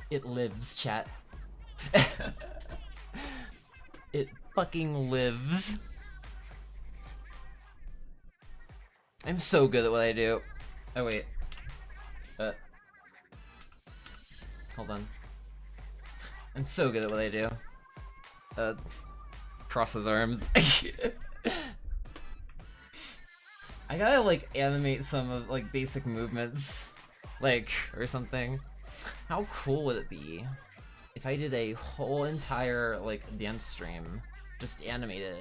It lives, chat. It fucking lives. I'm so good at what I do. Oh wait. Hold on. I'm so good at what I do. Cross his arms. I gotta like animate some of like basic movements, like, or something. How cool would it be if I did a whole entire like dance stream just animated?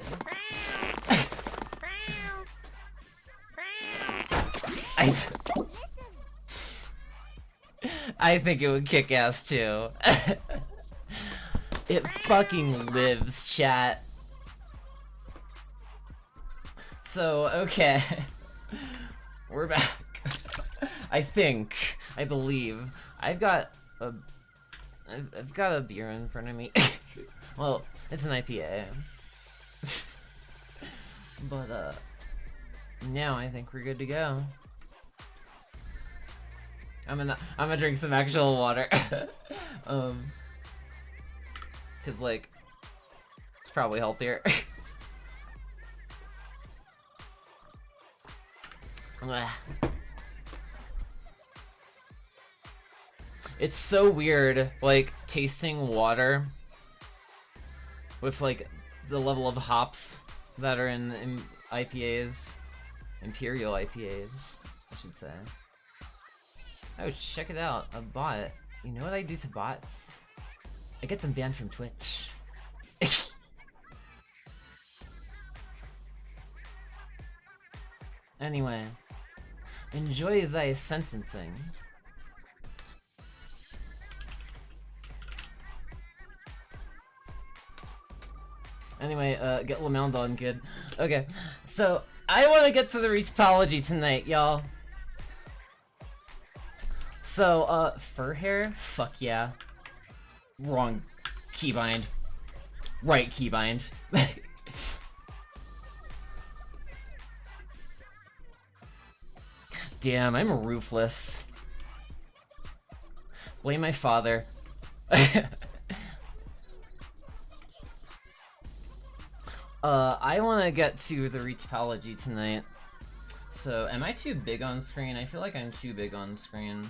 I think it would kick ass too. It fucking lives, chat. So, okay. We're back. I believe. I've got a beer in front of me. Well, it's an IPA. But, now I think we're good to go. I'm gonna drink some actual water. Cause like, it's probably healthier. It's so weird, like, tasting water with, like, the level of hops that are in IPAs. Imperial IPAs, I should say. Oh, check it out, a bot. You know what I do to bots? I get them banned from Twitch. Anyway, enjoy thy sentencing. Anyway, get Lamond on, kid. Okay, so I want to get to the retopology tonight, y'all. So, fur hair? Fuck yeah. Wrong keybind. Right keybind. Damn, I'm ruthless. Blame my father. I want to get to the retopology tonight. So, am I too big on screen? I feel like I'm too big on screen.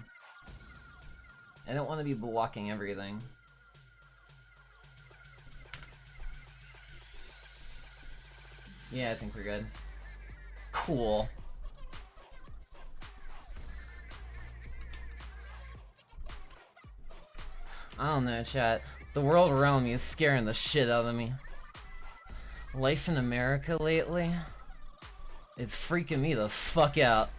I don't want to be blocking everything. Yeah, I think we're good. Cool. I don't know, chat. The world around me is scaring the shit out of me. Life in America lately is freaking me the fuck out.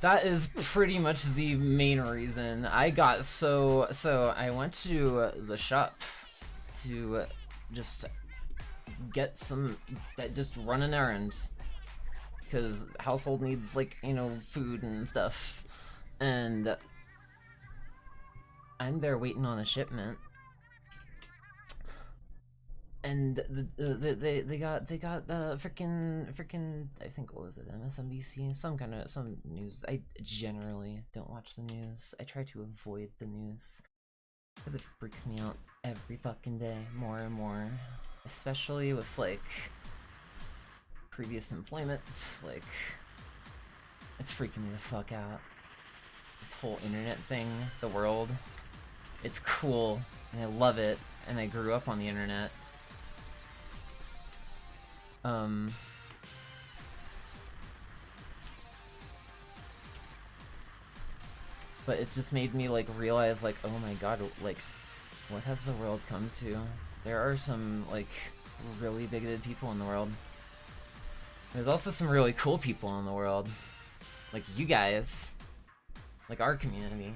That is pretty much the main reason. I got so I went to the shop to just get some, just run an errand. Because household needs, like, you know, food and stuff. And I'm there waiting on a shipment. And they got the freaking I think, what was it, MSNBC, some news. I generally don't watch the news. I try to avoid the news because it freaks me out every fucking day more and more, especially with like previous employment. Like, it's freaking me the fuck out. This whole internet thing, the world, it's cool and I love it, and I grew up on the internet. But it's just made me like realize, like, oh my god, like, what has the world come to? There are some like really bigoted people in the world. There's also some really cool people in the world, like you guys, like our community.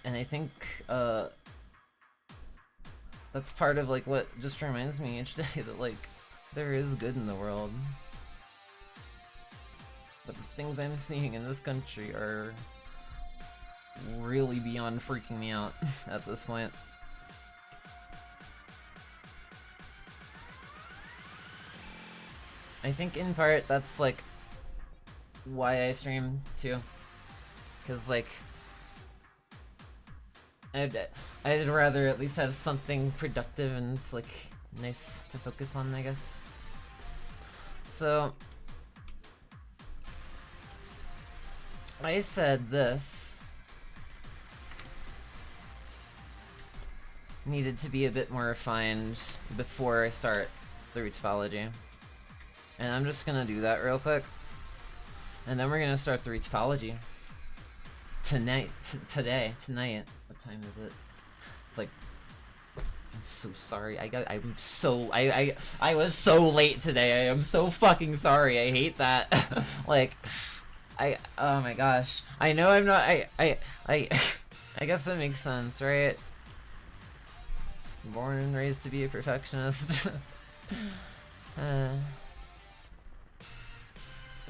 And I think that's part of like what just reminds me each day that like there is good in the world. But the things I'm seeing in this country are really beyond freaking me out at this point. I think in part that's like why I stream too, because like I'd rather at least have something productive and it's like nice to focus on, I guess. So I said this needed to be a bit more refined before I start the root topology. And I'm just gonna do that real quick. And then we're gonna start the root topology. Tonight. What time is it? It's like, I'm so sorry. I was so late today. I am so fucking sorry. I hate that. Like, oh my gosh. I know I'm not, I guess that makes sense, right? Born and raised to be a perfectionist. But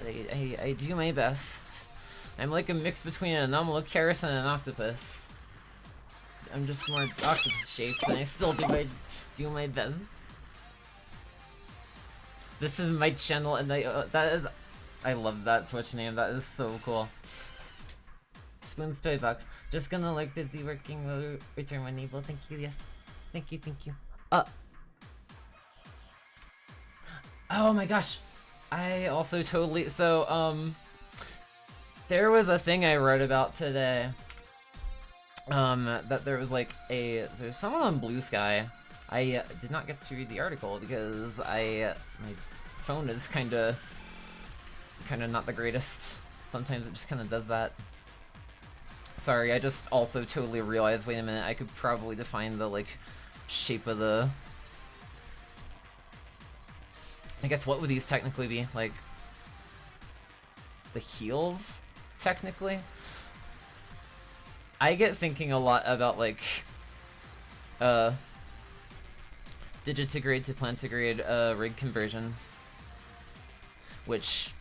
I do my best. I'm like a mix between an anomalocharus and an octopus. I'm just more octopus shaped, and I still do my best. This is my channel, and I love that Twitch name. That is so cool. Spoon's Toy Box. Just gonna like busy working. Will return when able. Thank you. Yes. Thank you. Oh my gosh. I also totally there was a thing I wrote about today. That there was like there's someone on Blue Sky. I did not get to read the article because my phone is kinda not the greatest. Sometimes it just kinda does that. Sorry, I just also totally realized, wait a minute, I could probably define the like shape of the, I guess what would these technically be? Like the heels, technically? I get thinking a lot about like digitigrade to plantigrade rig conversion, which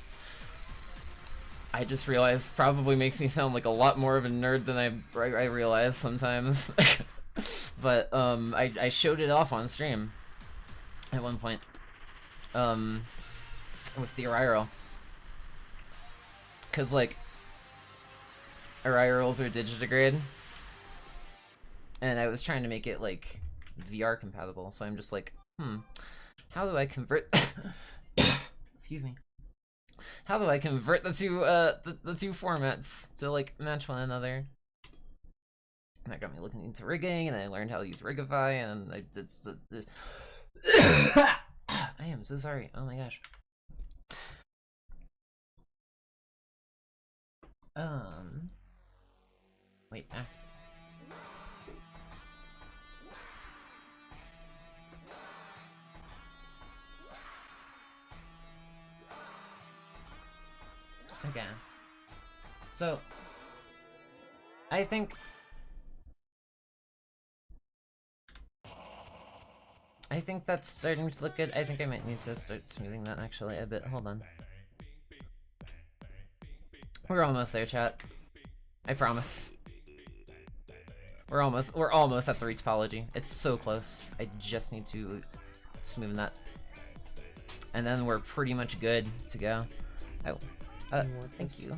I just realized probably makes me sound like a lot more of a nerd than I realize sometimes. But I showed it off on stream at one point with the Ariral, cause like Arirals are digitigrade, and I was trying to make it like VR compatible. So I'm just like, how do I convert? Excuse me. How do I convert the two formats to like match one another? And that got me looking into rigging, and I learned how to use Rigify, and I am so sorry. Oh my gosh. Wait. Okay. So, I think that's starting to look good. I think I might need to start smoothing that actually a bit. Hold on. We're almost there, chat. I promise. We're almost at the root topology. It's so close. I just need to smooth that. And then we're pretty much good to go. Oh. Thank you.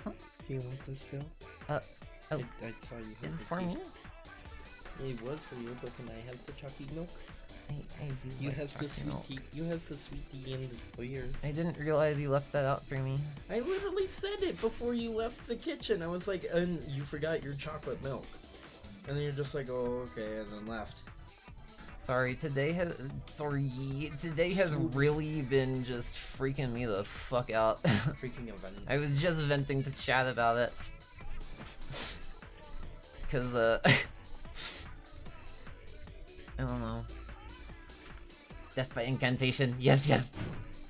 Huh? Do you want this still? Oh. I saw you. Is this for me? It was for you, but can I have the chocolate milk? I do. You like have the sweet milk. tea. You have the sweet tea in the foyer. I didn't realize you left that out for me. I literally said it before you left the kitchen. I was like, and you forgot your chocolate milk. And then you're just like, oh, okay, and then left. Sorry, today has really been just freaking me the fuck out. Freaking event. I was just venting to chat about it. Cause I don't know. Death by incantation. Yes.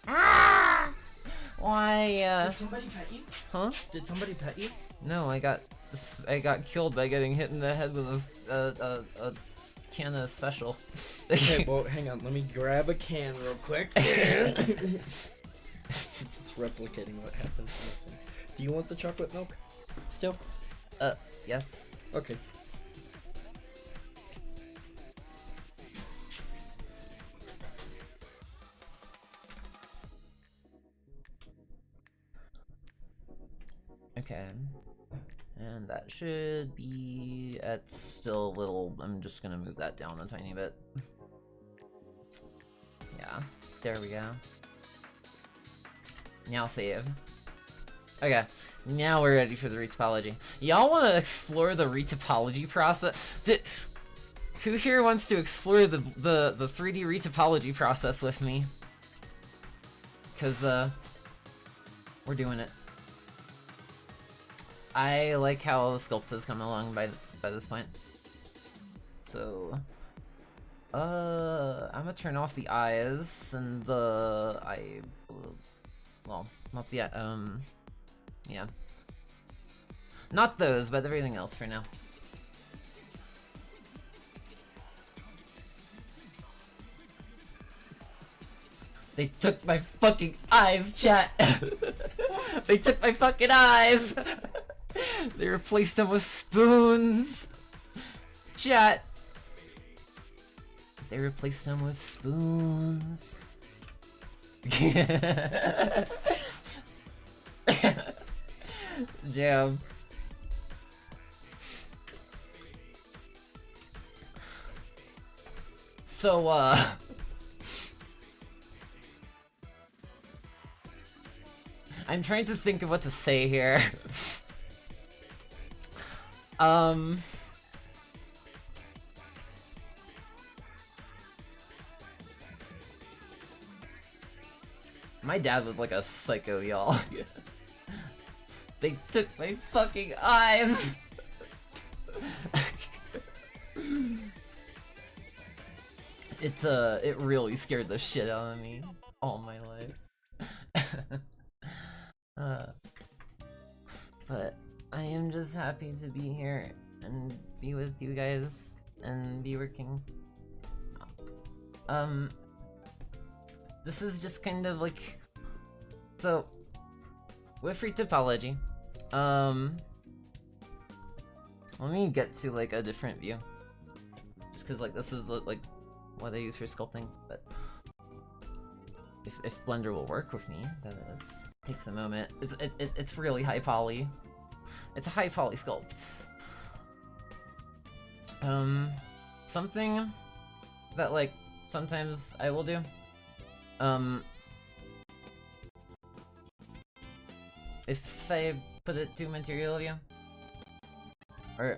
Ah! Why? Did somebody pet you? Huh? Did somebody pet you? No, I got killed by getting hit in the head with a can of special. Okay, well, hang on. Let me grab a can real quick. It's replicating what happened. Do you want the chocolate milk? Still? Yes. Okay. Okay. And that should be at still a little, I'm just gonna move that down a tiny bit. Yeah, there we go. Now save. Okay, now we're ready for the retopology. Y'all wanna explore the retopology process? Who here wants to explore the 3D retopology process with me? Cause, we're doing it. I like how the sculpt has come along by this point. So, I'm gonna turn off the eyes and the well, not the yeah, not those, but everything else for now. They took my fucking eyes, chat. They took my fucking eyes. They replaced them with spoons. Chat. They replaced them with spoons. Damn. So, I'm trying to think of what to say here. My dad was like a psycho, y'all. They took my fucking eyes. It really scared the shit out of me all my life. But I am just happy to be here and be with you guys and be working. This is just kind of like, so with free topology, let me get to like a different view, just because like this is like what I use for sculpting, but if Blender will work with me, that is, takes a moment. It's really high poly. It's a high poly sculpt. Something that like sometimes I will do. If I put it to material view, or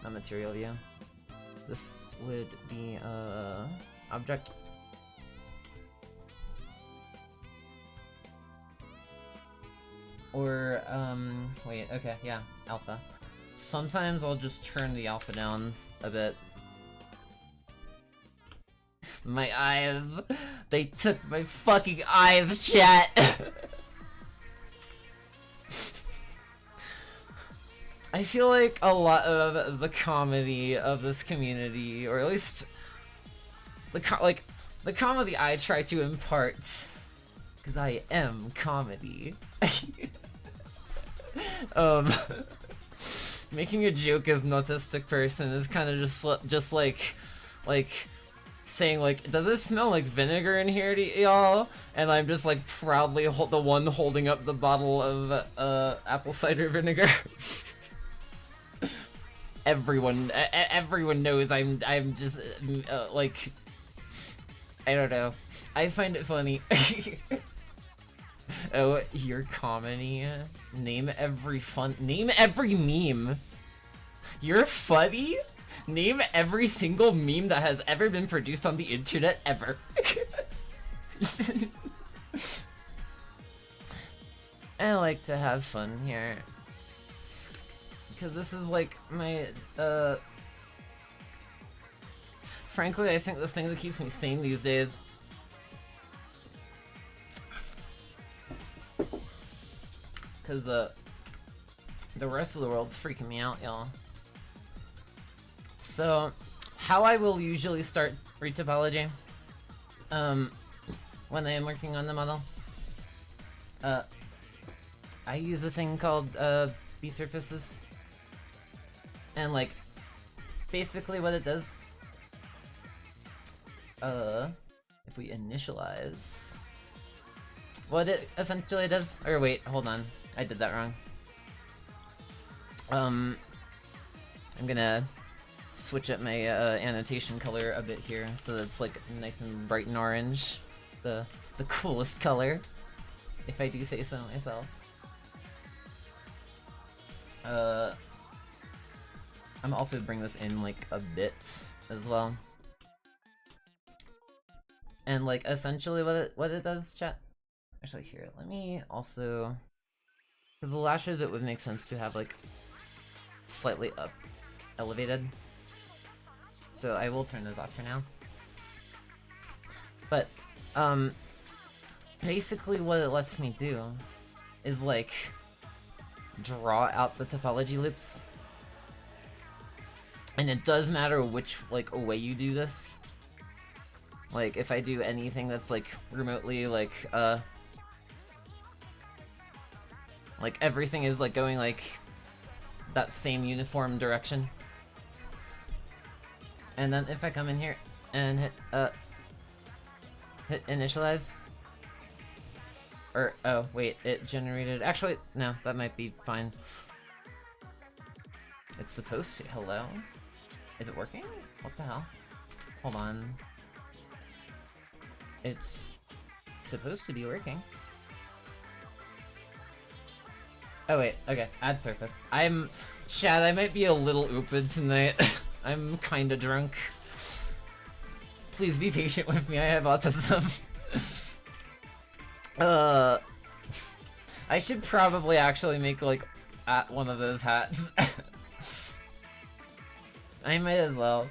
not material view, this would be object. Or, wait, okay, yeah, alpha. Sometimes I'll just turn the alpha down a bit. My eyes! They took my fucking eyes, chat! I feel like a lot of the comedy of this community, or at least the comedy I try to impart, because I am comedy. Making a joke as an autistic person is kind of just like saying like, does it smell like vinegar in here to y'all? And I'm just like proudly the one holding up the bottle of apple cider vinegar. Everyone knows I'm just like, I don't know. I find it funny. Oh, your comedy. Name every meme. You're funny? Name every single meme that has ever been produced on the internet ever. I like to have fun here. Because this is like my, frankly, I think this thing that keeps me sane these days. Because the rest of the world's freaking me out, y'all. So, how I will usually start retopology, when I am working on the model, I use a thing called B-surfaces, and like, basically what it does, if we initialize, what it essentially does, or wait, hold on, I did that wrong. I'm gonna switch up my annotation color a bit here so that it's like nice and bright and orange. The coolest color, if I do say so myself. I'm also bring this in like a bit as well. And like essentially what it does, chat. Actually here, let me also, because the lashes it would make sense to have like slightly up elevated. So I will turn those off for now. But basically what it lets me do is like draw out the topology loops. And it does matter which like way you do this. Like if I do anything that's like remotely like everything is like going like that same uniform direction. And then if I come in here and hit initialize, or oh wait, it generated, actually no, that might be fine. It's supposed to. Hello? Is it working? What the hell? Hold on. It's supposed to be working. Oh wait, okay, add surface. Chad, I might be a little open tonight. I'm kinda drunk. Please be patient with me, I have autism. I should probably actually make like one of those hats. I might as well.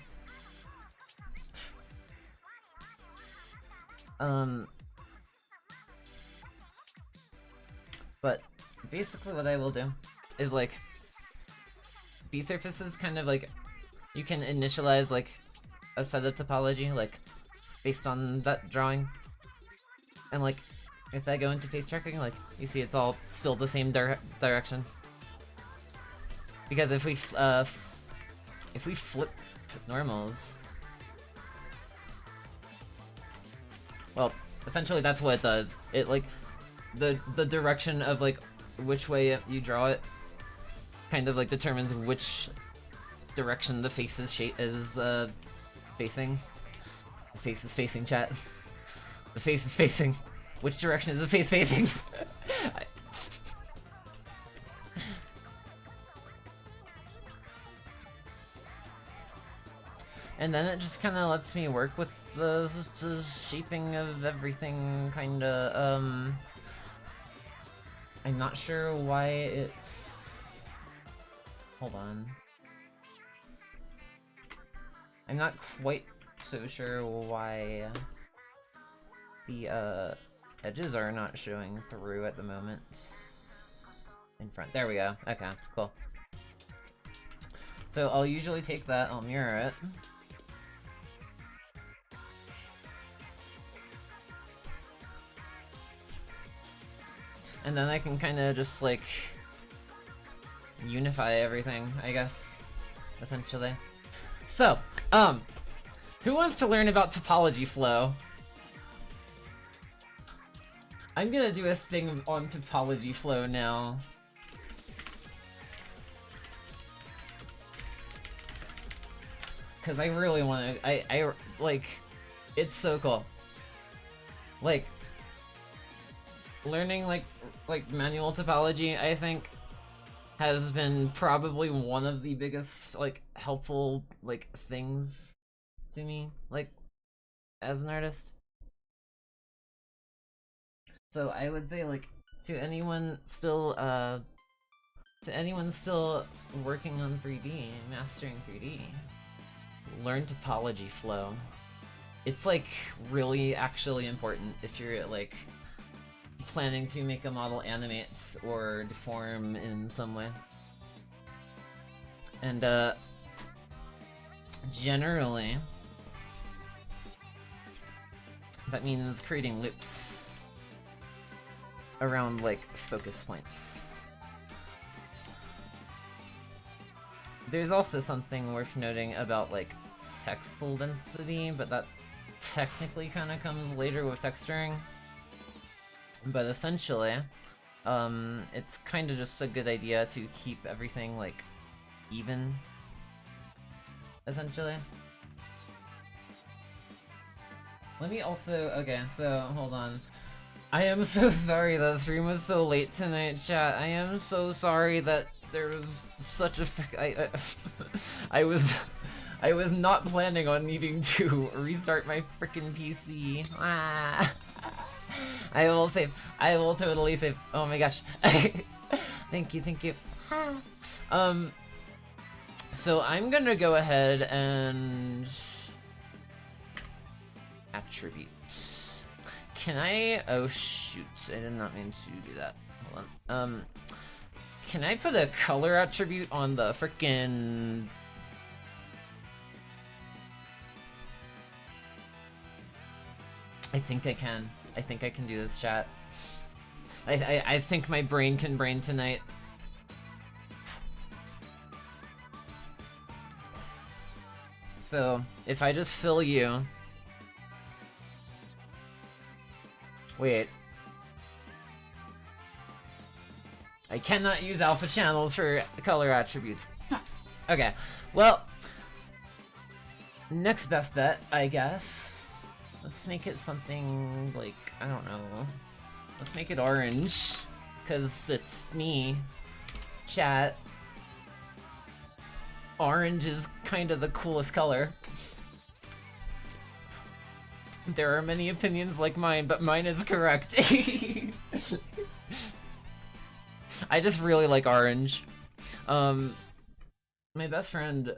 But basically what I will do is like B surfaces kind of like you can initialize like a set of topology like based on that drawing, and like if I go into face tracking, like you see it's all still the same direction, because if we flip normals, well essentially that's what it does. It like the direction of like which way you draw it kind of like determines which direction the face is facing. The face is facing, chat. The face is facing. Which direction is the face facing? And then it just kind of lets me work with the shaping of everything, kinda. I'm not sure why it's... Hold on. I'm not quite so sure why the edges are not showing through at the moment. In front. There we go. Okay, cool. So I'll usually take that, I'll mirror it. And then I can kind of just like unify everything, I guess, essentially. So, who wants to learn about topology flow? I'm gonna do a thing on topology flow now. Cause I really want to, I like, it's so cool. Like, learning like manual topology, I think, has been probably one of the biggest like helpful like things to me, like as an artist. So I would say like to anyone still working on 3D, mastering 3D, learn topology flow. It's like really actually important if you're like planning to make a model animate or deform in some way. And generally that means creating loops around like focus points. There's also something worth noting about like texel density, but that technically kind of comes later with texturing. But essentially, It's kind of just a good idea to keep everything, like, even, essentially. Let me also, okay, so, hold on. I am so sorry that stream was so late tonight, chat. I am so sorry that there was such a I was not planning on needing to restart my freaking PC. Ah. I will save. I will totally save. Oh my gosh. Thank you, thank you. So I'm gonna go ahead and attributes. Can I? Oh shoot! I did not mean to do that. Hold on. Can I put a color attribute on the frickin'? I think I can. I think I can do this, chat. I think my brain can brain tonight. So, if I just fill you... Wait. I cannot use alpha channels for color attributes. Okay, well... Next best bet, I guess. Let's make it something like, I don't know. Let's make it orange. Because it's me. Chat. Orange is kind of the coolest color. There are many opinions like mine, but mine is correct. I just really like orange. My best friend,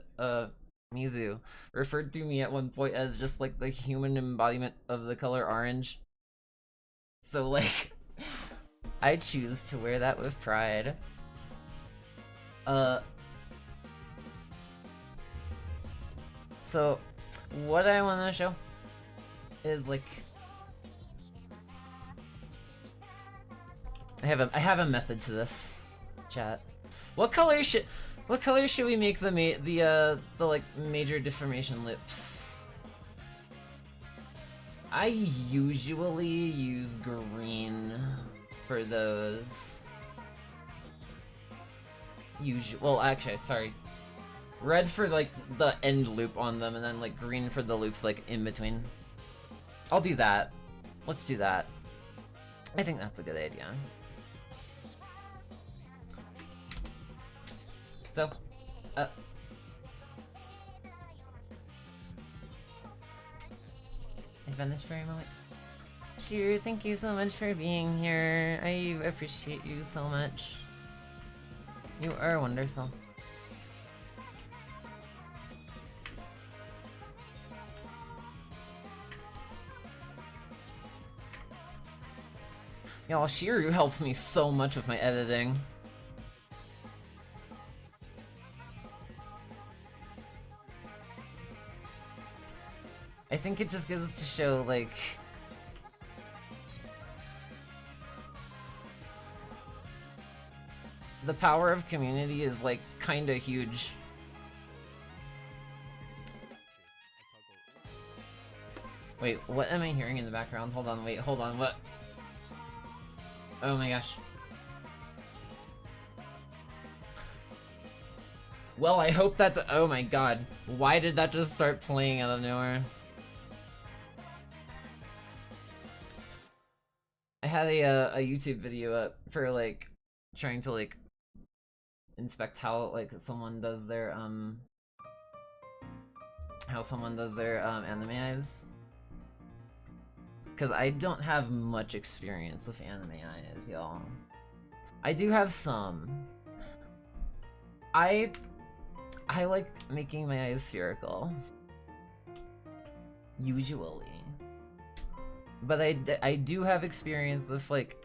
Mizu, referred to me at one point as just like the human embodiment of the color orange. So like, I choose to wear that with pride. So what I want to show is like, I have a method to this, chat. What color should we make the like major deformation lips? I usually use green for those. Well, actually, sorry. Red for like the end loop on them, and then like green for the loops like in between. I'll do that. Let's do that. I think that's a good idea. So, I vanished for a moment. Sure, thank you so much for being here. I appreciate you so much. You are wonderful. Y'all, Shiru helps me so much with my editing. I think it just goes to show, like... the power of community is, like, kinda huge. Wait, what am I hearing in the background? Hold on, wait, hold on, what? Oh my gosh. Well, I hope that oh my god. Why did that just start playing out of nowhere? I had a YouTube video up for like trying to like inspect how like someone does their anime eyes. Cause I don't have much experience with anime eyes, y'all. I do have some. I like making my eyes spherical. Usually. But I do have experience with like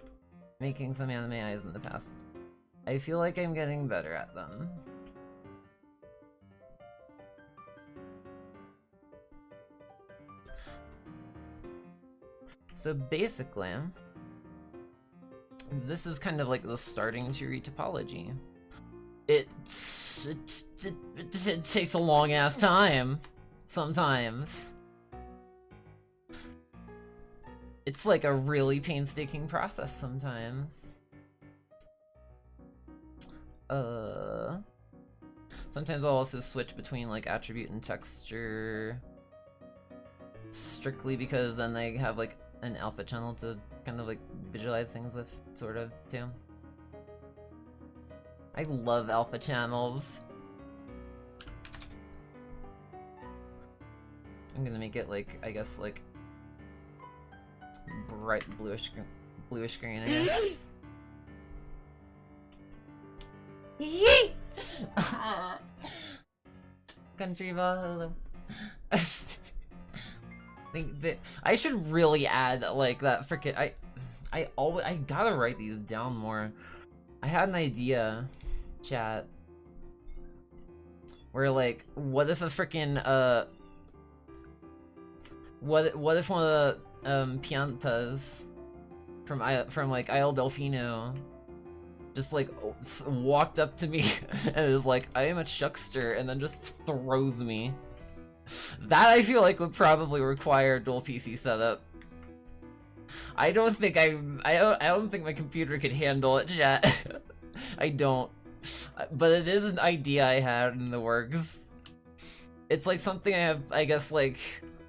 making some anime eyes in the past. I feel like I'm getting better at them. So basically, this is kind of like the starting to read topology. It takes a long ass time sometimes. It's like a really painstaking process sometimes. Sometimes I'll also switch between like attribute and texture, strictly because then I have like an alpha channel to kind of like visualize things with, sort of, too. I love alpha channels. I'm gonna make it like, I guess, like bright bluish green, I guess. Yee! Country hello. I should really add like that frickin' I gotta write these down more. I had an idea, chat, where like, what if a frickin' what if one of the piantas from like Isle Delfino just like walked up to me and is like, I am a chuckster, and then just throws me. That I feel like would probably require a dual PC setup. I don't think I don't think my computer could handle it, chat. I don't. But it is an idea I had in the works. It's like something I have, I guess, like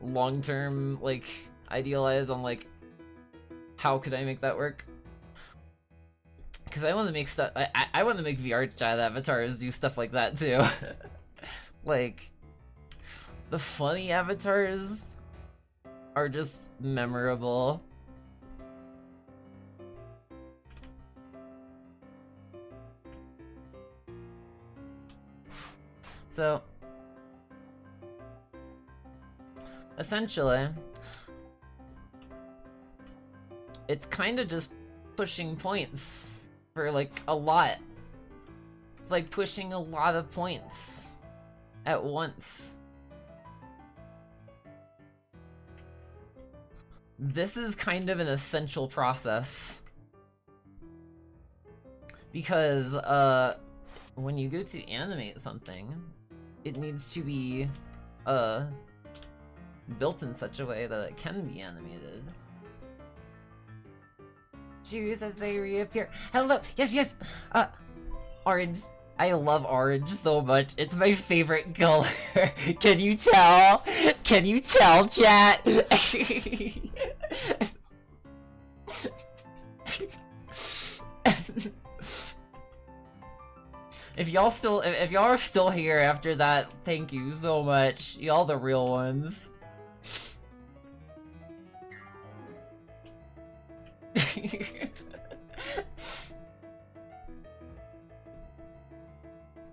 long-term like idealize on, like how could I make that work? Because I want to make stuff. I want to make VR chat avatars do stuff like that too. Like, the funny avatars are just memorable. So, essentially, it's kind of just pushing points for like a lot. It's like pushing a lot of points at once. This is kind of an essential process because when you go to animate something, it needs to be built in such a way that it can be animated. Tues as they reappear. Hello, yes, orange. I love orange so much. It's my favorite color. Can you tell? Can you tell, chat? If y'all are still here after that, thank you so much. Y'all the real ones.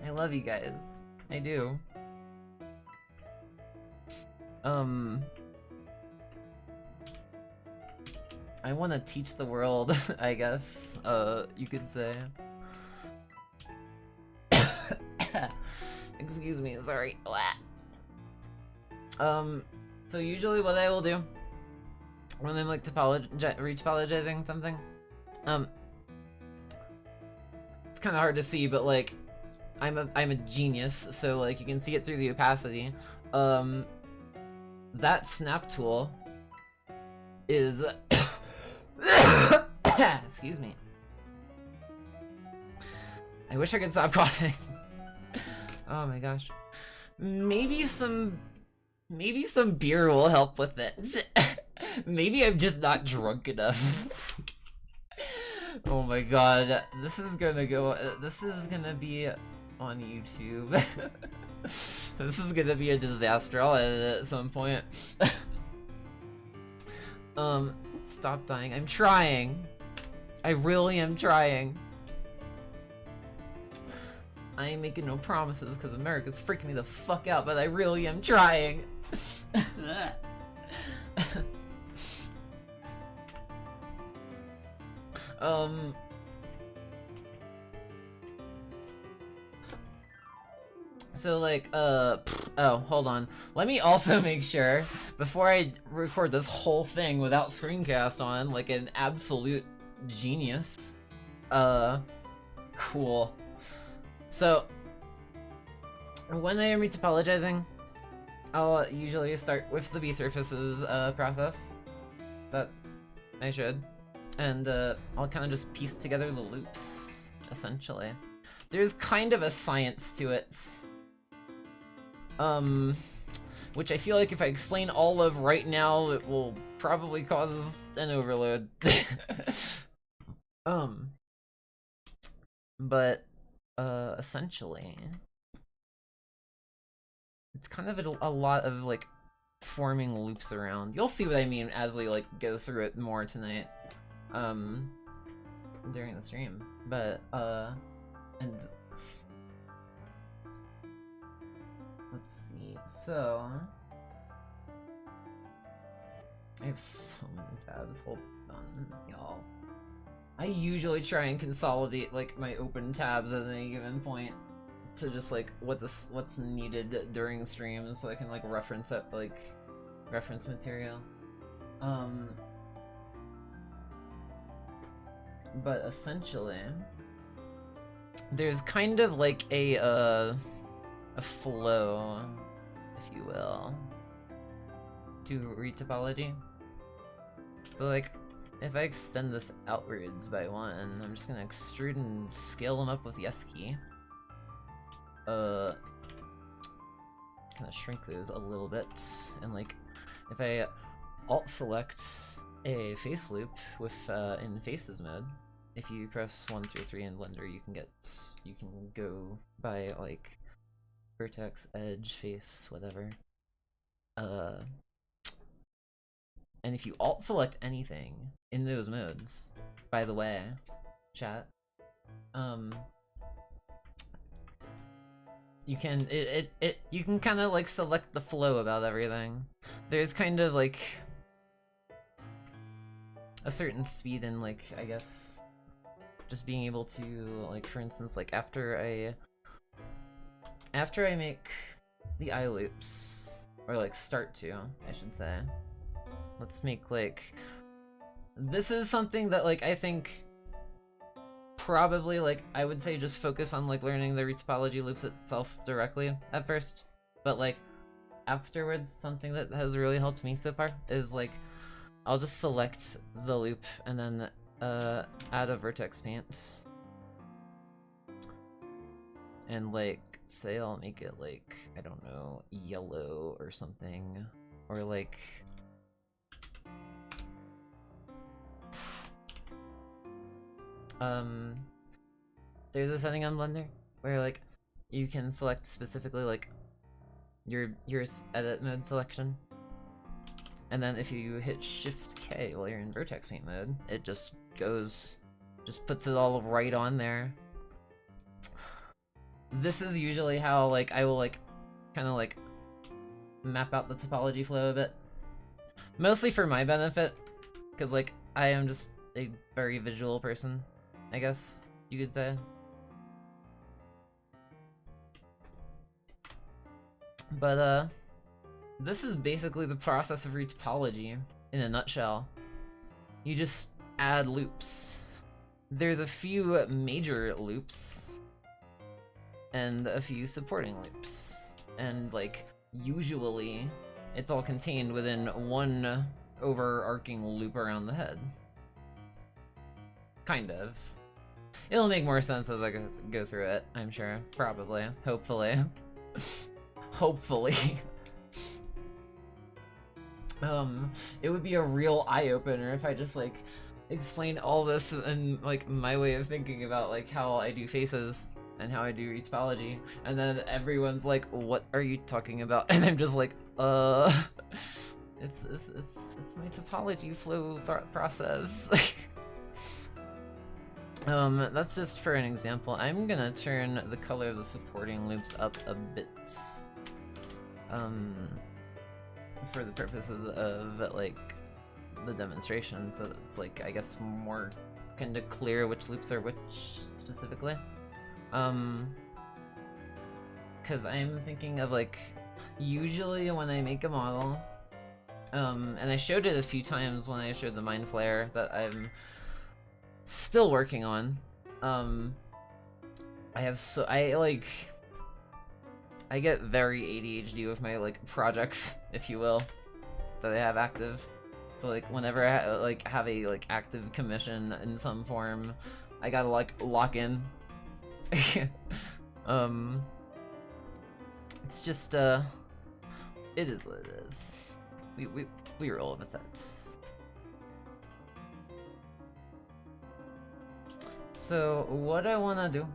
I love you guys. I do. I want to teach the world, I guess, you could say. Excuse me, sorry. So usually what I will do when I'm like reach-apologizing something, it's kind of hard to see, but like, I'm a genius, so like you can see it through the opacity. That snap tool is excuse me. I wish I could stop coughing. Oh my gosh. Maybe some beer will help with it. Maybe I'm just not drunk enough. Oh my god. This is gonna be on YouTube. This is gonna be a disaster. I'll edit it at some point. Stop dying. I'm trying. I really am trying. I ain't making no promises because America's freaking me the fuck out, but I really am trying. So like, oh, hold on. Let me also make sure, before I record this whole thing without screencast on, like an absolute genius. Cool. So, when I am retopologizing, I'll usually start with the B-surfaces process. That I should. And I'll kind of just piece together the loops, essentially. there's kind of a science to it. Which I feel like if I explain all of right now, it will probably cause an overload. But, essentially, it's kind of a lot of, like, forming loops around. You'll see what I mean as we, like, go through it more tonight, during the stream. But, and let's see, so I have so many tabs, hold on, y'all. I usually try and consolidate, like, my open tabs at any given point to just, like, what's needed during streams so I can, like, reference it, like, reference material. But essentially, there's kind of, like, a flow, if you will, to retopology. So, like, if I extend this outwards by 1, I'm just gonna extrude and scale them up with the S key. Kind of shrink those a little bit, and like, if I alt select a face loop with in faces mode, if you press 1 through 3 in Blender, you can go by like vertex, edge, face, whatever. And if you alt select anything in those modes, by the way, chat, you can you can kind of like select the flow about everything. There's kind of like a certain speed in, like, I guess just being able to, like, for instance, like after I make the eye loops, or like start to, I should say. Let's make, like, this is something that, like, I think probably, like, I would say just focus on, like, learning the retopology loops itself directly at first, but, like, afterwards, something that has really helped me so far is, like, I'll just select the loop and then add a vertex paint, and, like, say I'll make it, like, I don't know, yellow or something, or, like, there's a setting on Blender where, like, you can select specifically, like, your edit mode selection, and then if you hit Shift K while you're in vertex paint mode, it just puts it all right on there. This is usually how, like, I will, like, kind of, like, map out the topology flow a bit, mostly for my benefit, because, like, I am just a very visual person, I guess you could say. But, this is basically the process of retopology in a nutshell. You just add loops. There's a few major loops and a few supporting loops, and, like, usually it's all contained within one overarching loop around the head. Kind of. It'll make more sense as I go through it, I'm sure. Probably. Hopefully. Hopefully. It would be a real eye-opener if I just, like, explained all this and, like, my way of thinking about, like, how I do faces and how I do retopology, and then everyone's like, what are you talking about? And I'm just like, it's my topology flow process. That's just for an example. I'm gonna turn the color of the supporting loops up a bit, for the purposes of, like, the demonstration, so that it's, like, I guess more kind of clear which loops are which specifically. Because I'm thinking of, like, usually when I make a model, and I showed it a few times when I showed the Mind Flare that I'm still working on. I get very ADHD with my, like, projects, if you will, that I have active. So, like, whenever I have a, like, active commission in some form, I gotta, like, lock in It's just, it is what it is. We roll with it. So, what I wanna do,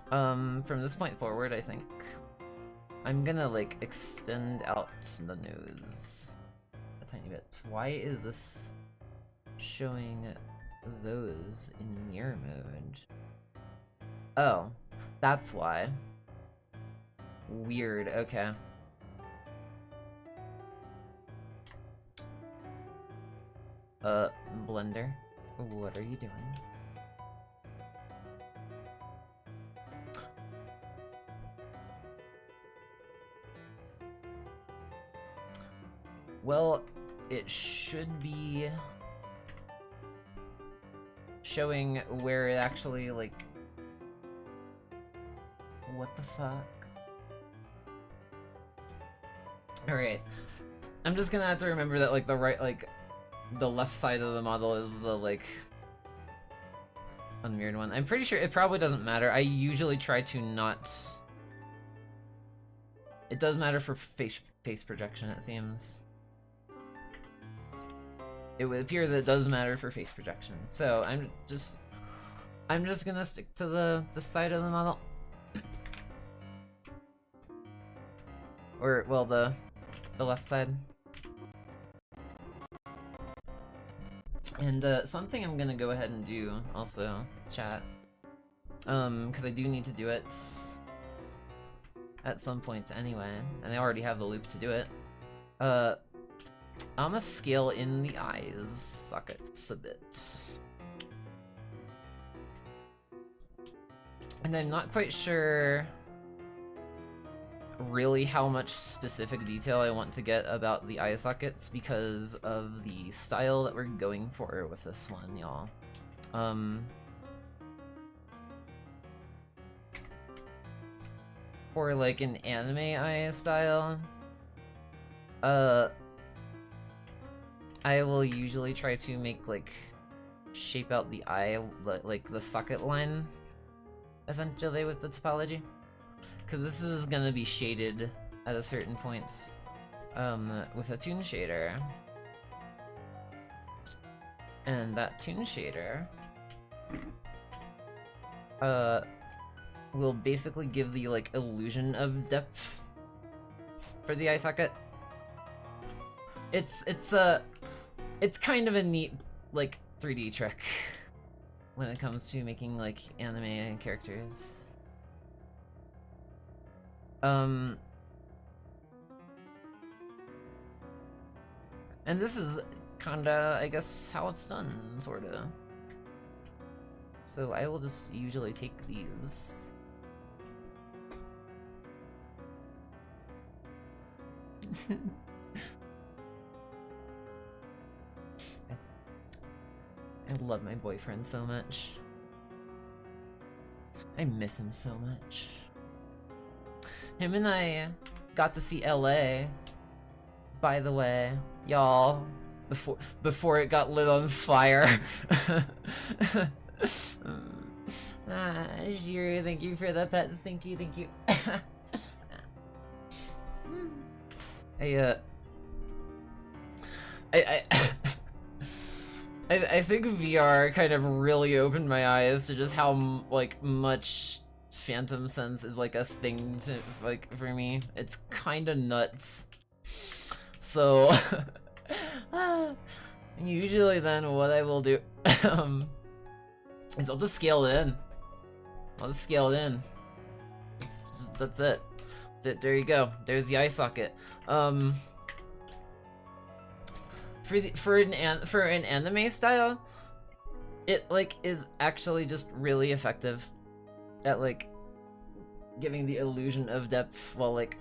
from this point forward, I think, I'm gonna, like, extend out the news a tiny bit. Why is this showing those in mirror mode? Oh, that's why. Weird, okay. Blender, what are you doing? Well, it should be showing where it actually, like, what the fuck? Alright. I'm just gonna have to remember that, like, the left side of the model is the, like, unmirrored one. I'm pretty sure it probably doesn't matter. I usually try to not... It does matter for face projection, it seems. It would appear that it does matter for face projection. So, I'm just gonna stick to the side of the model. Or, well, the left side. And something I'm gonna go ahead and do also, chat, because I do need to do it at some point anyway, and I already have the loop to do it. I'm gonna scale in the eyes sockets a bit. And I'm not quite sure really how much specific detail I want to get about the eye sockets because of the style that we're going for with this one, y'all. For like an anime eye style, I will usually try to make, like, shape out the eye, like the socket line, essentially, with the topology. Because this is gonna be shaded at a certain point, with a toon shader. And that toon shader, will basically give the, like, illusion of depth for the eye socket. It's kind of a neat, like, 3D trick when it comes to making, like, anime characters. And this is kinda, I guess, how it's done, sorta. So I will just usually take these. I love my boyfriend so much. I miss him so much. Him and I got to see LA, by the way, y'all, before it got lit on fire. Shiro, thank you for the pets. Thank you, thank you. I think VR kind of really opened my eyes to just how, like, much Phantom Sense is, like, a thing to, like, for me. It's kinda nuts. So, usually then what I will do, is I'll just scale it in. I'll just scale it in. That's it. There you go. There's the eye socket. For an anime style, it, like, is actually just really effective at, like, giving the illusion of depth while, like,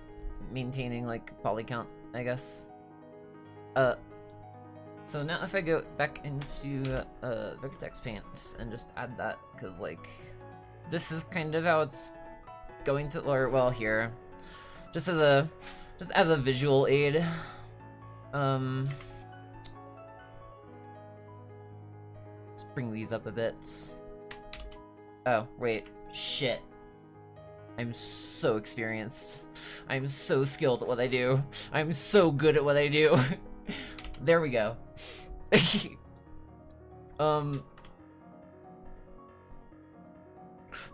maintaining, like, poly count, I guess. So now if I go back into Vertex Paint and just add that, because, like, this is kind of how it's going to, or, well, here, just as a visual aid. Let's bring these up a bit. Oh, wait. Shit. I'm so experienced. I'm so skilled at what I do. I'm so good at what I do. There we go.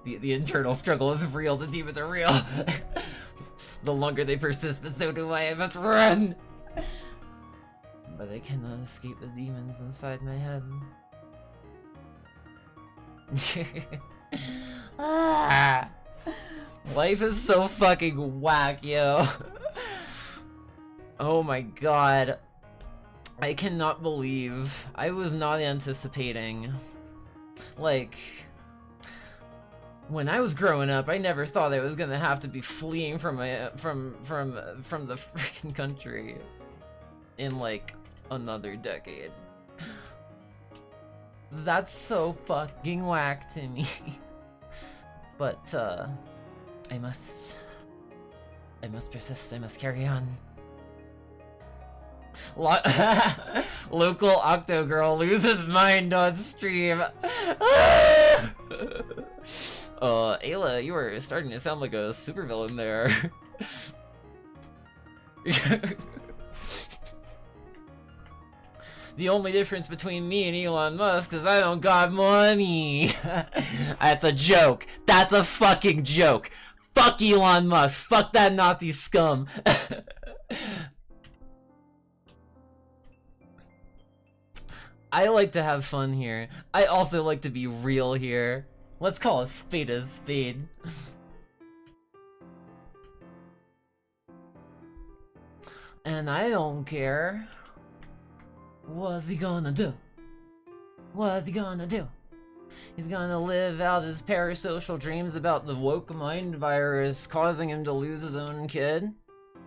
The internal struggle is real. The demons are real. The longer they persist, but so do I must run! But I cannot escape the demons inside my head. Ah! Life is so fucking whack, yo. Oh my god. I cannot believe I was not anticipating. Like, when I was growing up, I never thought I was gonna have to be fleeing from my from the freaking country in like another decade. That's so fucking whack to me. But I must persist. I must carry on. Local Octo Girl loses mind on stream. Aayla, you are starting to sound like a supervillain there. The only difference between me and Elon Musk is I don't got money. That's a joke. That's a fucking joke. Fuck Elon Musk. Fuck that Nazi scum. I like to have fun here. I also like to be real here. Let's call a spade. And I don't care. What's he gonna do? What's he gonna do? He's gonna live out his parasocial dreams about the woke mind virus causing him to lose his own kid?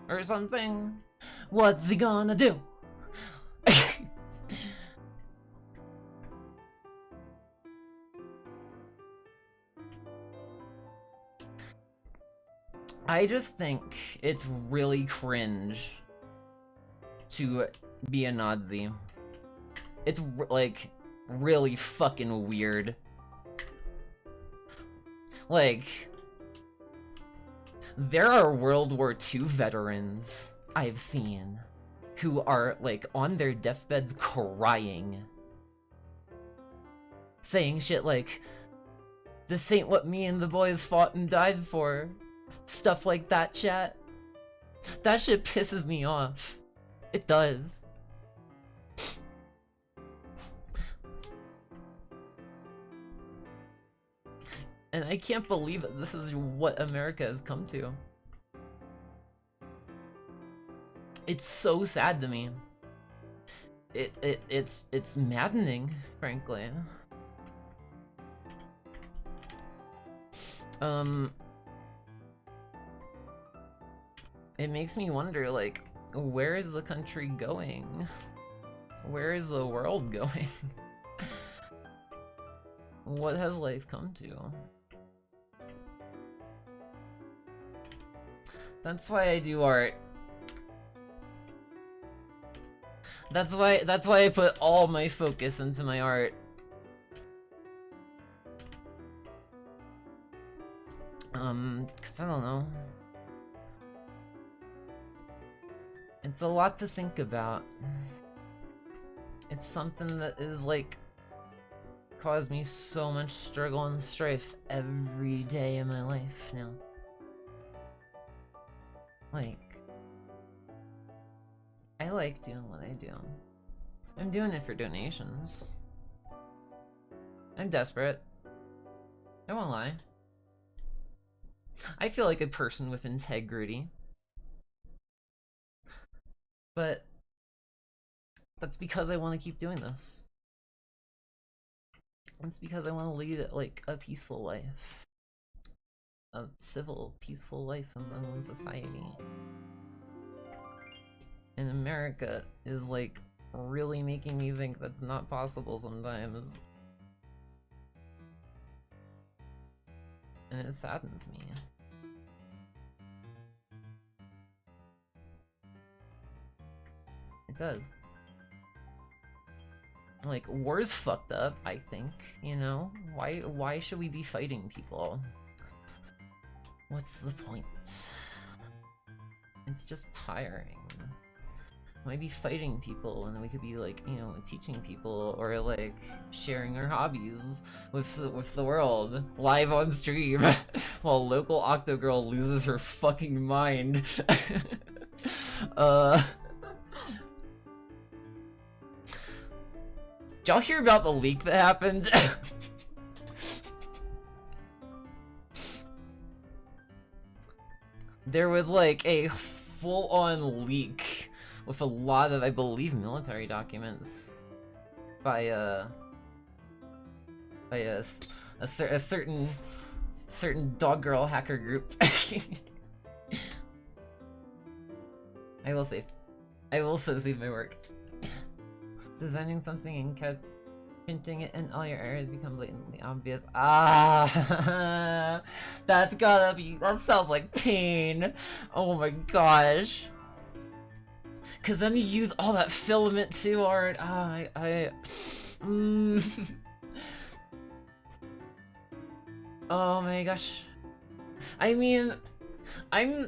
Or something? What's he gonna do? I just think it's really cringe to be a Nazi. It's like really fucking weird. Like, there are World War II veterans I've seen who are like on their deathbeds crying, saying shit like, "This ain't what me and the boys fought and died for." Stuff like that, chat. That shit pisses me off. It does. And I can't believe that this is what America has come to. It's so sad to me. It's maddening, frankly. It makes me wonder, like, where is the country going? Where is the world going? What has life come to? That's why I do art. That's why I put all my focus into my art. Cause I don't know. It's a lot to think about. It's something that is like caused me so much struggle and strife every day in my life now. Like, I like doing what I do. I'm doing it for donations. I'm desperate. I won't lie. I feel like a person with integrity. But that's because I want to keep doing this. It's because I want to lead like a peaceful life. A civil, peaceful life among society. And America is like really making me think that's not possible sometimes. And it saddens me. It does. Like, war's fucked up, I think, you know? Why should we be fighting people? What's the point? It's just tiring. Might be fighting people, and we could be like, you know, teaching people or like sharing our hobbies with the world live on stream while local Octogirl loses her fucking mind. Did y'all hear about the leak that happened? There was like a full-on leak with a lot of, I believe, military documents by a certain dog girl hacker group. I will so save my work. Designing something and kept printing it in all your areas become blatantly obvious. Ah, that sounds like pain. Oh my gosh. Cause then you use all that filament too hard. Oh my gosh. I mean, I'm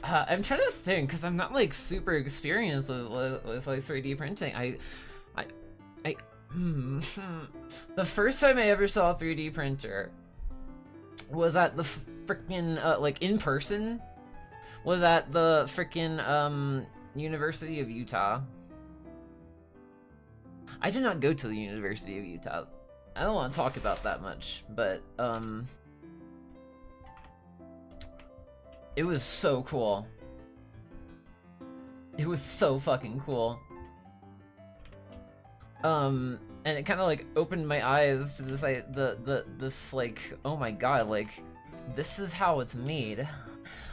trying to think, cause I'm not like super experienced with like 3D printing. The first time I ever saw a 3D printer was at the frickin' like in person. Was at the frickin' University of Utah. I did not go to the University of Utah. I don't want to talk about that much, but it was so cool. It was so fucking cool. And it kind of like opened my eyes to this like this like, oh my god, like this is how it's made.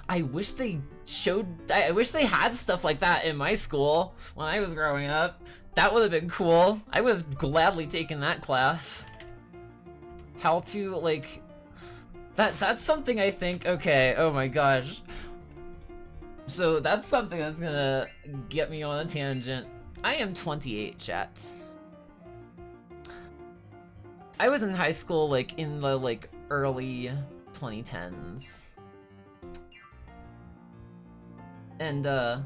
I wish they had stuff like that in my school when I was growing up. That would have been cool. I would have gladly taken that class. How to like that's something I think, okay, oh my gosh. So that's something that's gonna get me on a tangent. I am 28, chat. I was in high school like in the like early 2010s. And I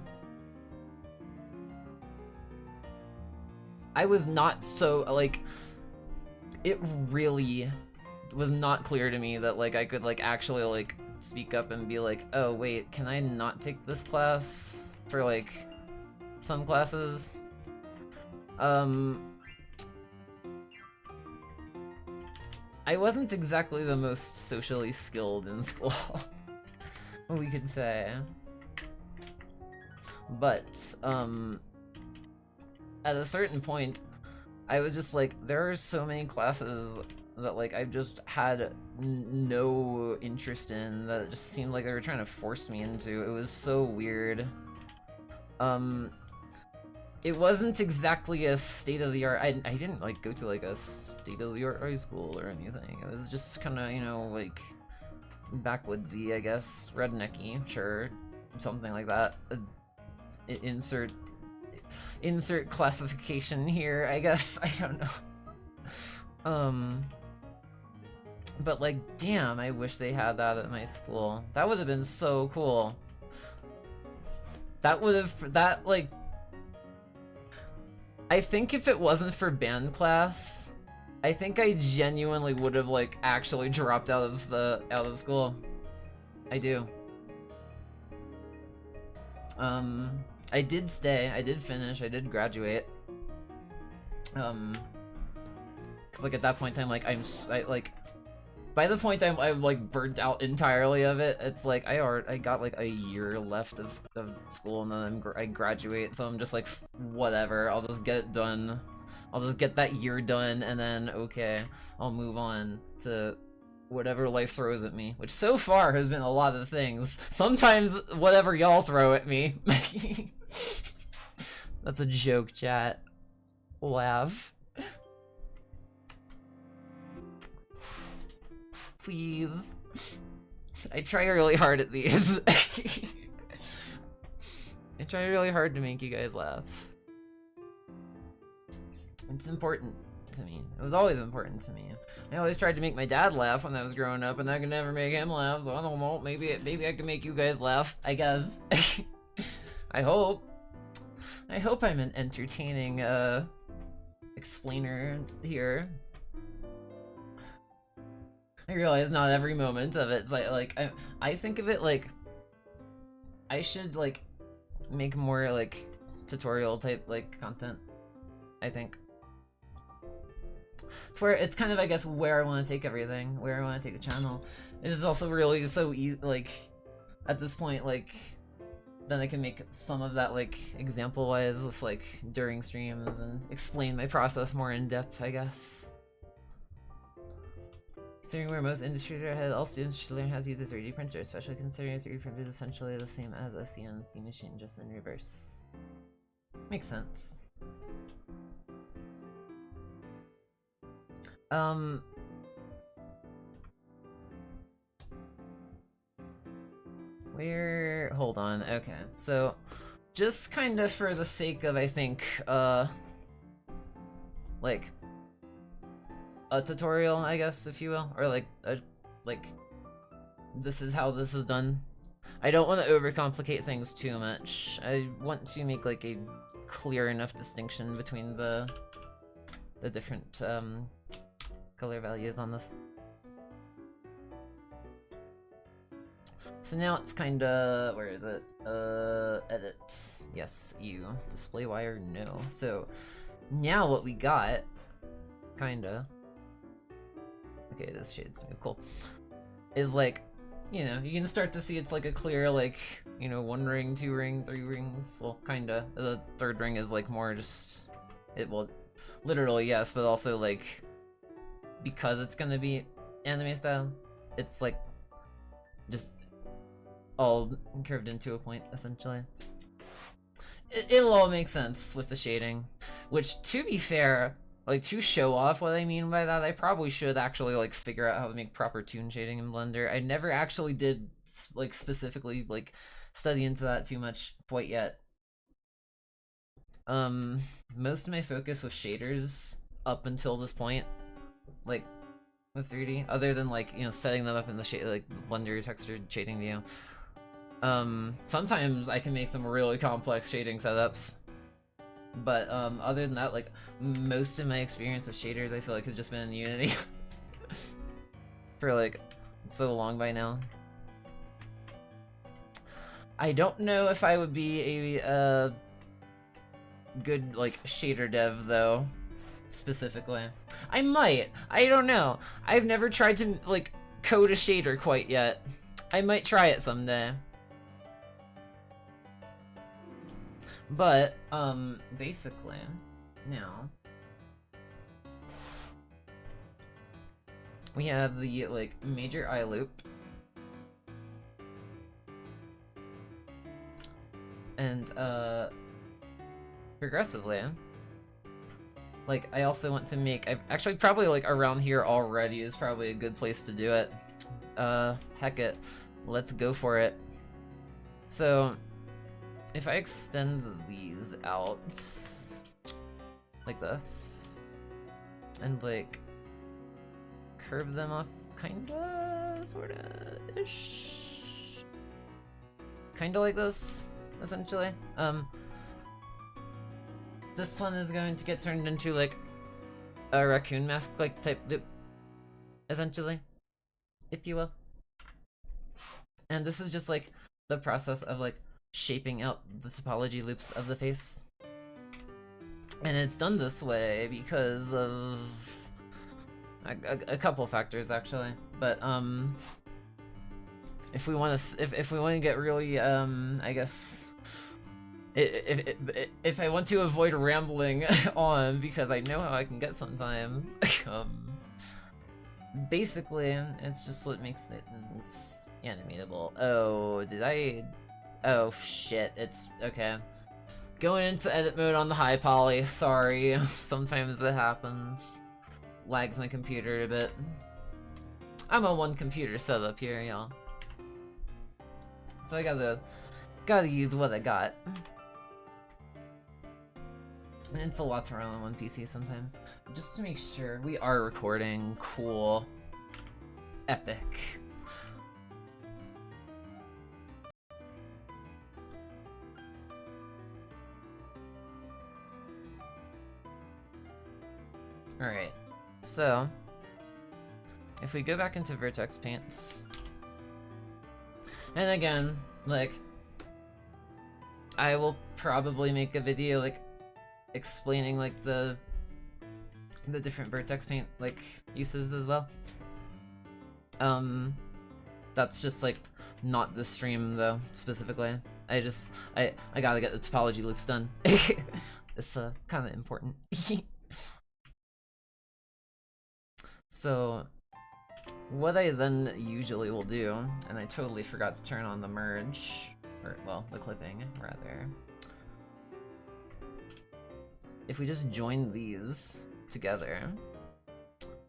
was not so like, it really was not clear to me that like I could like actually like speak up and be like, oh wait, can I not take this class for like some classes? I wasn't exactly the most socially skilled in school, we could say. But, at a certain point, I was just like, there are so many classes that, like, I just had no interest in, that it just seemed like they were trying to force me into. It was so weird. It wasn't exactly a state-of-the-art, I didn't, like, go to, like, a state-of-the-art high school or anything. It was just kinda, you know, like, backwoodsy, I guess, rednecky, sure, something like that. Insert classification here, I guess. I don't know. But like, damn, I wish they had that at my school. That would have been so cool. Like, I think if it wasn't for band class, I think I genuinely would have like actually dropped out of school. I do. I did stay, I did finish, I did graduate. Cause like at that point in time, like by the point I'm like burnt out entirely of it, it's like I got like a year left of school and then I graduate, so I'm just like, whatever, I'll just get it done. I'll just get that year done and then, okay, I'll move on to whatever life throws at me, which so far has been a lot of things. Sometimes whatever y'all throw at me. That's a joke, chat. Laugh. Please. I try really hard at these. I try really hard to make you guys laugh. It's important to me. It was always important to me. I always tried to make my dad laugh when I was growing up, and I could never make him laugh, so I don't know. Maybe I can make you guys laugh, I guess. I hope. I hope I'm an entertaining, explainer here. I realize not every moment of it's like I think of it like I should like make more like tutorial type like content. I think it's where it's kind of, I guess, where I want to take everything, where I want to take the channel. It is also really so easy, like at this point, like then I can make some of that like example wise with like during streams and explain my process more in depth, I guess. Considering where most industries are ahead, all students should learn how to use a 3D printer, especially considering a 3D printer is essentially the same as a CNC machine, just in reverse. Makes sense. Hold on, okay. So, just kind of for the sake of, I think, like, a tutorial, I guess, if you will, or like this is how this is done. I don't want to overcomplicate things too much. I want to make like a clear enough distinction between the different color values on this. So now it's kinda, where is it? Edit. Yes, you. Display wire, no. So now what we got, kinda. Okay, this shade's cool. Is like, you know, you can start to see it's like a clear, like, you know, 1 ring, 2 ring, 3 rings. Well, kinda. The 3rd ring is like more just, it will, literally yes, but also like, because it's gonna be anime style, it's like, just all curved into a point, essentially. It'll all make sense with the shading, which, to be fair, like, to show off what I mean by that, I probably should actually, like, figure out how to make proper toon shading in Blender. I never actually did, like, specifically, like, study into that too much quite yet. Most of my focus with shaders up until this point, like, with 3D, other than, like, you know, setting them up in the shade, like, Blender textured shading view. Sometimes I can make some really complex shading setups. But other than that, like, most of my experience with shaders, I feel like, has just been in Unity for like so long by now. I don't know if I would be a good like shader dev though, specifically. I might. I don't know. I've never tried to like code a shader quite yet. I might try it someday. But, basically, now, we have the, like, major eye loop, and, progressively, like, I also want to make, actually, probably, like, around here already is probably a good place to do it. Heck it, let's go for it. So, if I extend these out like this and like curve them off kinda, sorta ish, kinda like this, essentially. This one is going to get turned into like a raccoon mask like type loop, essentially, if you will. And this is just like the process of like shaping out the topology loops of the face. And it's done this way because of a couple factors, actually. But if we want to get really I guess if I want to avoid rambling on, because I know how I can get sometimes, basically it's just what makes it animatable. Oh shit, it's okay. Going into edit mode on the high poly, sorry. Sometimes it happens. Lags my computer a bit. I'm a 1 computer setup here, y'all. So I gotta use what I got. It's a lot to run on one PC sometimes. Just to make sure we are recording. Cool. Epic. Alright, so if we go back into vertex paints, and again, like, I will probably make a video like explaining like the different vertex paint like uses as well. That's just like not the stream though specifically. I gotta get the topology loops done. It's kind of important. So what I then usually will do, and I totally forgot to turn on the merge, or well, the clipping rather. If we just join these together,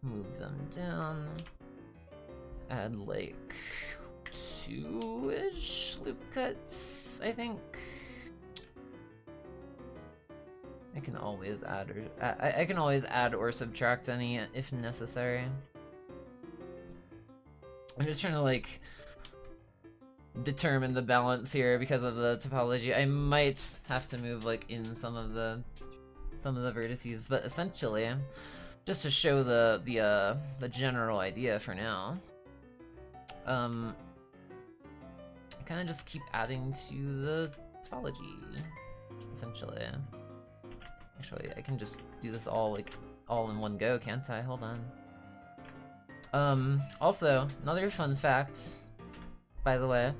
move them down, add like 2-ish loop cuts, I think. I can always add or I can always add or subtract any if necessary. I'm just trying to like determine the balance here because of the topology. I might have to move like in some of the vertices, but essentially, just to show the general idea for now, kind of just keep adding to the topology, essentially. Actually, I can just do this all in one go, can't I? Hold on. Also, another fun fact, by the way,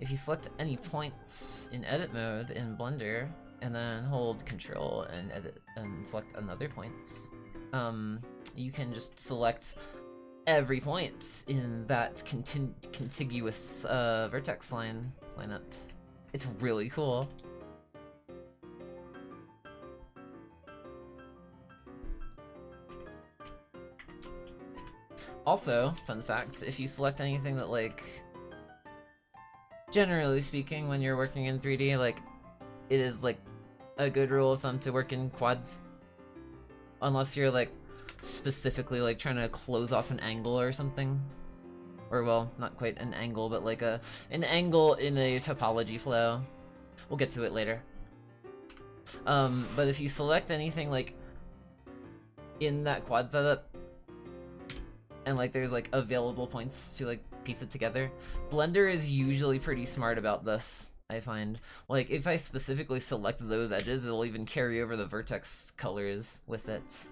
if you select any points in edit mode in Blender, and then hold Control and edit and select another points, you can just select every point in that contiguous vertex lineup. It's really cool. Also, fun fact, if you select anything that, like, generally speaking, when you're working in 3D, like, it is, like, a good rule of thumb to work in quads. Unless you're, like, specifically, like, trying to close off an angle or something. Or, well, not quite an angle, but, like, an angle in a topology flow. We'll get to it later. But if you select anything, like, in that quad setup, and like there's like available points to like piece it together, Blender is usually pretty smart about this, I find. Like if I specifically select those edges, it'll even carry over the vertex colors with it,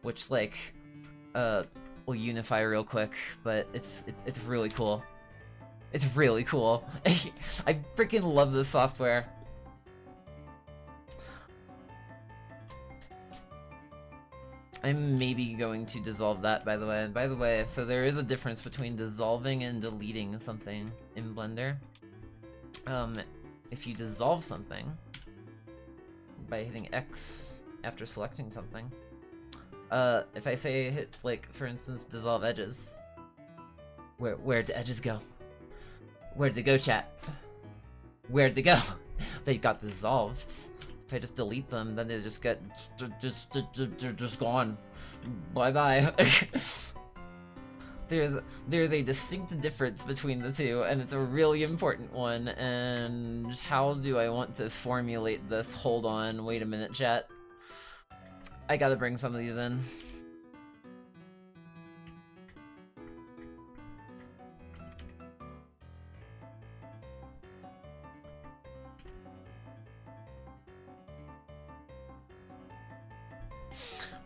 which like will unify real quick, but it's really cool. It's really cool. I freaking love this software. I'm maybe going to dissolve that, by the way. And by the way, so there is a difference between dissolving and deleting something in Blender. If you dissolve something by hitting X after selecting something, if I say hit, like, for instance, dissolve edges, where'd the edges go? Where'd they go, chat? Where'd they go? They got dissolved. If I just delete them, then they just get just gone. Bye bye. There's a distinct difference between the two, and it's a really important one. And how do I want to formulate this? Hold on, wait a minute, chat. I gotta bring some of these in.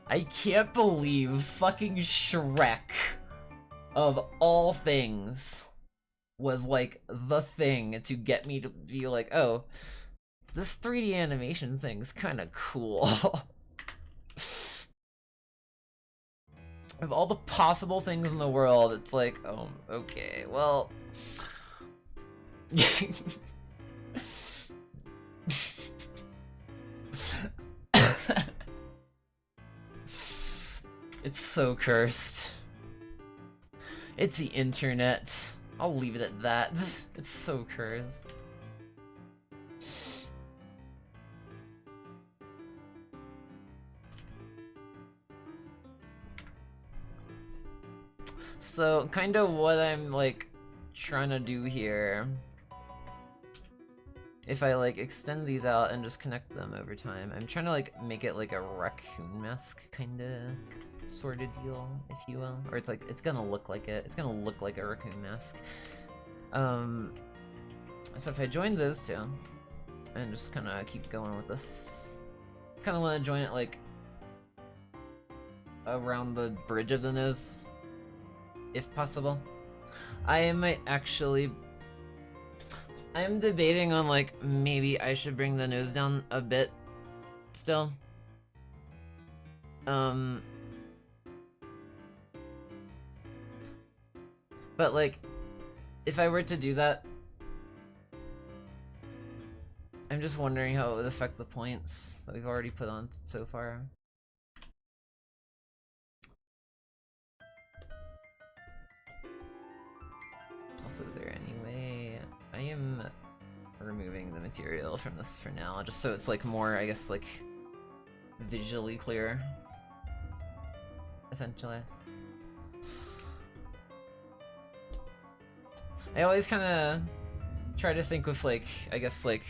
I can't believe fucking Shrek, of all things, was like the thing to get me to be like, oh, this 3D animation thing's kinda cool. Of all the possible things in the world, it's like, oh, okay, well... It's so cursed. It's the internet. I'll leave it at that. It's so cursed. So, kind of what I'm, like, trying to do here, if I, like, extend these out and just connect them over time, I'm trying to, like, make it, like, a raccoon mask kind of sort of deal, if you will. Or it's, like, it's gonna look like it. It's gonna look like a raccoon mask. So if I join those two, and just kind of keep going with this, kind of want to join it, like, around the bridge of the nose, if possible. I might actually... I'm debating on, like, maybe I should bring the nose down a bit still. But, like, if I were to do that, I'm just wondering how it would affect the points that we've already put on so far. Also, is there any way... I am removing the material from this for now, just so it's, like, more, I guess, like, visually clear, essentially. I always kind of try to think with, like, I guess, like,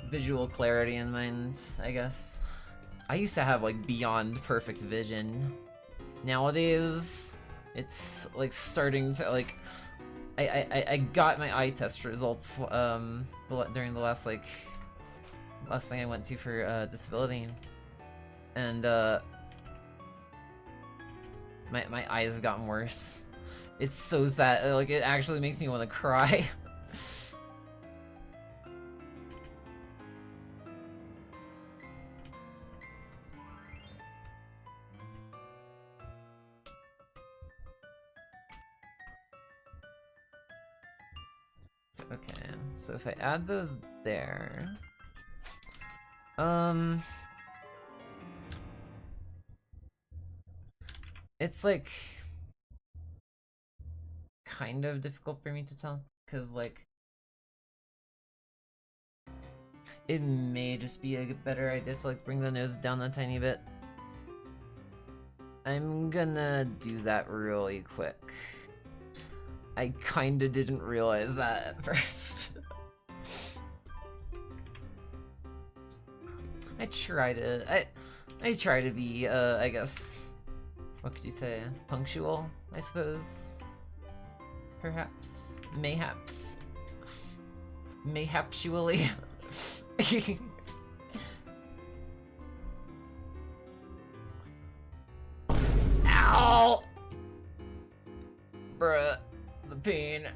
visual clarity in mind, I guess. I used to have, like, beyond perfect vision. Nowadays, it's, like, starting to, like... I got my eye test results during the last thing I went to for disability, and my eyes have gotten worse. It's so sad. Like, it actually makes me want to cry. Okay, so if I add those there, it's, like, kind of difficult for me to tell, because, like, it may just be a better idea to, like, bring the nose down a tiny bit. I'm gonna do that really quick. I kinda didn't realize that at first. I try to be, I guess, what could you say? Punctual, I suppose? Perhaps? Mayhaps? Mayhapsually? Ow! Bruh. The pain.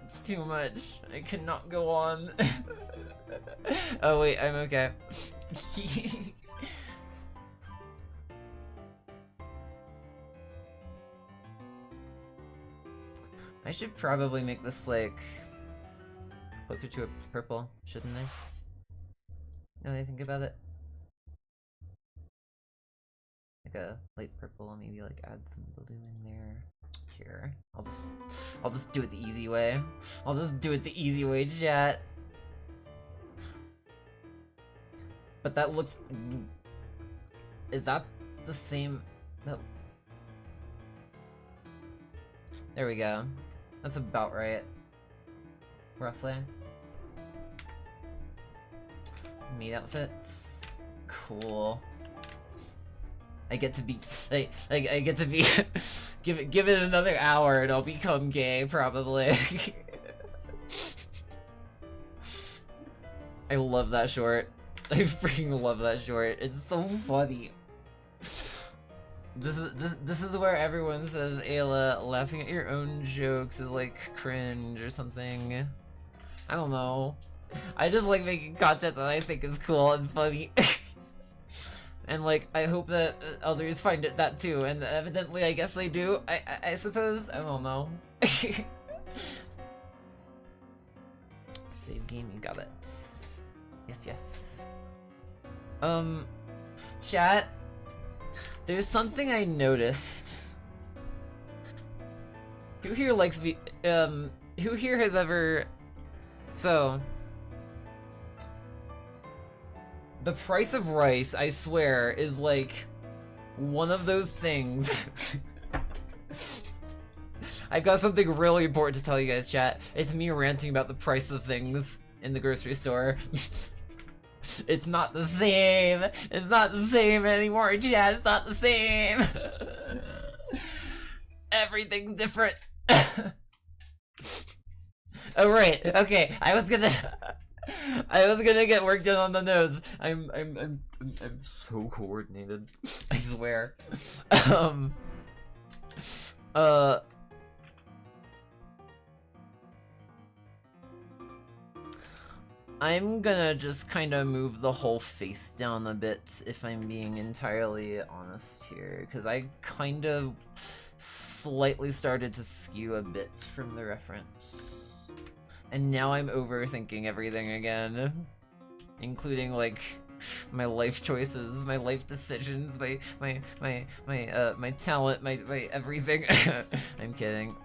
It's too much. I cannot go on. Oh wait, I'm okay. I should probably make this, like, closer to a purple, shouldn't I? Now that I think about it. Like a light purple, maybe, like, add some blue in there. Here. I'll just do it the easy way. I'll just do it the easy way, chat. But that looks... Is that the same? No. There we go. That's about right. Roughly. Meat outfits. Cool. I get to be I get to be give it another hour and I'll become gay probably. I love that short. I freaking love that short. It's so funny. This is where everyone says, Aayla, laughing at your own jokes is like cringe or something. I don't know. I just like making content that I think is cool and funny. And like, I hope that others find it that too, and evidently I guess they do, I suppose? I don't know. Save game, you got it. Yes, yes. Chat, there's something I noticed. Who here likes who here has ever... So... The price of rice, I swear, is like one of those things I've got something really important to tell you guys, chat. It's me ranting about the price of things in the grocery store. It's not the same. It's not the same anymore, chat. It's not the same. Everything's different. Oh right. Okay. I was gonna get work done on the nose. I'm so coordinated. I swear. I'm gonna just kind of move the whole face down a bit, if I'm being entirely honest here, because I kind of slightly started to skew a bit from the reference. And now I'm overthinking everything again, including like my life choices, my life decisions, my talent, my everything. I'm kidding.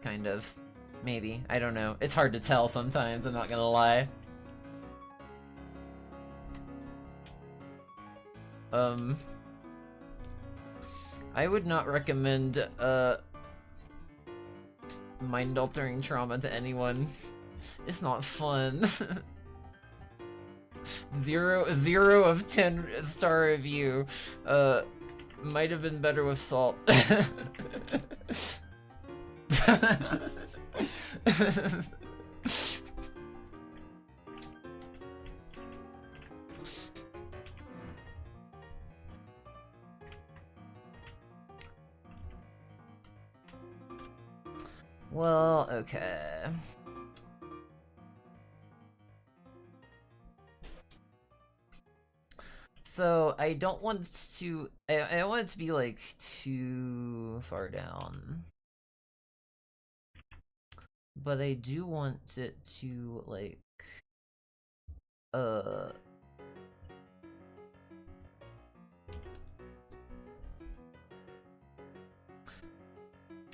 Kind of. Maybe. I don't know. It's hard to tell sometimes, I'm not gonna lie. I would not recommend mind-altering trauma to anyone. It's not fun. 0 of 10 star review. Might have been better with salt. Well, okay. So, I don't want to... I don't want it to be, like, too far down. But I do want it to, like...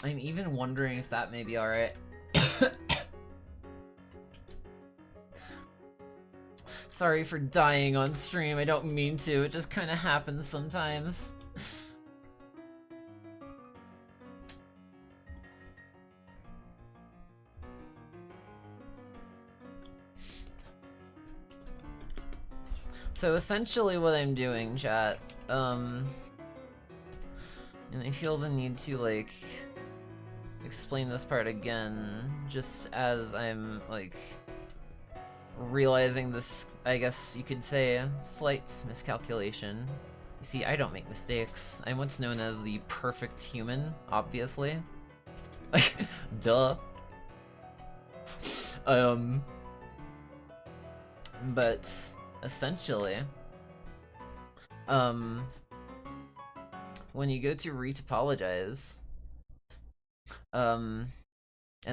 I'm even wondering if that may be alright. Sorry for dying on stream, I don't mean to, it just kinda happens sometimes. So essentially what I'm doing, chat, and I feel the need to, like, explain this part again, just as I'm, like, realizing this, I guess you could say, slight miscalculation. You see, I don't make mistakes. I'm what's known as the perfect human, obviously. Like, duh. But, essentially, when you go to retopologize, and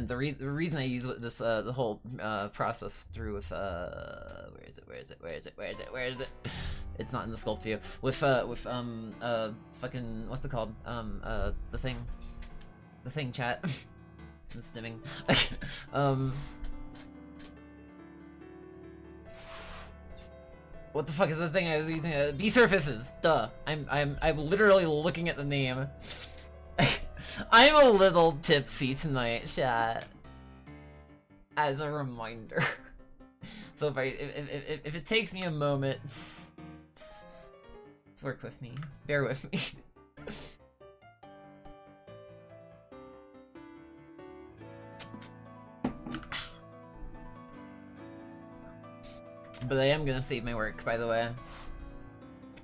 the reason I use this the whole process through with where is it? It's not in the sculpt view. With fucking what's it called? The thing chat. I'm stimming. What the fuck is the thing I was using? B surfaces. Duh. I'm literally looking at the name. I'm a little tipsy tonight, chat. As a reminder. So if it takes me a moment, just work with me. Bear with me. But I am gonna save my work, by the way,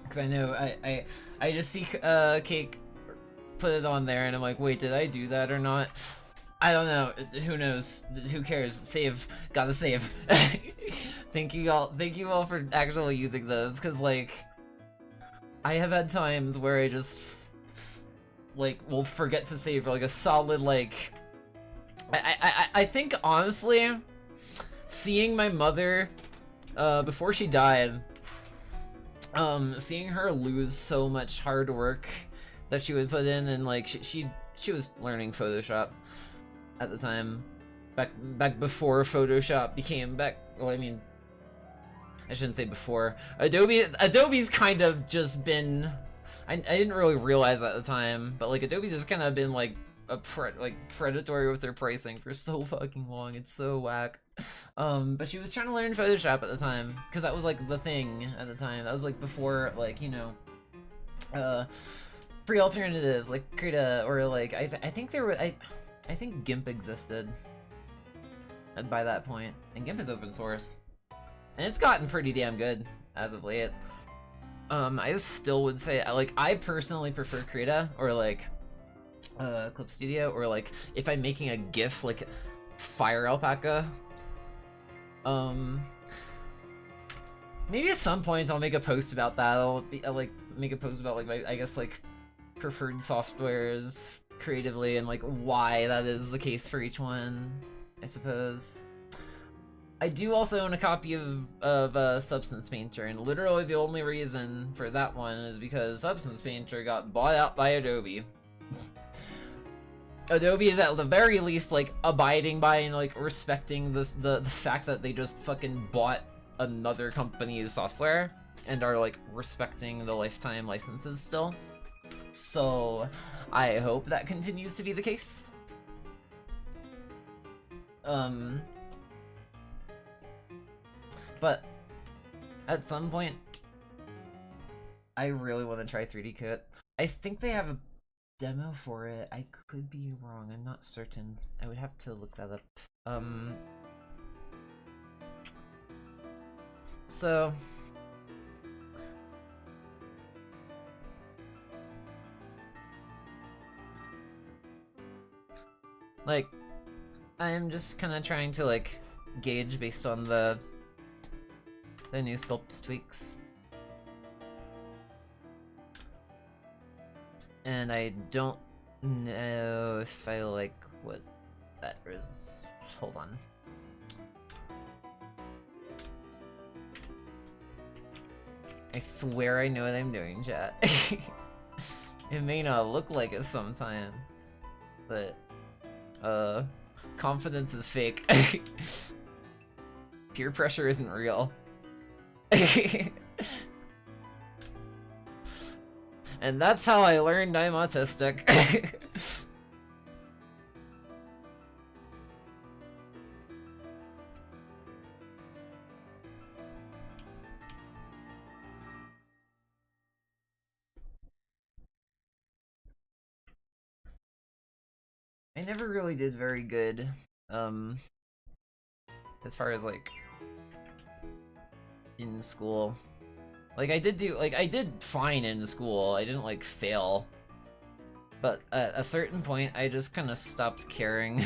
because I know I just see Cake put it on there, and I'm like, wait, did I do that or not? I don't know. Who knows? Who cares? Save. Gotta save. Thank you all for actually using those, because like I have had times where I just like will forget to save for like a solid like. I think honestly, seeing my mother before she died, seeing her lose so much hard work that she would put in, and like she was learning Photoshop at the time, back before Photoshop became well, I mean, I shouldn't say before. Adobe's kind of just been, I didn't really realize at the time, but like Adobe's just kind of been like predatory with their pricing for so fucking long. It's so whack. But she was trying to learn Photoshop at the time, because that was like the thing at the time. That was like before, like, you know, free alternatives like Krita, or like I think there were I think GIMP existed by that point, and GIMP is open source, and it's gotten pretty damn good as of late. I still would say, like, I personally prefer Krita or like Clip Studio, or like if I'm making a GIF, like Fire Alpaca. Maybe at some point I'll make a post about that. I'll like make a post about like my, I guess, like preferred softwares creatively, and like why that is the case for each one, I suppose. I do also own a copy of Substance Painter, and literally the only reason for that one is because Substance Painter got bought out by Adobe. Adobe is at the very least like abiding by and like respecting the fact that they just fucking bought another company's software, and are like respecting the lifetime licenses still. So I hope that continues to be the case. But at some point, I really want to try 3D Cut. I think they have a demo for it. I could be wrong. I'm not certain. I would have to look that up. So like, I'm just kind of trying to like gauge based on the new sculpt tweaks, and I don't know if I like what that is. Hold on. I swear I know what I'm doing, chat. It may not look like it sometimes, but confidence is fake. Peer pressure isn't real. And that's how I learned I'm autistic. I never really did very good, as far as like in school. Like I did fine in school. I didn't like fail, but at a certain point I just kind of stopped caring.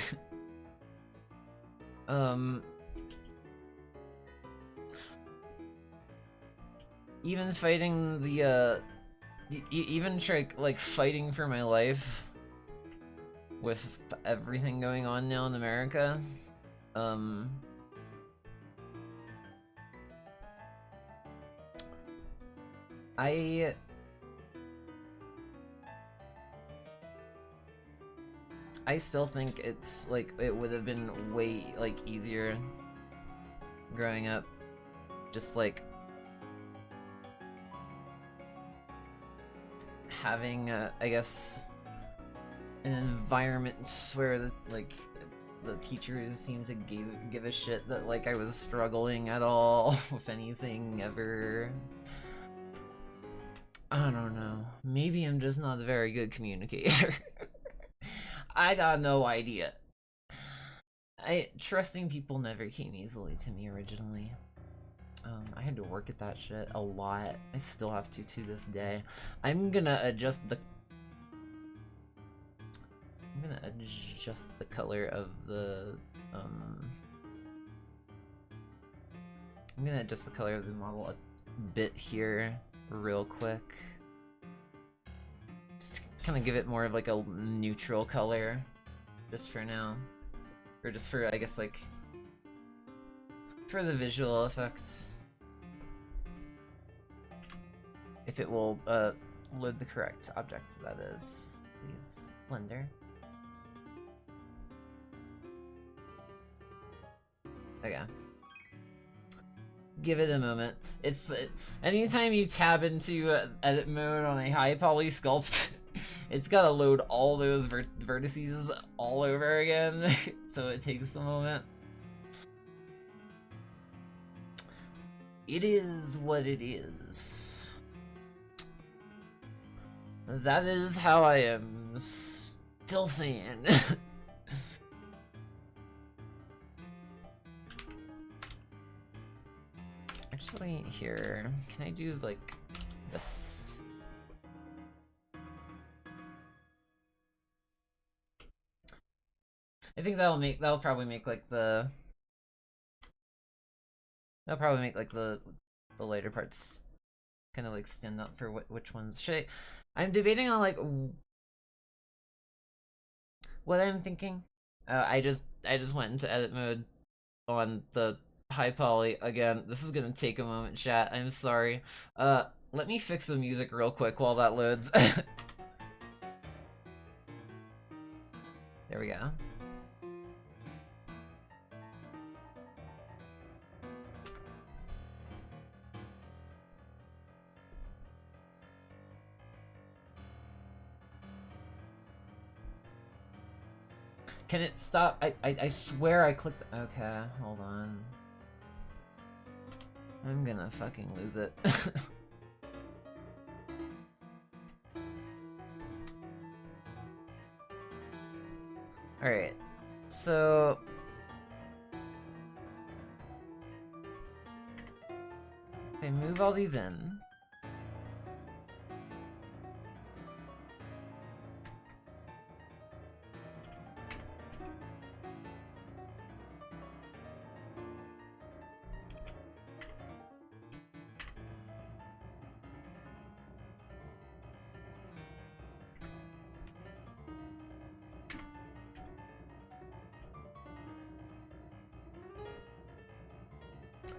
Even fighting the even like fighting for my life with everything going on now in America, I still think it's like it would have been way like easier growing up, just like having I guess an environment where like the teachers seemed to give a shit that like I was struggling at all with anything ever. I don't know. Maybe I'm just not a very good communicator. I got no idea. Trusting people never came easily to me originally. I had to work at that shit a lot. I still have to this day. I'm gonna adjust the color of the I'm gonna adjust the color of the model a bit here real quick. Just kind of give it more of like a neutral color just for now. Or just for, I guess, like for the visual effects. If it will load the correct object, that is. Please, Blender. Okay. Give it a moment. It's anytime you tab into edit mode on a high poly sculpt, it's gotta load all those vertices all over again, so it takes a moment. It is what it is. That is how I am still saying. Actually, here, can I do like this? I think that'll probably make like the the later parts kind of like stand up for which ones should I'm debating on like what I'm thinking. I just went into edit mode on the high poly again. This is gonna take a moment, chat. I'm sorry. Let me fix the music real quick while that loads. There we go. Can it stop? I swear I clicked. Okay, hold on. I'm gonna fucking lose it. Alright, so... if I move all these in...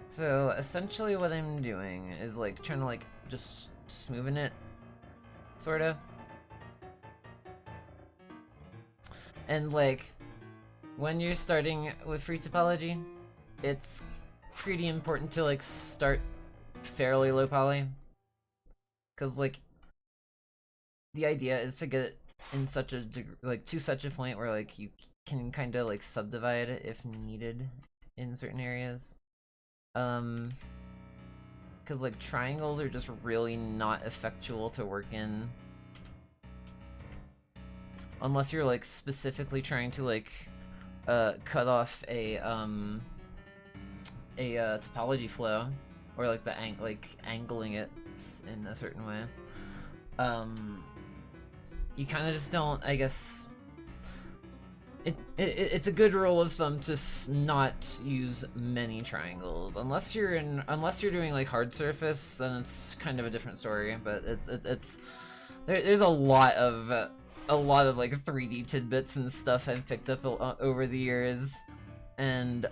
So essentially what I'm doing is like trying to like just smoothing it, sorta. And like when you're starting with free topology, it's pretty important to like start fairly low poly, because like the idea is to get it in such a like to such a point where like you can kind of like subdivide it if needed in certain areas. Because like triangles are just really not effectual to work in unless you're like specifically trying to like cut off a topology flow, or like the angling it in a certain way. You kind of just don't, I guess. It's a good rule of thumb to not use many triangles unless you're doing like hard surface, then it's kind of a different story. But there's a lot of like 3D tidbits and stuff I've picked up over the years, and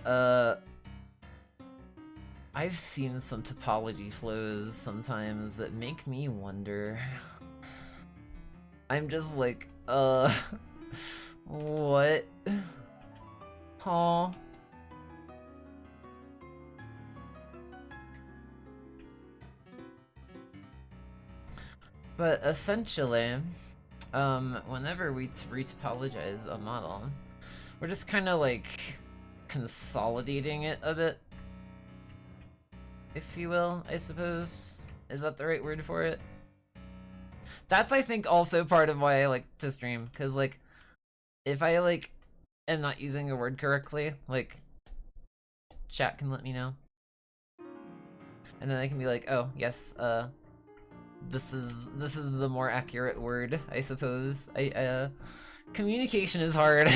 I've seen some topology flows sometimes that make me wonder. I'm just like, what? Huh? But essentially, whenever we retopologize a model, we're just kind of like consolidating it a bit, if you will, I suppose. Is that the right word for it? That's, I think, also part of why I like to stream, because like if I like am not using a word correctly, like chat can let me know, and then I can be like, oh yes, this is the more accurate word, I suppose. Communication is hard.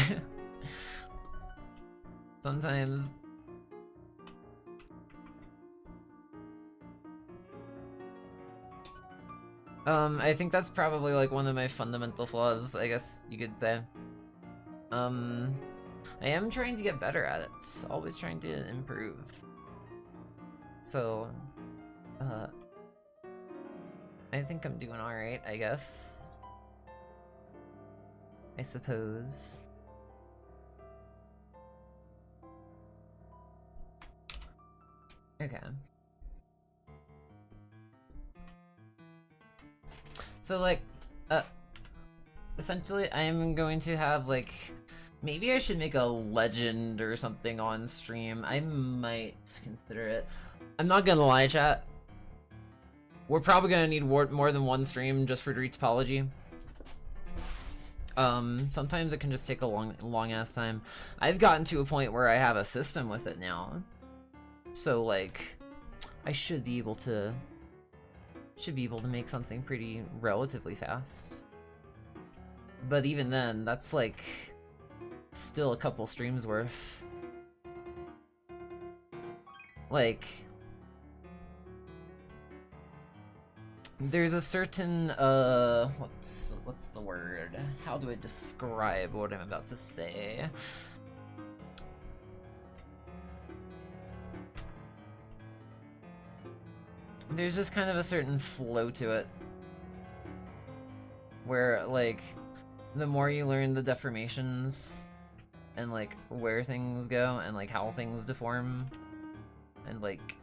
Sometimes. I think that's probably like one of my fundamental flaws, I guess you could say. I am trying to get better at it, always trying to improve. So, I think I'm doing alright, I guess. I suppose. Okay. So like, essentially, I'm going to have, like, maybe I should make a legend or something on stream. I might consider it. I'm not gonna lie, chat. We're probably gonna need more than one stream just for retopology. Sometimes it can just take a long ass time. I've gotten to a point where I have a system with it now. So, like, I should be able to make something pretty relatively fast. But even then, that's like still a couple streams worth. Like, there's a certain what's the word? How do I describe what I'm about to say? There's just kind of a certain flow to it, where, like, the more you learn the deformations and, like, where things go and, like, how things deform and, like,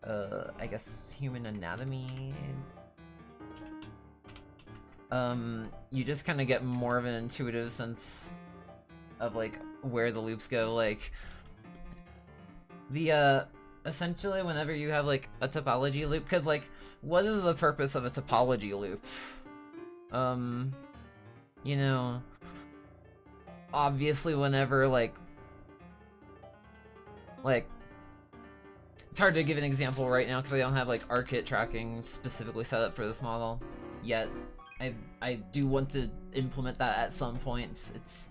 I guess human anatomy, you just kind of get more of an intuitive sense of, like, where the loops go. Like, the, essentially, whenever you have, like, a topology loop, because, like, what is the purpose of a topology loop? You know, obviously whenever, like, it's hard to give an example right now because I don't have, like, ARKit tracking specifically set up for this model yet. I do want to implement that at some points. It's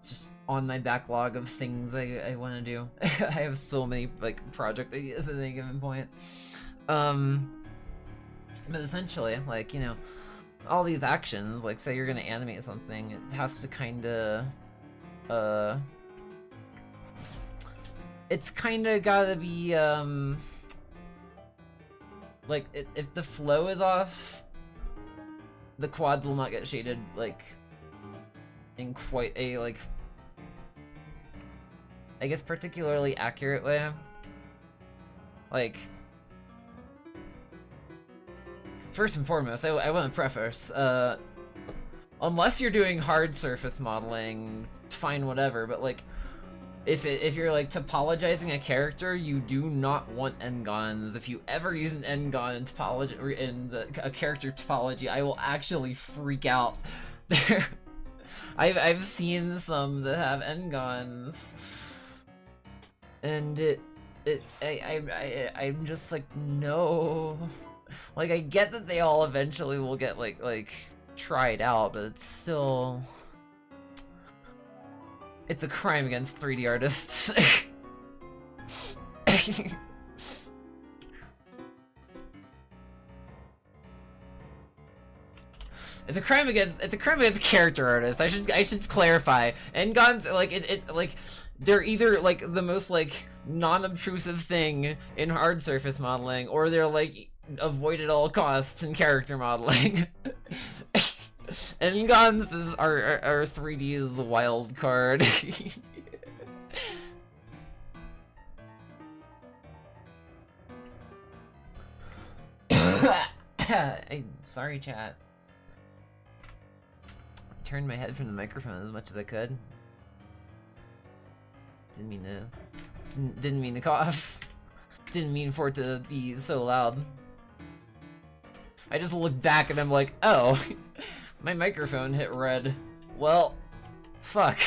just on my backlog of things I want to do. I have so many, like, project ideas at any given point. But essentially, like, you know, all these actions, like, say you're gonna animate something, it has to kinda, it's kinda gotta be, like, if the flow is off, the quads will not get shaded, like, in quite a, like, I guess particularly accurate way. Like, first and foremost, I want to preface, unless you're doing hard surface modeling, fine, whatever, but, like, if you're, like, topologizing a character, you do not want n-gons. If you ever use an n-gon in topology, or in a character topology, I will actually freak out. I've seen some that have n-gons, and I'm just like, no. Like, I get that they all eventually will get, like, tried out, but it's still... It's a crime against 3D artists. It's a crime against character artists. I should clarify. N-gons, like, it's like, they're either, like, the most, like, non-obtrusive thing in hard surface modeling, or they're, like, avoid at all costs in character modeling. N-gons are 3D's wild card. Sorry, chat. I turned my head from the microphone as much as I could. Didn't mean to cough. Didn't mean for it to be so loud. I just looked back and I'm like, oh, my microphone hit red. Well, fuck.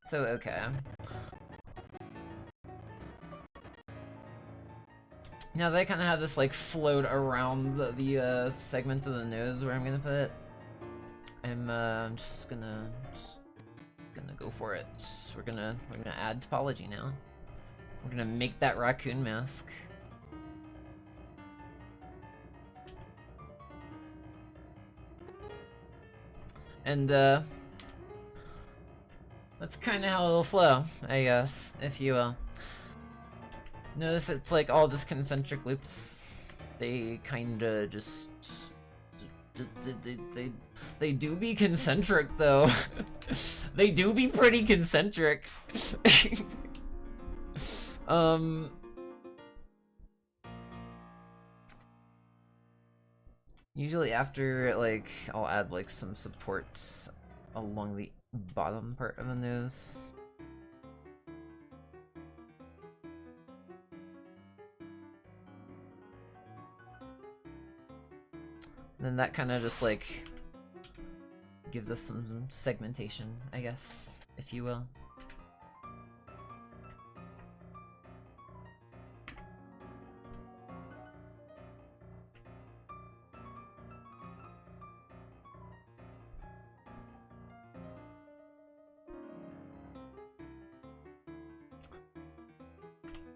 So, okay. Now that I kind of have this, like, float around the segment of the nose where I'm gonna put it, I'm just gonna go for it. We're gonna add topology now. We're gonna make that raccoon mask. And that's kind of how it'll flow, I guess, if you notice it's like all just concentric loops. They kinda just they do be concentric though. They do be pretty concentric. Um, usually after, like, I'll add, like, some supports along the bottom part of the nose. Then that kind of just, like, gives us some segmentation, I guess, if you will.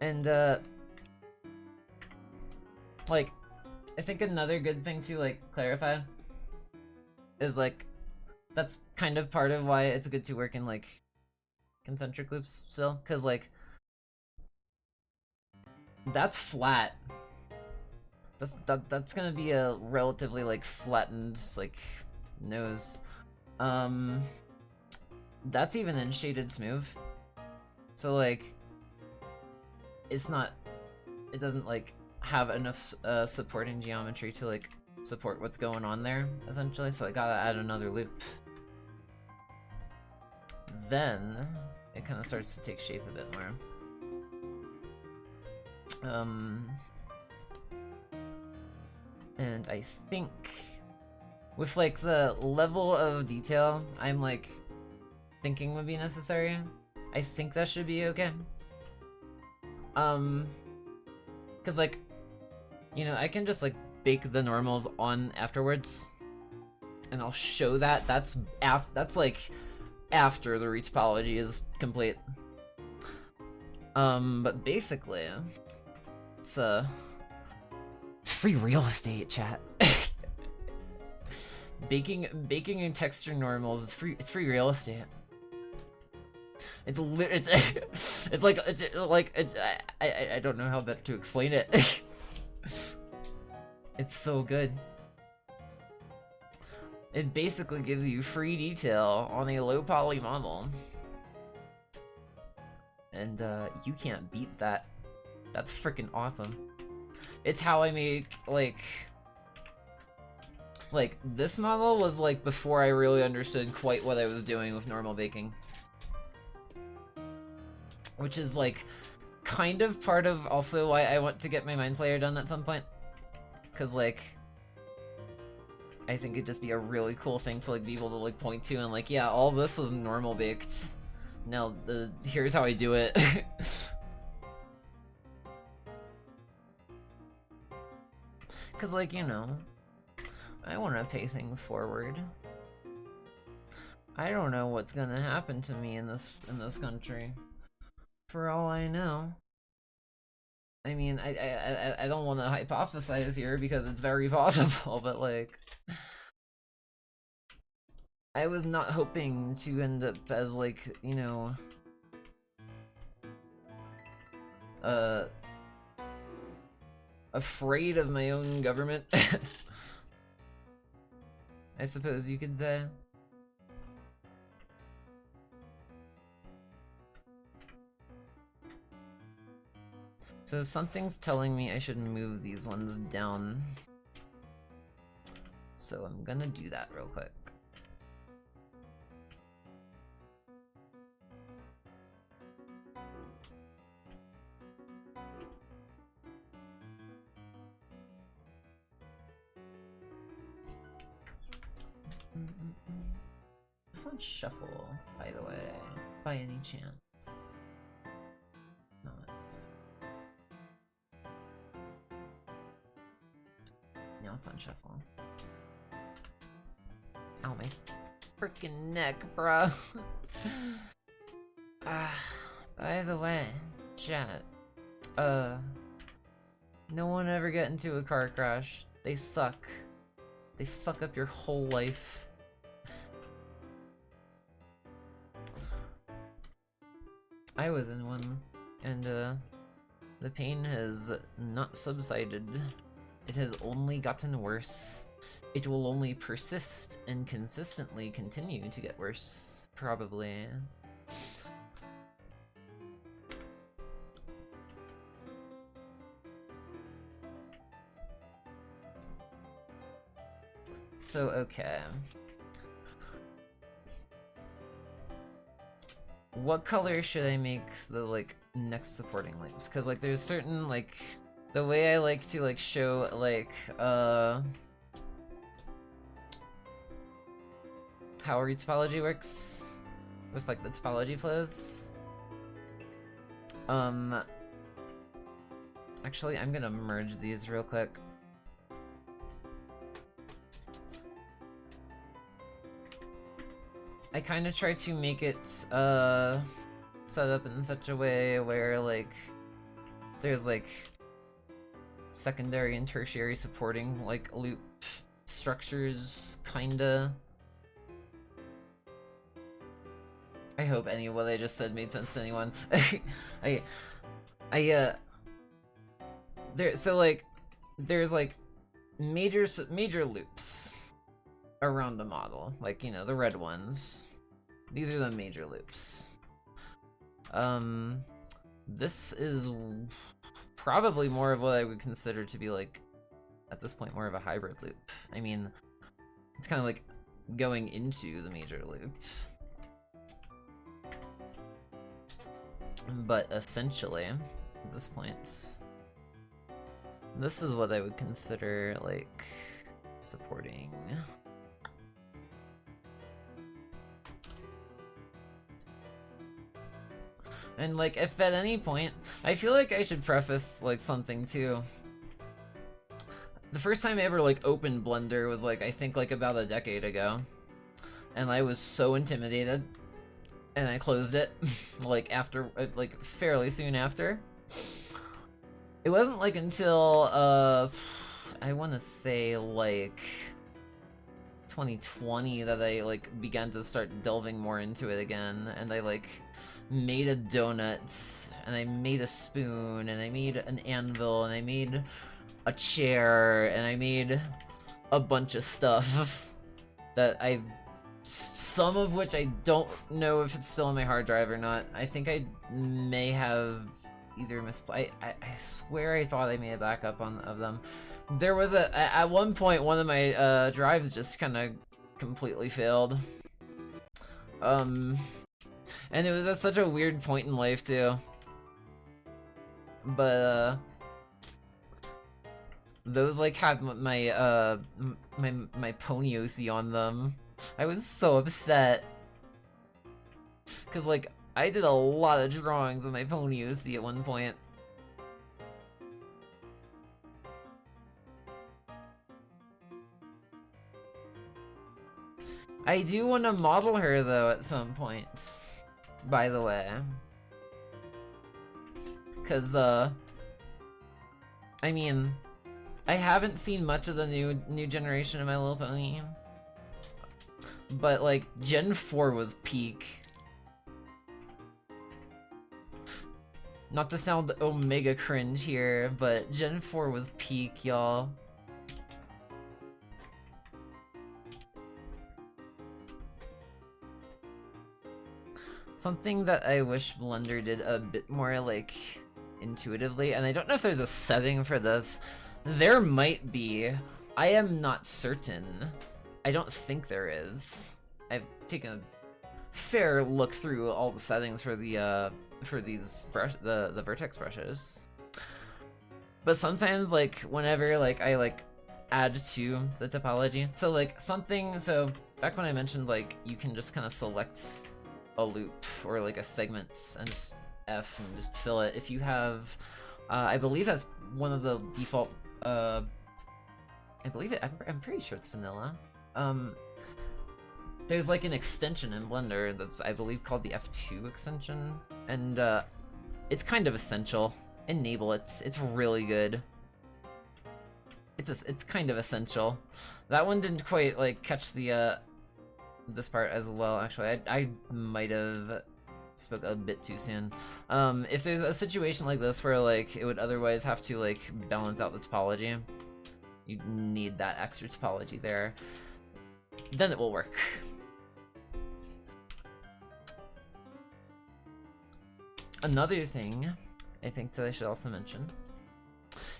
And, like, I think another good thing to, like, clarify is, like, that's kind of part of why it's good to work in, like, concentric loops still, because, like, that's flat. That's gonna be a relatively, like, flattened, like, nose. That's even in shaded smooth. So, like, it's not, it doesn't, like, have enough supporting geometry to, like, support what's going on there, essentially, so I gotta add another loop. Then it kind of starts to take shape a bit more. And I think with, like, the level of detail I'm, like, thinking would be necessary, I think that should be okay. Cause, like, you know, I can just, like, bake the normals on afterwards, and I'll show that. That's like after the retopology is complete. But basically, it's free real estate, chat. Baking and texture normals is free. It's free real estate. It's like I don't know how better to explain it. It's so good. It basically gives you free detail on a low poly model. And you can't beat that. That's freaking awesome. It's how I make, like, this model was, like, before I really understood quite what I was doing with normal baking. Which is, like, kind of part of also why I want to get my Mind Flayer done at some point. Cause, like, I think it'd just be a really cool thing to, like, be able to, like, point to and, like, yeah, all this was normal baked. Now, here's how I do it. Cause, like, you know, I want to pay things forward. I don't know what's gonna happen to me in this country. For all I know. I mean, I don't want to hypothesize here because it's very possible, but, like, I was not hoping to end up as, like, you know, afraid of my own government. I suppose you could say. So something's telling me I should move these ones down. So I'm gonna do that real quick. It's on shuffle, by the way, by any chance. No, it's... No, it's on shuffle. Ow, my freaking neck, bruh. By the way, chat, no one ever get into a car crash. They suck. They fuck up your whole life. I was in one, and the pain has not subsided. It has only gotten worse. It will only persist and consistently continue to get worse, probably. So, okay. What color should I make the, like, next supporting loops? Because, like, there's certain, like, the way I like to, like, show, like, how retopology works with, like, the topology flows. Actually, I'm gonna merge these real quick. I kind of try to make it set up in such a way where like there's like secondary and tertiary supporting like loop structures, kinda. I hope any of what I just said made sense to anyone. There's like major loops around the model, like, you know, the red ones. These are the major loops. This is probably more of what I would consider to be, like, at this point, more of a hybrid loop. I mean, it's kind of like going into the major loop. But essentially, at this point, this is what I would consider, like, supporting. And, like, if at any point, I feel like I should preface, like, something, too. The first time I ever, like, opened Blender was, like, I think, like, about a decade ago. And I was so intimidated. And I closed it, like, after, like, fairly soon after. It wasn't, like, until, I want to say, like, 2020 that I, like, began to start delving more into it again, and I, like, made a donut, and I made a spoon, and I made an anvil, and I made a chair, and I made a bunch of stuff that some of which I don't know if it's still on my hard drive or not. I think I may have either misplaced. I swear I thought I made a backup of them. There was at one point one of my drives just kind of completely failed. And it was at such a weird point in life too. But those like had my my pony OC on them. I was so upset. Cause like I did a lot of drawings of my pony OC at one point. I do want to model her though at some point, by the way. Cause I mean, I haven't seen much of the new generation of My Little Pony. But like Gen 4 was peak. Not to sound omega cringe here, but Gen 4 was peak, y'all. Something that I wish Blender did a bit more, like, intuitively, and I don't know if there's a setting for this. There might be. I am not certain. I don't think there is. I've taken a fair look through all the settings for the for these the vertex brushes. But sometimes, like, whenever like I like add to the topology, so like something, so back when I mentioned like you can just kind of select a loop or like a segment and just F and just fill it. If you have, I believe that's one of the default. I believe it. I'm pretty sure it's vanilla. There's like an extension in Blender that's I believe called the F2 extension, and it's kind of essential. Enable it. It's really good. It's kind of essential. That one didn't quite like catch the this part as well. Actually, I might have spoke a bit too soon. If there's a situation like this where like it would otherwise have to like balance out the topology, you need that extra topology there, then it will work. Another thing I think that I should also mention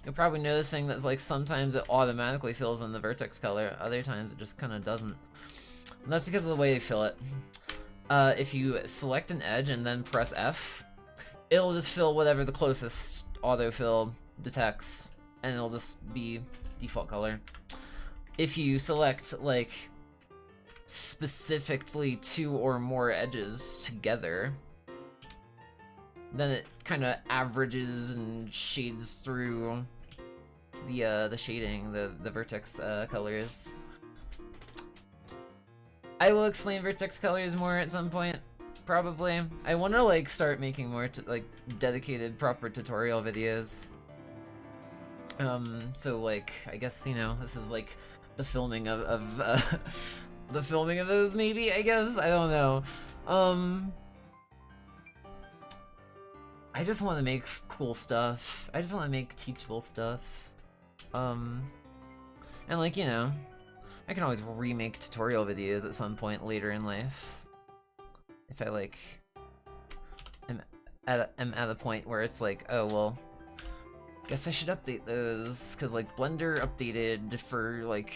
you're probably noticing that like sometimes it automatically fills in the vertex color, other times it just kind of doesn't. And that's because of the way they fill it. If you select an edge and then press F, it'll just fill whatever the closest autofill detects, and it'll just be default color. If you select like specifically 2 or more edges together, then it kind of averages and shades through the shading, the vertex colors. I will explain vertex colors more at some point, probably. I want to like start making more like dedicated proper tutorial videos. So like I guess, you know, this is like the filming of the filming of those, maybe, I guess. I don't know. I just want to make cool stuff. I just want to make teachable stuff. And like, you know, I can always remake tutorial videos at some point later in life. If I like am at a point where it's like, oh well, guess I should update those, cause like Blender updated for like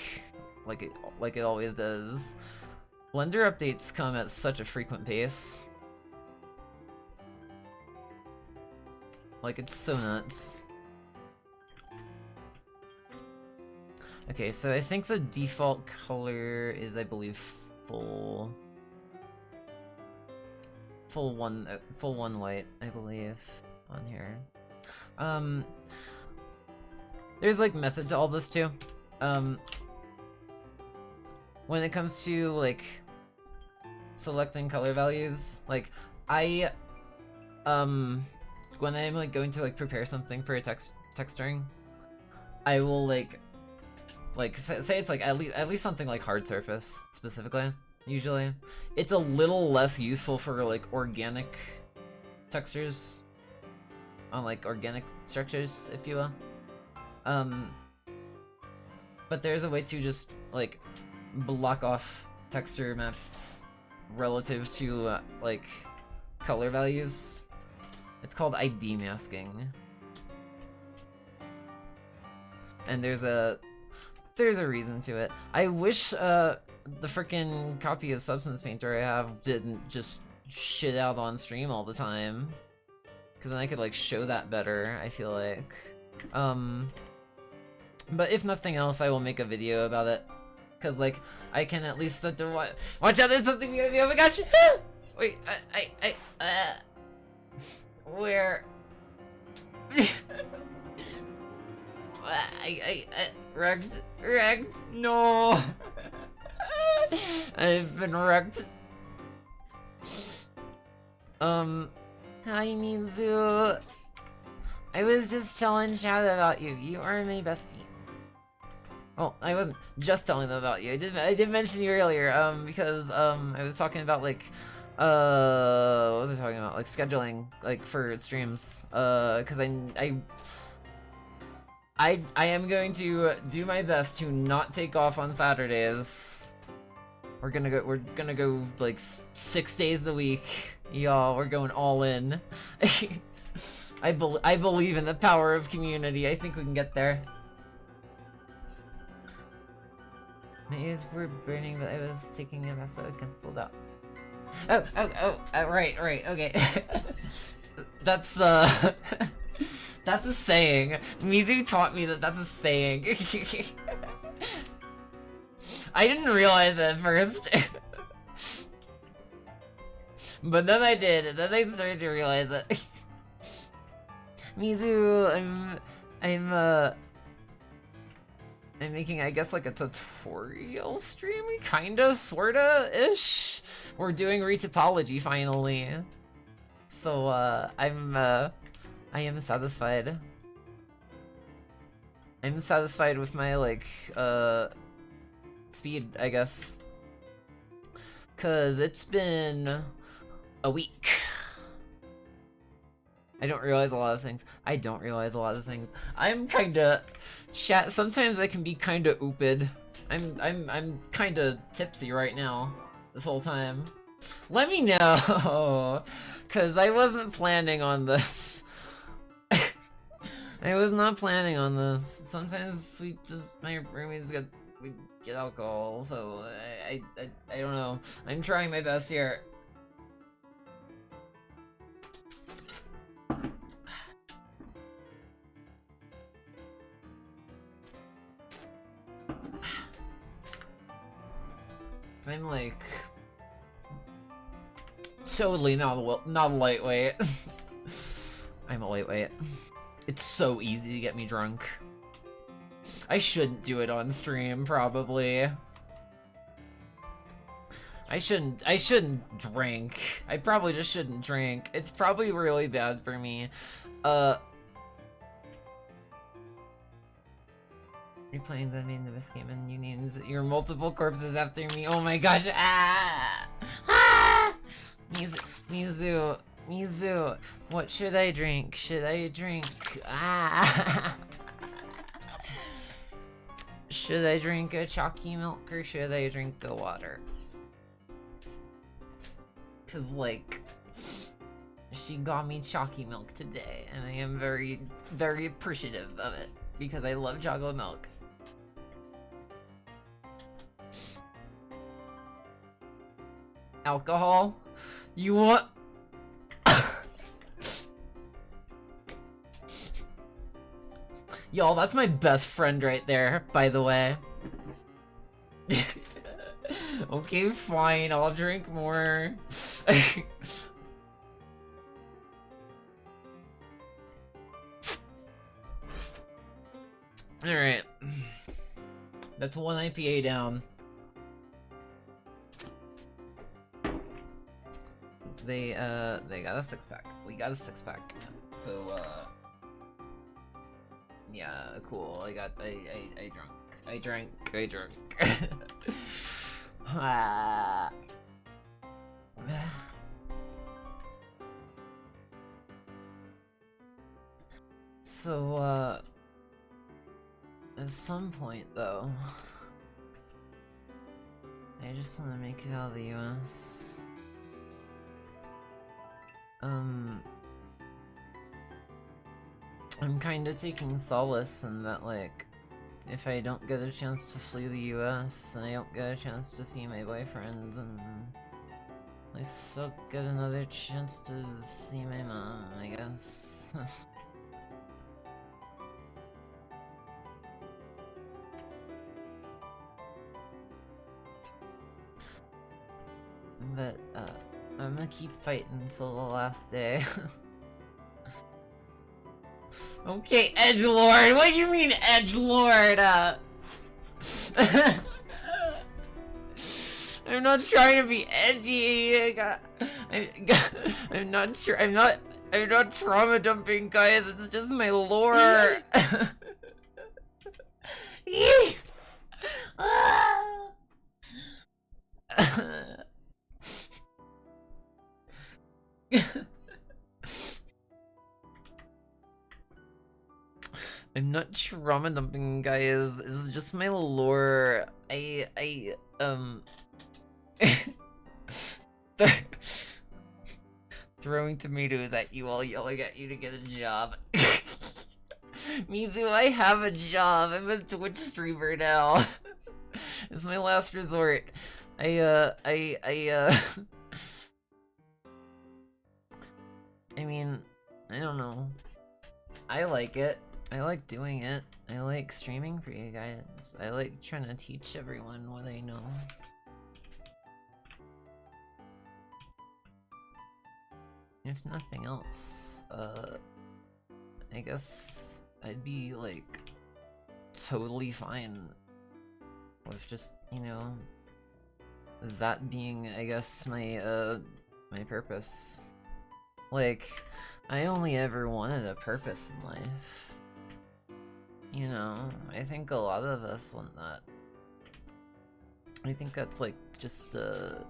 it always does. Blender updates come at such a frequent pace. Like, it's so nuts. Okay, so I think the default color is, I believe, full one white, I believe, on here. There's like method to all this too. When it comes to like selecting color values, like when I'm like going to like prepare something for a texturing, I will like say it's like at least something like hard surface specifically. Usually, it's a little less useful for like organic textures on like organic structures, if you will. But there's a way to just like block off texture maps relative to like color values. It's called ID masking. And there's a reason to it. I wish the frickin' copy of Substance Painter I have didn't just shit out on stream all the time. Cause then I could like show that better, I feel like. But if nothing else, I will make a video about it. Cause like, I can at least start to watch out, there's something new. Oh my gosh! Wait, where? Wrecked, no! I've been wrecked. Hi Mizu. I was just telling Chad about you. You are my bestie. Oh, I wasn't just telling them about you. I did mention you earlier, because, I was talking about, like, what was I talking about? Like, scheduling, like, for streams. Because I am going to do my best to not take off on Saturdays. We're gonna go, like, 6 days a week. Y'all, we're going all in. I believe in the power of community. I think we can get there. My ears were burning, but I was taking a mess, so I canceled out. Right, okay. That's that's a saying. Mizu taught me that that's a saying. I didn't realize it at first. But then I did, and then I started to realize it. Mizu, I'm making, I guess, like a tutorial stream, kinda, sorta-ish. We're doing retopology finally. So, I am satisfied. I'm satisfied with my, like, speed, I guess. 'Cause it's been a week. I don't realize a lot of things. I'm kinda sometimes I can be kinda ooped. I'm kinda tipsy right now. This whole time. Let me know, cause I wasn't planning on this. I was not planning on this. Sometimes my roommates we get alcohol, so I don't know. I'm trying my best here. I'm like totally not a lightweight. I'm a lightweight. It's so easy to get me drunk. I shouldn't do it on stream, probably. I shouldn't drink. I probably just shouldn't drink. It's probably really bad for me. Replaying the main of this game and you named your multiple corpses after me. Oh my gosh! Ah! Ah! Mizu, what should I drink? Should I drink? Ah! Should I drink a chalky milk or should I drink a water? Cause like, she got me chalky milk today, and I am very, very appreciative of it because I love chocolate milk. Alcohol? You want? Y'all, that's my best friend right there, by the way. Okay, fine, I'll drink more. Alright. That's one IPA down. They got a 6-pack. We got a 6-pack. So, yeah, cool. I drank. Ah. So, at some point, though, I just want to make it out of the US. I'm kind of taking solace in that, like, if I don't get a chance to flee the US, and I don't get a chance to see my boyfriend, and I still get another chance to see my mom, I guess. But, I'm gonna keep fighting until the last day. Okay, edgelord! What do you mean, edgelord? I'm not trying to be edgy. I'm not sure. I'm not trauma dumping, guys. It's just my lore. I'm not trauma dumping, guys. It's just my lore. Throwing tomatoes at you while yelling at you to get a job. Mizu, I have a job. I'm a Twitch streamer now. It's my last resort. I mean, I don't know. I like it. I like doing it. I like streaming for you guys. I like trying to teach everyone what I know. If nothing else, I guess I'd be, like, totally fine with just, you know, that being, I guess, my, my purpose. Like, I only ever wanted a purpose in life. You know, I think a lot of us want that. I think that's, like, just a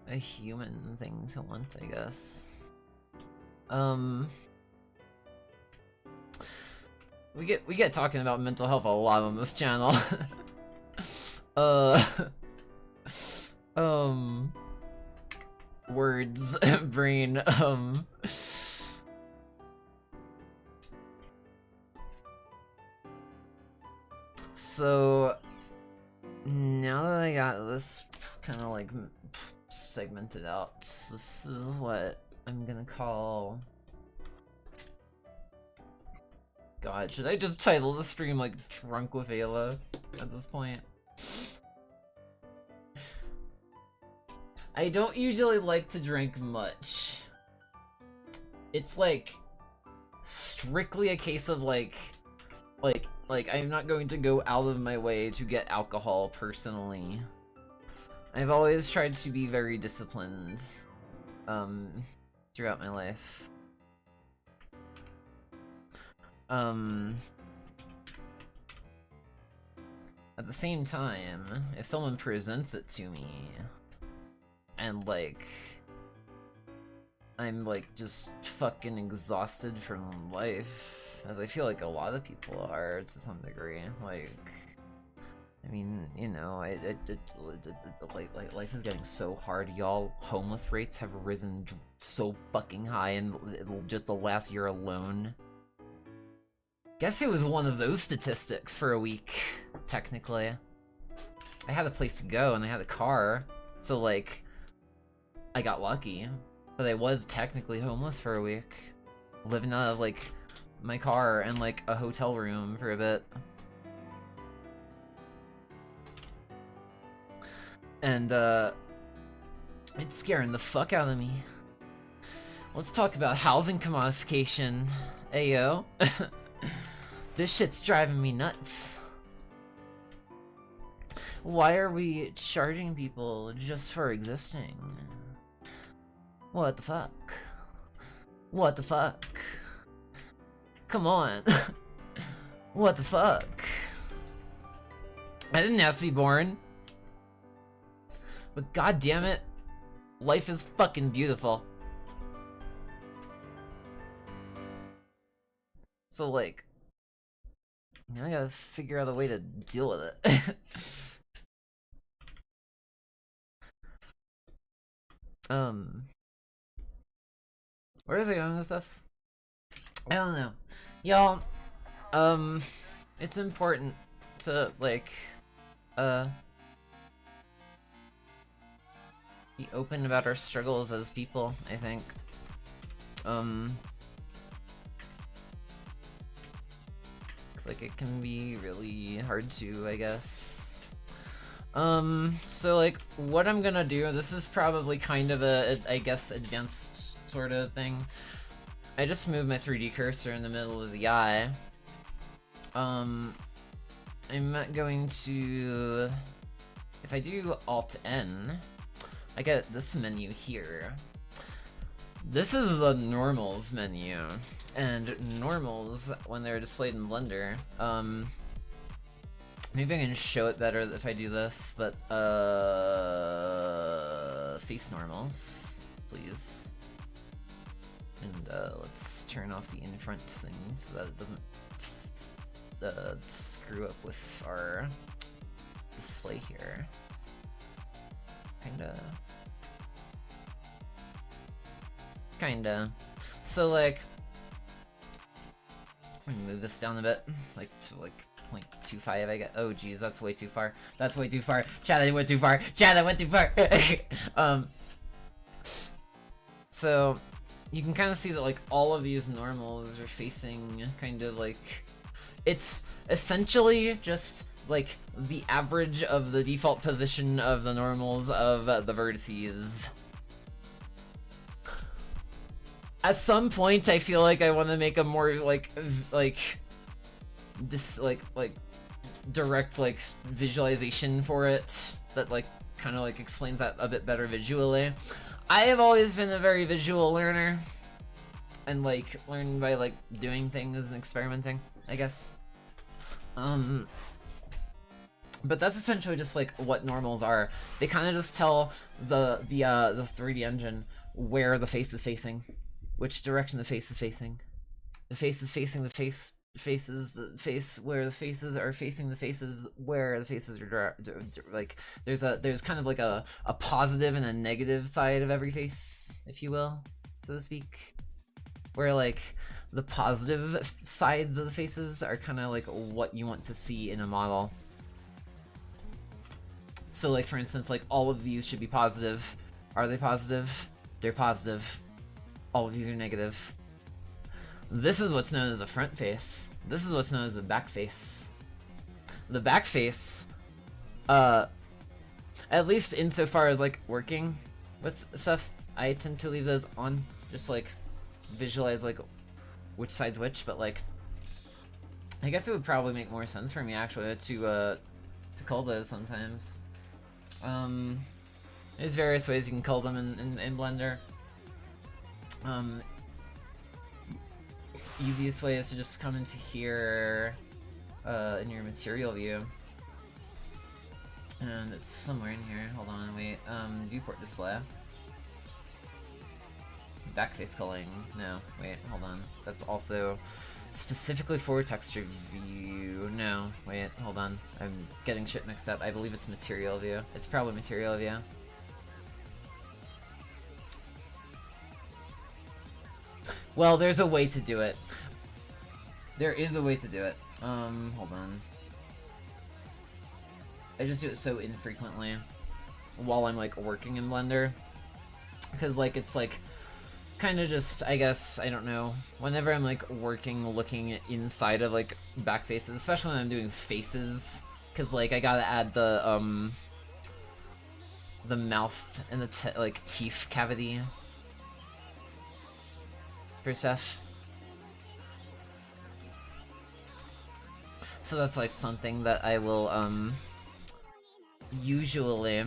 human thing to want, I guess. We get talking about mental health a lot on this channel. Words, brain, So now that I got this kind of like segmented out, this is what I'm gonna call. God, should I just title the stream like Drunk with Aayla at this point? I don't usually like to drink much. It's like strictly a case of like I'm not going to go out of my way to get alcohol personally. I've always tried to be very disciplined throughout my life. At the same time, if someone presents it to me and like I'm like just fucking exhausted from life, as I feel like a lot of people are to some degree, like I mean, you know, like life is getting so hard, y'all. Homeless rates have risen so fucking high in just the last year alone. Guess it was one of those statistics for a week, technically. I had a place to go and I had a car, so like, I got lucky. But I was technically homeless for a week. Living out of like, my car and like a hotel room for a bit. And it's scaring the fuck out of me. Let's talk about housing commodification, ayo. This shit's driving me nuts. Why are we charging people just for existing? What the fuck? What the fuck? Come on. What the fuck? I didn't ask to be born. But god damn it, life is fucking beautiful. So like, now I gotta figure out a way to deal with it. Where is it going with this? I don't know. Y'all, it's important to like, be open about our struggles as people, I think. Looks like it can be really hard to, I guess. So like, what I'm gonna do, this is probably kind of a, I guess, advanced sort of thing. I just moved my 3D cursor in the middle of the eye. I'm going to, if I do Alt-N, I get this menu here. This is the normals menu, and normals, when they're displayed in Blender, maybe I can show it better if I do this, but face normals, please. And let's turn off the in-front thing so that it doesn't screw up with our display here. Kinda. So like, I'm gonna move this down a bit, like to like 0.25 I get. Oh geez, that's way too far. That's way too far. Chat, I went too far. Chat, I went too far. So you can kind of see that like all of these normals are facing kind of like, it's essentially just like the average of the default position of the normals of the vertices. At some point, I feel like I want to make a more like direct like visualization for it that like kind of like explains that a bit better visually. I have always been a very visual learner, and like learn by like doing things and experimenting, I guess. But that's essentially just like what normals are. They kind of just tell the 3D engine where the face is facing, which direction the face is facing. The face is facing the face, the face where the faces are facing the faces where the faces are like there's kind of like a positive and a negative side of every face, if you will, so to speak. Where like the positive sides of the faces are kind of like what you want to see in a model. So like for instance, like all of these should be positive. Are they positive? They're positive. All of these are negative. This is what's known as a front face. This is what's known as a back face. The back face, at least insofar as like working with stuff, I tend to leave those on, just like visualize like which side's which, but like I guess it would probably make more sense for me actually to cull those sometimes. There's various ways you can cull them in Blender. Easiest way is to just come into here in your material view. And it's somewhere in here. Hold on, wait. Viewport display. Backface culling. No, wait, hold on. That's also specifically for texture view. No, wait, hold on. I'm getting shit mixed up. I believe it's material view. It's probably material view. Well, there's a way to do it. There is a way to do it. Hold on. I just do it so infrequently while I'm like working in Blender. Because like it's like kind of just, I guess, I don't know, whenever I'm like working, looking inside of like back faces, especially when I'm doing faces, because like I gotta add the mouth and the like teeth cavity for stuff. So that's like something that I will usually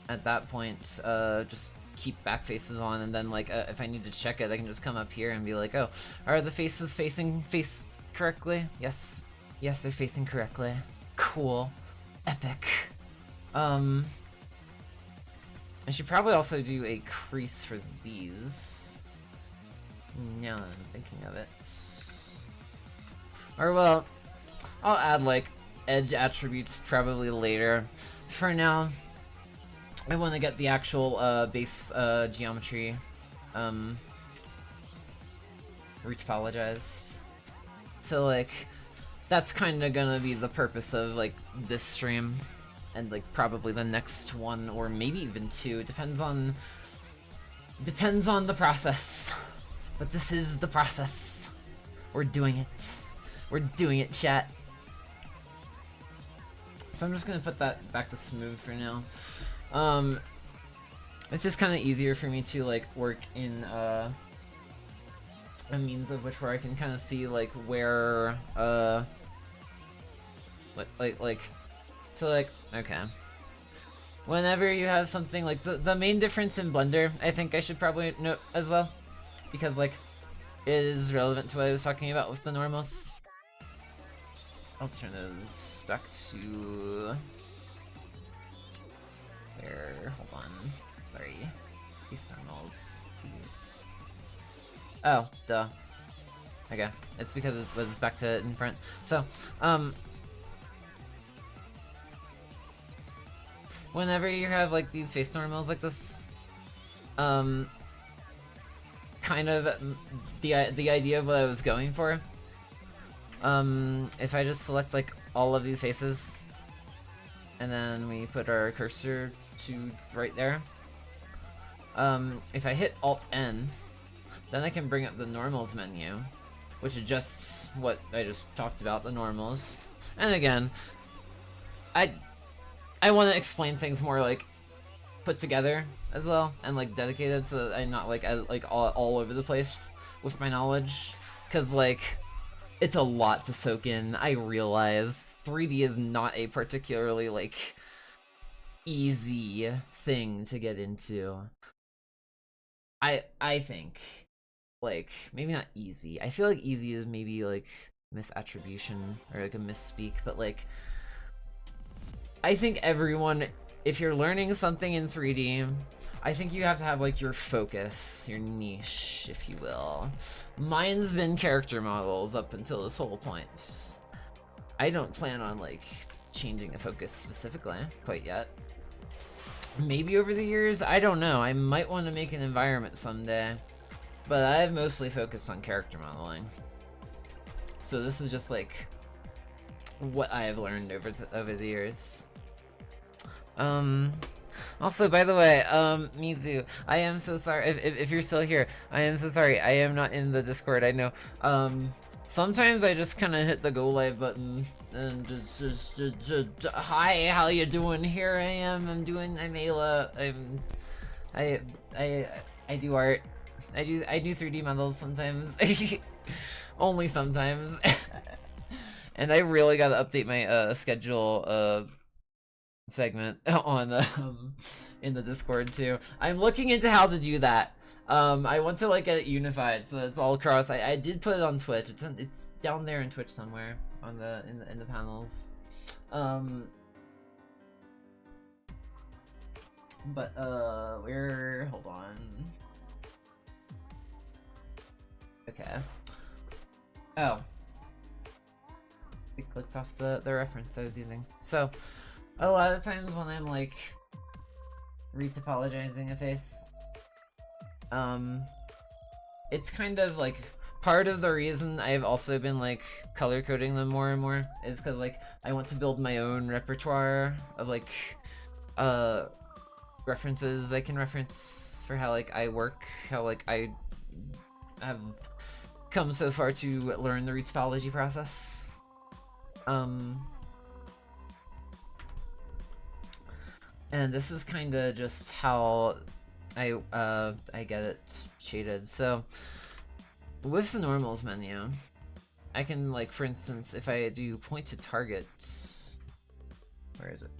at that point just keep back faces on, and then like if I need to check it, I can just come up here and be like, oh, are the faces face correctly? Yes, yes, they're facing correctly. Cool, epic. I should probably also do a crease for these. Now that I'm thinking of it, or well, I'll add like edge attributes probably later. For now, I want to get the actual base geometry retopologized. So like, that's kind of gonna be the purpose of like this stream, and like probably the next one, or maybe even two. Depends on the process. But this is the process. We're doing it. We're doing it, chat. So I'm just gonna put that back to smooth for now. It's just kind of easier for me to like work in a means of which where I can kind of see like where so like, okay, whenever you have something like the main difference in Blender, I think I should probably note as well, because like it is relevant to what I was talking about with the normals. Let's turn those back to where, hold on, sorry, these normals, please. Oh, duh. Okay, it's because it was back to in front. So, whenever you have like these face normals like this, kind of the idea of what I was going for, if I just select like all of these faces, and then we put our cursor to right there, if I hit Alt-N, then I can bring up the normals menu, which adjusts what I just talked about, the normals. And again, I want to explain things more like put together as well, and like dedicated, so that I'm not like all over the place with my knowledge, because like it's a lot to soak in. I realize 3D is not a particularly like easy thing to get into. I think like maybe not easy. I feel like easy is maybe like misattribution or like a misspeak, but like I think everyone, if you're learning something in 3D, I think you have to have like your focus, your niche, if you will. Mine's been character models up until this whole point. I don't plan on like changing a focus specifically quite yet. Maybe over the years, I don't know. I might want to make an environment someday, but I've mostly focused on character modeling. So this is just like what I have learned over the years. Also, by the way, Mizu, I am so sorry if you're still here. I am so sorry. I am not in the Discord. I know. Sometimes I just kind of hit the go live button and just hi, how you doing? Here I am. I'm Aayla. I do art. I do 3D models sometimes. Only sometimes. And I really gotta update my schedule segment on in the Discord too. I'm looking into how to do that. I want to like get it unified so it's all across. I did put it on Twitch. It's down there in Twitch somewhere on the in the panels. But where? Hold on. Okay. Oh. I clicked off the reference I was using. So, a lot of times when I'm like retopologizing a face, it's kind of like part of the reason I've also been like color coding them more and more is because like I want to build my own repertoire of like references I can reference for how like I work, how like I have come so far to learn the retopology process. And this is kind of just how I get it shaded. So with the normals menu, I can like, for instance, if I do point to target, where is it?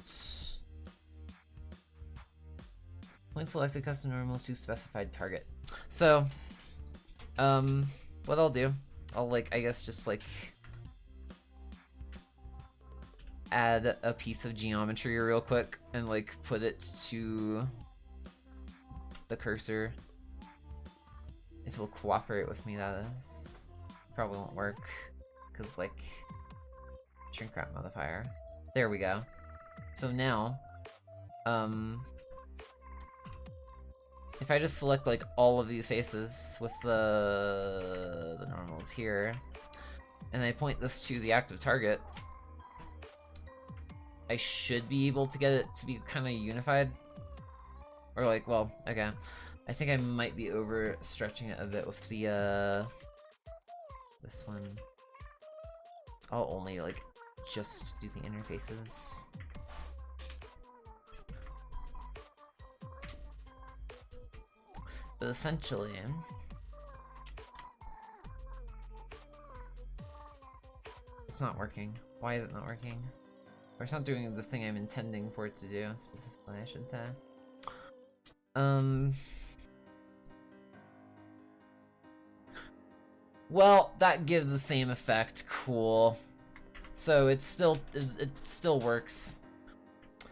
Point selected custom normals to specified target. So, what I'll do, I'll like, I guess just like add a piece of geometry real quick and like put it to the cursor. If it'll cooperate with me, that is. Probably won't work because like shrink wrap modifier. There we go. So now, if I just select like all of these faces with the normals here, and I point this to the active target, I should be able to get it to be kind of unified. Or like, well, okay. I think I might be overstretching it a bit with the, this one. I'll only like just do the interfaces. But essentially, it's not working. Why is it not working? Or it's not doing the thing I'm intending for it to do, specifically, I should say. Well, that gives the same effect. Cool. So it still works.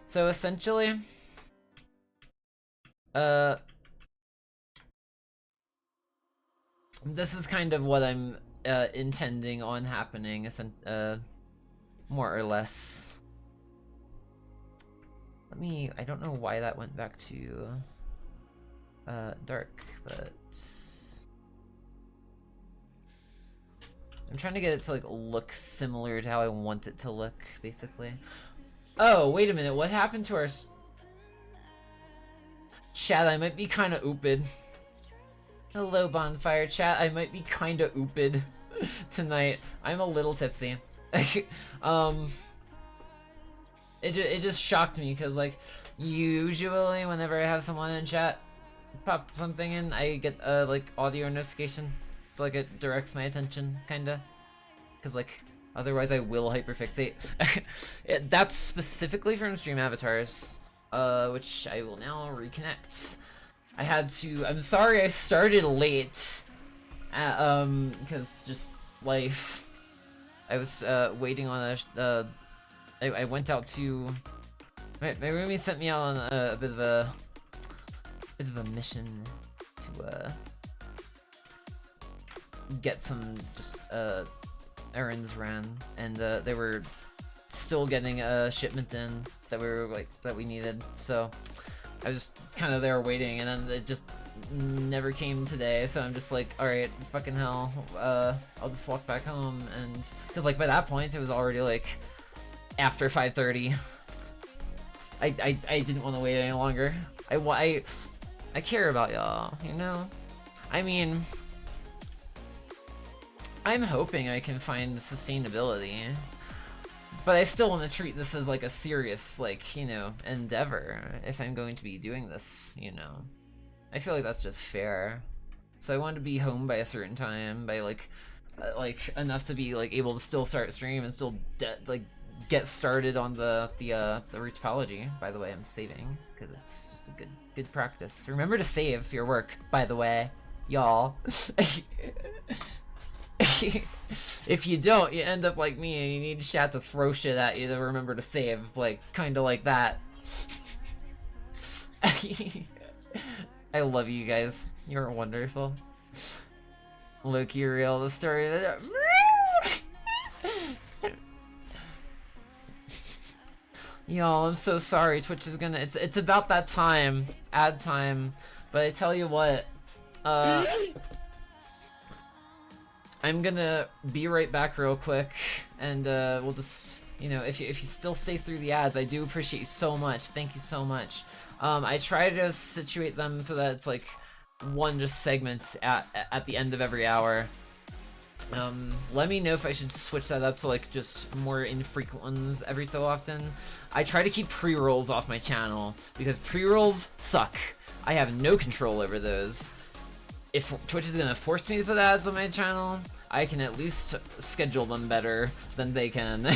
So essentially, this is kind of what I'm intending on happening, more or less. I don't know why that went back to dark, but I'm trying to get it to like look similar to how I want it to look, basically. Oh, wait a minute, what happened to our chat? I might be kind of ooped. Hello, bonfire chat. I might be kind of ooped tonight. I'm a little tipsy. It just shocked me because like usually whenever I have someone in chat pop something in, I get a like audio notification. It's like it directs my attention, kinda, because like otherwise I will hyperfixate. That's specifically from stream avatars, which I will now reconnect. I had to. I'm sorry I started late, because just life. I was waiting on a. I went out to. My roomie sent me out on a bit of a mission to get some just errands ran, and they were still getting a shipment in that we needed. So I was just kind of there waiting, and then it just never came today. So I'm just like, all right, fucking hell. I'll just walk back home, and because like by that point it was already like after 5:30. I didn't want to wait any longer. I care about y'all, you know? I mean, I'm hoping I can find sustainability, but I still want to treat this as like a serious, like, you know, endeavor if I'm going to be doing this, you know? I feel like that's just fair. So I want to be home by a certain time, by like enough to be like able to still start stream and still like get started on the rootopology. By the way, I'm saving because it's just a good practice. Remember to save your work, by the way, y'all. If you don't, you end up like me and you need chat to throw shit at you to remember to save, like kind of like that. I love you guys. You're wonderful. Loki real the story. Y'all, I'm so sorry. Twitch is gonna. It's about that time. It's ad time. But I tell you what. I'm gonna be right back real quick, and we'll just, you know, if you still stay through the ads, I do appreciate you so much. Thank you so much. I try to situate them so that it's like one just segment at the end of every hour. Let me know if I should switch that up to like just more infrequent ones every so often. I try to keep pre-rolls off my channel because pre-rolls suck. I have no control over those. If Twitch is gonna force me to put ads on my channel, I can at least schedule them better than they can.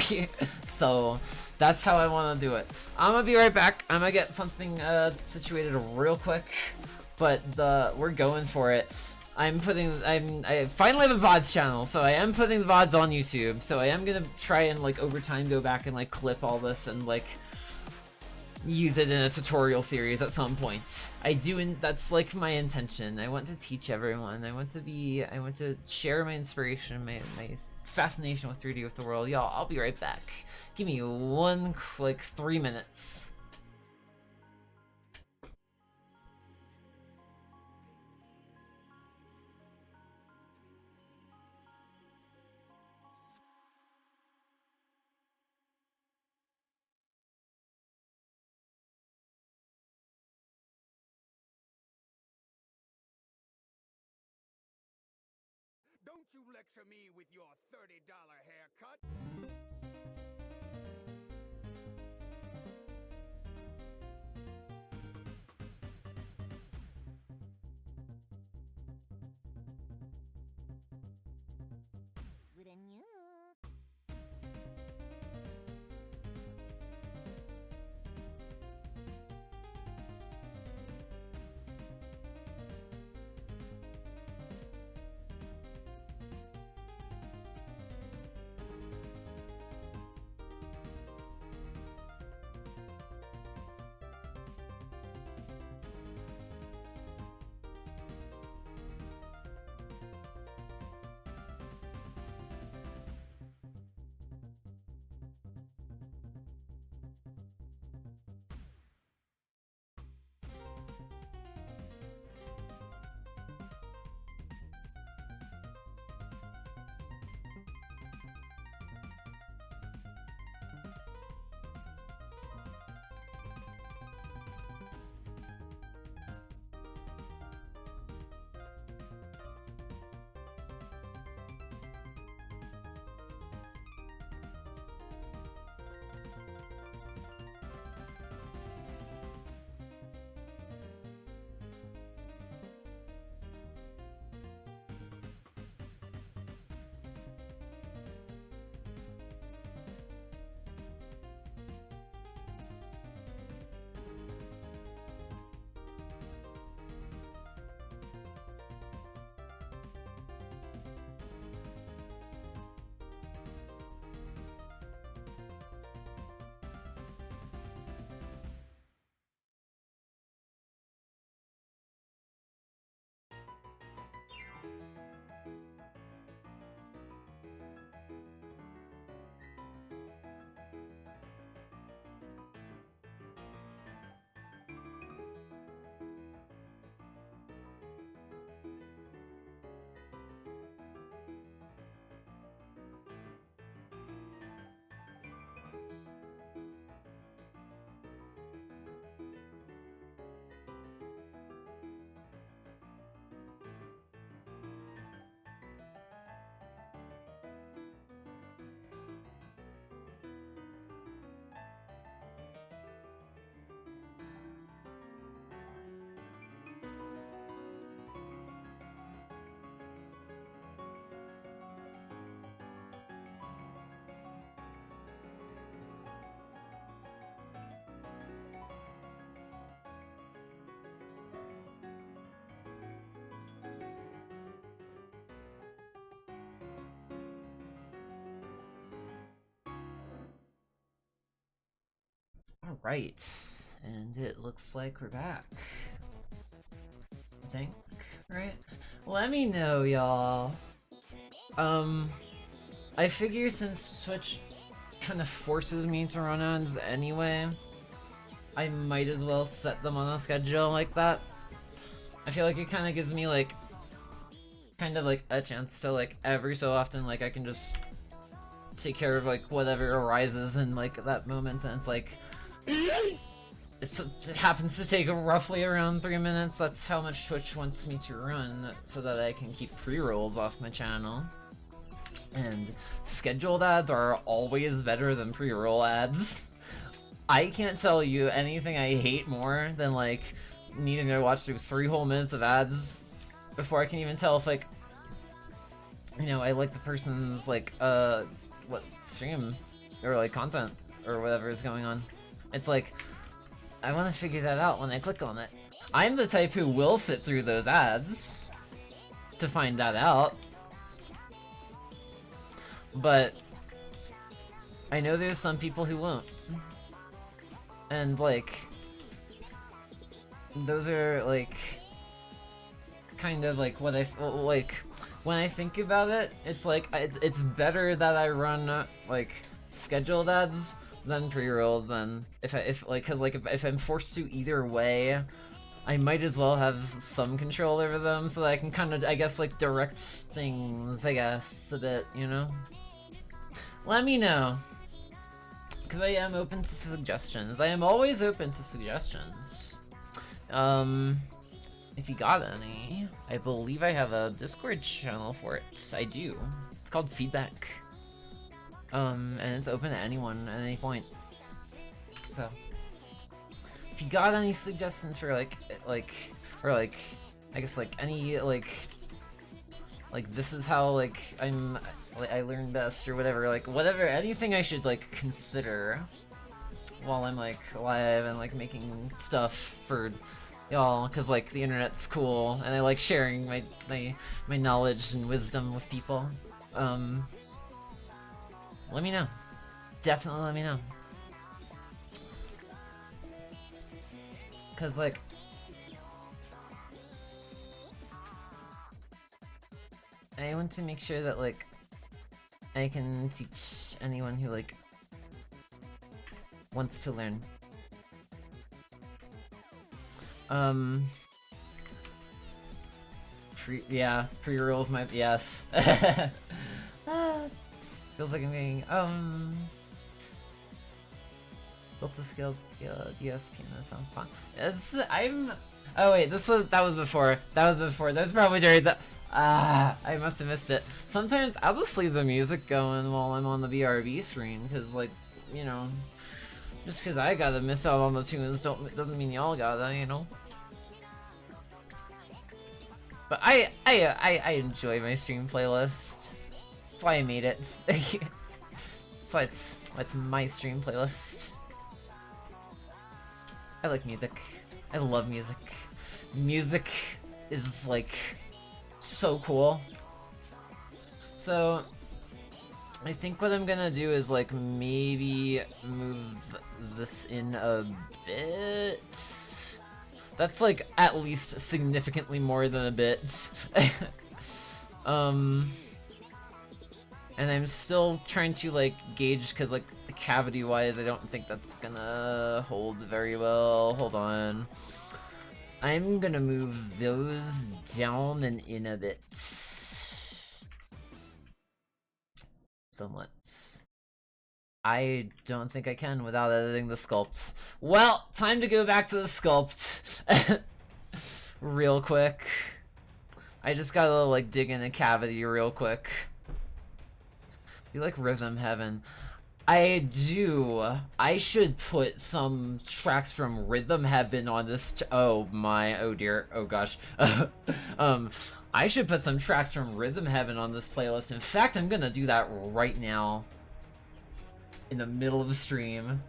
So that's how I want to do it. I'm gonna be right back. I'm gonna get something situated real quick, but we're going for it. I finally have a VODs channel, so I am putting the VODs on YouTube. So I am gonna try and like over time go back and like clip all this and like use it in a tutorial series at some point. That's like my intention. I want to teach everyone. I want to share my inspiration, my fascination with 3D with the world. Y'all, I'll be right back. Give me like 3 minutes. Don't you lecture me with your $30 haircut. With a new Alright, and it looks like we're back. I think, right? Let me know, y'all. I figure since Twitch kind of forces me to run ads anyway, I might as well set them on a schedule like that. I feel like it kind of gives me like, kind of like a chance to like every so often like I can just take care of like whatever arises in like that moment, and it's like it happens to take roughly around 3 minutes. That's how much Twitch wants me to run so that I can keep pre-rolls off my channel. And scheduled ads are always better than pre-roll ads. I can't tell you anything I hate more than like needing to watch through 3 whole minutes of ads before I can even tell if like, you know, I like the person's like what stream or like content or whatever is going on. It's like I want to figure that out when I click on it. I'm the type who will sit through those ads to find that out, but I know there's some people who won't, and like those are like kind of like what I like when I think about it. It's like it's better that I run like scheduled ads than pre-rolls, and if I'm forced to either way, I might as well have some control over them so that I can kind of, I guess, like direct things, I guess, a bit, you know? Let me know, because I am open to suggestions. I am always open to suggestions. If you got any, I believe I have a Discord channel for it. I do. It's called Feedback. And it's open to anyone at any point. So, if you got any suggestions for or I guess like any like this is how like I learn best or whatever, like whatever, anything I should like consider while I'm like live and like making stuff for y'all, because like the internet's cool and I like sharing my knowledge and wisdom with people. Let me know. Definitely let me know. Cause like I want to make sure that like I can teach anyone who like wants to learn. Pre-rolls might, yes. Feels like I'm getting, built to scale DSP, that sounds fun. Oh wait, that was before. That's probably during the, I must have missed it. Sometimes I'll just leave the music going while I'm on the BRB screen, because like, you know, just because I gotta miss out on the tunes doesn't mean y'all gotta, you know? But I enjoy my stream playlist. That's why I made it. That's why it's my stream playlist. I like music. I love music. Music is like so cool. So I think what I'm gonna do is like maybe move this in a bit. That's like at least significantly more than a bit. And I'm still trying to like gauge, because like cavity wise I don't think that's gonna hold very well. Hold on. I'm gonna move those down and in a bit. Somewhat. I don't think I can without editing the sculpt. Well, time to go back to the sculpt. Real quick. I just gotta like dig in a cavity real quick. You like Rhythm Heaven? I do. I should put some tracks from Rhythm Heaven on this. Oh my, oh dear, oh gosh. I should put some tracks from Rhythm Heaven on this playlist. In fact, I'm gonna do that right now. In the middle of the stream.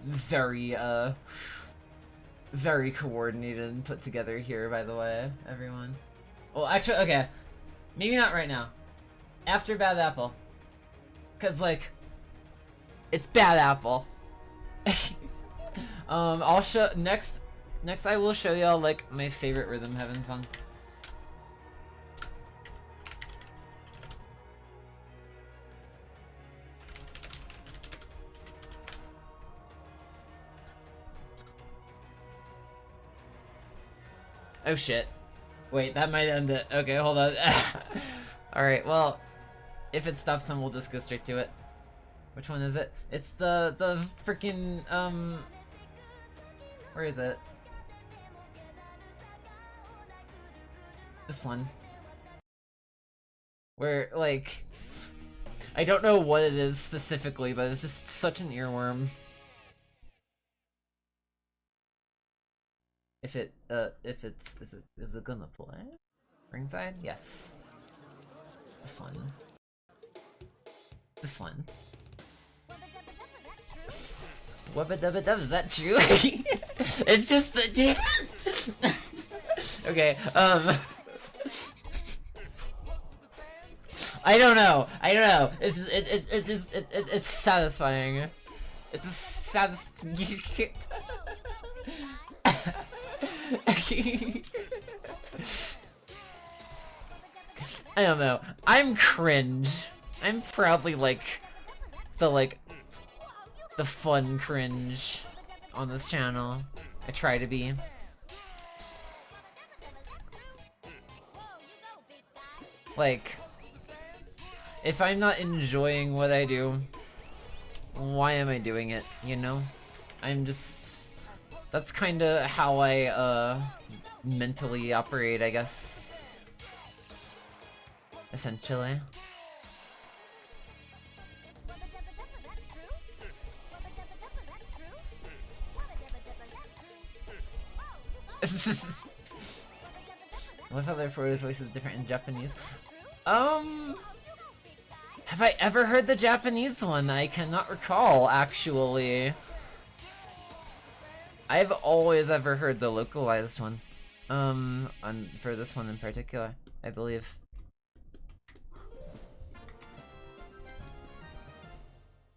Very coordinated and put together here, by the way, everyone. Well, actually, okay. Maybe not right now. After Bad Apple. Because, like, It's bad apple. I'll show next I will show y'all like my favorite Rhythm Heaven song. Oh shit. Wait, that might end it. Okay, hold on. Alright, well, if it stops then we'll just go straight to it. Which one is it? It's the freaking where is it? This one. Where like I don't know what it is specifically, but it's just such an earworm. If it's is it gonna play? Ringside? Yes. This one. This one. Wubba dubba dub, is that true? It's just dude. Okay, I don't know. It's satisfying. It's a satisfying. I don't know. I'm cringe. I'm proudly like the fun cringe on this channel. I try to be. Like, if I'm not enjoying what I do, why am I doing it, you know? I'm just... That's kinda how I, mentally operate, I guess. Essentially. What if other Frodo's voice is different in Japanese? Have I ever heard the Japanese one? I cannot recall, actually. I've always ever heard the localized one. For this one in particular, I believe.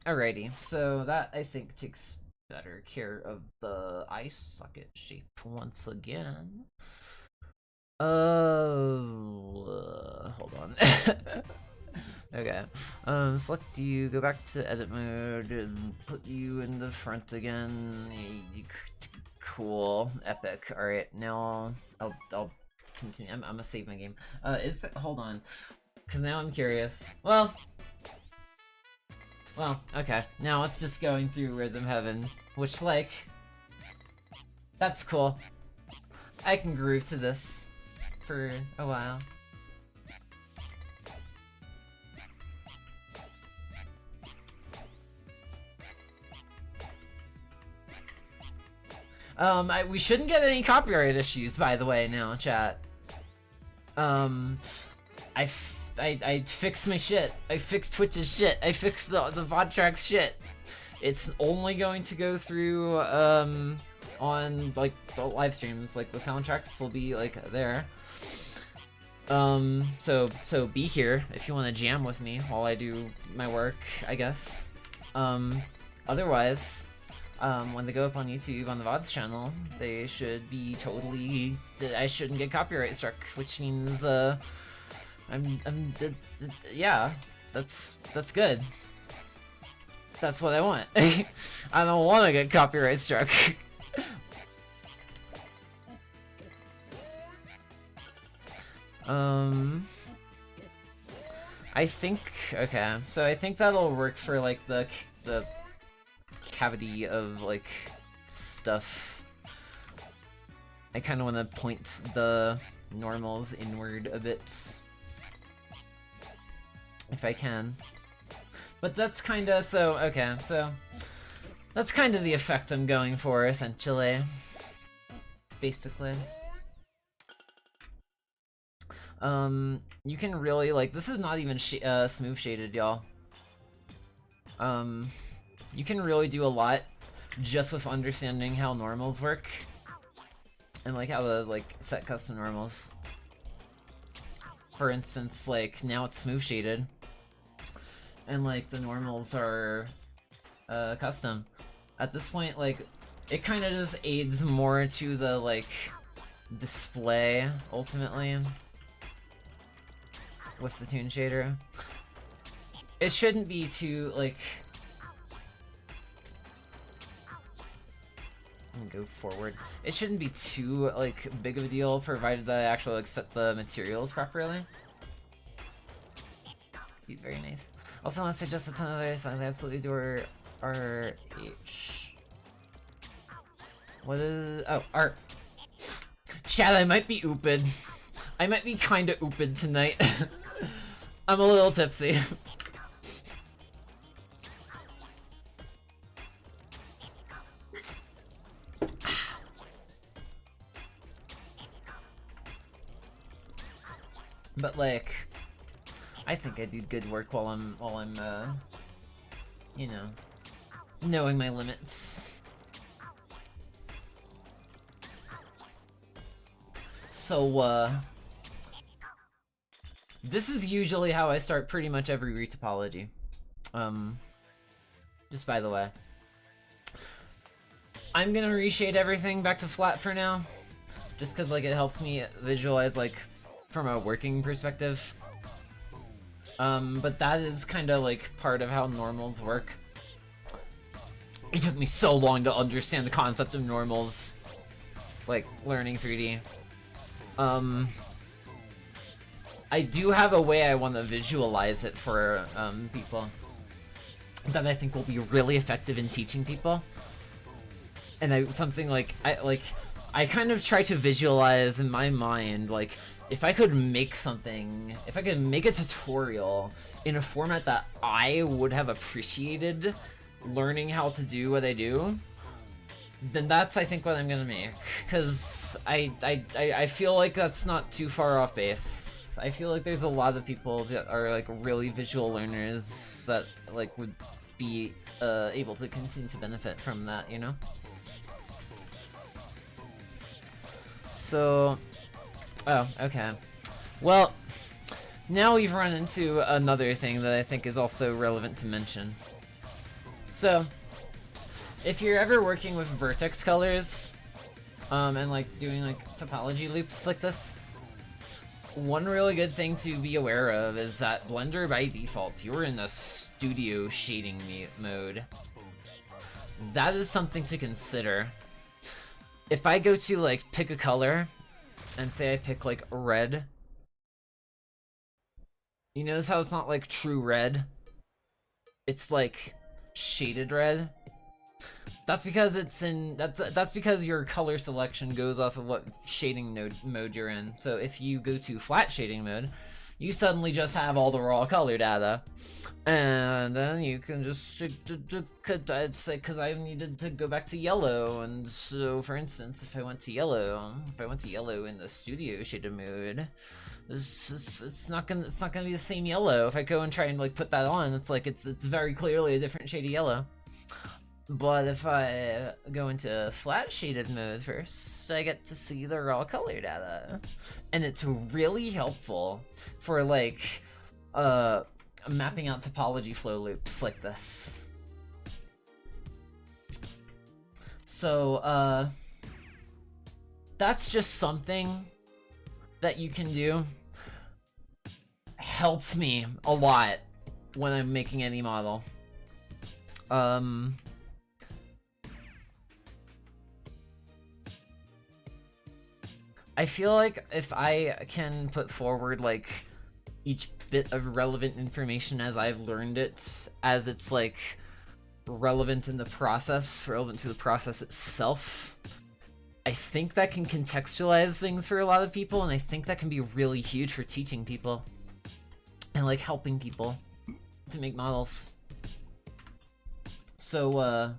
Alrighty, so that I think takes better care of the eye socket shape once again. Hold on. Okay. Select you, go back to edit mode, and put you in the front again. Cool, epic. All right, now I'll continue. I'm gonna save my game. Hold on, because now I'm curious. Well, okay. Now it's just going through Rhythm Heaven, which like, that's cool. I can groove to this for a while. We shouldn't get any copyright issues, by the way, now, chat. I fixed my shit. I fixed Twitch's shit. I fixed the VOD tracks shit. It's only going to go through, on, like, the live streams. Like, the soundtracks will be, like, there. So be here if you want to jam with me while I do my work, I guess. Otherwise... when they go up on YouTube on the VODs channel, they should be totally... I shouldn't get copyright struck, which means, yeah, that's good. That's what I want. I don't want to get copyright struck. I think, okay, so I think that'll work for, like, the cavity of like stuff. I kind of want to point the normals inward a bit if I can, but that's kind of okay, so that's kind of the effect I'm going for, essentially, basically. You can really like, this is not even smooth shaded, y'all. You can really do a lot just with understanding how normals work and like how to like set custom normals. For instance, like now it's smooth shaded and like the normals are custom. At this point, like, it kind of just aids more to the, like, display, ultimately, with the toon shader. It shouldn't be too, like... Go forward. It shouldn't be too, like, big of a deal, provided that I actually, like, set the materials properly. Be very nice. Also, I want to suggest a ton of other songs I absolutely adore RH. What is... Oh, art. Chad, I might be ooped. I might be kinda ooped tonight. I'm a little tipsy. But like, I think I do good work while I'm you know, knowing my limits. So, this is usually how I start pretty much every retopology. Just by the way. I'm gonna reshade everything back to flat for now. Just cause like it helps me visualize like from a working perspective. But that is kinda like part of how normals work. It took me so long to understand the concept of normals. Like, learning 3D. I do have a way I want to visualize it for people that I think will be really effective in teaching people. And I kind of try to visualize in my mind, like, if I could make something, if I could make a tutorial in a format that I would have appreciated learning how to do what I do, then that's, I think, what I'm gonna make. Because I feel like that's not too far off base. I feel like there's a lot of people that are, like, really visual learners that, like, would be able to continue to benefit from that, you know? So... Oh, okay. Well, now we've run into another thing that I think is also relevant to mention. So, if you're ever working with vertex colors, and like doing like topology loops like this, one really good thing to be aware of is that Blender by default, you're in a studio shading mode. That is something to consider. If I go to like pick a color, and say I pick like red, you notice how it's not like true red? It's like shaded red. That's because it's in that's because your color selection goes off of what shading mode you're in. So if you go to flat shading mode, you suddenly just have all the raw color data, and then you can just I'd say, because I needed to go back to yellow, and so for instance, if I went to yellow in the studio shaded mode, it's not gonna be the same yellow. If I go and try and like put that on, it's like it's very clearly a different shade of yellow. But if I go into flat shaded mode first, I get to see the raw color data. And it's really helpful for like mapping out topology flow loops like this. So that's just something that you can do. Helps me a lot when I'm making any model. I feel like if I can put forward like each bit of relevant information as I've learned it, as it's like relevant in the process, relevant to the process itself, I think that can contextualize things for a lot of people, and I think that can be really huge for teaching people and like helping people to make models. So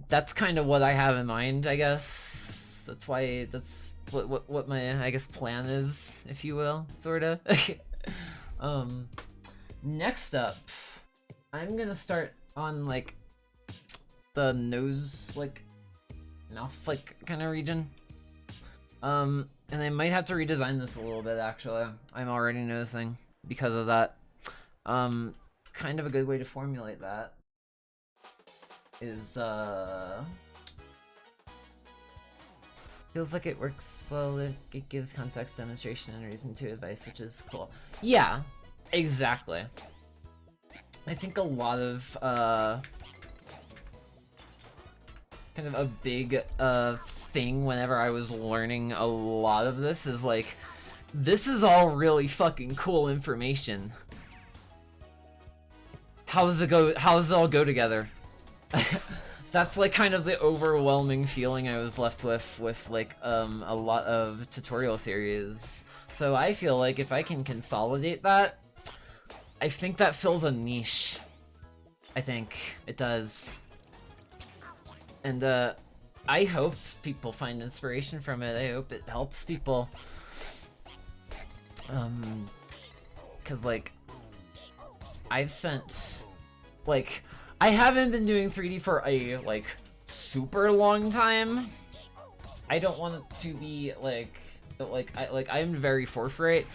that's kind of what I have in mind, I guess. That's why that's what my, I guess, plan is, if you will, sorta. Next up, I'm gonna start on like the nose, like mouth, like kind of region. And I might have to redesign this a little bit, actually. I'm already noticing because of that. Kind of a good way to formulate that is feels like it works well. It gives context, demonstration, and reason to advice, which is cool. Yeah, exactly. I think a lot of kind of a big thing whenever I was learning a lot of this is like, this is all really fucking cool information. How does it go? How does it all go together? That's like kind of the overwhelming feeling I was left with like a lot of tutorial series. So I feel like if I can consolidate that, I think that fills a niche. I think it does. And I hope people find inspiration from it. I hope it helps people. 'Cause like I've spent like, I haven't been doing 3D for a like super long time. I don't want it to be like I'm very forthright.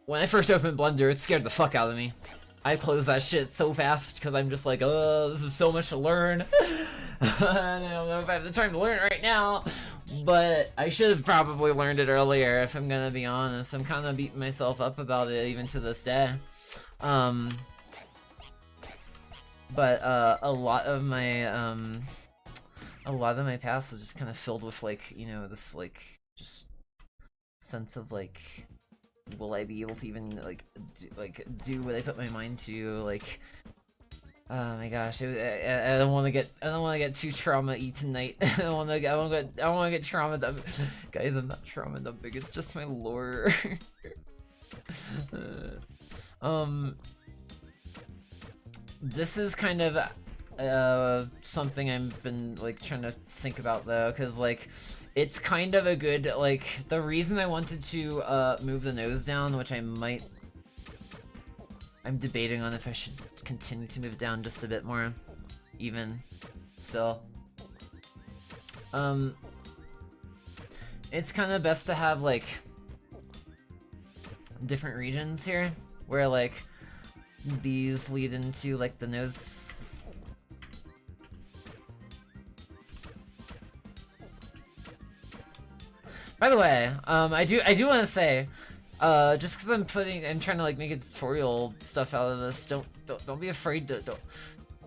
When I first opened Blender, it scared the fuck out of me. I closed that shit so fast because I'm just like, oh, this is so much to learn. I don't know if I have the time to learn it right now, but I should have probably learned it earlier, if I'm gonna be honest. I'm kind of beating myself up about it even to this day. But a lot of my past was just kind of filled with like, you know, this like just sense of like, will I be able to even like do what I put my mind to? Like, oh my gosh, I don't want to get too trauma-y tonight. I don't want to get trauma dumped. Guys, I'm not trauma dumping. It's just my lore. This is kind of something I've been like trying to think about though, because like it's kind of a good, like, the reason I wanted to move the nose down, which I'm debating on if I should continue to move it down just a bit more, even still. It's kind of best to have like different regions here, where like these lead into like the nose. By the way, I do want to say, just because I'm trying to like make a tutorial stuff out of this, don't be afraid to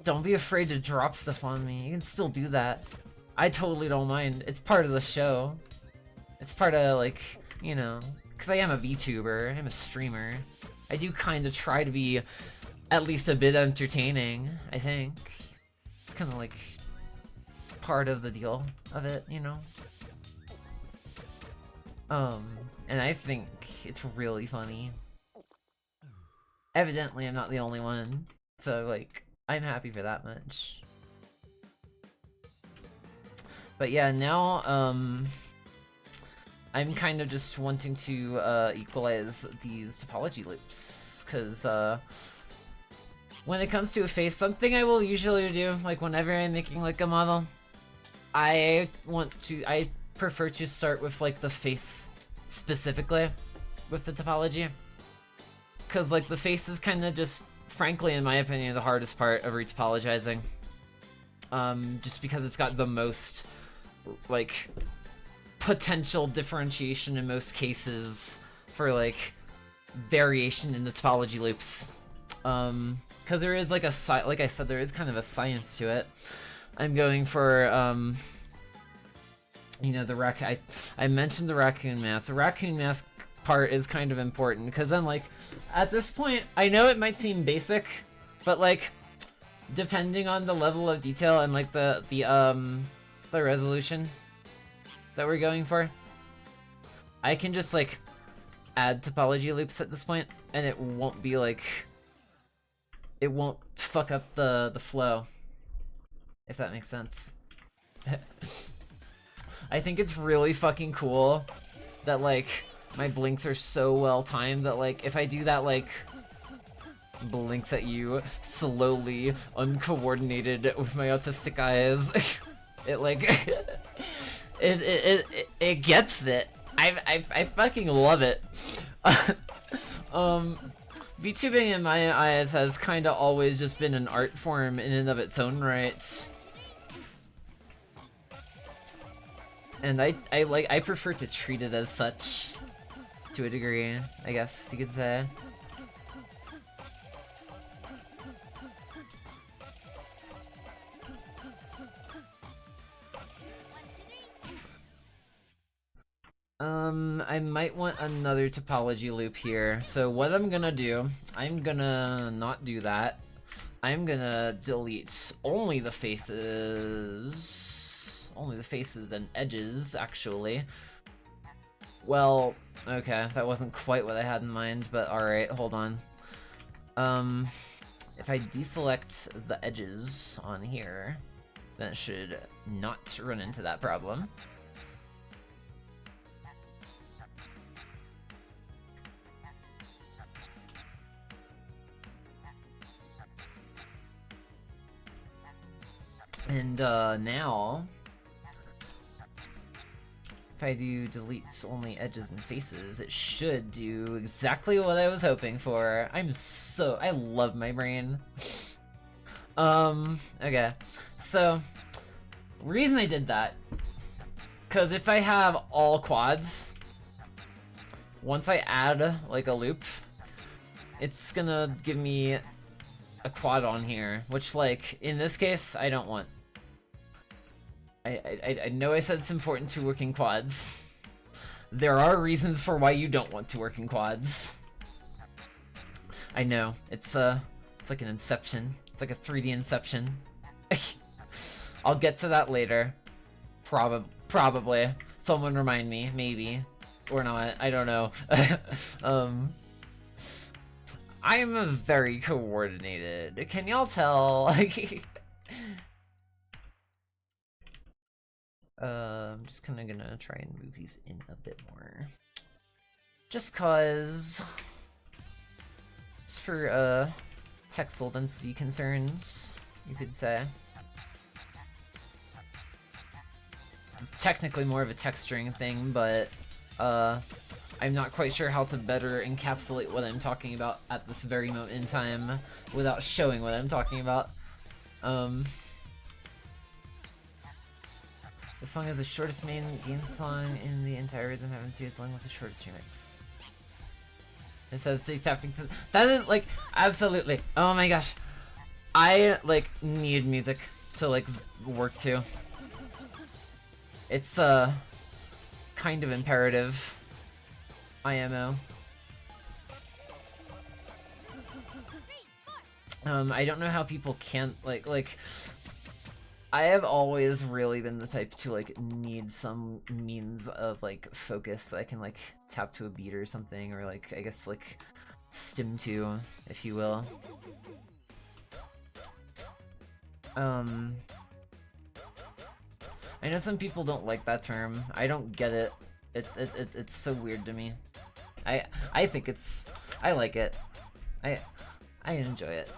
don't be afraid to drop stuff on me. You can still do that. I totally don't mind. It's part of the show. It's part of like, you know, because I am a VTuber, I'm a streamer. I do kind of try to be at least a bit entertaining, I think. It's kind of like part of the deal of it, you know? And I think it's really funny. Evidently, I'm not the only one, so like, I'm happy for that much. But yeah, now, I'm kind of just wanting to equalize these topology loops, because when it comes to a face, something I will usually do, like whenever I'm making like a model, I prefer to start with like the face specifically with the topology, because like the face is kind of just, frankly in my opinion, the hardest part of retopologizing, just because it's got the most like potential differentiation in most cases for like variation in the topology loops, because there is like like I said, there is kind of a science to it. I'm going for you know, the I mentioned the raccoon mask. The raccoon mask part is kind of important, because then like at this point, I know it might seem basic, but like depending on the level of detail and like the resolution that we're going for, I can just like add topology loops at this point, and it won't be like, it won't fuck up the flow, if that makes sense. I think it's really fucking cool that like my blinks are so well timed that like if I do that like blinks at you slowly, uncoordinated with my autistic eyes, it like it gets it. I fucking love it. VTubing in my eyes has kind of always just been an art form in and of its own right. And I prefer to treat it as such, to a degree, I guess you could say. I might want another topology loop here. So what I'm gonna do, I'm gonna not do that. I'm gonna delete only the faces and edges, actually. Well, okay, that wasn't quite what I had in mind, but alright, hold on. If I deselect the edges on here, then it should not run into that problem. And now, if I do delete only edges and faces, it should do exactly what I was hoping for. I love my brain. Okay, so, the reason I did that, because if I have all quads, once I add, like, a loop, it's gonna give me a quad on here, which, like, in this case, I don't want. I know I said it's important to work in quads. There are reasons for why you don't want to work in quads. I know, it's like an inception. It's like a 3D inception. I'll get to that later. Probably. Someone remind me, maybe. Or not, I don't know. I'm very coordinated. Can y'all tell? I'm just kinda gonna try and move these in a bit more. Just cause... It's for, textile density concerns, you could say. It's technically more of a texturing thing, but, I'm not quite sure how to better encapsulate what I'm talking about at this very moment in time without showing what I'm talking about. The song is the shortest main game song in the entire Rhythm Heaven series, along with the shortest remix. It says it's tapping to— that is, like, absolutely. Oh my gosh. I, like, need music to, like, work to. It's, kind of imperative. IMO. I don't know how people can't, like, I have always really been the type to, like, need some means of, like, focus I can, like, tap to a beat or something, or, like, I guess, like, stim to, if you will. I know some people don't like that term. I don't get it. It's so weird to me. I think it's— I like it. I enjoy it.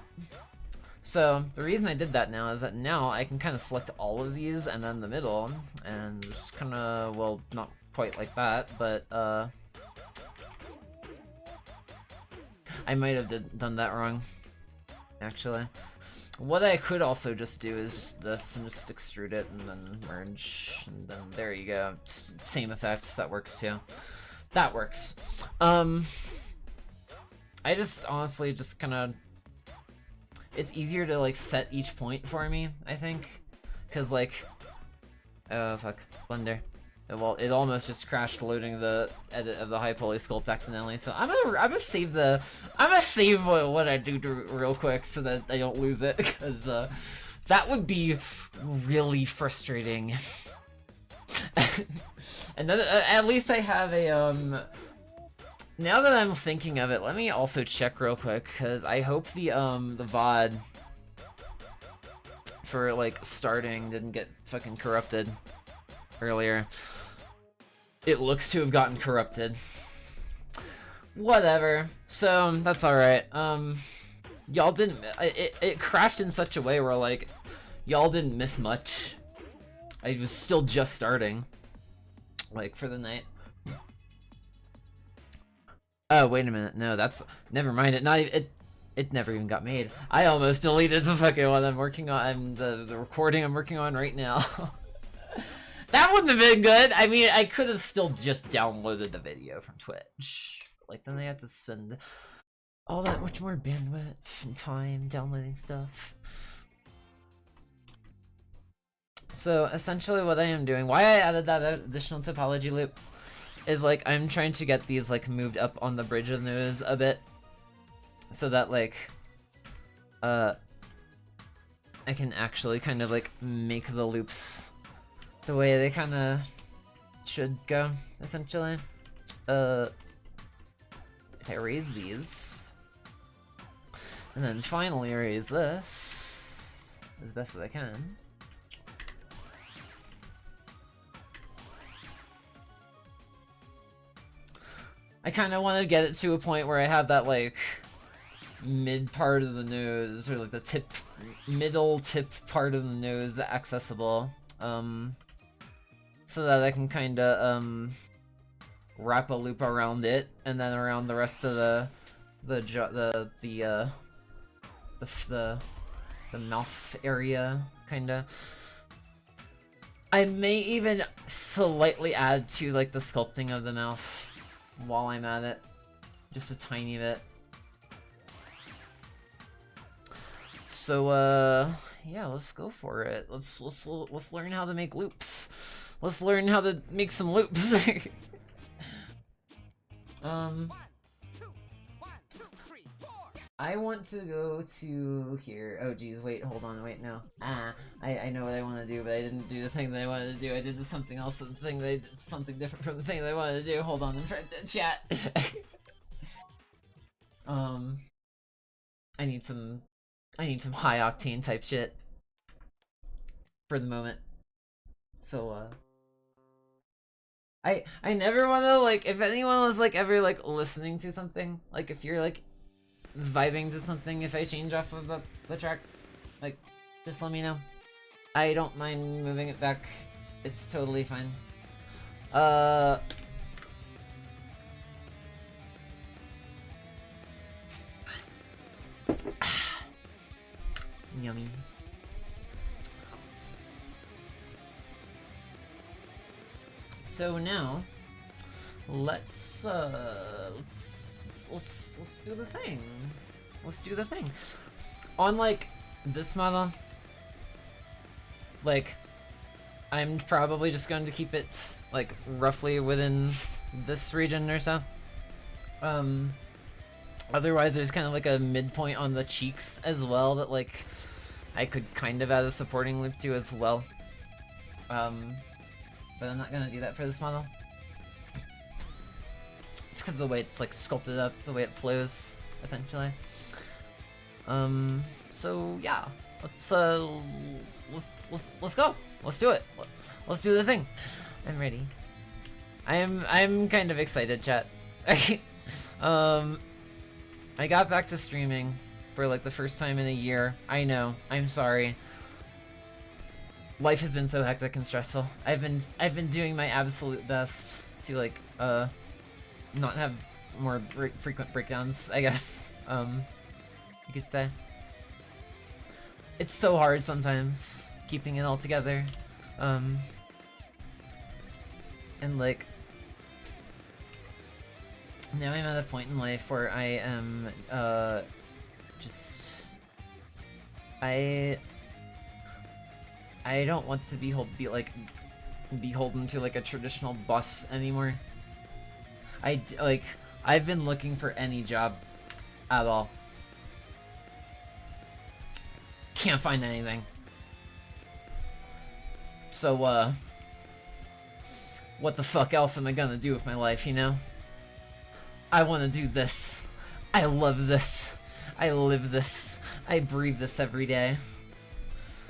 So, the reason I did that now is that now I can kind of select all of these and then the middle, and just kind of, well, not quite like that, but, I might have done that wrong, actually. What I could also just do is just this, and just extrude it, and then merge, and then there you go. Same effects, that works too. That works. I just, honestly, just kind of— it's easier to, like, set each point for me, I think. Cause, like— oh, fuck. Blender. Well, it almost just crashed loading the edit of the high poly sculpt accidentally, so I'm gonna save the— I'm gonna save what I do real quick so that I don't lose it, cause, that would be really frustrating. And then, at least I have a, now that I'm thinking of it, let me also check real quick, because I hope the VOD for, like, starting didn't get fucking corrupted earlier. It looks to have gotten corrupted. Whatever. So, that's alright. Y'all didn't— it crashed in such a way where, like, y'all didn't miss much. I was still just starting, like, for the night. Oh, wait a minute. No, that's— never mind. It never even got made. I almost deleted the fucking one I'm working on. The recording I'm working on right now. That wouldn't have been good. I mean, I could have still just downloaded the video from Twitch. Like, then they have to spend all that much more bandwidth and time downloading stuff. So, essentially what I am doing, why I added that additional topology loop, is like, I'm trying to get these like moved up on the bridge of the nose a bit. So that like, I can actually kind of like make the loops the way they kind of should go, essentially. If I erase these, and then finally erase this as best as I can. I kind of want to get it to a point where I have that like mid part of the nose, or like the middle tip part of the nose accessible, so that I can kind of wrap a loop around it, and then around the rest of the mouth area, kind of. I may even slightly add to like the sculpting of the mouth while I'm at it, just a tiny bit. So yeah, let's go for it. Let's learn how to make loops. Let's learn how to make some loops. 1, 2, 3, 4. I want to go to here. Oh geez, wait, hold on, wait, no. I know what I want to do, but I didn't do the thing that I wanted to do. I did something else, the thing that I did something different from the thing that I wanted to do. Hold on, I'm trying to chat. I need some high octane type shit for the moment. So I never want to, like, if anyone was like ever like listening to something, like if you're like vibing to something, if I change off of the track, like, just let me know. I don't mind moving it back. It's totally fine. Yummy. So now, let's do the thing. Let's do the thing. On like this model, like I'm probably just going to keep it like roughly within this region or so. Otherwise there's kind of like a midpoint on the cheeks as well that like I could kind of add a supporting loop to as well. But I'm not gonna do that for this model. Just because of the way it's like sculpted up, the way it flows, essentially. So yeah, let's go. Let's do it. Let's do the thing. I'm ready. I'm kind of excited, chat. I got back to streaming for like the first time in a year. I know. I'm sorry. Life has been so hectic and stressful. I've been doing my absolute best to like not have more frequent breakdowns, I guess. You could say. It's so hard sometimes keeping it all together. And like now I'm at a point in life where I am just I don't want to be beholden to like a traditional bus anymore. I've been looking for any job at all. Can't find anything. So what the fuck else am I gonna do with my life, you know? I want to do this. I love this. I live this. I breathe this every day.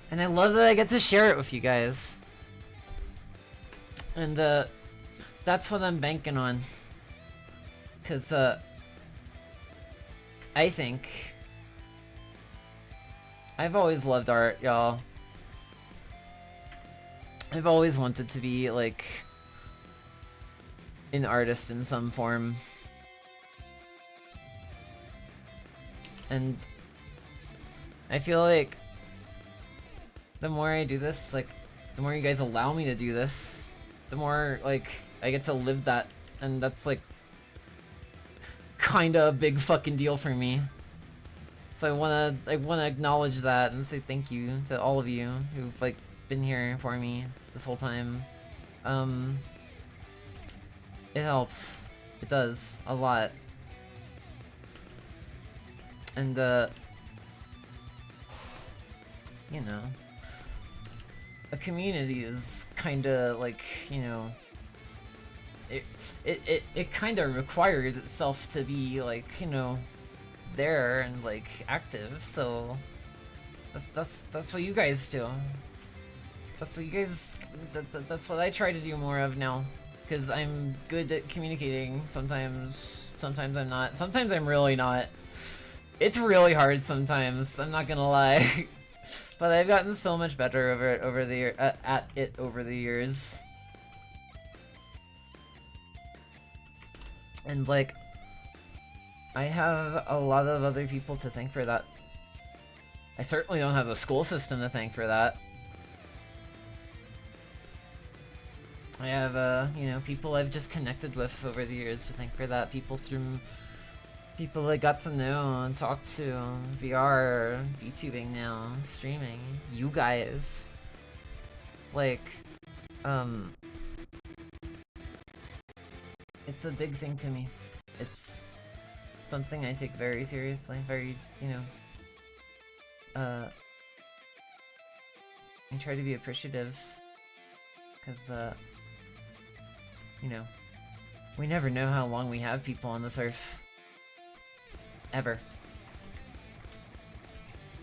And I love that I get to share it with you guys. And that's what I'm banking on. Cause I think I've always loved art, y'all. I've always wanted to be like an artist in some form. And I feel like the more I do this, like, the more you guys allow me to do this, the more, like, I get to live that, and that's, like, kinda a big fucking deal for me. So I wanna acknowledge that and say thank you to all of you who've, like, been here for me this whole time. It helps. It does. A lot. And, you know, a community is kinda like, you know, it kinda requires itself to be, like, you know, there and, like, active, so that's what you guys do. That's what you guys, that's what I try to do more of now, because I'm good at communicating. Sometimes I'm not. Sometimes I'm really not. It's really hard sometimes, I'm not gonna lie. But I've gotten so much better at it over the years. And, like, I have a lot of other people to thank for that. I certainly don't have the school system to thank for that. I have, you know, people I've just connected with over the years to thank for that. People I got to know and talk to, VR, VTubing now, streaming, you guys. Like, it's a big thing to me. It's something I take very seriously, very, you know, I try to be appreciative, because, you know, we never know how long we have people on this earth. Ever.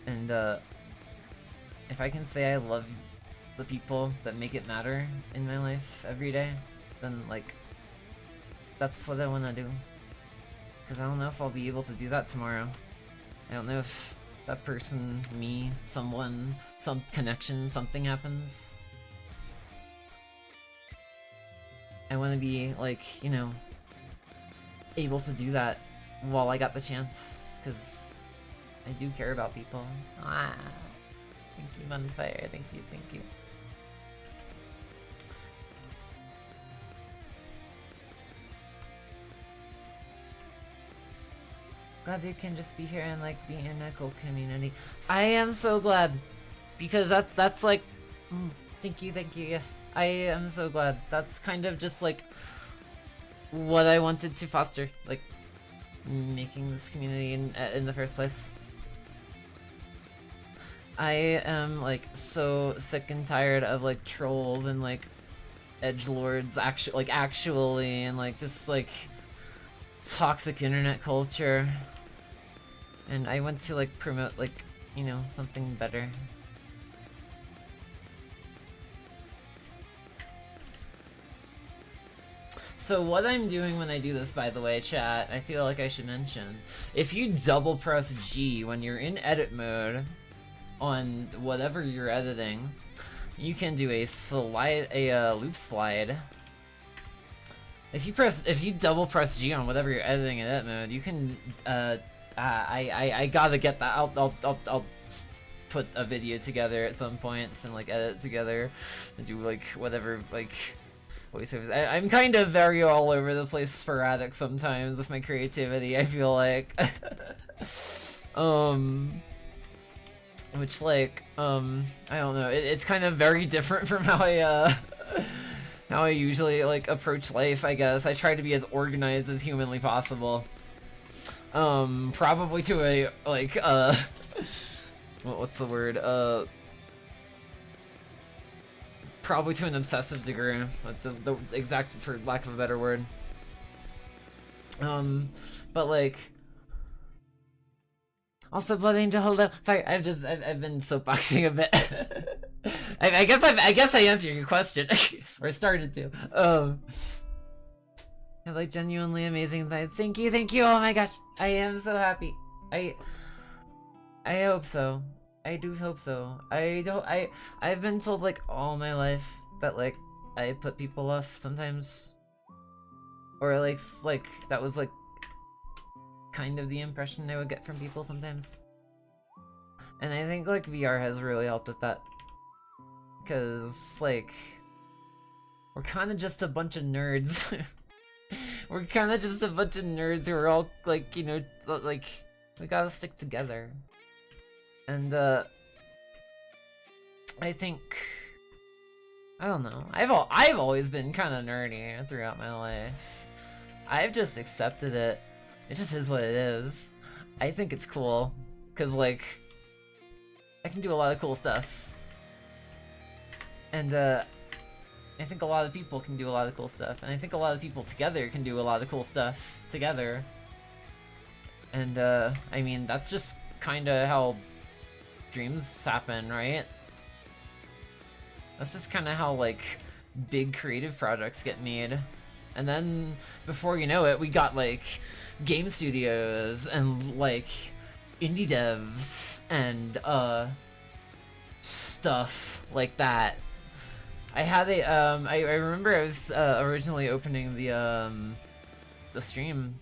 And, if I can say I love the people that make it matter in my life every day, then, like, that's what I want to do. Because I don't know if I'll be able to do that tomorrow. I don't know if that person, me, someone, some connection, something happens. I want to be, like, you know, able to do that while I got the chance, because I do care about people. Ah, thank you, Munfire. Thank you, thank you. Glad you can just be here and, like, be in a cool community. I am so glad, because that's like, thank you, yes. I am so glad. That's kind of just, like, what I wanted to foster, like, making this community in the first place. I am, like, so sick and tired of, like, trolls and, like, edgelords actually, and, like, just, like, toxic internet culture. And I want to, like, promote, like, you know, something better. So what I'm doing when I do this, by the way, chat, I feel like I should mention, if you double press G when you're in edit mode on whatever you're editing, you can do a loop slide. If you double press G on whatever you're editing in edit mode, you can, I gotta get that. I'll put a video together at some points and, like, edit it together and do, like, whatever, like, voiceovers. I'm kind of very all over the place, sporadic sometimes with my creativity, I feel like. Which, like, I don't know, it's kind of very different from how I usually, like, approach life, I guess. I try to be as organized as humanly possible. Probably to a, like, what's the word, probably to an obsessive degree, the exact, for lack of a better word. But, like, also, Blood Angel, hello. Sorry, I've been soapboxing a bit. I guess I answered your question, or started to. I have, like, genuinely amazing sides. Thank you. Oh my gosh, I am so happy. I hope so. I do hope so. I've been told, like, all my life that, like, I put people off sometimes, or, like, that was, like, kind of the impression I would get from people sometimes. And I think, like, VR has really helped with that. because, like, we're kind of just a bunch of nerds. We're kind of just a bunch of nerds who are all, like, you know, like, we gotta stick together. And, I think, I don't know, I've always been kind of nerdy throughout my life. I've just accepted it. It just is what it is. I think it's cool, because, like, I can do a lot of cool stuff. And, I think a lot of people can do a lot of cool stuff, and I think a lot of people together can do a lot of cool stuff together. And, I mean, that's just kinda how dreams happen, right? That's just kinda how, like, big creative projects get made. And then, before you know it, we got, like, game studios, and, like, indie devs, and, stuff like that. I had a, I remember I was, originally opening the stream.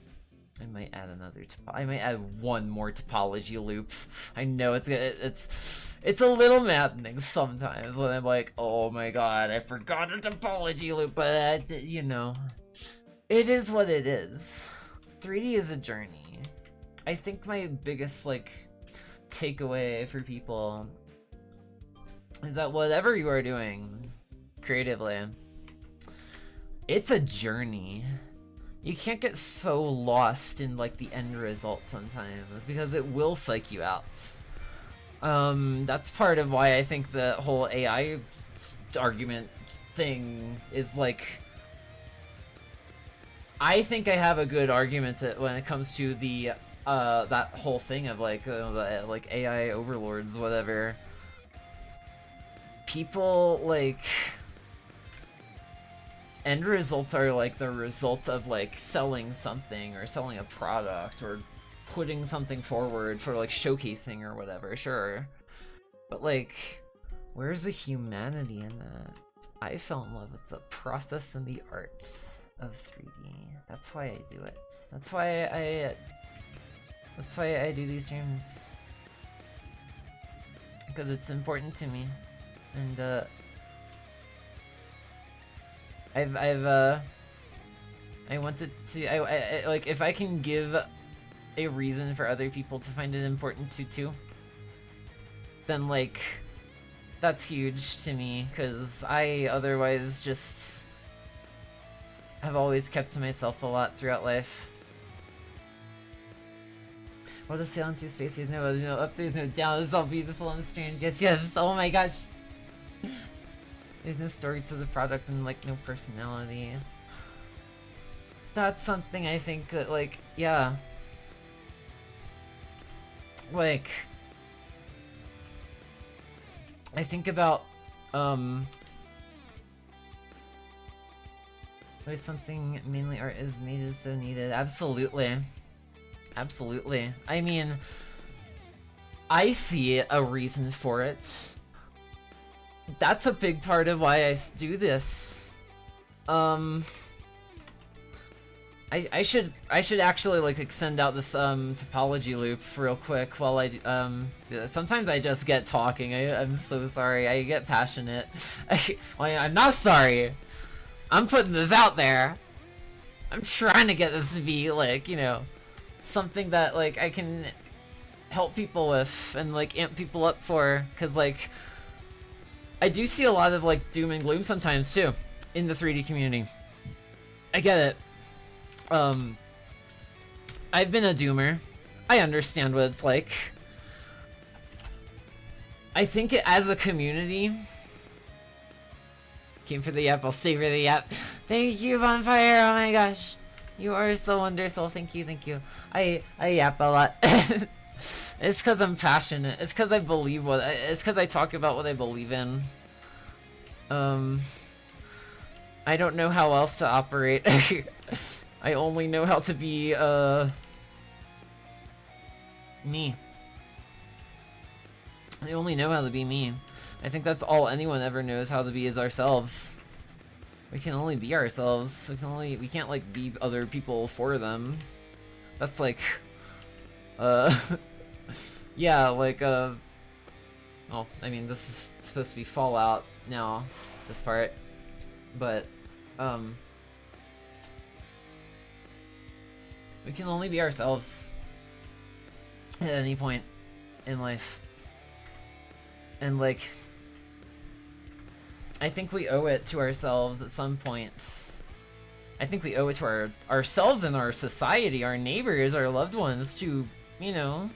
I might add another, I might add one more topology loop. I know it's a little maddening sometimes when I'm like, oh my god, I forgot a topology loop, but, you know, it is what it is. 3D is a journey. I think my biggest, like, takeaway for people is that whatever you are doing creatively, it's a journey. You can't get so lost in, like, the end result sometimes, because it will psych you out. That's part of why I think the whole AI argument thing is, like, I think I have a good argument when it comes to the, that whole thing of, like, like, AI overlords, whatever. People, like, end results are, like, the result of, like, selling something, or selling a product, or putting something forward for, like, showcasing or whatever, sure. But, like, where's the humanity in that? I fell in love with the process and the arts of 3D. That's why I do it. That's why I do these streams. Because it's important to me. And, I wanted to, I like, if I can give a reason for other people to find it important too, then, like, that's huge to me, because I otherwise just have always kept to myself a lot throughout life. What a sail into space, there's no up, there's no down, it's all beautiful and strange, yes, oh my gosh! There's no story to the product and, like, no personality. That's something I think that, like, yeah. Like, I think about, why something mainly art is made is so needed. Absolutely. Absolutely. I mean, I see a reason for it. That's a big part of why I do this. I should actually, like, extend out this topology loop real quick while I sometimes I just get talking. I'm so sorry. I get passionate. I'm not sorry. I'm putting this out there. I'm trying to get this to be, like, you know, something that, like, I can help people with and, like, amp people up for, cuz, like, I do see a lot of, like, doom and gloom sometimes too in the 3D community. I get it. I've been a doomer. I understand what it's like. I think as a community, came for the yap, I'll stay for the yap. Thank you, Bonfire, oh my gosh. You are so wonderful, thank you, thank you. I yap a lot. It's because I'm passionate. It's because I believe it's because I talk about what I believe in. I don't know how else to operate. I only know how to be, me. I only know how to be me. I think that's all anyone ever knows how to be is ourselves. We can only be ourselves. We can't, like, be other people for them. That's like, yeah, like, well, I mean, this is supposed to be Fallout now, this part, but, we can only be ourselves at any point in life. And, like, I think we owe it to ourselves at some point. I think we owe it to ourselves and our society, our neighbors, our loved ones to, you know,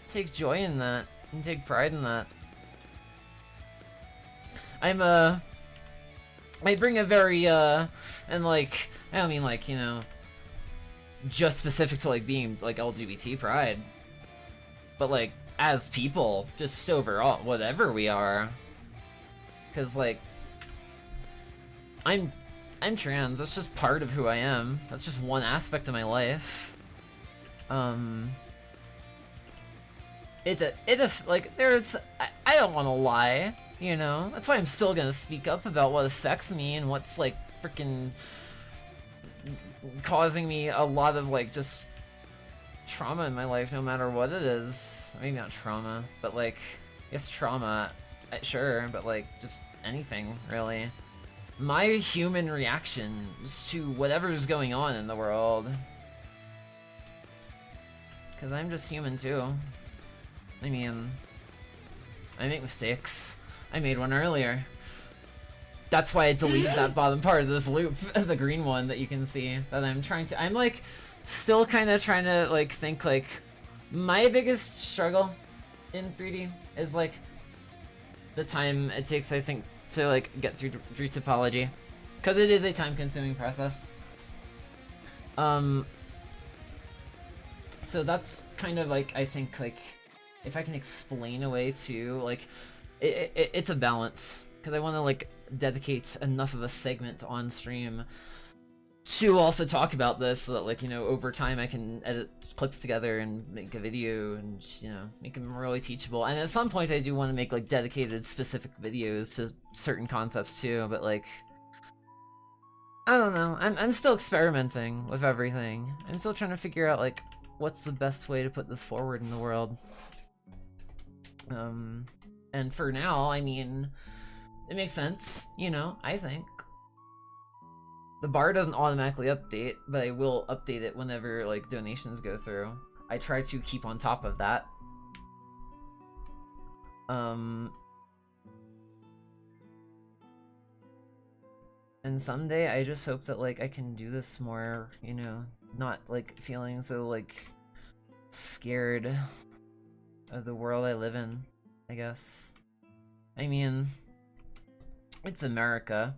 take joy in that and take pride in that. I bring a very, and like, I don't mean like, you know, just specific to like being like LGBT pride, but like as people, just overall, whatever we are. Cause like, I'm trans, that's just part of who I am. That's just one aspect of my life. Like, there's, I don't want to lie, you know? That's why I'm still gonna speak up about what affects me and what's, like, freaking causing me a lot of, like, just trauma in my life, no matter what it is. Maybe not trauma, but, like, I guess trauma, sure, but, like, just anything, really. My human reactions to whatever's going on in the world. Because I'm just human, too. I mean, I make mistakes. I made one earlier. That's why I deleted that bottom part of this loop, the green one that you can see, that I'm trying to, I'm like, still kind of trying to like think like, my biggest struggle in 3D is like, the time it takes, I think, to like get through topology. Because it is a time consuming process. So that's kind of like, I think like, if I can explain a way to like, it's a balance, because I want to like dedicate enough of a segment on stream to also talk about this, so that like, you know, over time I can edit clips together and make a video and, you know, make them really teachable. And at some point I do want to make like dedicated specific videos to certain concepts too, but like, I don't know, I'm still experimenting with everything. I'm still trying to figure out like, what's the best way to put this forward in the world. And for now, I mean, it makes sense, you know, I think. The bar doesn't automatically update, but I will update it whenever, like, donations go through. I try to keep on top of that. And someday, I just hope that, like, I can do this more, you know, not, like, feeling so, like, scared of the world I live in, I guess. I mean, it's America.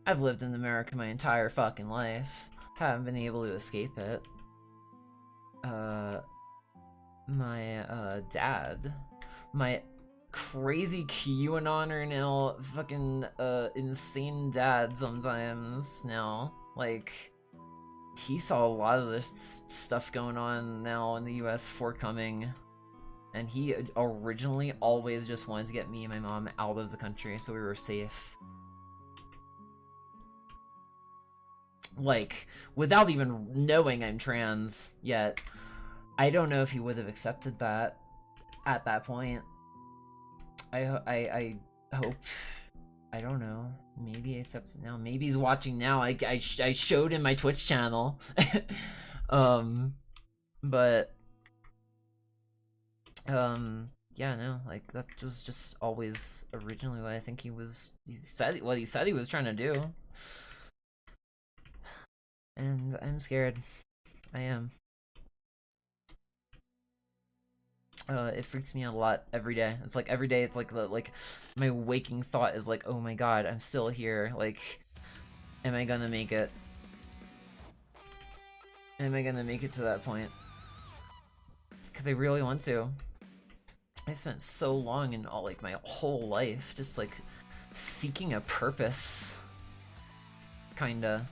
I've lived in America my entire fucking life. Haven't been able to escape it. My dad, my crazy QAnoner now, fucking insane dad sometimes now, like, he saw a lot of this stuff going on now in the US forthcoming. And he originally always just wanted to get me and my mom out of the country so we were safe. Like, without even knowing I'm trans yet, I don't know if he would have accepted that at that point. I hope, I don't know, maybe he accepts it now. Maybe he's watching now. I showed him my Twitch channel. But yeah, no, like, that was just always originally what I think he said he was trying to do. And I'm scared. I am. It freaks me out a lot every day. It's like every day it's like my waking thought is like, oh my god, I'm still here. Like, am I gonna make it? Am I gonna make it to that point? Because I really want to. I spent so long in all, like, my whole life just, like, seeking a purpose. Kinda.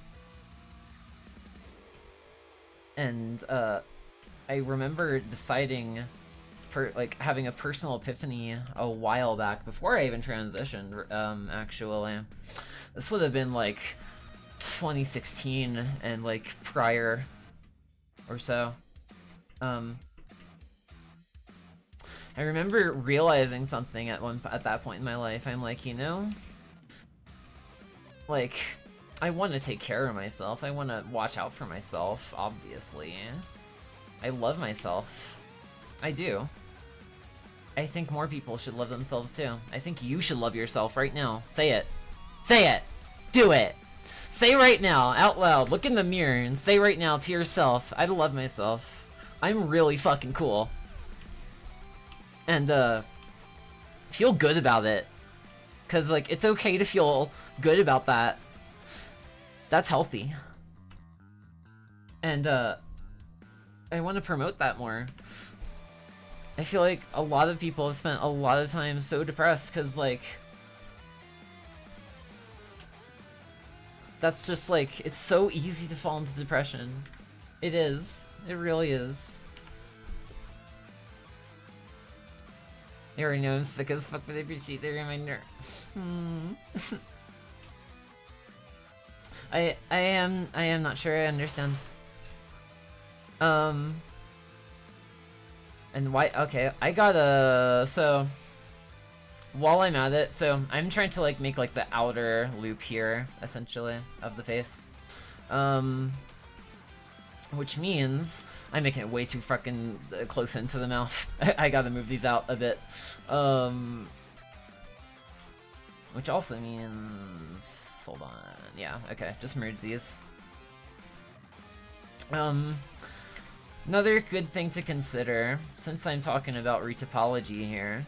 And, I remember deciding, like, having a personal epiphany a while back, before I even transitioned, actually. This would have been, like, 2016 and, like, prior or so. I remember realizing something at that point in my life. I'm like, you know, like, I want to take care of myself. I want to watch out for myself, obviously. I love myself. I do. I think more people should love themselves too. I think you should love yourself right now. Say it. Say it. Do it. Say right now, out loud. Look in the mirror and say right now to yourself, I love myself. I'm really fucking cool. And, feel good about it. Cause, like, it's okay to feel good about that. That's healthy. And, I want to promote that more. I feel like a lot of people have spent a lot of time so depressed because, like, that's just, like, it's so easy to fall into depression. It is. It really is. You already know I'm sick as fuck with every sheet. They're in my nerve. I am not sure I understand. And why? Okay, I gotta. So, while I'm at it, so I'm trying to like make like the outer loop here, essentially, of the face. Which means I'm making it way too fucking close into the mouth. I gotta move these out a bit. Which also means, hold on, yeah, okay, just merge these. Another good thing to consider, since I'm talking about retopology here,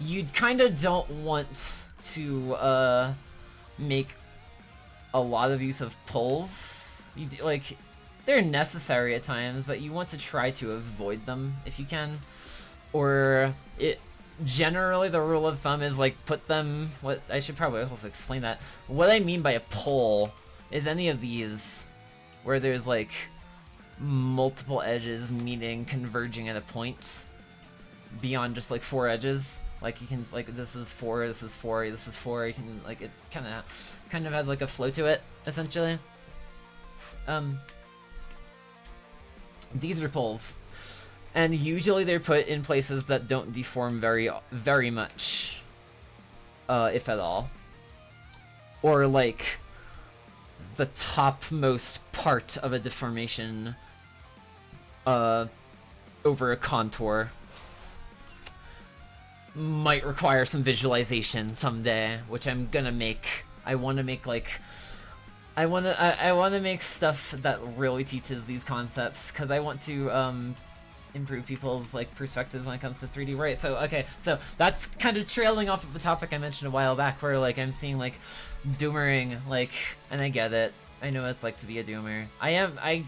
you kinda don't want to, make a lot of use of pulls. You do, like, they're necessary at times, but you want to try to avoid them if you can. Or, generally the rule of thumb is, like, put them, I should probably also explain that. What I mean by a pull is any of these where there's, like, multiple edges meeting converging at a point beyond just, like, 4 edges. Like, you can, like, this is 4, this is 4, this is 4, you can, like, it kind of has, like, a flow to it, essentially. These are pulls. And usually they're put in places that don't deform very much. If at all. Or, like, the topmost part of a deformation, over a contour. Might require some visualization someday, which I'm gonna make. I want to make, like, I want to make stuff that really teaches these concepts, because I want to improve people's, like, perspectives when it comes to 3D, right? So, okay, so that's kind of trailing off of the topic I mentioned a while back, where, like, I'm seeing, like, doomering, like, and I get it. I know what it's like to be a doomer.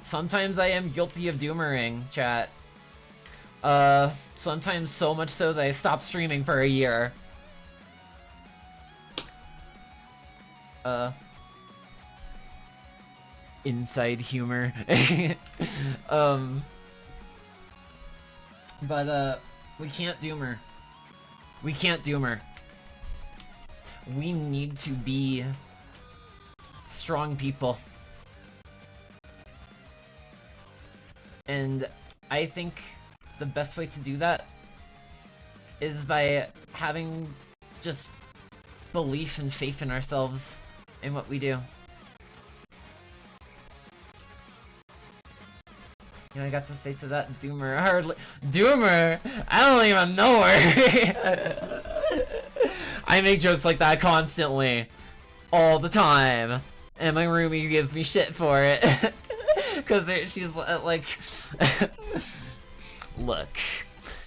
Sometimes I am guilty of doomering, chat. Sometimes so much so that I stopped streaming for a year. Inside humor. But, we can't doomer. We can't doomer. We need to be strong people. And I think the best way to do that is by having just belief and faith in ourselves and what we do. You know, I got to say to that doomer hardly. Doomer? I don't even know her. I make jokes like that constantly. All the time. And my roomie gives me shit for it. Because she's like... Look,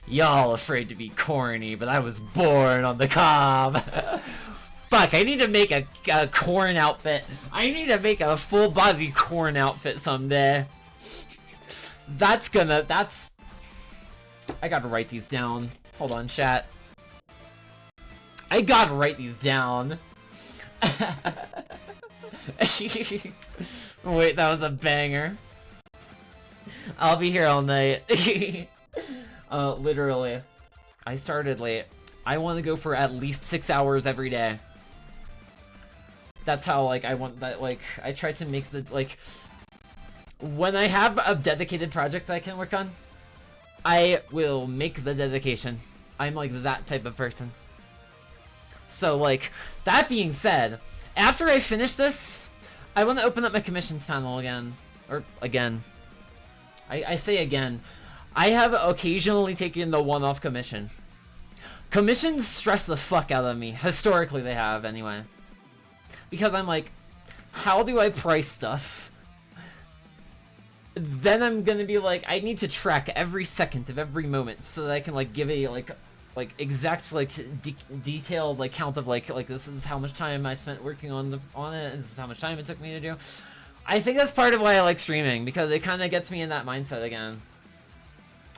y'all afraid to be corny, but I was born on the cob. Fuck, I need to make a corn outfit. I need to make a full body corn outfit someday. That's... I gotta write these down. Hold on, chat. I gotta write these down. Wait, that was a banger. I'll be here all night. Literally. I started late. I want to go for at least 6 hours every day. That's how, like, I want that, like, I try to make the, like, when I have a dedicated project that I can work on, I will make the dedication. I'm like that type of person. So like, that being said, after I finish this, I want to open up my commissions panel again. Or again. I say again. I have occasionally taken the one-off commission. Commissions stress the fuck out of me. Historically they have, anyway. Because I'm like, how do I price stuff? Then I'm gonna be like, I need to track every second of every moment so that I can like give a like exact like detailed like count of like this is how much time I spent working on it, and this is how much time it took me to do. I think that's part of why I like streaming, because it kind of gets me in that mindset again.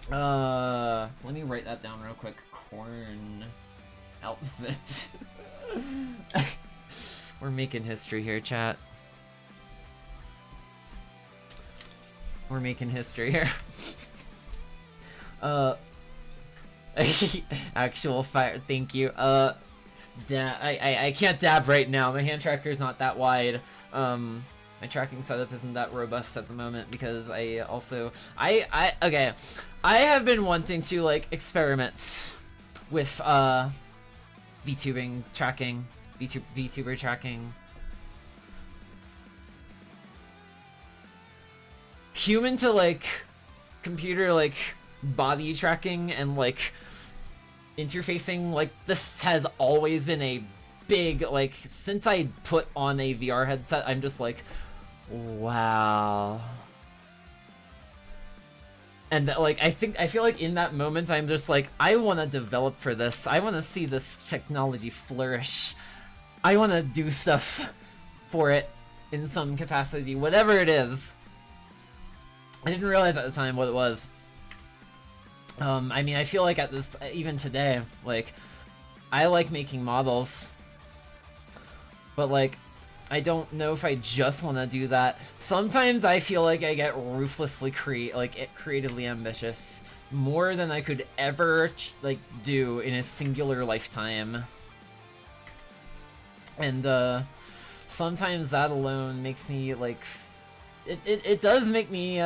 Let me write that down real quick. Corn outfit. We're making history here, chat. We're making history here. Actual fire, thank you. I can't dab right now. My hand tracker's not that wide. My tracking setup isn't that robust at the moment because I also okay. I have been wanting to like experiment with VTubing tracking, VTuber tracking. Human to like computer like body tracking and like interfacing, like this has always been a big, like since I put on a VR headset, I'm just like, wow. And that, like I feel like in that moment I'm just like, I want to develop for this. I want to see this technology flourish. I want to do stuff for it in some capacity, whatever it is. I didn't realize at the time what it was. I mean, I feel like at this, even today, like, I like making models, but like, I don't know if I just want to do that. Sometimes I feel like I get ruthlessly creatively ambitious, more than I could ever like do in a singular lifetime. And sometimes that alone makes me like, it does make me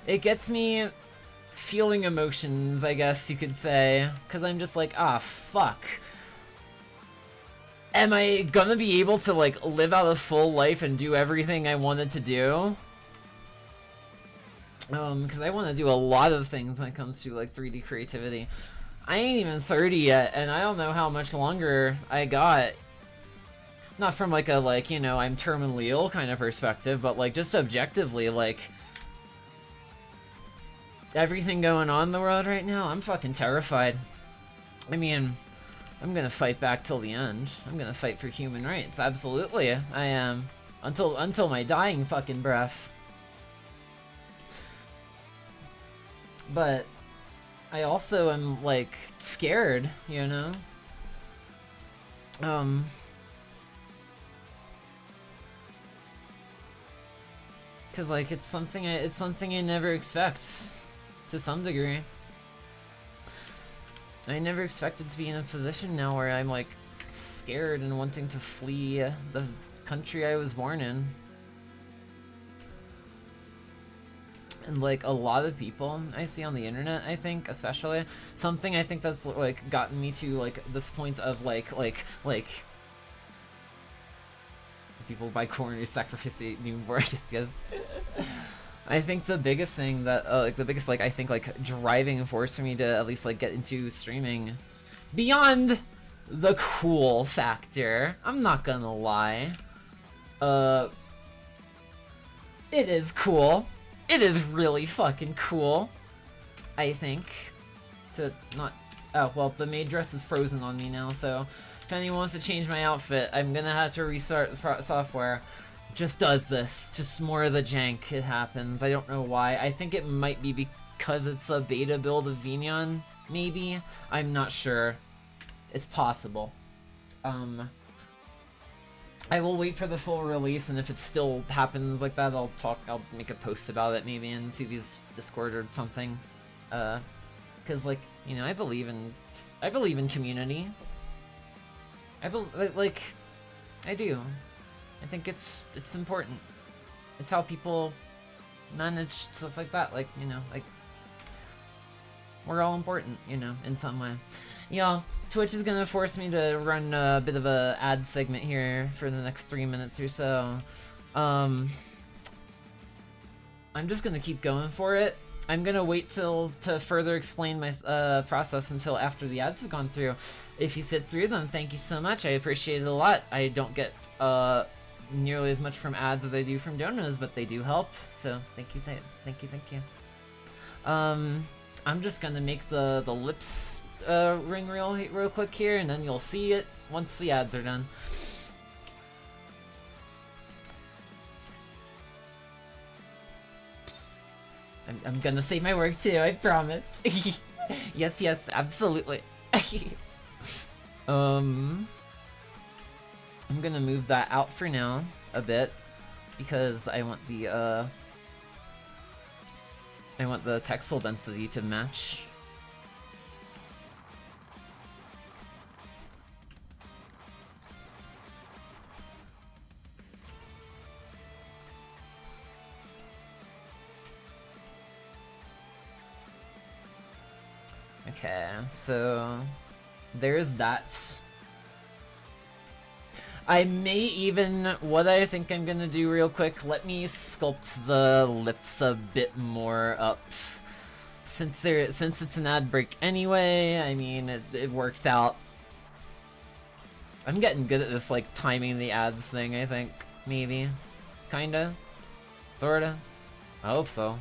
it gets me feeling emotions, I guess you could say, because I'm just like, ah, fuck. Am I gonna be able to like live out a full life and do everything I wanted to do? Because I want to do a lot of things when it comes to like 3D creativity. I ain't even 30 yet, and I don't know how much longer I got. Not from like a like, you know, I'm terminally ill kind of perspective, but like just objectively, like everything going on in the world right now, I'm fucking terrified. I mean, I'm gonna fight back till the end. I'm gonna fight for human rights, absolutely. I am. Until my dying fucking breath. But I also am like scared, you know? Cause like it's something I never expect, to some degree. I never expected to be in a position now where I'm like scared and wanting to flee the country I was born in. And like a lot of people I see on the internet, I think, especially, something I think that's like gotten me to like this point of like people buy corn or sacrifice newborns. Yes. I think the biggest thing that like the biggest like I think like driving force for me to at least like get into streaming, beyond the cool factor, I'm not gonna lie, it is cool. It is really fucking cool, I think, to not... Oh, well, the maid dress is frozen on me now, so if anyone wants to change my outfit, I'm gonna have to restart the software. Just does this. Just more of the jank. It happens. I don't know why. I think it might be because it's a beta build of Vignon, maybe? I'm not sure. It's possible. I will wait for the full release, and if it still happens like that, I'll make a post about it maybe in Subi's Discord or something. Cause like, you know, I believe in community. I do. I think it's important. It's how people manage stuff like that. Like, you know, like, we're all important, you know, in some way. Yeah, Twitch is gonna force me to run a bit of a ad segment here for the next 3 minutes or so. I'm just gonna keep going for it. I'm gonna wait to further explain my process until after the ads have gone through. If you sit through them, thank you so much. I appreciate it a lot. I don't get nearly as much from ads as I do from donos, but they do help. So thank you, thank you. I'm just gonna make the lips ring real quick here, and then you'll see it once the ads are done. I'm gonna say my work too, I promise. Yes, absolutely. I'm gonna move that out for now a bit because I want the textile density to match. Okay, so there's that. I may even, what I think I'm gonna do real quick, let me sculpt the lips a bit more up. Since it's an ad break anyway, I mean, it works out. I'm getting good at this, like, timing the ads thing, I think. Maybe. Kinda. Sorta. I hope so.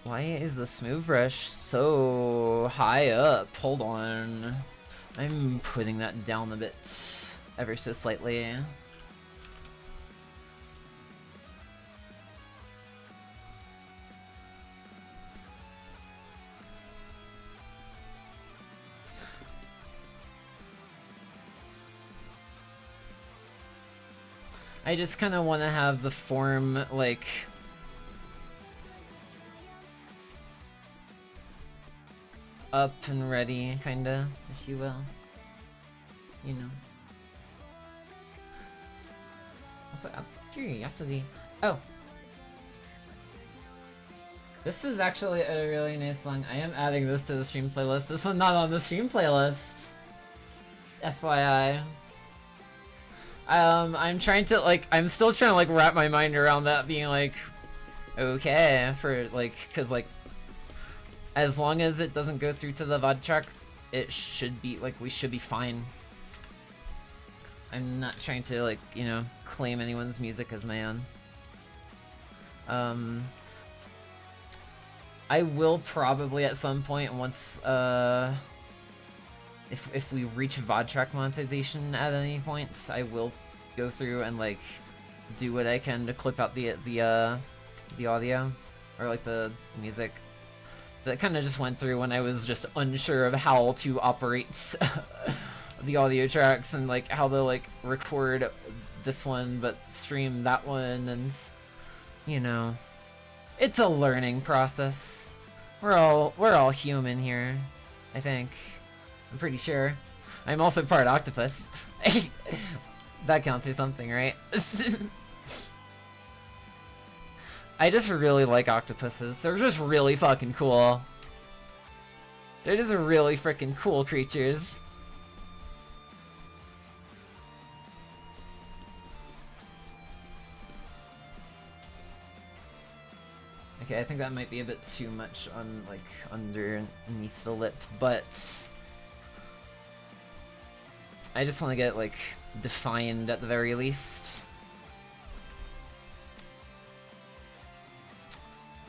Why is the smooth brush so high up? Hold on. I'm putting that down a bit, ever so slightly. I just kind of want to have the form, like, up and ready, kinda, if you will. You know. Also, out of curiosity. Oh! This is actually a really nice song. I am adding this to the stream playlist. This one's not on the stream playlist. FYI. I'm trying to, like, I'm still trying to, like, wrap my mind around that being, like, okay, for, like, cause, like, as long as it doesn't go through to the VOD track, it should be, like, we should be fine. I'm not trying to, like, you know, claim anyone's music as my own. I will probably at some point, once, if we reach VOD track monetization at any point, I will go through and, like, do what I can to clip out the audio, or, like, the music. That kind of just went through when I was just unsure of how to operate the audio tracks and, like, how to, like, record this one but stream that one, and, you know, it's a learning process. We're all human here, I think. I'm pretty sure. I'm also part octopus. That counts for something, right? I just really like octopuses. They're just really fucking cool. They're just really freaking cool creatures. Okay, I think that might be a bit too much on, like, underneath the lip, but I just want to get, like, defined at the very least.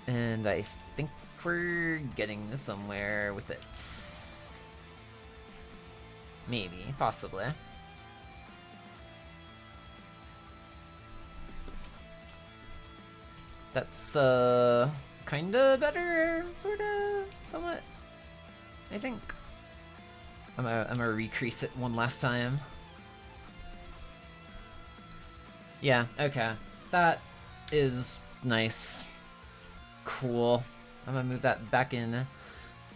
And I think we're getting somewhere with it. Maybe, possibly. That's, kinda better, sorta, somewhat, I think. I'm gonna recrease it one last time. Yeah, okay. That is nice. Cool. I'm gonna move that back in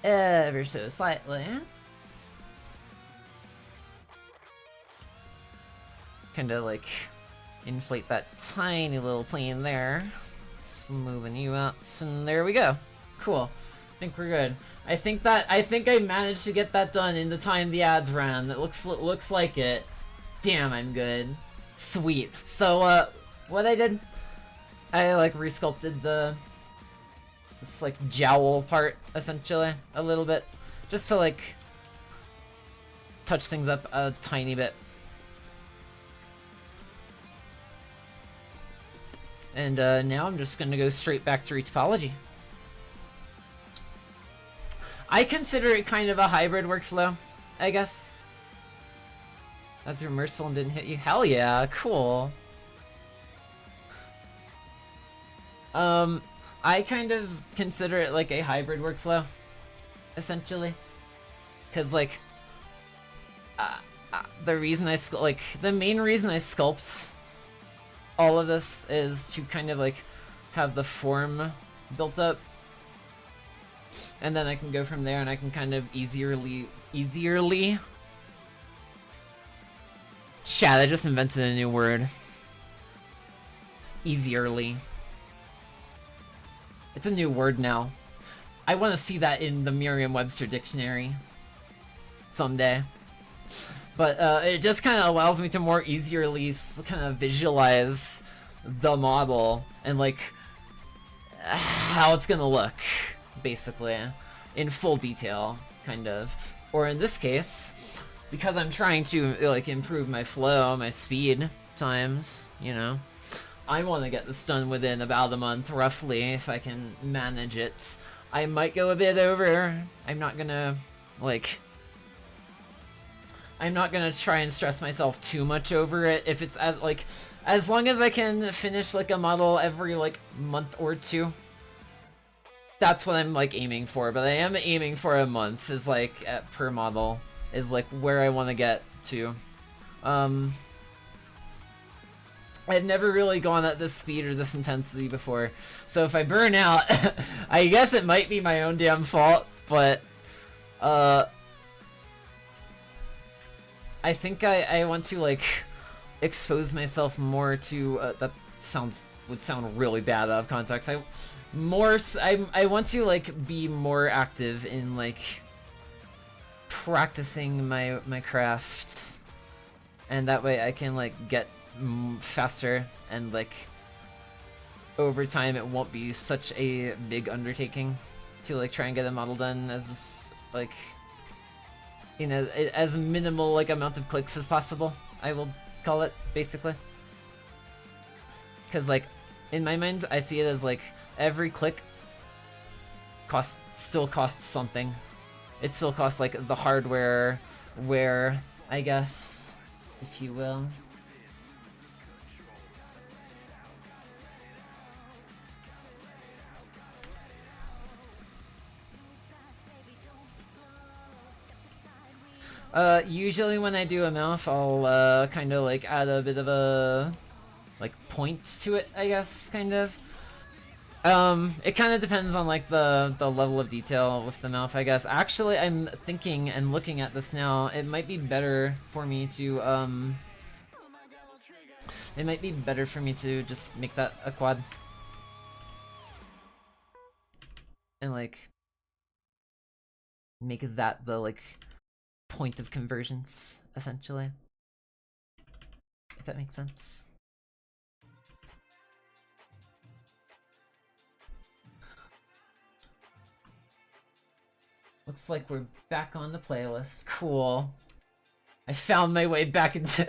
ever so slightly. Kinda like inflate that tiny little plane there. Smoothing you out, and there we go. Cool. I think we're good. I think I managed to get that done in the time the ads ran. It looks like it. Damn, I'm good. Sweet. So what I did, I like resculpted this like jowl part essentially a little bit, just to like touch things up a tiny bit. And now I'm just gonna go straight back to retopology. I consider it kind of a hybrid workflow, I guess. That's remorseful and didn't hit you. Hell yeah, cool. I kind of consider it like a hybrid workflow, essentially. Cause like, the main reason I sculpt all of this is to kind of like have the form built up, and then I can go from there and I can kind of easierly chat, I just invented a new word. Easierly. It's a new word now. I want to see that in the Merriam-Webster dictionary someday. But it just kind of allows me to more easierly kind of visualize the model and like how it's gonna look, basically, in full detail, kind of. Or in this case, because I'm trying to like improve my flow, my speed times, you know, I want to get this done within about a month, roughly, if I can manage it. I might go a bit over. I'm not gonna try and stress myself too much over it. If it's as long as I can finish like a model every like month or two, that's what I'm like aiming for. But I am aiming for a month is like per model is like where I want to get to. I've never really gone at this speed or this intensity before, so if I burn out, I guess it might be my own damn fault, but I think I want to like expose myself more to that would sound really bad out of context. I want to like be more active in like practicing my craft, and that way I can like get faster, and like over time it won't be such a big undertaking to like try and get a model done as like, you know, as minimal like amount of clicks as possible, I will call it, basically. Because like in my mind I see it as like every click still costs something. It still costs like the hardware wear, I guess, if you will. Usually when I do a mouth, I'll kind of like add a bit of a like point to it, I guess, kind of. It kind of depends on like the level of detail with the mouth, I guess. Actually, I'm thinking and looking at this now, it might be better for me to just make that a quad. And like make that the like point of convergence, essentially. If that makes sense. Looks like we're back on the playlist. Cool. I found my way back into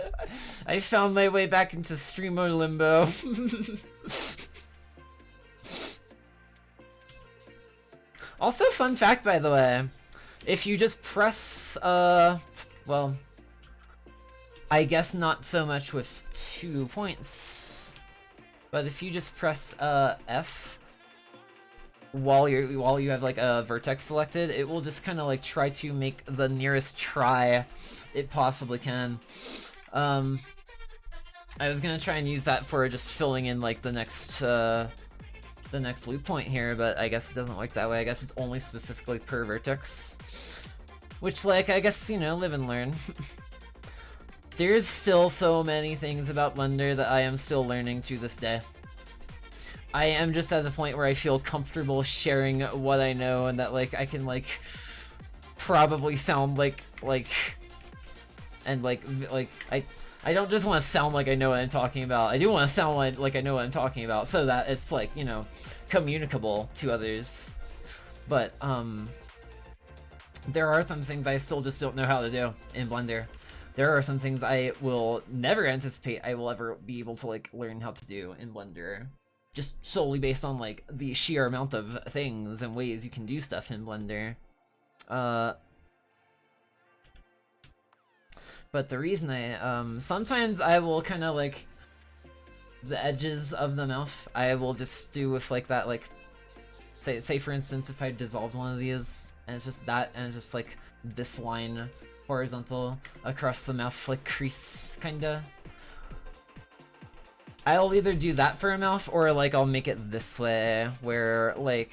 streamer limbo. Also, fun fact, by the way, if you just press well, I guess not so much with 2 points, but if you just press F while you have like a vertex selected, it will just kind of like try to make the nearest try it possibly can. I was gonna try and use that for just filling in like the next the next loop point here, but I guess it doesn't work that way. I guess it's only specifically per vertex. Which, like, I guess, you know, live and learn. There's still so many things about Blender that I am still learning to this day. I am just at the point where I feel comfortable sharing what I know, and that, like, I can, like, probably sound like, I don't just want to sound like I know what I'm talking about. I do want to sound like I know what I'm talking about, so that it's, like, you know, communicable to others. But, there are some things I still just don't know how to do in Blender. There are some things I will never anticipate I will ever be able to, like, learn how to do in Blender. Just solely based on, like, the sheer amount of things and ways you can do stuff in Blender. But the reason I, sometimes I will kind of, like, the edges of the mouth, I will just do with, like, that, like, say for instance, if I dissolved one of these, and it's just that, and it's just, like, this line horizontal across the mouth, like, crease, kinda. I'll either do that for a mouth, or, like, I'll make it this way, where, like,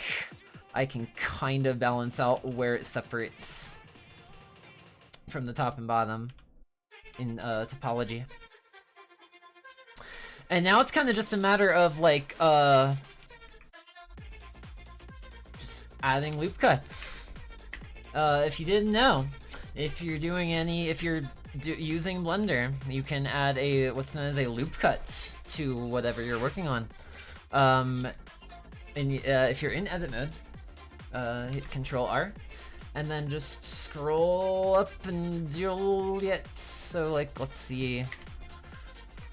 I can kind of balance out where it separates from the top and bottom in topology. And now it's kind of just a matter of, like, just adding loop cuts. If you didn't know, if you're doing using Blender, you can add a what's known as a loop cut to whatever you're working on. And if you're in edit mode, hit Control R, and then just scroll up until it. So, like, let's see.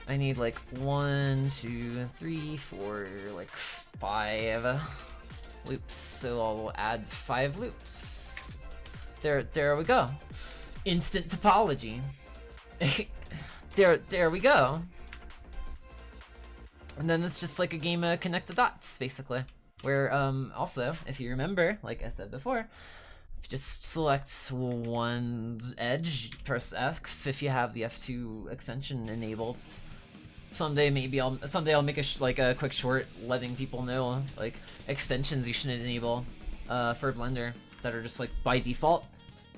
I need like 1, 2, 3, 4, like 5 loops. So I'll add 5 loops. There we go. Instant topology. there we go. And then it's just like a game of connect the dots, basically. Where also, if you remember, like I said before, if you just select one edge, press F if you have the F2 extension enabled. Someday I'll make a quick short letting people know like extensions you should enable for Blender that are just like by default.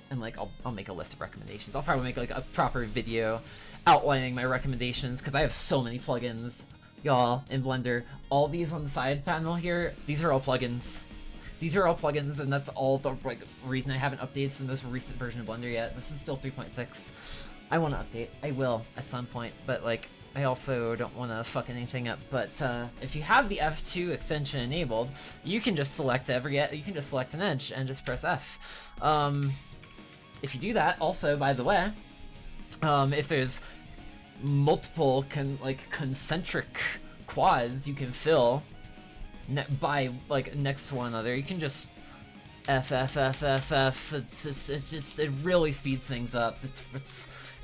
And like I'll make a list of recommendations. I'll probably make like a proper video outlining my recommendations because I have so many plugins, y'all, in Blender. All these on the side panel here, these are all plugins. These are all plugins, and that's all the like reason I haven't updated to the most recent version of Blender yet. This is still 3.6. I want to update. I will at some point, but like I also don't want to fuck anything up. But if you have the F2 extension enabled, you can just select an edge and just press F. If you do that, also, by the way, if there's multiple concentric quads you can fill by like next to one another, you can just F. It's just it really speeds things up.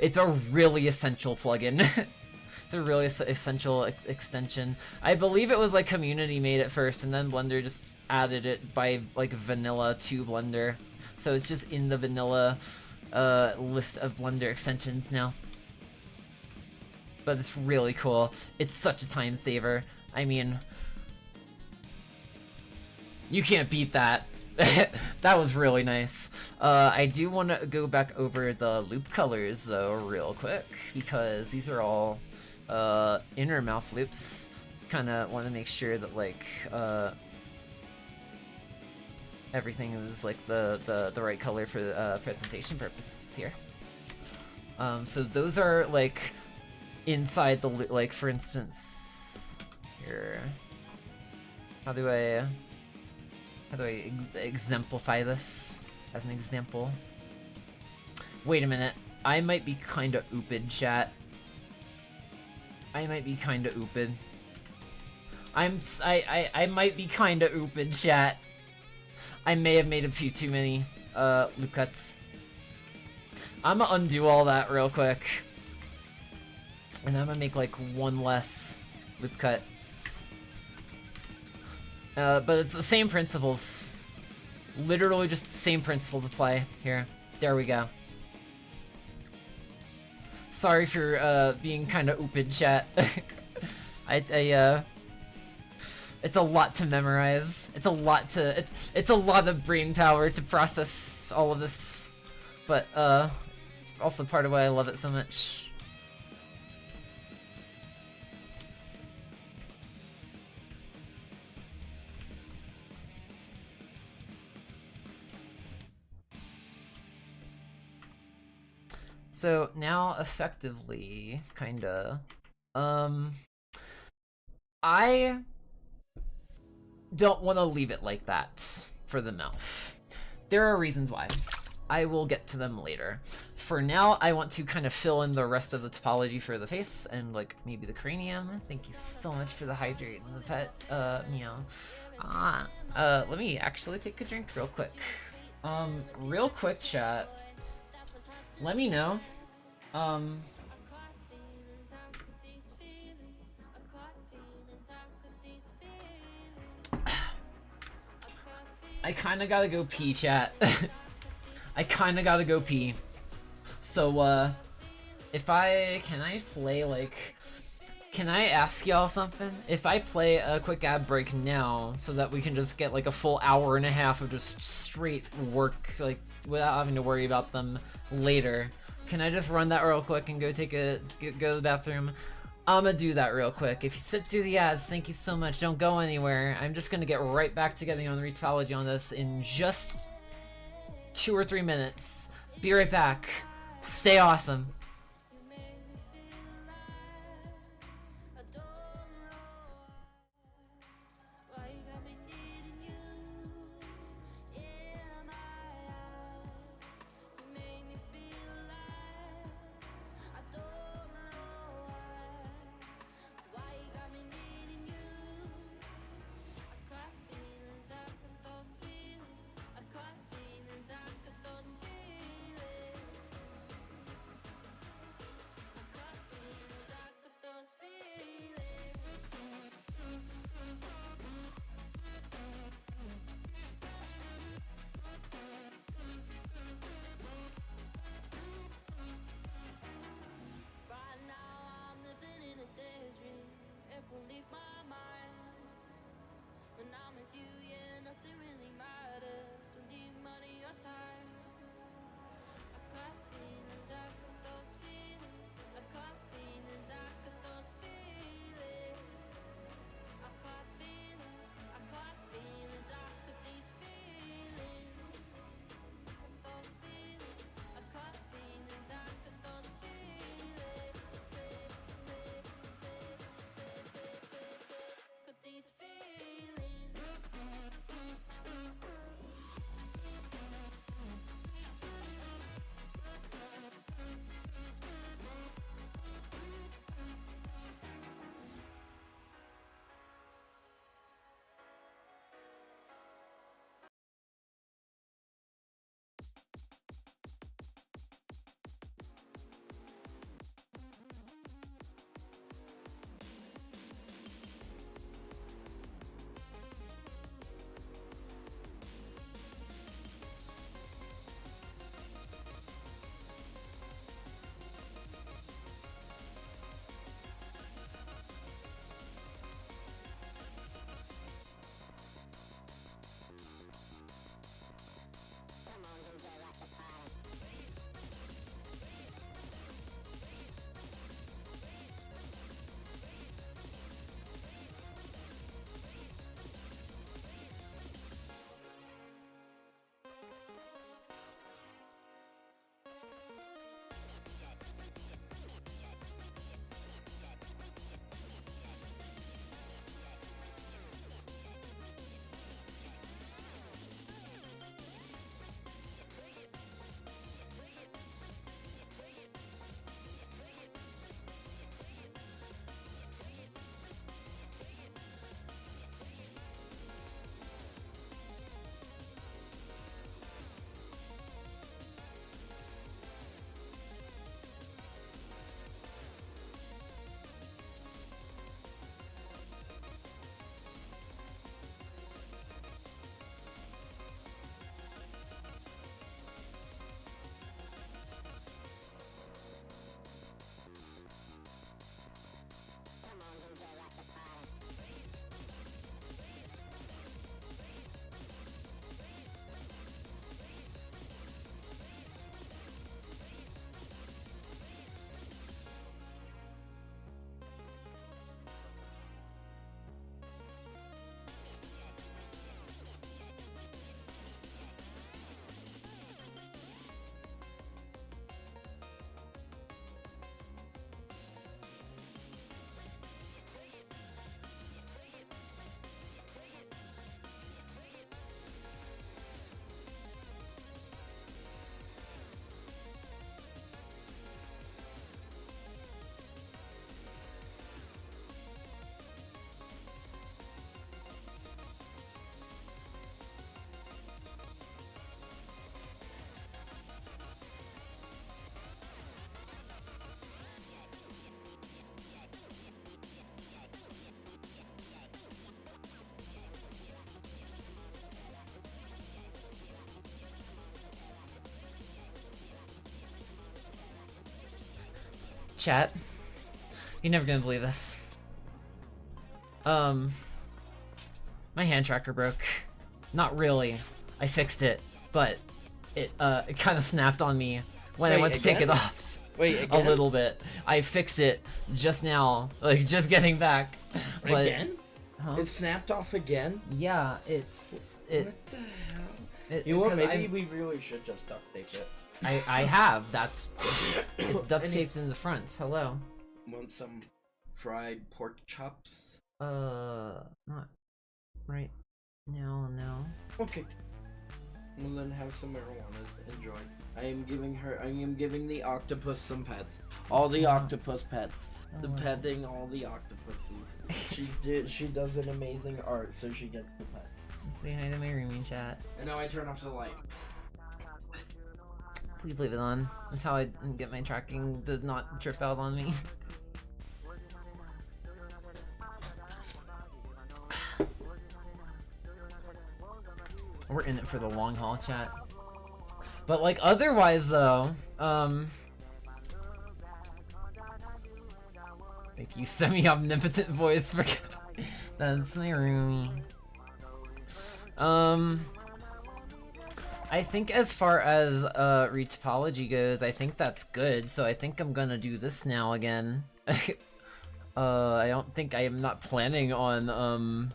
It's a really essential plugin. It's a really essential extension. I believe it was like community made it first, and then Blender just added it by like vanilla to Blender. So it's just in the vanilla list of Blender extensions now. But it's really cool. It's such a time saver. I mean, you can't beat that. That was really nice. I do want to go back over the loop colors though real quick, because these are all inner mouth loops. Kind of want to make sure that like everything is like the right color for presentation purposes here. So those are like inside the like, for instance, here. How do I exemplify this as an example? Wait a minute. I might be kinda ooped, chat. I might be kinda ooped. I might be kinda ooped, chat. I may have made a few too many loop cuts. I'm gonna undo all that real quick. And I'm gonna make like one less loop cut. But it's the same principles. Literally just the same principles apply here. There we go. Sorry for being kinda ooped, chat. It's a lot to memorize. It's a lot to it's a lot of brain power to process all of this. But it's also part of why I love it so much. So now effectively, kinda, I don't want to leave it like that for the mouth. There are reasons why. I will get to them later. For now, I want to kind of fill in the rest of the topology for the face and like maybe the cranium. Thank you so much for the hydrate and the pet, meow. Let me actually take a drink real quick. Real quick, chat. Let me know. I kinda gotta go pee, chat. I kinda gotta go pee. So, if can I play, like, can I ask y'all something? If I play a quick ad break now, so that we can just get, like, a full hour and a half of just straight work, like, without having to worry about them later, can I just run that real quick and go go to the bathroom? I'ma do that real quick. If you sit through the ads, thank you so much. Don't go anywhere. I'm just gonna get right back to getting on the retopology on this in just 2 or 3 minutes. Be right back. Stay awesome. Chat. You're never gonna believe this. My hand tracker broke. Not really. I fixed it, but it kind of snapped on me when I Wait, went to take it again? off. Wait, A again? little bit. I fixed it just now, like just getting back. But, Again? Huh? It snapped off again? Yeah, it's it. What the hell? it You know what? 'cause Maybe I- we really should just duct tape it. I have. That's it's duct Any- taped in the front. Hello. Want some fried pork chops? Not right now. No. Okay. We'll then have some marijuanas to enjoy. I am giving the octopus some pets. All the octopus pets. The petting all the octopuses. She does an amazing art, so she gets the pet. Say hi to my roomie chat. And now I turn off the light. Please leave it on. That's how I get my tracking to not trip out on me. We're in it for the long haul, chat. But like otherwise though, thank you, semi-omnipotent voice for that's my roomie. I think as far as retopology goes, I think that's good, so I think I'm gonna do this now again. I don't think I am not planning on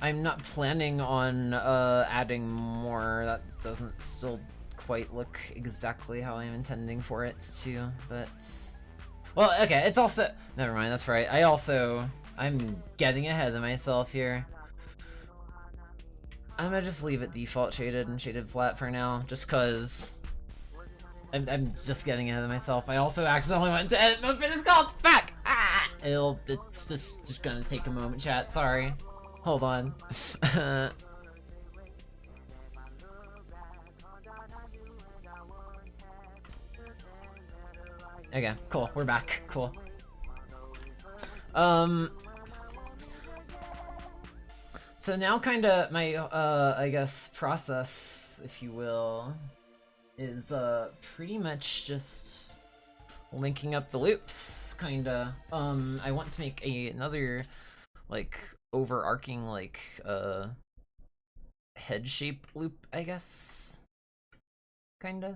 I'm not planning on adding more. That doesn't still quite look exactly how I'm intending for it to, but well, okay, it's also never mind, that's right. I'm getting ahead of myself here. I'm gonna just leave it default shaded and shaded flat for now, just cause I'm just getting ahead of myself. I also accidentally went to edit mode for this call. Fuck! Ah! It's just gonna take a moment, chat. Sorry. Hold on. Okay, cool. We're back. Cool. So now kinda my, I guess, process, if you will, is, pretty much just linking up the loops, kinda. I want to make another, like, overarching, like, head shape loop, I guess? Kinda.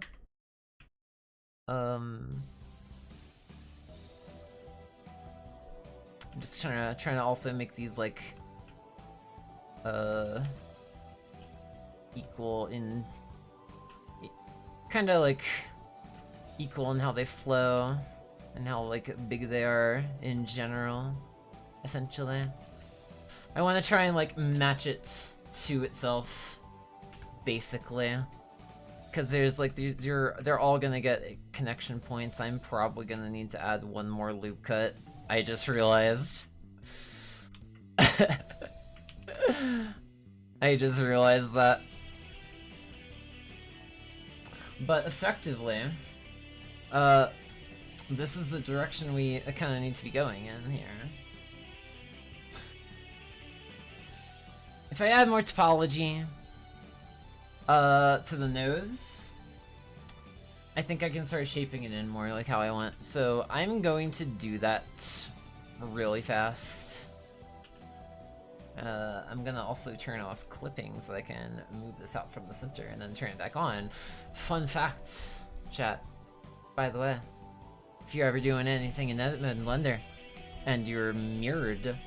I'm just trying to also make these, like, equal in kind of like equal in how they flow and how like big they are in general, essentially. I want to try and like match it to itself, basically, because there's like they're all gonna get connection points. I'm probably gonna need to add one more loop cut. I just realized. I just realized that. But effectively, this is the direction we kind of need to be going in here. If I add more topology to the nose, I think I can start shaping it in more like how I want. So I'm going to do that really fast. I'm gonna also turn off clipping so I can move this out from the center and then turn it back on. Fun fact, chat, by the way, if you're ever doing anything in edit mode in Blender and you're mirrored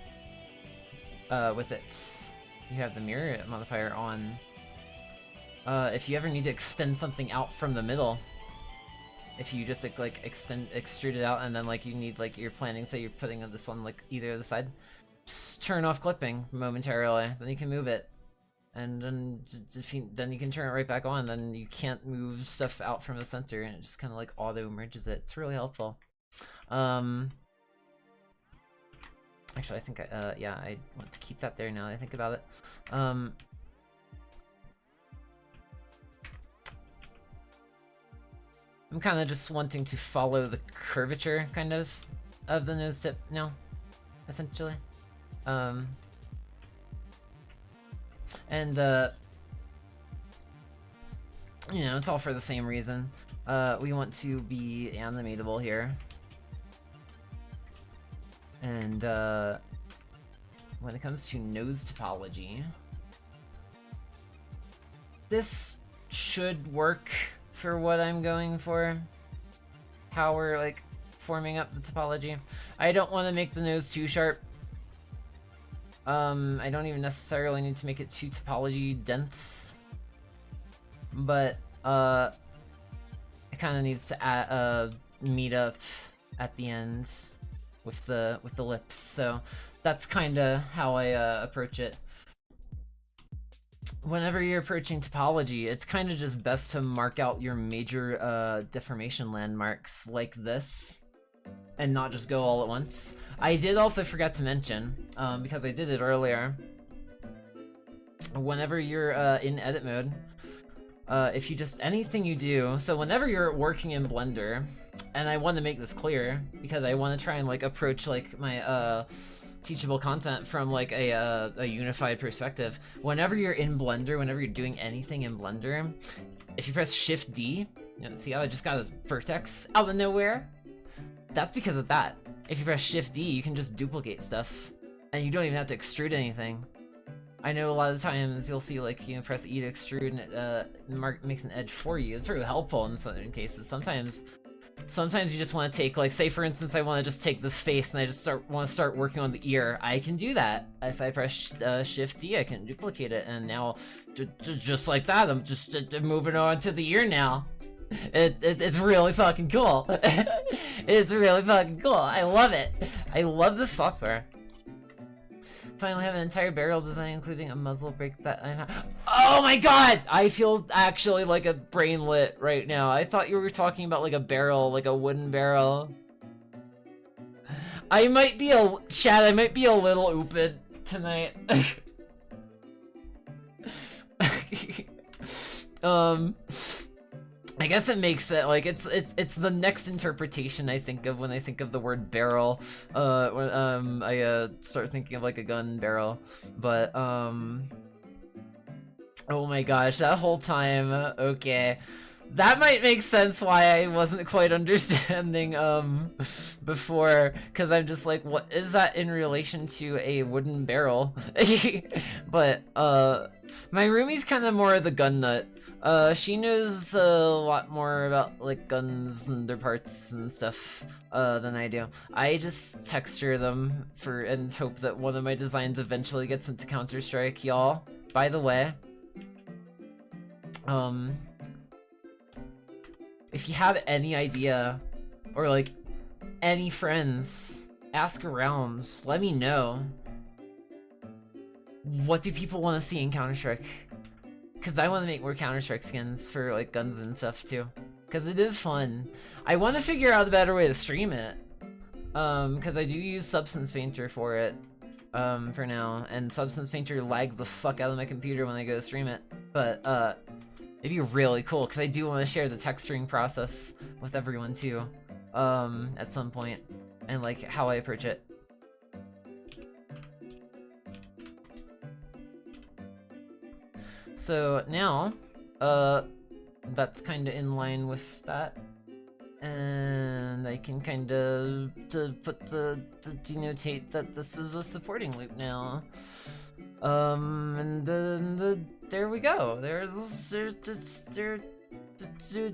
with it, you have the mirror modifier on. If you ever need to extend something out from the middle, if you just like extrude it out and then like you need like you're planning, say you're putting this on like either of the side, just turn off clipping momentarily, then you can move it, and then then you can turn it right back on. Then you can't move stuff out from the center, and it just kind of like auto merges it. It's really helpful. Actually, I think yeah, I want to keep that there now that I think about it. I'm kind of just wanting to follow the curvature, kind of the nose tip now, essentially. you know, it's all for the same reason. We want to be animatable here. And when it comes to nose topology, this should work for what I'm going for. How we're like forming up the topology. I don't want to make the nose too sharp. I don't even necessarily need to make it too topology dense. But it kind of needs to meet up at the end with the lips. So that's kind of how I approach it. Whenever you're approaching topology, it's kind of just best to mark out your major deformation landmarks like this, and not just go all at once. I did also forget to mention, because I did it earlier, whenever you're in edit mode, if you just, anything you do, so whenever you're working in Blender, and I want to make this clear, because I want to try and like approach like my teachable content from like a unified perspective. Whenever you're in Blender, whenever you're doing anything in Blender, if you press Shift D, you know, see how I just got a vertex out of nowhere? That's because of that. If you press Shift D, you can just duplicate stuff, and you don't even have to extrude anything. I know a lot of times you'll see like, you know, press E to extrude and it makes an edge for you. It's very helpful in certain cases. Sometimes you just want to take, like, say for instance, I want to just take this face and I just want to start working on the ear. I can do that. If I press Shift D, I can duplicate it, and now, just like that, I'm just moving on to the ear now. It's really fucking cool. It's really fucking cool. I love it. I love this software. Finally have an entire barrel design, including a muzzle brake that I have. Oh my god! I feel actually like a brainlet right now. I thought you were talking about like a barrel, like a wooden barrel. I might be I might be a little ooped tonight. I guess it makes it like it's the next interpretation I think of when I think of the word barrel. When I start thinking of like a gun barrel, but oh my gosh, that whole time, okay, that might make sense why I wasn't quite understanding before, because I'm just like, what is that in relation to a wooden barrel? But my roomie's kind of more of the gun nut. She knows a lot more about like guns and their parts and stuff than I do. I just texture them and hope that one of my designs eventually gets into Counter-Strike, y'all. By the way, if you have any idea or like any friends, ask around, let me know. What do people want to see in Counter-Strike? Because I want to make more Counter-Strike skins for like guns and stuff too. Because it is fun. I want to figure out a better way to stream it. Because I do use Substance Painter for it. For now. And Substance Painter lags the fuck out of my computer when I go to stream it. But it'd be really cool because I do want to share the texturing process with everyone too. At some point. And like how I approach it. So now, that's kind of in line with that, and I can kind of denotate that this is a supporting loop now. And then there we go. They're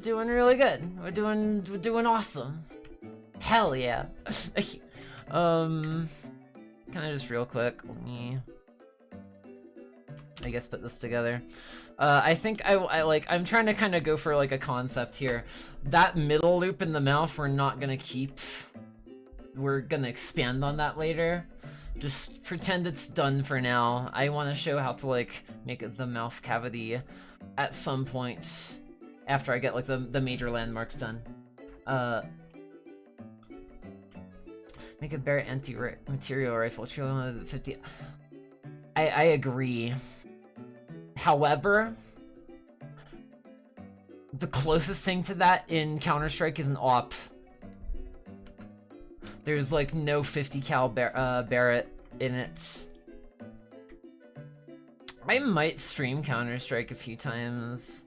doing really good. We're doing awesome. Hell yeah. Kind of just real quick, let me, I guess, put this together. I think I'm trying to kind of go for like a concept here. That middle loop in the mouth we're not gonna keep. We're gonna expand on that later. Just pretend it's done for now. I want to show how to like make the mouth cavity at some point after I get like the major landmarks done. Make a Barrett anti-material rifle. 50. I agree. However, the closest thing to that in Counter-Strike is an AWP. There's like no 50 cal Barrett in it. I might stream Counter-Strike a few times.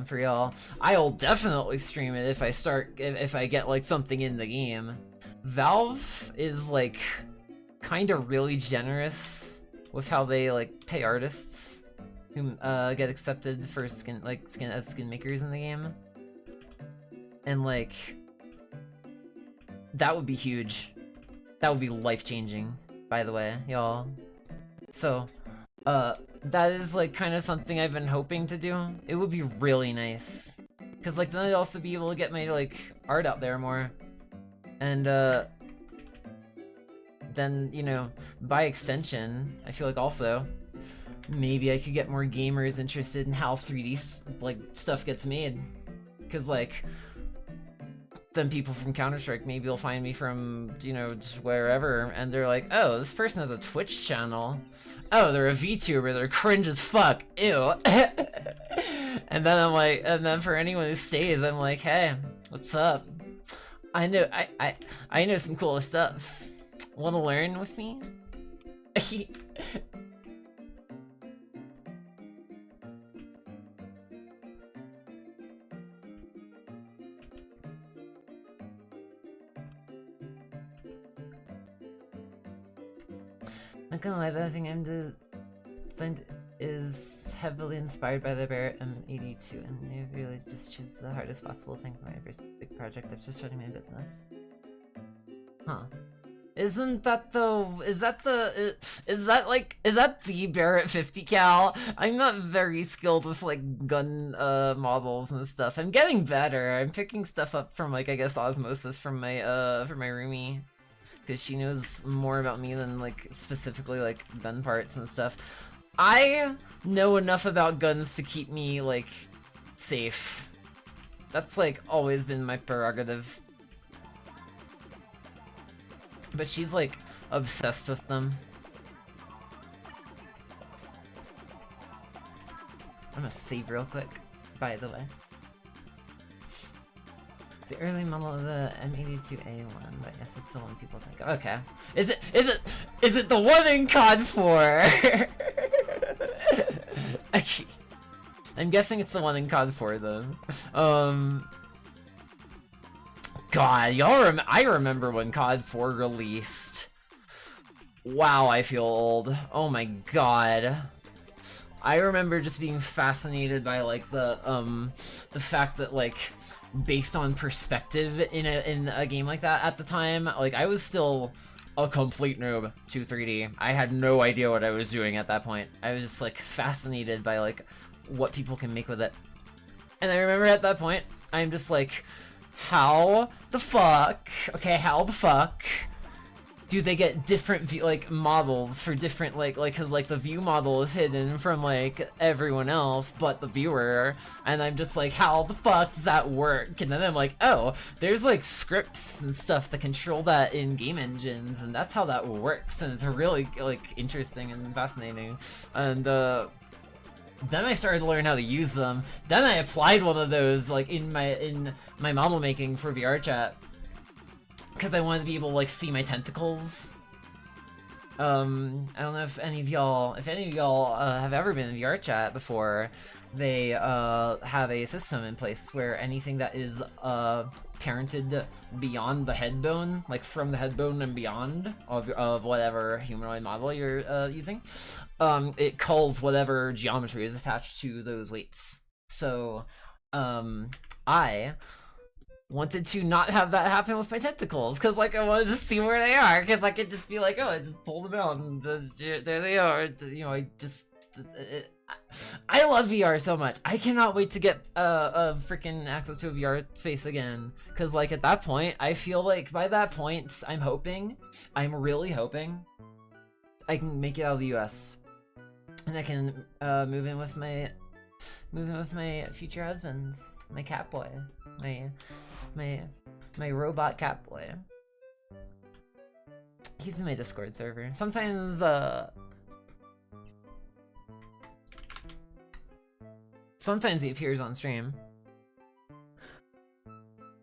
for y'all. I'll definitely stream it if I get like something in the game. Valve is like kind of really generous with how they like pay artists who get accepted for skin makers in the game, and like that would be huge. That would be life-changing, by the way, y'all. So that is like kind of something I've been hoping to do. It would be really nice, cause like then I'd also be able to get my like art out there more, and then, you know, by extension, I feel like also maybe I could get more gamers interested in how 3D like stuff gets made, cause like then people from Counter-Strike maybe will find me from, you know, just wherever, and they're like, oh, this person has a Twitch channel. Oh, they're a VTuber, they're cringe as fuck. Ew. And then I'm like, and then for anyone who stays, I'm like, hey, what's up? I know some cool stuff. Wanna learn with me? Not gonna lie, the thing I'm designed is heavily inspired by the Barrett M82, and I really just choose the hardest possible thing for my first big project of just starting my business. Huh. Isn't that the, is that the Barrett 50 cal? I'm not very skilled with like gun models and stuff. I'm getting better. I'm picking stuff up from like, I guess, osmosis from my roomie, because she knows more about me than like specifically like gun parts and stuff. I know enough about guns to keep me like safe. That's like always been my prerogative. But she's like obsessed with them. I'm gonna save real quick, by the way. It's the early model of the M82A1, but yes, it's the one people think of. Okay. Is it the one in COD 4? Okay. I'm guessing it's the one in COD 4 then. God, I remember when COD 4 released. Wow, I feel old. Oh my god. I remember just being fascinated by like the fact that like based on perspective in a game like that at the time, like I was still a complete noob to 3D. I had no idea what I was doing at that point. I was just like fascinated by like what people can make with it. And I remember at that point, I'm just like, how the fuck do they get different view, like models for different like cause like the view model is hidden from like everyone else but the viewer, and I'm just like, how the fuck does that work? And then I'm like, oh, there's like scripts and stuff that control that in game engines, and that's how that works, and it's really like interesting and fascinating. And then I started to learn how to use them. Then I applied one of those like in my model making for VR chat, because I wanted to be able to like see my tentacles. I don't know if any of y'all have ever been in VR chat before. They have a system in place where anything that is parented beyond the head bone, like from the head bone and beyond of whatever humanoid model you're using, it culls whatever geometry is attached to those weights. So I wanted to not have that happen with my tentacles, because like I wanted to see where they are, because I could just be like, oh, I just pull them out and there they are. You know, I love VR so much. I cannot wait to get a freaking access to a VR space again, because like at that point, I feel like by that point, I'm really hoping I can make it out of the US, and I can move in with my future husband, my cat boy, my robot cat boy. He's in my Discord server. Sometimes he appears on stream.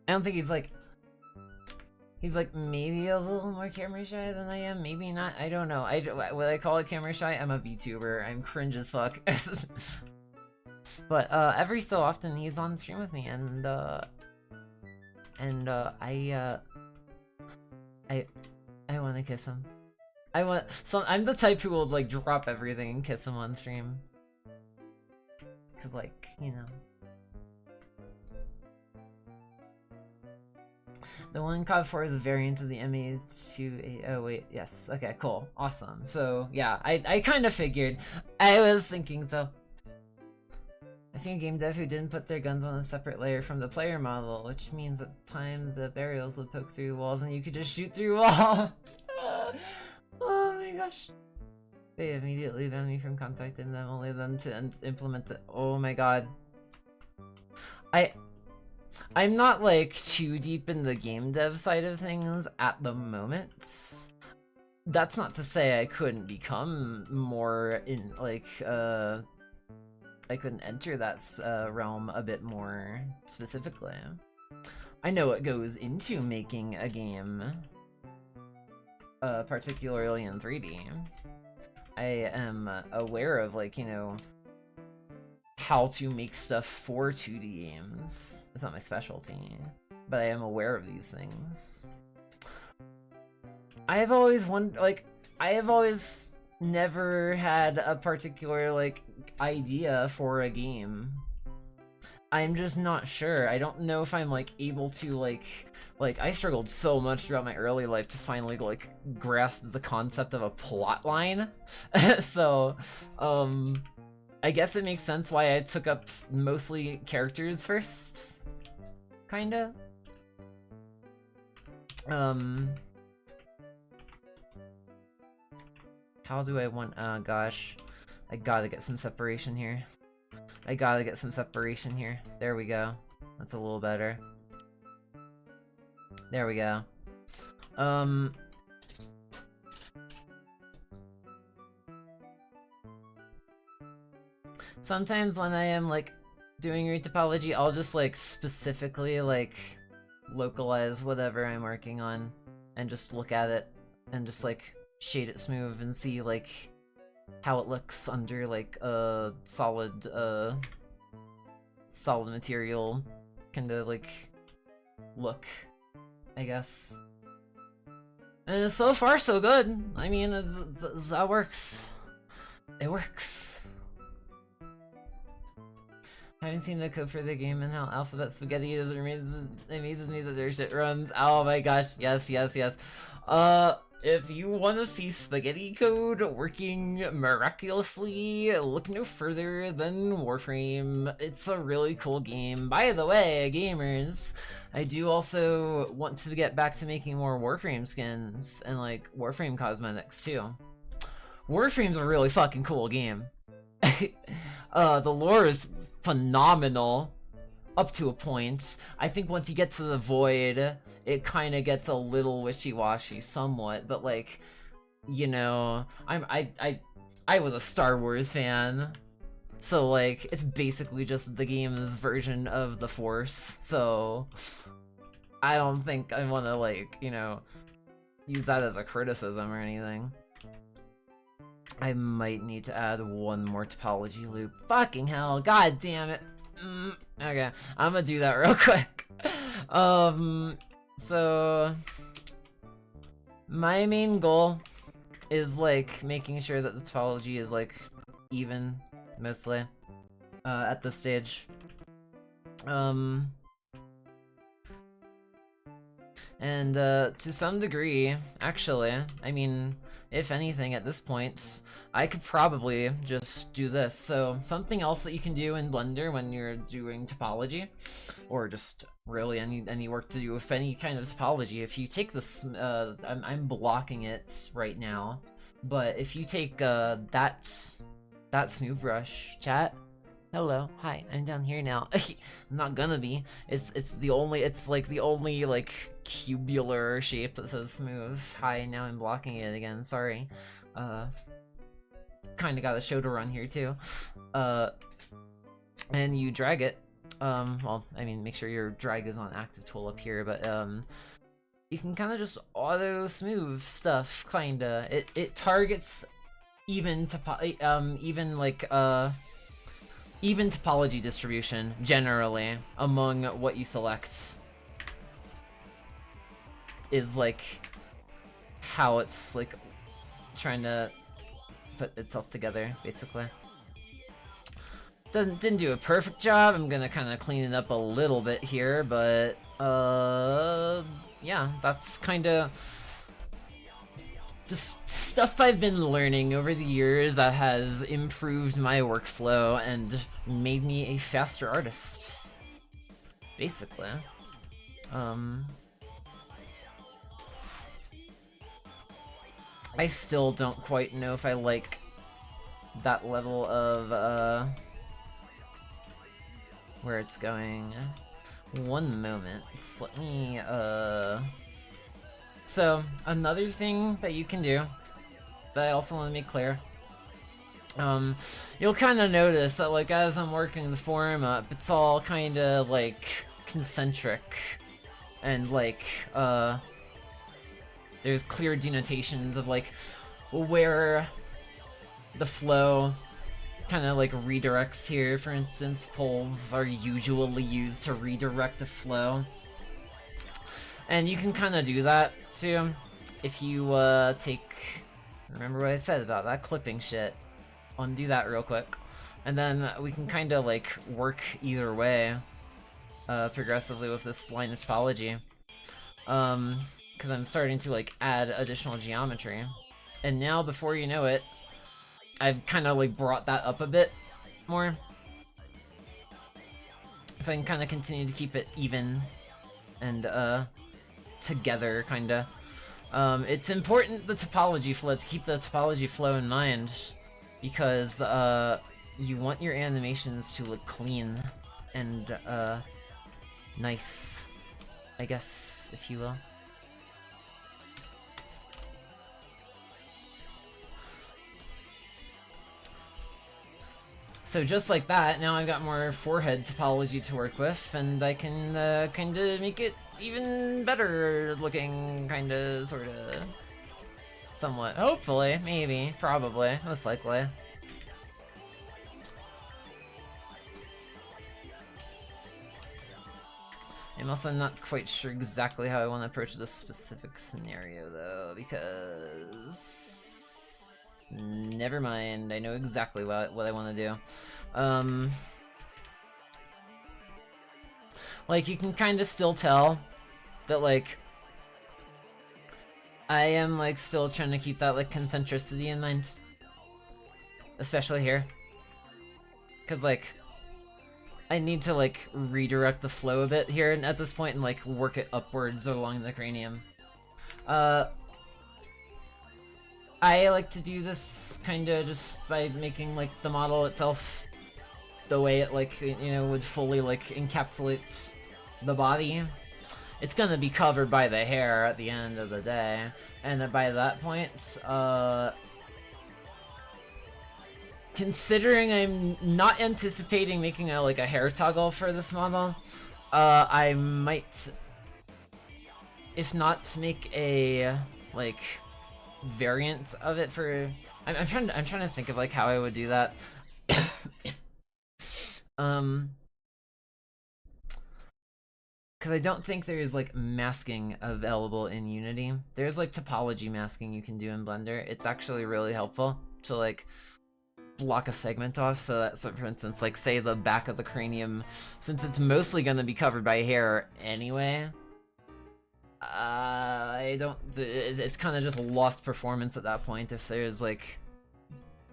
I don't think he's like maybe a little more camera shy than I am, maybe not, I don't know. Would I call it camera shy? I'm a VTuber. I'm cringe as fuck. But every so often he's on stream with me, and I want to kiss him. I'm the type who will like drop everything and kiss him on stream. Cause like, you know. The one COD 4 is a variant of the MA2. Oh wait, yes. Okay, cool, awesome. So yeah, I kind of figured. I was thinking so. I've seen a game dev who didn't put their guns on a separate layer from the player model, which means at the time the barrels would poke through walls and you could just shoot through walls. Oh my gosh. They immediately banned me from contacting them, only then to implement it. Oh my god. I'm not like too deep in the game dev side of things at the moment. That's not to say I couldn't become more in like I couldn't enter that realm a bit more specifically. I know what goes into making a game, particularly in 3D. I am aware of, like, you know, how to make stuff for 2D games. It's not my specialty, but I am aware of these things. I have always wondered, like, I have always never had a particular, like, idea for a game. I'm just not sure. I don't know if I'm, like, able to, like, I struggled so much throughout my early life to finally, like, grasp the concept of a plot line. So, I guess it makes sense why I took up mostly characters first. Kinda. How do I want, gosh. I gotta get some separation here. There we go. That's a little better. There we go. Sometimes when I am, like, doing retopology, I'll just, like, specifically, like, localize whatever I'm working on and just look at it and just, like, shade it smooth and see, like, how it looks under, like, a solid material kind of, like, look, I guess. And so far, so good. I mean, that works. It works. I haven't seen the code for the game and how Alphabet Spaghetti is. It amazes me that their shit runs. Oh my gosh, yes. If you want to see spaghetti code working miraculously, look no further than Warframe. It's a really cool game. By the way, gamers, I do also want to get back to making more Warframe skins and, like, Warframe cosmetics too. Warframe's a really fucking cool game. The lore is phenomenal up to a point. I think once you get to the Void, it kind of gets a little wishy-washy somewhat, but, like, you know, I was a Star Wars fan, so, like, it's basically just the game's version of the Force, so I don't think I want to, like, you know, use that as a criticism or anything. I might need to add one more topology loop. Fucking hell, god damn it. Okay, I'm gonna do that real quick. So my main goal is, like, making sure that the topology is, like, even, mostly, at this stage. And to some degree, actually, I mean, if anything at this point, I could probably just do this. So something else that you can do in Blender when you're doing topology, or just really any work to do with any kind of topology, if you take this, I'm blocking it right now, but if you take that smooth brush, chat. Hello, hi, I'm down here now. I'm not gonna be. It's the only like cubular shape that says smooth. Hi, now I'm blocking it again. Sorry. Kind of got a show to run here too. And you drag it. Well, I mean, make sure your drag is on active tool up here, but you can kind of just auto smooth stuff. Kinda. It targets even like even topology distribution, generally, among what you select is, like, how it's, like, trying to put itself together, basically. Didn't do a perfect job. I'm gonna kind of clean it up a little bit here, but yeah, that's kind of just stuff I've been learning over the years that has improved my workflow and made me a faster artist, basically. I still don't quite know if I like that level of where it's going. One moment. Let me so another thing that you can do that I also want to make clear, you'll kind of notice that, like, as I'm working the form up, it's all kind of like concentric and like there's clear denotations of like where the flow kind of like redirects here. For instance, poles are usually used to redirect the flow, and you can kind of do that too if you remember what I said about that clipping shit. Undo that real quick, and then we can kind of like work either way progressively with this line of topology, because I'm starting to like add additional geometry, and now before you know it, I've kind of like brought that up a bit more, so I can kind of continue to keep it even and together, kind of. It's important, the topology flow, to keep the topology flow in mind, because you want your animations to look clean and nice, I guess, if you will. So just like that, now I've got more forehead topology to work with, and I can kind of make it even better looking, kind of, sort of, somewhat. Hopefully, maybe, probably, most likely. I'm also not quite sure exactly how I want to approach this specific scenario, though, because... never mind, I know exactly what I want to do. Like, you can kind of still tell that, like, I am, like, still trying to keep that, like, concentricity in mind. Especially here. Because, like, I need to, like, redirect the flow a bit here at this point and, like, work it upwards along the cranium. I like to do this kind of just by making, like, the model itself the way it, like, you know, would fully, like, encapsulate the body. It's gonna be covered by the hair at the end of the day, and by that point, considering I'm not anticipating making a, like, a hair toggle for this model, I might, if not make a, like, variant of it for... I'm trying to think of, like, how I would do that. Because I don't think there's, like, masking available in Unity. There's, like, topology masking you can do in Blender. It's actually really helpful to, like, block a segment off, so that, so for instance, like, say the back of the cranium, since it's mostly gonna be covered by hair anyway, it's kind of just lost performance at that point if there's, like,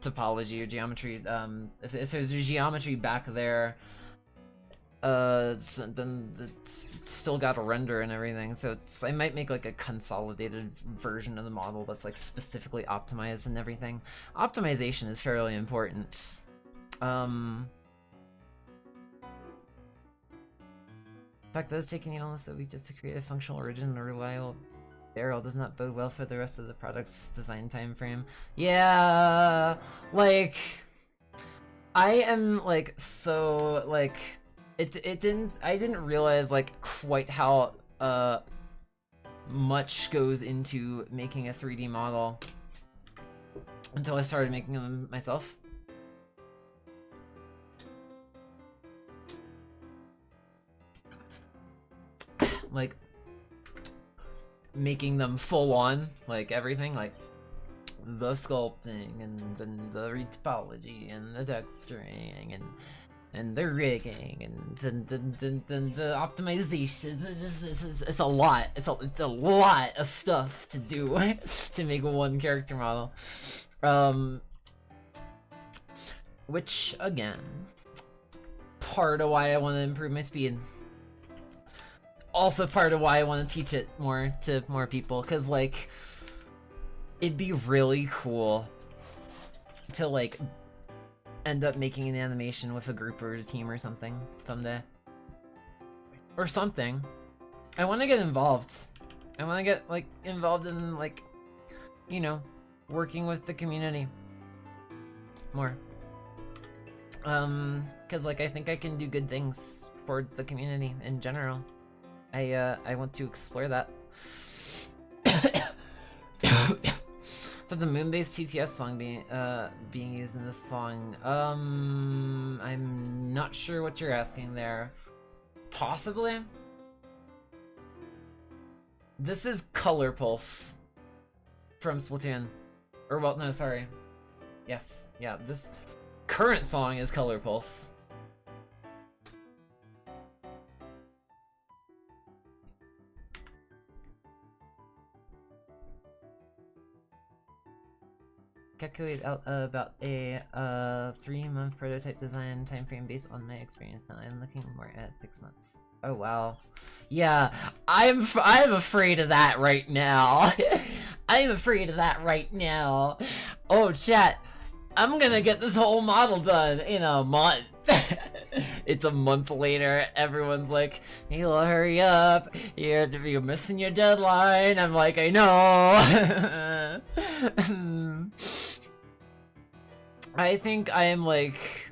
topology or geometry, if there's geometry back there, then it's still got to render and everything, so I might make, like, a consolidated version of the model that's, like, specifically optimized and everything. Optimization is fairly important. In fact, that's taking you almost a week just to create a functional origin and a reliable barrel does not bode well for the rest of the product's design time frame. Yeah, like, I am, like, so, like, I didn't realize, like, quite how much goes into making a 3D model until I started making them myself. like making them full on, like everything, like the sculpting and then the retopology and the texturing and the rigging and the optimization. It's a lot. It's a lot of stuff to do to make one character model. Which again, part of why I want to improve my speed. Also part of why I want to teach it more to more people, because like it'd be really cool to like end up making an animation with a group or a team or something someday. Or something. I want to get involved. I want to get like involved in like, you know, working with the community more. Cause like I think I can do good things for the community in general. I want to explore that. So the moon-based TTS song being used in this song. I'm not sure what you're asking there. Possibly. This is Color Pulse from Splatoon. Or well, no, sorry. Yes, yeah. This current song is Color Pulse. Calculate out about a 3-month prototype design timeframe based on my experience. Now I'm looking more at 6 months. Oh wow, yeah, I'm afraid of that right now. I'm afraid of that right now. Oh chat, I'm gonna get this whole model done in a month. It's a month later. Everyone's like, Aayla, hurry up. You're missing your deadline. I'm like, I know. I think I am like,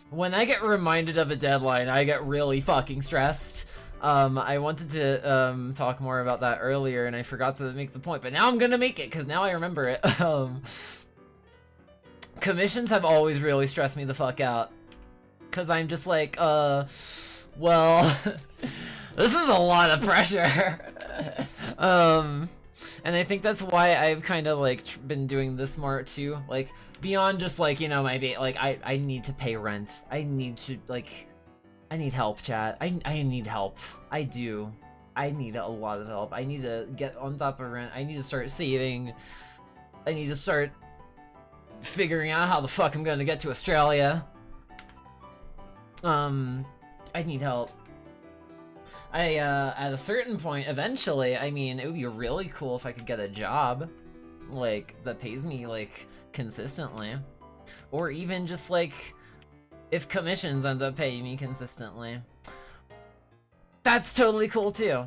when I get reminded of a deadline, I get really fucking stressed. I wanted to talk more about that earlier and I forgot to make the point, but now I'm gonna make it because now I remember it. Commissions have always really stressed me the fuck out. Cause I'm just like, well, this is a lot of pressure. And I think that's why I've kind of like been doing this more too. Like beyond just like, you know, I need to pay rent. I need to like, I need help, chat. I need help. I do. I need a lot of help. I need to get on top of rent. I need to start saving. I need to start figuring out how the fuck I'm gonna get to Australia. I need help. At a certain point, eventually, I mean, it would be really cool if I could get a job, like, that pays me, like, consistently. Or even just, like, if commissions end up paying me consistently. That's totally cool, too.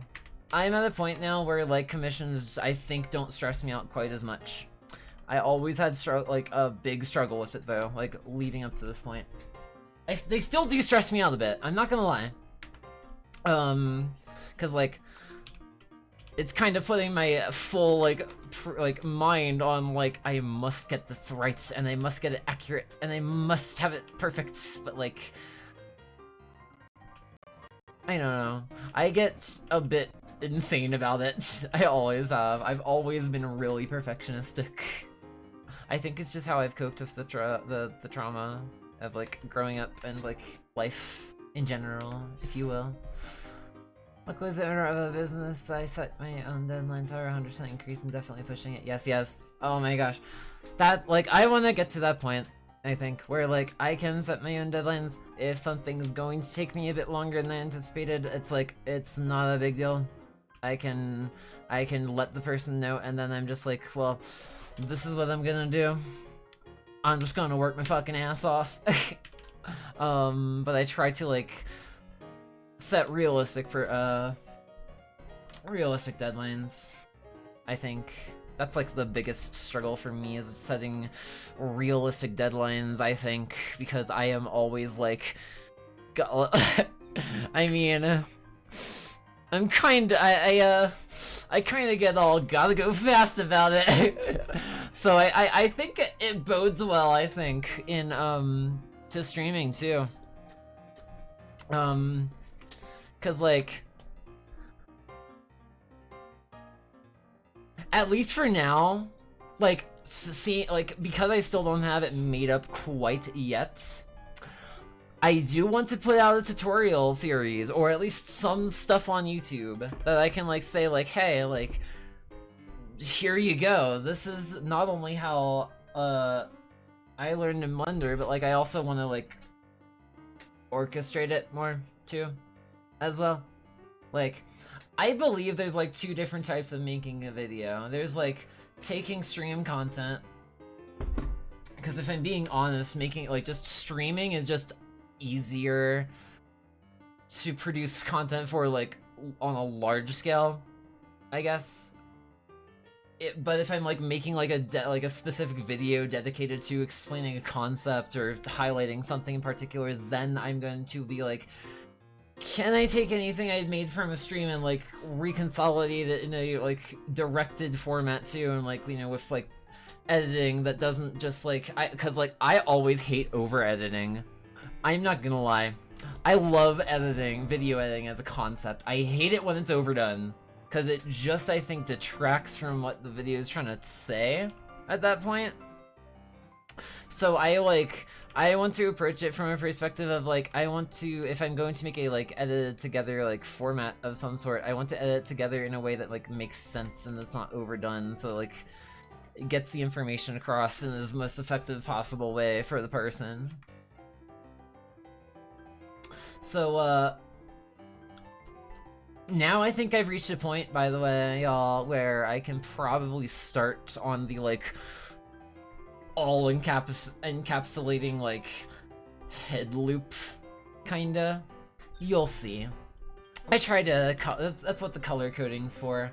I'm at a point now where, like, commissions, I think, don't stress me out quite as much. I always had, like, a big struggle with it, though, like, leading up to this point. They still do stress me out a bit, I'm not gonna lie. Cause like, it's kind of putting my full like mind on like, I must get this right, and I must get it accurate, and I must have it perfect, but like, I don't know. I get a bit insane about it. I always have. I've always been really perfectionistic. I think it's just how I've coped with the trauma of like growing up and like life in general, if you will. Look, was the owner of a business, I set my own deadlines are 100% increase and definitely pushing it. Yes, yes. Oh my gosh. That's like, I want to get to that point, I think, where like I can set my own deadlines. If something's going to take me a bit longer than I anticipated, it's like, it's not a big deal. I can let the person know, and then I'm just like, well, this is what I'm gonna do. I'm just gonna work my fucking ass off. But I try to like set realistic deadlines. I think that's like the biggest struggle for me, is setting realistic deadlines, I think, because I am always like, I mean, I'm I kind of get all gotta go fast about it. So I think it bodes well, I think, in to streaming too. Cause like, at least for now, like, see, like, because I still don't have it made up quite yet, I do want to put out a tutorial series, or at least some stuff on YouTube that I can, like, say, like, hey, like, here you go. This is not only how, I learned in Blender, but, like, I also want to, like, orchestrate it more, too, as well. Like, I believe there's, like, 2 different types of making a video. There's, like, taking stream content, because if I'm being honest, making, like, just streaming is just easier to produce content for, like, on a large scale, I guess. But if I'm, like, making, like, a specific video dedicated to explaining a concept or highlighting something in particular, then I'm going to be like, can I take anything I'd made from a stream and, like, reconsolidate it in a, like, directed format too, and, like, you know, with, like, editing that doesn't just, like, cause, like, I always hate over-editing. I'm not gonna lie. I love editing, video editing as a concept. I hate it when it's overdone, cause it just, I think, detracts from what the video is trying to say at that point. So I want to approach it from a perspective of, like, I want to, if I'm going to make a, like, edited together, like, format of some sort, I want to edit it together in a way that, like, makes sense and it's not overdone, so, like, it gets the information across in the most effective possible way for the person. So, now I think I've reached a point, by the way, y'all, where I can probably start on the, like, all encapsulating, like, head loop, kinda. You'll see. I tried to, that's what the color coding's for.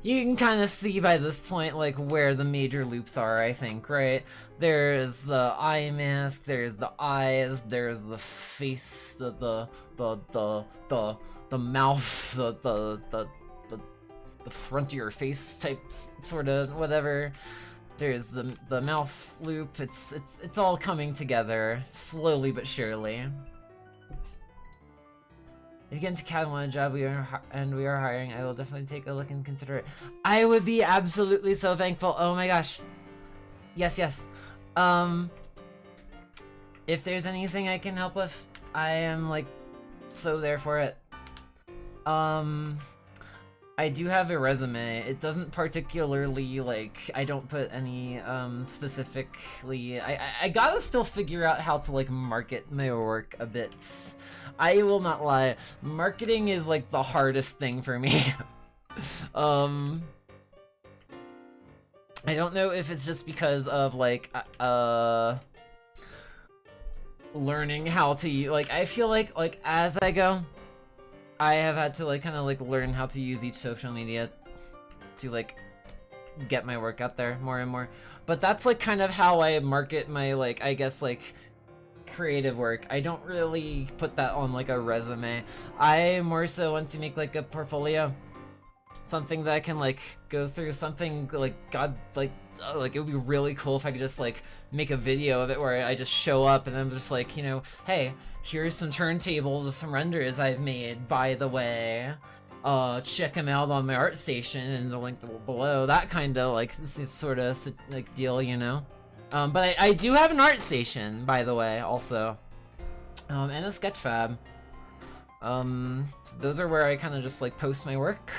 You can kind of see by this point, like, where the major loops are, I think, right? There's the eye mask, there's the eyes, there's the face, the mouth, the front of your face type, sort of, whatever. There's the mouth loop. It's all coming together, slowly but surely. If you get into CAD and want a job, we are hiring, I will definitely take a look and consider it. I would be absolutely so thankful. Oh my gosh. Yes, yes. If there's anything I can help with, I am, like, so there for it. I do have a resume. It doesn't particularly, like, I don't put any, specifically, I gotta still figure out how to, like, market my work a bit. I will not lie. Marketing is, like, the hardest thing for me. I don't know if it's just because of, like, learning how to, like, I feel like, as I go, I have had to, like, kind of, like, learn how to use each social media to, like, get my work out there more and more. But that's, like, kind of how I market my, like, I guess, like, creative work. I don't really put that on, like, a resume. I more so want to make, like, a portfolio. Something that I can, like, go through. Something, like, God, like, it would be really cool if I could just, like, make a video of it where I just show up and I'm just like, you know, hey, here's some turntables with some renders I've made, by the way. Check them out on my ArtStation and the link below. That kind of, like, sort of, like, deal, you know? But I do have an ArtStation, by the way, also. And a Sketchfab. Those are where I kind of just, like, post my work.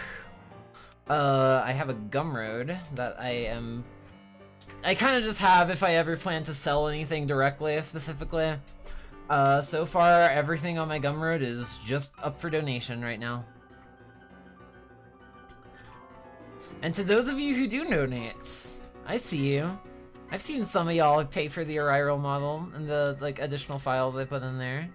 I have a Gumroad that I kind of just have if I ever plan to sell anything directly, specifically. So far, everything on my Gumroad is just up for donation right now. And to those of you who do donate, I see you. I've seen some of y'all pay for the Arial model and the, like, additional files I put in there.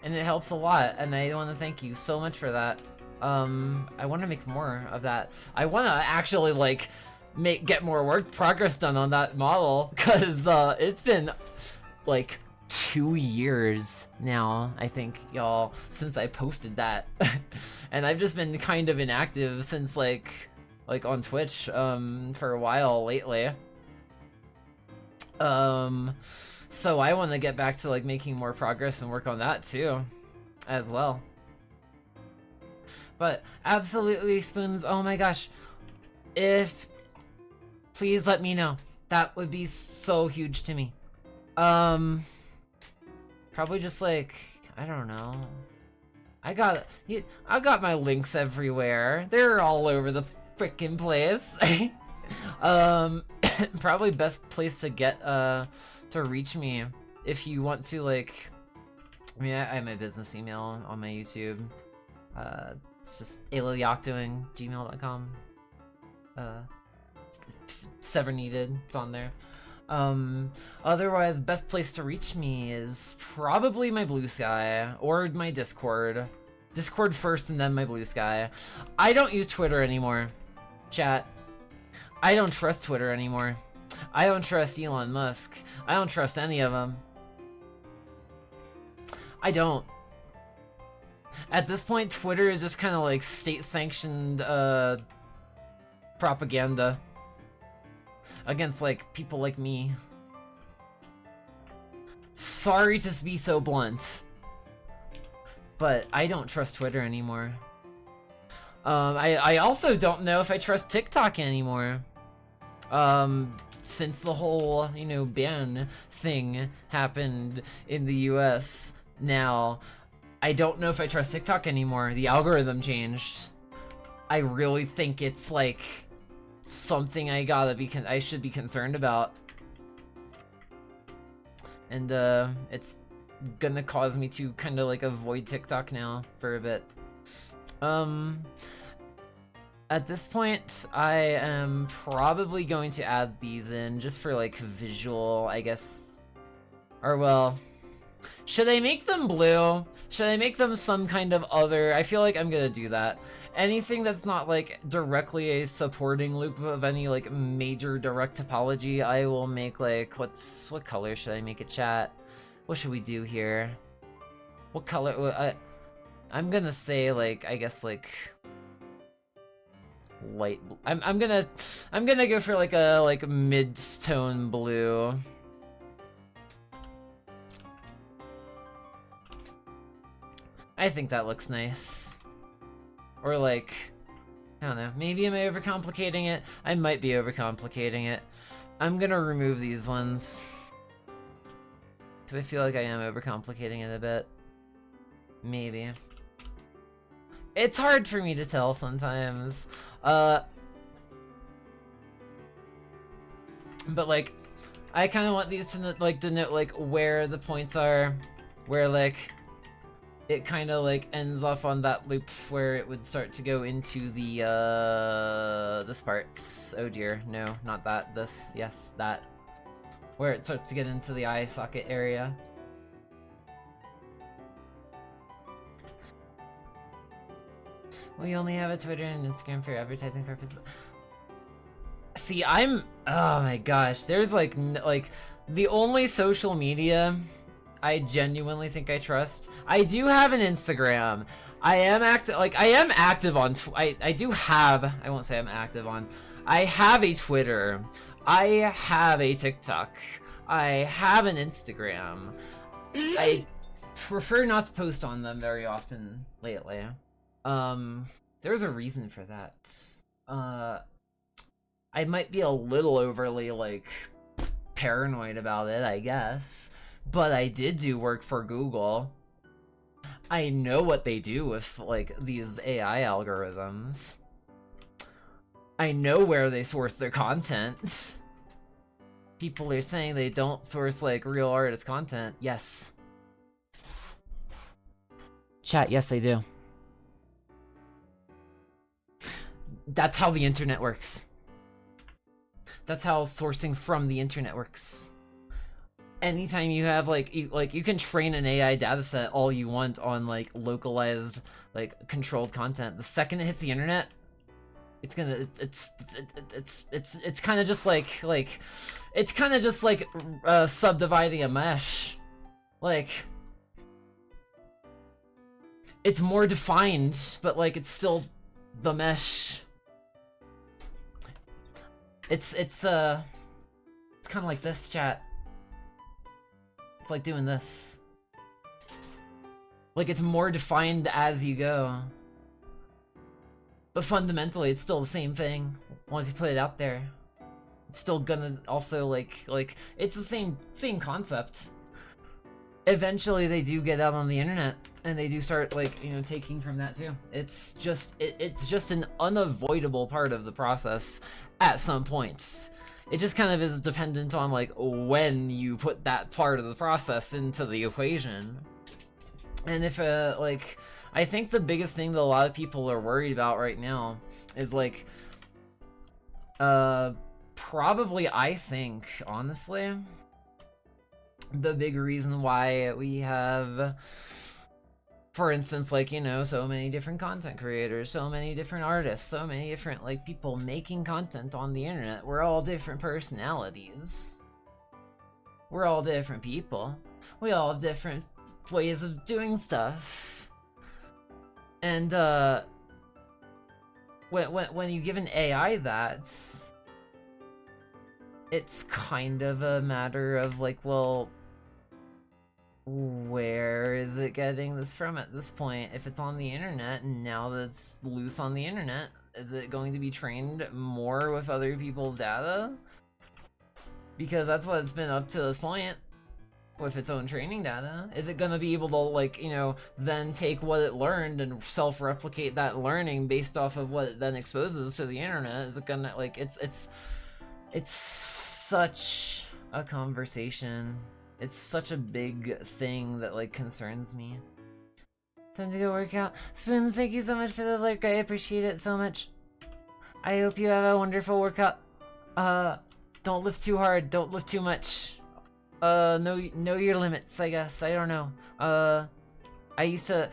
And it helps a lot, and I want to thank you so much for that. I want to make more of that. I want to actually, like, get more progress done on that model, because it's been, like, 2 years now, I think, y'all, since I posted that. And I've just been kind of inactive since, like on Twitch, for a while lately. So I want to get back to, like, making more progress and work on that too, as well. But absolutely, Spoons, oh my gosh, if Please let me know. That would be so huge to me. Probably just like, I don't know. I got my links everywhere. They're all over the freaking place. Probably best place to get to reach me if you want to, like, I mean, I have my business email on my YouTube. It's just aylayocdoing@gmail.com. It's ever needed, it's on there. Otherwise, best place to reach me is probably my Blue Sky or my Discord. Discord first and then my Blue Sky. I don't use Twitter anymore, chat. I don't trust Twitter anymore. I don't trust Elon Musk. I don't trust any of them. I don't. At this point, Twitter is just kind of like state-sanctioned propaganda against like people like me. Sorry to be so blunt, but I don't trust Twitter anymore. I also don't know if I trust TikTok anymore. Since the whole, you know, ban thing happened in the US, now I don't know if I trust TikTok anymore. The algorithm changed. I really think it's like something I should be concerned about. And it's gonna cause me to kind of like avoid TikTok now for a bit. At this point, I am probably going to add these in just for like visual, I guess. Or well, should I make them blue? Should I make them some kind of other? I feel like I'm gonna do that. Anything that's not like directly a supporting loop of any like major direct topology, I will make like, what color should I make it, chat? What should we do here? What color? I'm gonna say like, I guess like light. I'm gonna go for like a mid-tone blue. I think that looks nice. Or like, I don't know, maybe am I overcomplicating it? I might be overcomplicating it. I'm gonna remove these ones, because I feel like I am overcomplicating it a bit. Maybe. It's hard for me to tell sometimes. But like, I kind of want these to like denote like where the points are, where like it kind of like ends off on that loop where it would start to go into the this part. Oh dear, no, not that. This, yes, that. Where it starts to get into the eye socket area. We only have a Twitter and Instagram for advertising purposes. See, oh my gosh, there's like the only social media I genuinely think I trust. I do have an Instagram. I am active on, I do have, I won't say I'm active on, I have a Twitter. I have a TikTok. I have an Instagram. I prefer not to post on them very often lately. There's a reason for that. I might be a little overly, like, paranoid about it, I guess. But I did do work for Google. I know what they do with, like, these AI algorithms. I know where they source their content. People are saying they don't source, like, real artist content. Yes. Chat, yes, they do. That's how the internet works. That's how sourcing from the internet works. Anytime you have you can train an AI dataset all you want on like localized, like controlled content. The second it hits the internet, it's gonna it's kind of just like it's kind of just like subdividing a mesh. Like it's more defined, but like it's still the mesh. It's kind of like this, chat. It's like doing this. Like it's more defined as you go. But fundamentally, it's still the same thing once you put it out there. It's still gonna also like it's the same concept. Eventually they do get out on the internet and they do start like, you know, taking from that too. It's just an unavoidable part of the process at some point. It just kind of is dependent on like when you put that part of the process into the equation. And if like, I think the biggest thing that a lot of people are worried about right now is like probably, I think, honestly, the big reason why we have, for instance, like, you know, so many different content creators, so many different artists, so many different, like, people making content on the internet. We're all different personalities. We're all different people. We all have different ways of doing stuff. And, when you give an AI that, it's kind of a matter of like, well, where is it getting this from at this point? If it's on the internet, and now that it's loose on the internet, is it going to be trained more with other people's data? Because that's what it's been up to this point with its own training data. Is it going to be able to, like, you know, then take what it learned and self-replicate that learning based off of what it then exposes to the internet? Is it gonna, like, it's such a conversation. It's such a big thing that, like, concerns me. Time to go work out. Spoons, thank you so much for the lurk. I appreciate it so much. I hope you have a wonderful workout. Don't lift too hard. Don't lift too much. Know your limits, I guess. I don't know. I used to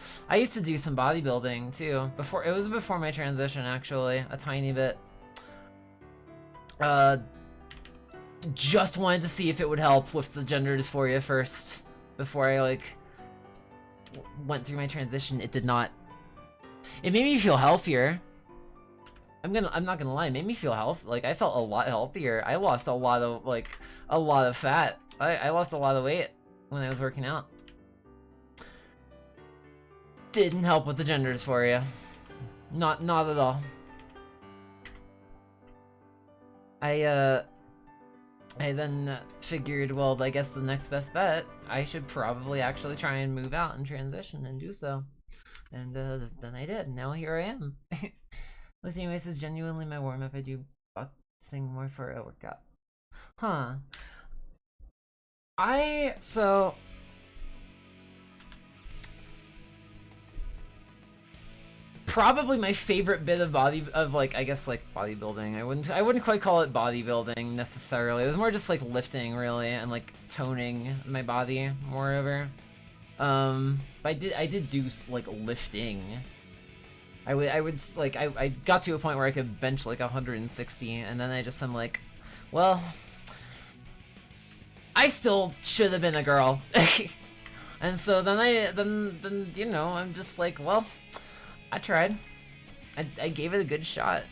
do some bodybuilding too. It was before my transition, actually, a tiny bit. Just wanted to see if it would help with the gender dysphoria first before I like went through my transition. It did not. It made me feel healthier. I'm not gonna lie, it made me feel like I felt a lot healthier. I lost a lot of fat. I lost a lot of weight when I was working out. Didn't help with the gender dysphoria. Not at all. I then figured, well, I guess the next best bet, I should probably actually try and move out and transition and do so. And then I did. Now here I am. Listening Voice is genuinely my warm-up. I do boxing more for a workout. Huh. Probably my favorite bit of I guess like bodybuilding. I wouldn't quite call it bodybuilding necessarily. It was more just like lifting really and like toning my body moreover. But I did do like lifting. I got to a point where I could bench like 160 and then I'm like, well, I still should have been a girl. And so then you know, I'm just like, well, I tried. I gave it a good shot,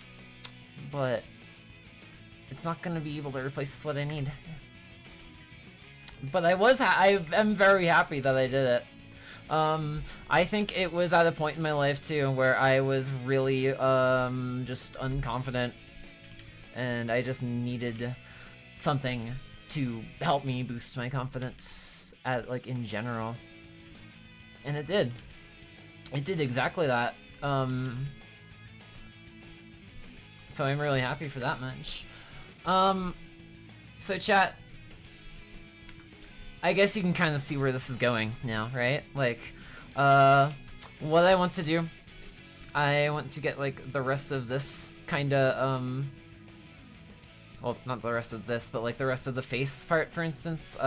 but it's not gonna be able to replace what I need. But I am very happy that I did it. I think it was at a point in my life too where I was really just unconfident, and I just needed something to help me boost my confidence in general, and it did. It did exactly that. So I'm really happy for that much. So chat, I guess you can kind of see where this is going now, right? Like, what I want to do, I want to get like the rest of this kind of, well, not the rest of this, but like the rest of the face part, for instance,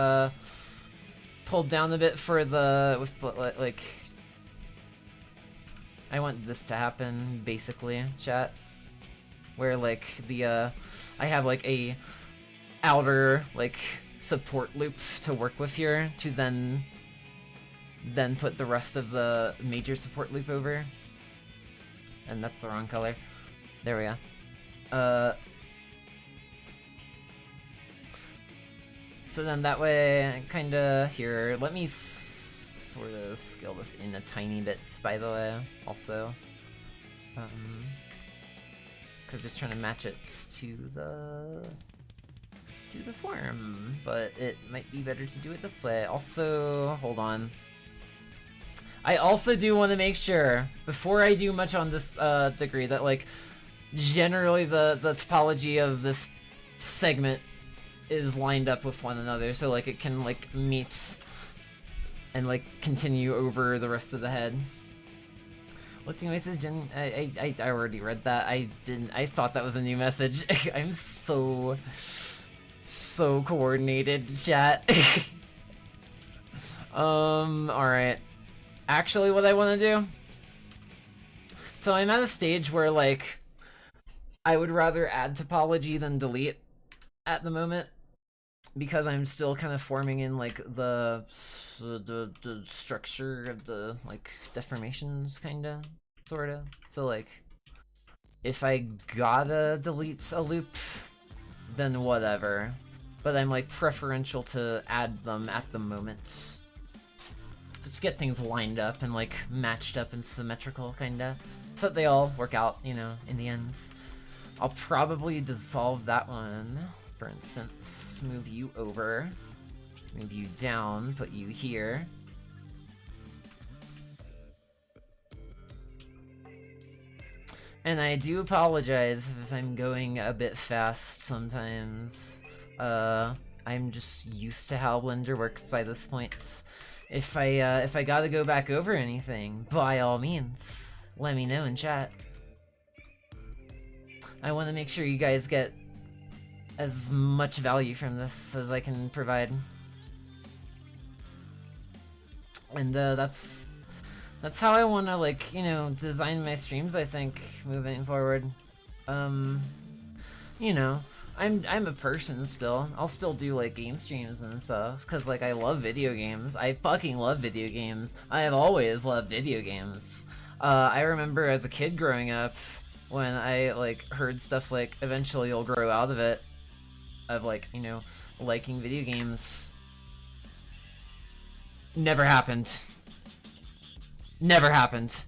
pulled down a bit for like, I want this to happen, basically, chat. Where, like, I have, like, a outer, like, support loop to work with here to then put the rest of the major support loop over. And that's the wrong color. There we go. So then that way, kinda, here, let me sort of scale this in a tiny bit, by the way, also. Because just trying to match it to the to the form, but it might be better to do it this way. Also, hold on. I also do want to make sure, before I do much on this degree, that like generally the topology of this segment is lined up with one another, so like it can like meet and like continue over the rest of the head. Listing message, and I already read that. I didn't. I thought that was a new message. I'm so coordinated, chat. Alright. Actually, what I want to do. So I'm at a stage where like I would rather add topology than delete at the moment, because I'm still kind of forming in like the structure of the like deformations, kinda, sorta. So like if I gotta delete a loop, then whatever. But I'm like preferential to add them at the moment. Just get things lined up and like matched up and symmetrical, kinda, so that they all work out, you know, in the ends. I'll probably dissolve that one. For instance, move you over, move you down, put you here. And I do apologize if I'm going a bit fast sometimes. I'm just used to how Blender works by this point. If I gotta go back over anything, by all means, let me know in chat. I want to make sure you guys get as much value from this as I can provide. And that's how I want to, like, you know, design my streams, I think, moving forward. You know, I'm a person still. I'll still do like game streams and stuff, cause like I love video games. I fucking love video games. I have always loved video games. I remember as a kid growing up, when I like heard stuff like eventually you'll grow out of it, of like, you know, liking video games. Never happened. Never happened.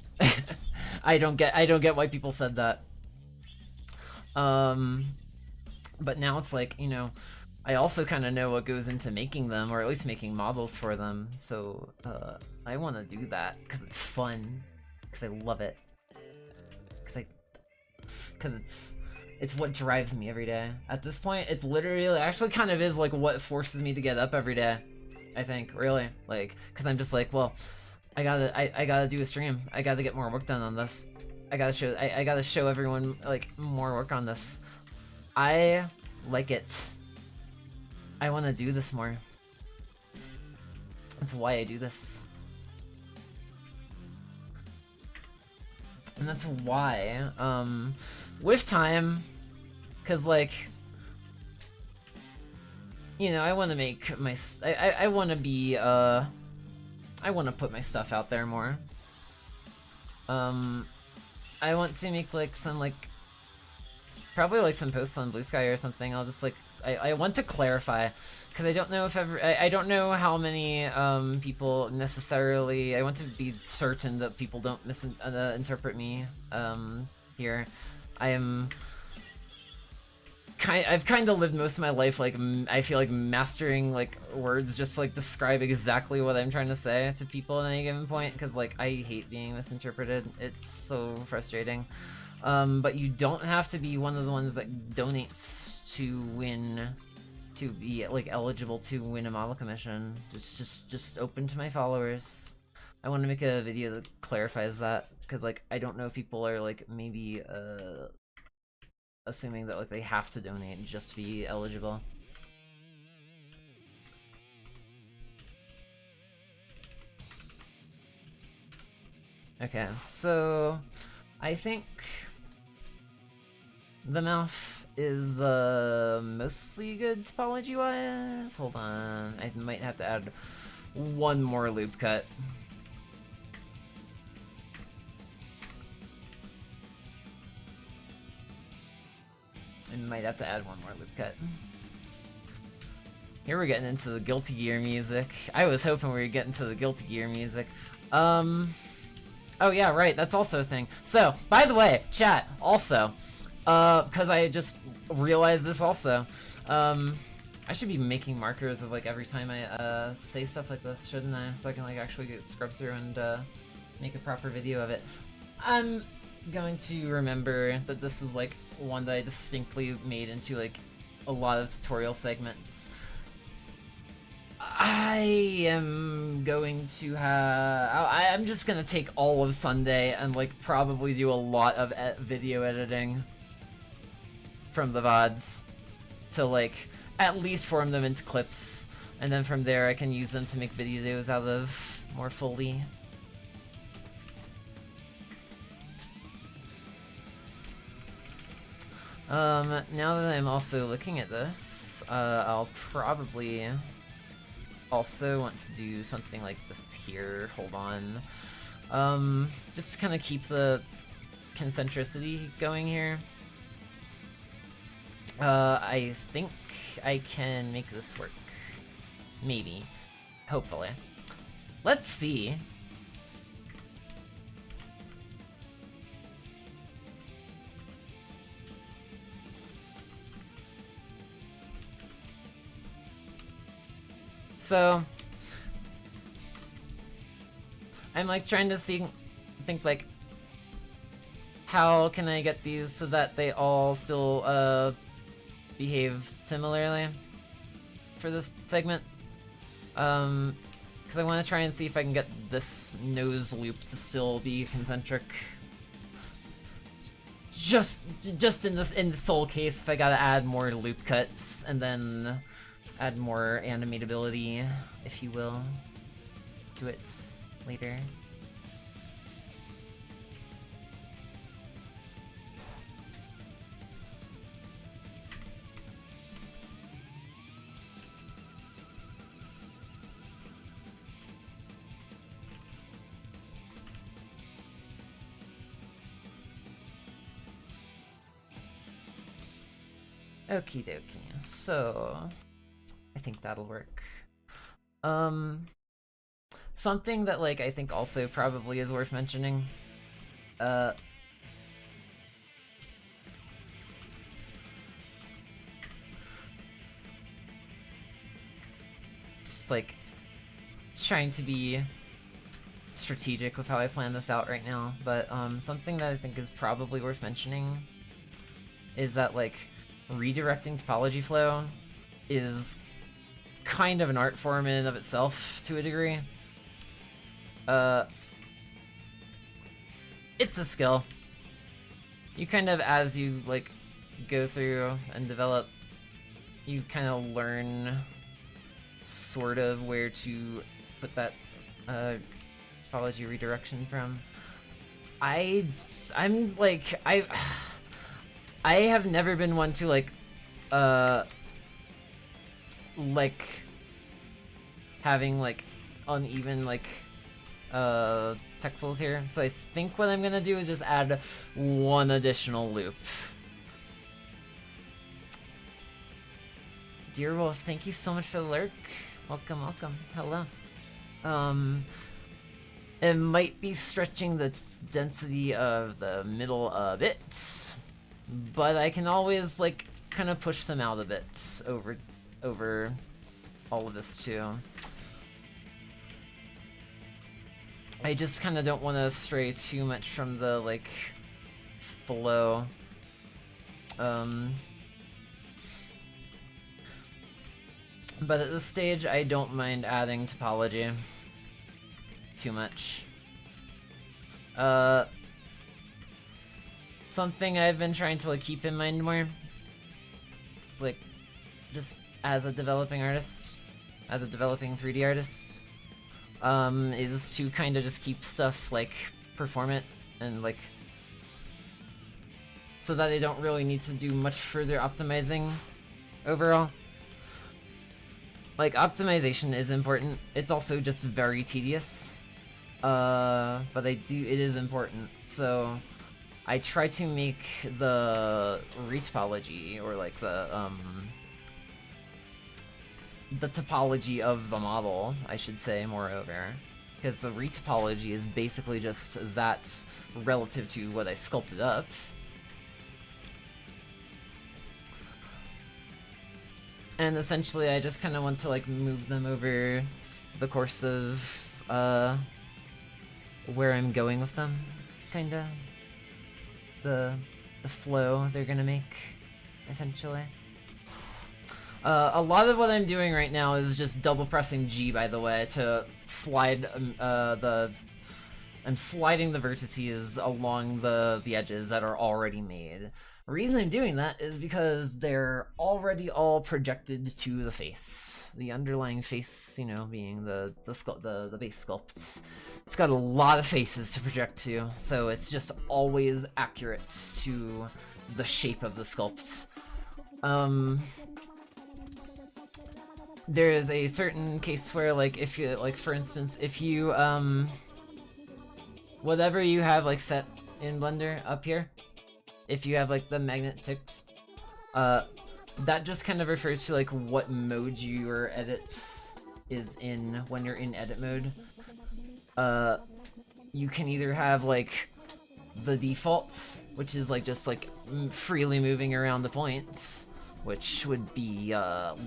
I don't get why people said that. But now it's like, you know, I also kind of know what goes into making them, or at least making models for them. So I want to do that because it's fun, because I love it, because it's what drives me every day. At this point, it's literally actually kind of is like what forces me to get up every day. I think, really, like, because I'm just like, well, I gotta do a stream. I gotta get more work done on this. I gotta show everyone like more work on this. I like it. I want to do this more. That's why I do this. And that's why, with time, cause like, you know, I want to make my, I want to be, I want to put my stuff out there more. I want to make like some like, probably like some posts on Blue Sky or something. I'll just like, I want to clarify, because I don't know if I don't know how many people necessarily. I want to be certain that people don't misinterpret me here. I've kind of lived most of my life like I feel like mastering like words just like describe exactly what I'm trying to say to people at any given point, because like I hate being misinterpreted. It's so frustrating. But you don't have to be one of the ones that donates to win, to be like eligible to win a model commission. Just open to my followers. I want to make a video that clarifies that, because like I don't know if people are like maybe assuming that like they have to donate just to be eligible. Okay, so I think the mouth is mostly good topology-wise. Hold on, I might have to add one more loop cut. I might have to add one more loop cut. Here we're getting into the Guilty Gear music. I was hoping we were getting to the Guilty Gear music. Oh yeah, right, that's also a thing. So, by the way, chat, also, because I just realized this also, I should be making markers of like every time I say stuff like this, shouldn't I? So I can like actually get scrub through and make a proper video of it. I'm going to remember that this is like one that I distinctly made into like a lot of tutorial segments. I am going to have... I'm just gonna take all of Sunday and like probably do a lot of video editing from the VODs to like at least form them into clips, and then from there I can use them to make videos out of more fully. Now that I'm also looking at this, I'll probably also want to do something like this here. Hold on. Just to kind of keep the concentricity going here. I think I can make this work. Maybe. Hopefully. Let's see. So, I'm like trying to think like, how can I get these so that they all still behave similarly for this segment? Because I want to try and see if I can get this nose loop to still be concentric. Just in the sole case, if I gotta add more loop cuts and then add more animatability, if you will, to it later. Okie dokie, so I think that'll work. Something that like I think also probably is worth mentioning. Just like trying to be strategic with how I plan this out right now, but something that I think is probably worth mentioning is that like redirecting topology flow is kind of an art form in and of itself to a degree. It's a skill. You kind of, as you like go through and develop, you kind of learn sort of where to put that topology redirection from. I'm like I have never been one to like having like uneven like texels here, so I think what I'm gonna do is just add one additional loop. Dear Wolf, thank you so much for the lurk. Welcome, welcome. Hello. It might be stretching the density of the middle a bit, but I can always like kind of push them out a bit over all of this too. I just kind of don't want to stray too much from the like flow. But at this stage, I don't mind adding topology too much. Something I've been trying to like keep in mind more, like just as a developing artist, as a developing 3D artist, is to kind of just keep stuff like performant and like so that I don't really need to do much further optimizing overall. Like, optimization is important. It's also just very tedious. But it is important. So I try to make the retopology, or like the topology of the model, I should say, moreover. Because the retopology is basically just that relative to what I sculpted up. And essentially I just kind of want to like move them over the course of where I'm going with them, kinda. The flow they're gonna make, essentially. A lot of what I'm doing right now is just double pressing G, by the way, to slide I'm sliding the vertices along the edges that are already made. The reason I'm doing that is because they're already all projected to the face. The underlying face, you know, being the base sculpt. It's got a lot of faces to project to, so it's just always accurate to the shape of the sculpt. There is a certain case where, like, if you, like, for instance, if you, whatever you have, like, set in Blender up here, if you have, like, the magnet ticked, that just kind of refers to, like, what mode your edit is in when you're in edit mode. You can either have, like, the defaults, which is, like, just, like, freely moving around the points, which would be,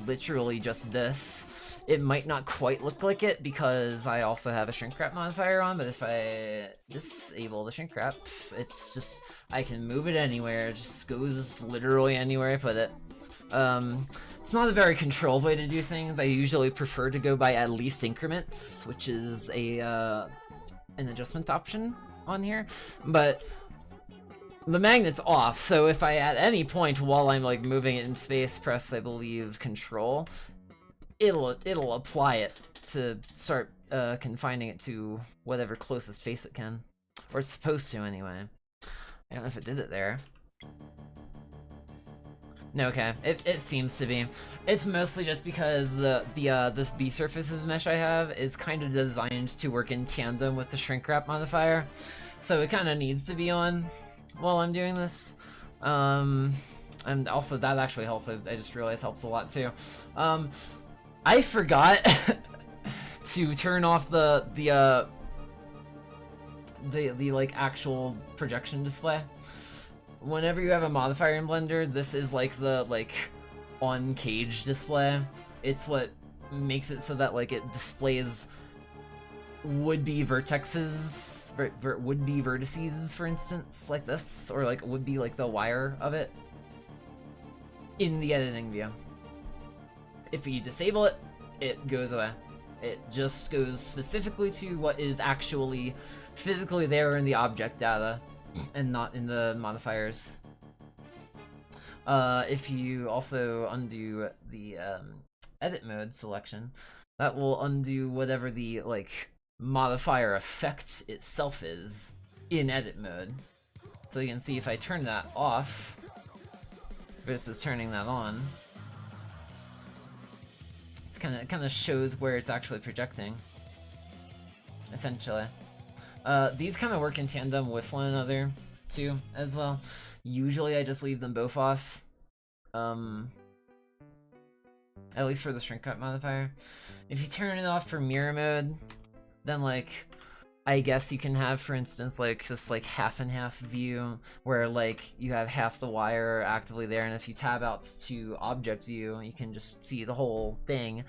literally just this. It might not quite look like it because I also have a shrink wrap modifier on, but if I disable the shrink wrap, it's just, I can move it anywhere. It just goes literally anywhere I put it. It's not a very controlled way to do things. I usually prefer to go by at least increments, which is an adjustment option on here, but the magnet's off, so if I at any point while I'm like moving it in space press, I believe, control, it'll apply it to start confining it to whatever closest face it can, or it's supposed to anyway. I don't know if it did it there. No, okay, it seems to be. It's mostly just because this B surfaces mesh I have is kind of designed to work in tandem with the shrink wrap modifier, so it kind of needs to be on while I'm doing this. And also that actually also, I just realized, helps a lot too. I forgot to turn off the like actual projection display. Whenever you have a modifier in Blender, this is like the on cage display. It's what makes it so that like it displays would-be vertexes, would-be vertices, for instance, like this, or like would be like the wire of it in the editing view. If you disable it, it goes away. It just goes specifically to what is actually physically there in the object data and not in the modifiers. If you also undo the edit mode selection, that will undo whatever the like modifier effect itself is in edit mode. So you can see if I turn that off versus turning that on, it's kind of shows where it's actually projecting, essentially. These kind of work in tandem with one another too, as well. Usually I just leave them both off, at least for the shrink wrap modifier. If you turn it off for mirror mode, then like I guess you can have, for instance, like this like half and half view where like you have half the wire actively there, and if you tab out to object view, you can just see the whole thing.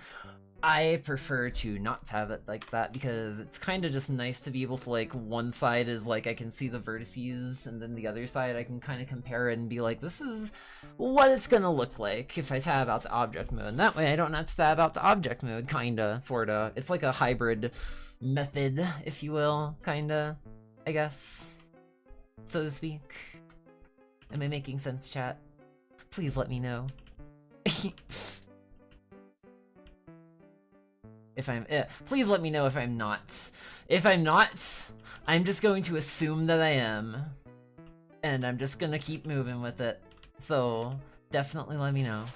I prefer to not have it like that because it's kind of just nice to be able to, like, one side is like I can see the vertices, and then the other side I can kind of compare it and be like, this is what it's gonna look like if I tab out to object mode. And that way I don't have to tab out to object mode, kinda, sorta. It's like a hybrid method, if you will, kinda, I guess, so to speak. Am I making sense, chat? Please let me know. If I'm, please let me know if I'm not. If I'm not, I'm just going to assume that I am, and I'm just gonna keep moving with it. So definitely let me know.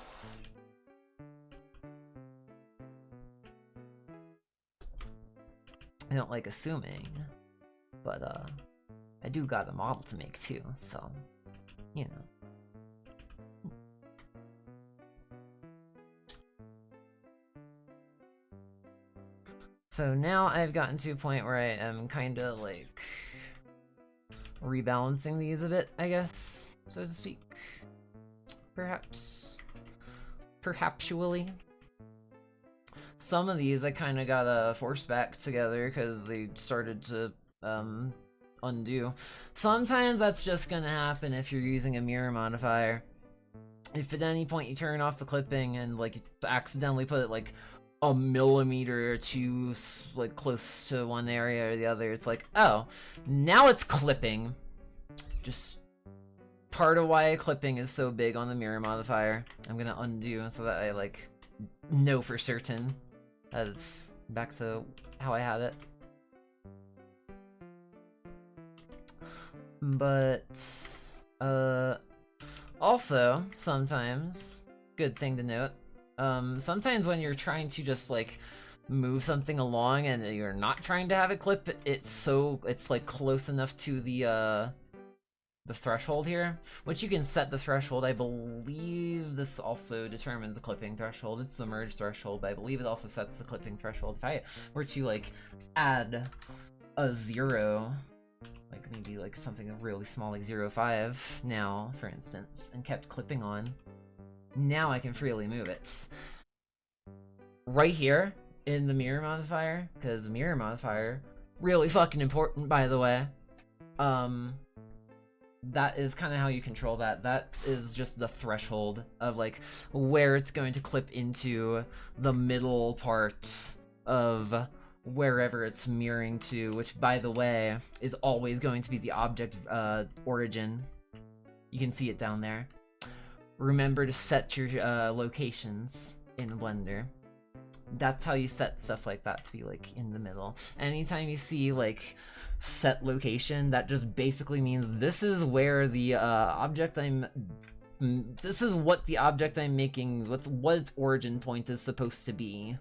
I don't like assuming, but I do got a model to make too, so you know. So now I've gotten to a point where I am kind of like rebalancing these a bit, I guess, so to speak. Perhaps perhaptually. Some of these I kind of got forced back together because they started to undo. Sometimes that's just gonna happen if you're using a mirror modifier. If at any point you turn off the clipping and like you accidentally put it like a millimeter or two like close to one area or the other, it's like, oh, now it's clipping. Just part of why clipping is so big on the mirror modifier. I'm gonna undo so that I like know for certain that it's back to how I had it. But also sometimes, good thing to note, sometimes when you're trying to just like move something along and you're not trying to have it clip, it's like close enough to the threshold here, which you can set the threshold. I believe this also determines the clipping threshold. It's the merge threshold, but I believe it also sets the clipping threshold. If I were to like add a 0, like maybe like something really small like 0.5 now, for instance, and kept clipping on, now I can freely move it. Right here in the mirror modifier, because the mirror modifier, really fucking important, by the way. That is kind of how you control that. That is just the threshold of like where it's going to clip into the middle part of wherever it's mirroring to, which by the way is always going to be the object origin. You can see it down there. Remember to set your locations in Blender. That's how you set stuff like that to be like in the middle. Anytime you see like set location, that just basically means this is where the this is what the object I'm making, what its origin point is supposed to be.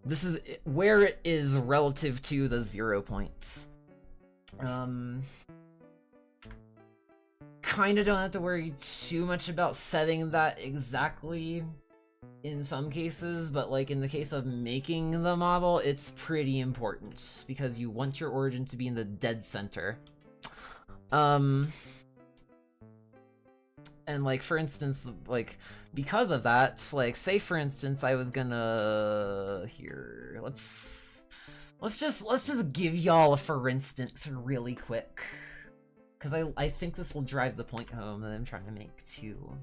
This is where it is relative to the 0 points. Kinda don't have to worry too much about setting that exactly in some cases, but like in the case of making the model, it's pretty important because you want your origin to be in the dead center. And like for instance, like because of that, like say for instance I was gonna here, let's just give y'all a for instance really quick, because I think this will drive the point home that I'm trying to make too.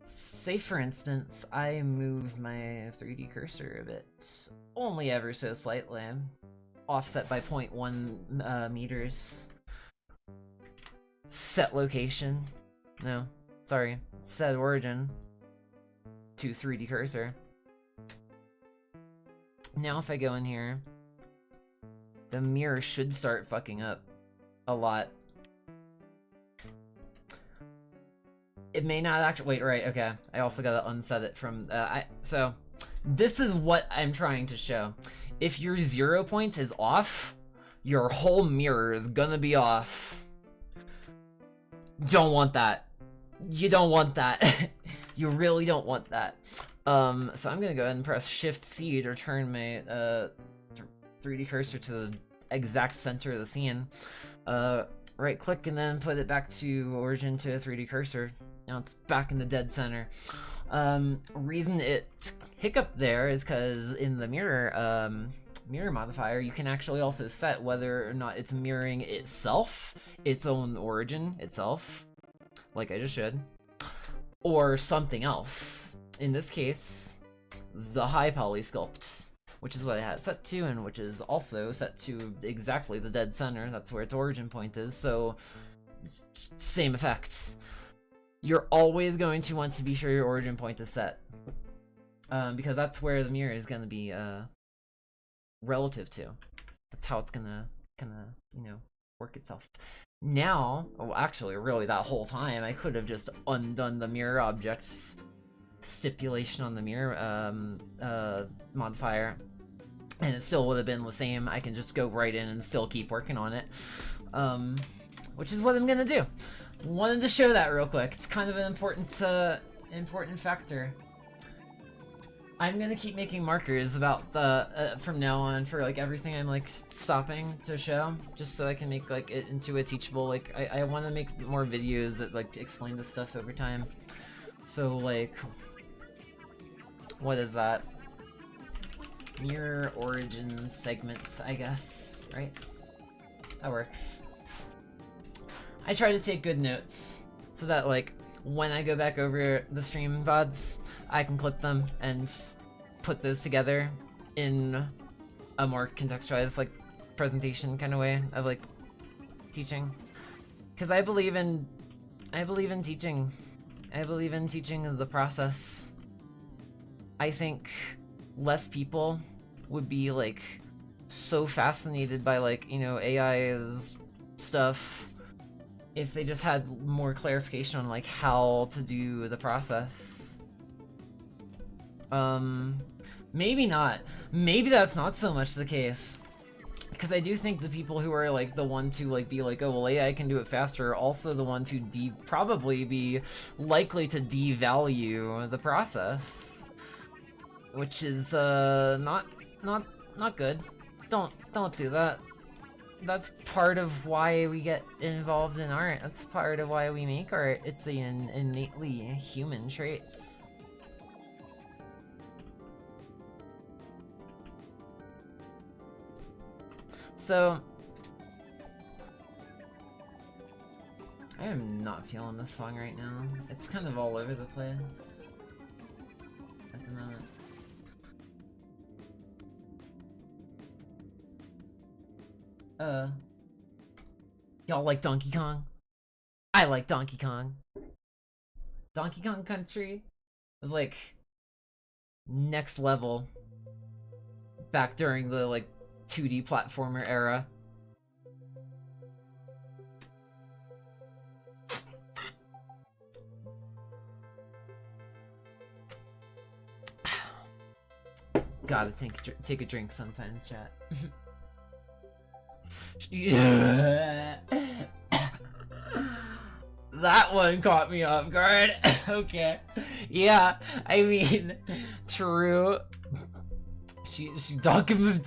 Say for instance, I move my 3D cursor a bit, only ever so slightly, offset by 0.1 meters. Set location, no, sorry, set origin to 3D cursor. Now if I go in here, the mirror should start fucking up a lot. It may not actually, wait, right, okay. I also gotta unset it from, so, this is what I'm trying to show. If your 0 point is off, your whole mirror is gonna be off. Don't want that. You don't want that. You really don't want that. So I'm gonna go ahead and press Shift-C to turn my, 3D cursor to the exact center of the scene. Right click and then put it back to origin to a 3D cursor. Now it's back in the dead center. Reason it hiccuped there is because in the mirror modifier, you can actually also set whether or not it's mirroring itself, its own origin itself, like I just showed, or something else. In this case, the high poly sculpt, which is what I had it set to, and which is also set to exactly the dead center. That's where its origin point is, so same effect. You're always going to want to be sure your origin point is set, because that's where the mirror is going to be relative to. That's how it's gonna you know, work itself. Now, well, actually, really, that whole time I could have just undone the mirror objects stipulation on the mirror modifier, and it still would have been the same. I can just go right in and still keep working on it, which is what I'm gonna do. Wanted to show that real quick. It's kind of an important factor. I'm gonna keep making markers about the from now on for like everything I'm like stopping to show, just so I can make like it into a teachable, like I want to make more videos that like explain this stuff over time. So like, what is that? Mirror origin segment, I guess, right? That works. I try to take good notes so that like when I go back over the stream VODs, I can clip them and put those together in a more contextualized like presentation kind of way of like teaching. Because I believe in teaching. I believe in teaching the process. I think less people would be like so fascinated by like, you know, AI's stuff if they just had more clarification on like how to do the process. Maybe not. Maybe that's not so much the case. Because I do think the people who are like the one to like be like, oh well, AI can do it faster, are also the one to probably be likely to devalue the process, which is not good. Don't do that. That's part of why we get involved in art. That's part of why we make art. It's an innately human trait. So, I am not feeling this song right now. It's kind of all over the place at the moment. Y'all like Donkey Kong? I like Donkey Kong. Donkey Kong Country was like next level back during the like 2D platformer era. Gotta take a drink sometimes, chat. That one caught me off guard. Okay. Yeah, I mean, true. She talking.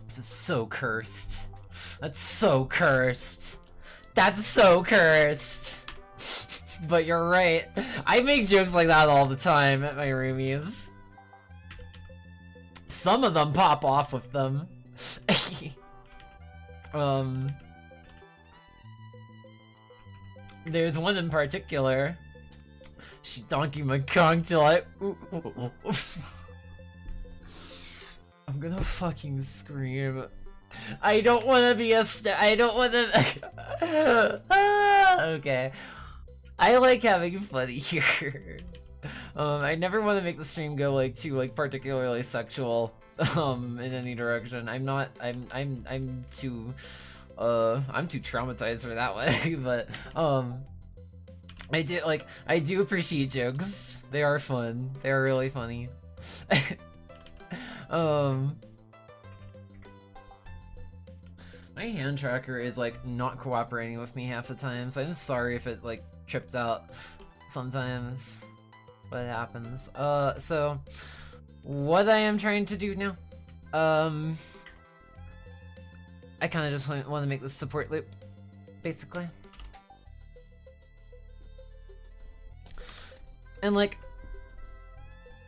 This is so cursed. That's so cursed. That's so cursed. But you're right. I make jokes like that all the time at my roomies. Some of them pop off with them. There's one in particular. She donkey my Kong till I. I'm gonna fucking scream. I don't want to be a I don't want to. Okay. I like having fun here. I never want to make the stream go like too like particularly sexual in any direction. I'm not. I'm too traumatized for that way. But I do appreciate jokes. They are fun. They are really funny. My hand tracker is like not cooperating with me half the time, so I'm sorry if it like trips out sometimes. But it happens. So what I am trying to do now, I kind of just want to make this support loop, basically. And like,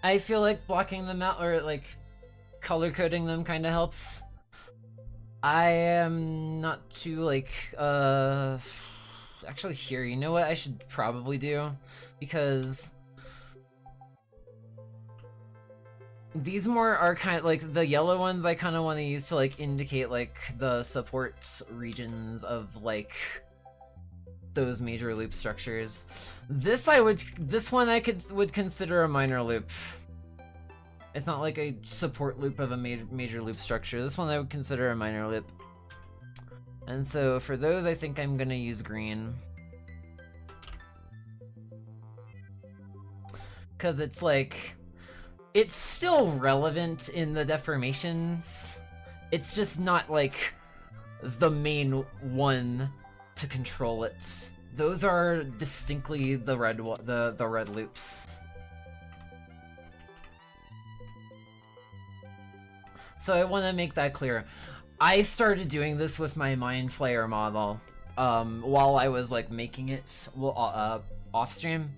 I feel like blocking them out or like color coding them kind of helps. I am not too like, actually here, you know what I should probably do? Because these more are kind of like the yellow ones I kind of want to use to like indicate like the support regions of like those major loop structures. This one I would consider a minor loop. It's not like a support loop of a major loop structure. This one I would consider a minor loop. And so for those I think I'm gonna use green. Cause it's like, it's still relevant in the deformations. It's just not like the main one to control it. Those are distinctly the red loops. So I want to make that clear. I started doing this with my Mind Flayer model. while I was like making it off stream,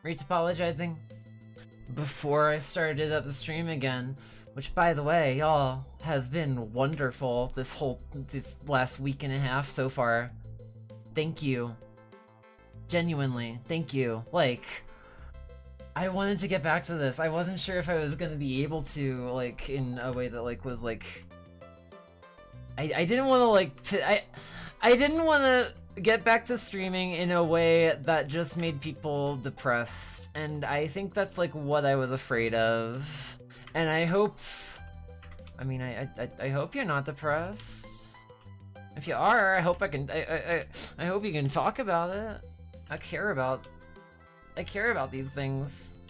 retopologizing before I started up the stream again, which by the way, y'all, has been wonderful this last week and a half so far. Thank you. Genuinely, thank you. Like, I wanted to get back to this. I wasn't sure if I was gonna be able to, like, in a way that, like, was, like... I didn't want to, like... I didn't want to get back to streaming in a way that just made people depressed. And I think that's, like, what I was afraid of. And I hope... I mean, I hope you're not depressed. If you are, I hope I can... I hope you can talk about it. I care about these things.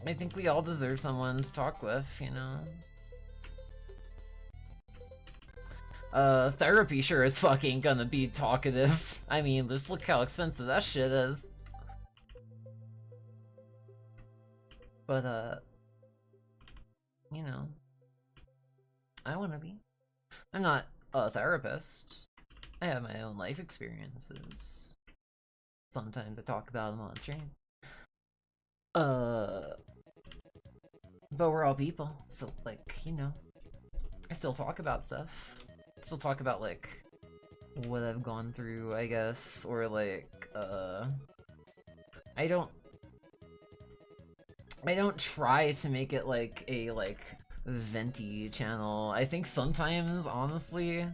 I think we all deserve someone to talk with, you know? Therapy sure is fucking gonna be talkative. I mean, just look how expensive that shit is. But, you know, I wanna be. I'm not a therapist. I have my own life experiences. Sometimes I talk about them on stream. But we're all people, so, like, you know, I still talk about stuff. I still talk about, like, what I've gone through, I guess, or, like, I don't try to make it, like, a, like, venti channel. I think sometimes, honestly,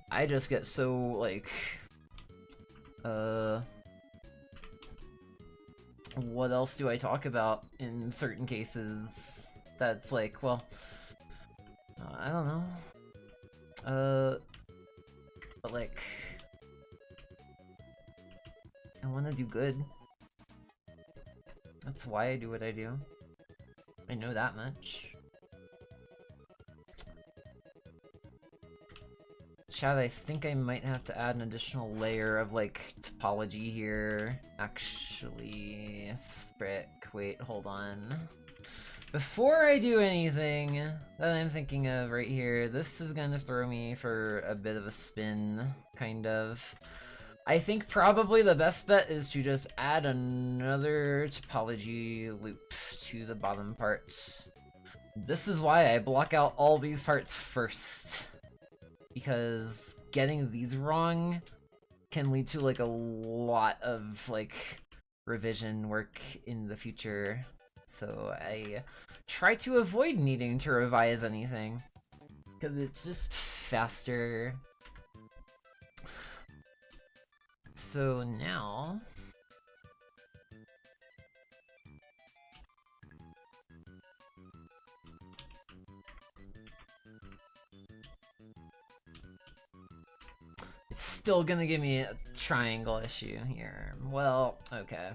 I just get so, like, what else do I talk about in certain cases that's like, well, I don't know. But like, I want to do good. That's why I do what I do. I know that much. Chad, I think I might have to add an additional layer of, like, topology here. Actually, frick, wait, hold on. Before I do anything that I'm thinking of right here, this is gonna throw me for a bit of a spin, kind of. I think probably the best bet is to just add another topology loop to the bottom parts. This is why I block out all these parts first. Because getting these wrong can lead to, like, a lot of, like, revision work in the future. So I try to avoid needing to revise anything, because it's just faster. So now... it's still gonna give me a triangle issue here. Well, okay.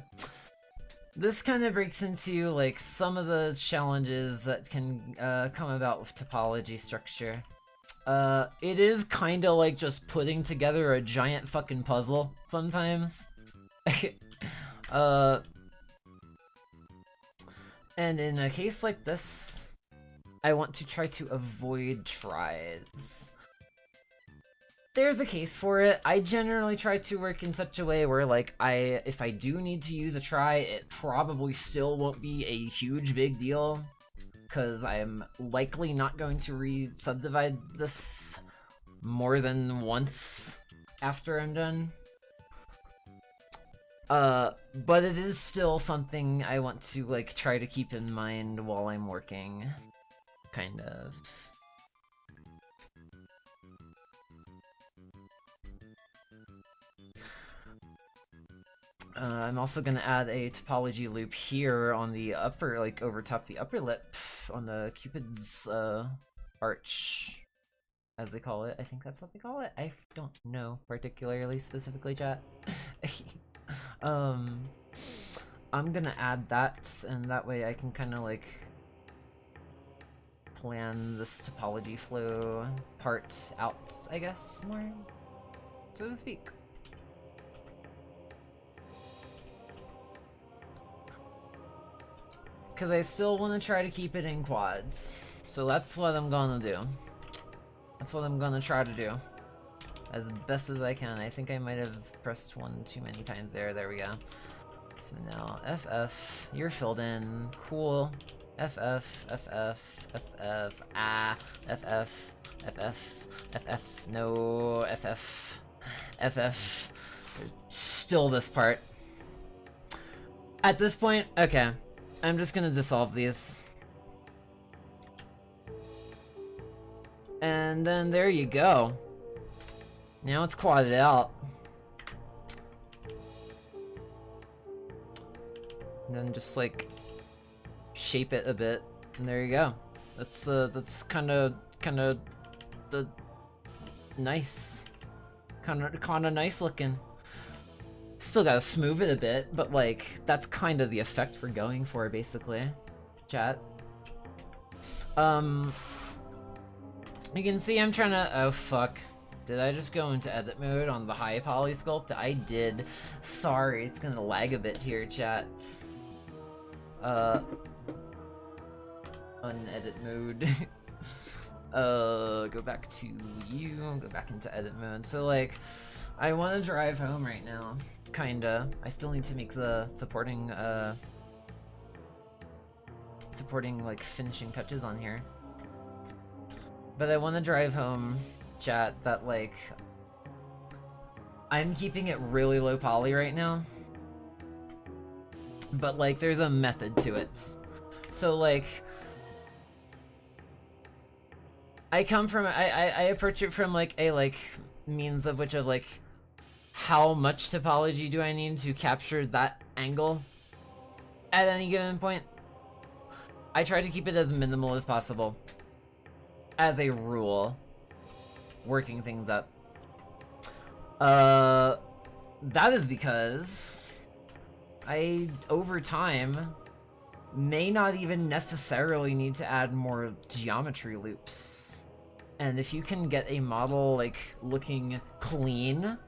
This kind of breaks into, like, some of the challenges that can come about with topology structure. It is kind of like just putting together a giant fucking puzzle sometimes. And in a case like this, I want to try to avoid tries. There's a case for it. I generally try to work in such a way where, like, if I do need to use a try, it probably still won't be a huge big deal, because I'm likely not going to re-subdivide this more than once after I'm done. But it is still something I want to, like, try to keep in mind while I'm working, kind of. I'm also gonna add a topology loop here on the upper, like, over top the upper lip on the Cupid's, arch, as they call it. I think that's what they call it. I don't know particularly specifically, chat. I'm gonna add that, and that way I can kind of, like, plan this topology flow part out, I guess, more, so to speak. Because I still want to try to keep it in quads. So that's what I'm gonna do. That's what I'm gonna try to do. as best as I can. I think I might have pressed one too many times there. There we go. So now FF, you're filled in. Cool. FF, FF, FF, FF, FF, no, FF. Still this part. At this point, okay. I'm just gonna dissolve these. And then there you go. Now it's quadded out. And then just like shape it a bit, and there you go. That's kind of the nice, kind of nice looking. Still gotta smooth it a bit, but like that's kind of the effect we're going for, basically. Chat. You can see I'm trying to. Oh fuck. Did I just go into edit mode on the high poly sculpt? I did. Sorry, it's gonna lag a bit here, chat. Unedit mode. Go back to you, go back into edit mode. So like, I want to drive home right now, kinda. I still need to make the supporting like finishing touches on here. But I want to drive home, chat, that like, I'm keeping it really low poly right now. But like, there's a method to it. So like, I approach it from like a means of which of like, how much topology do I need to capture that angle at any given point? I try to keep it as minimal as possible, as a rule, working things up. That is because I, over time, may not even necessarily need to add more geometry loops. And if you can get a model like looking clean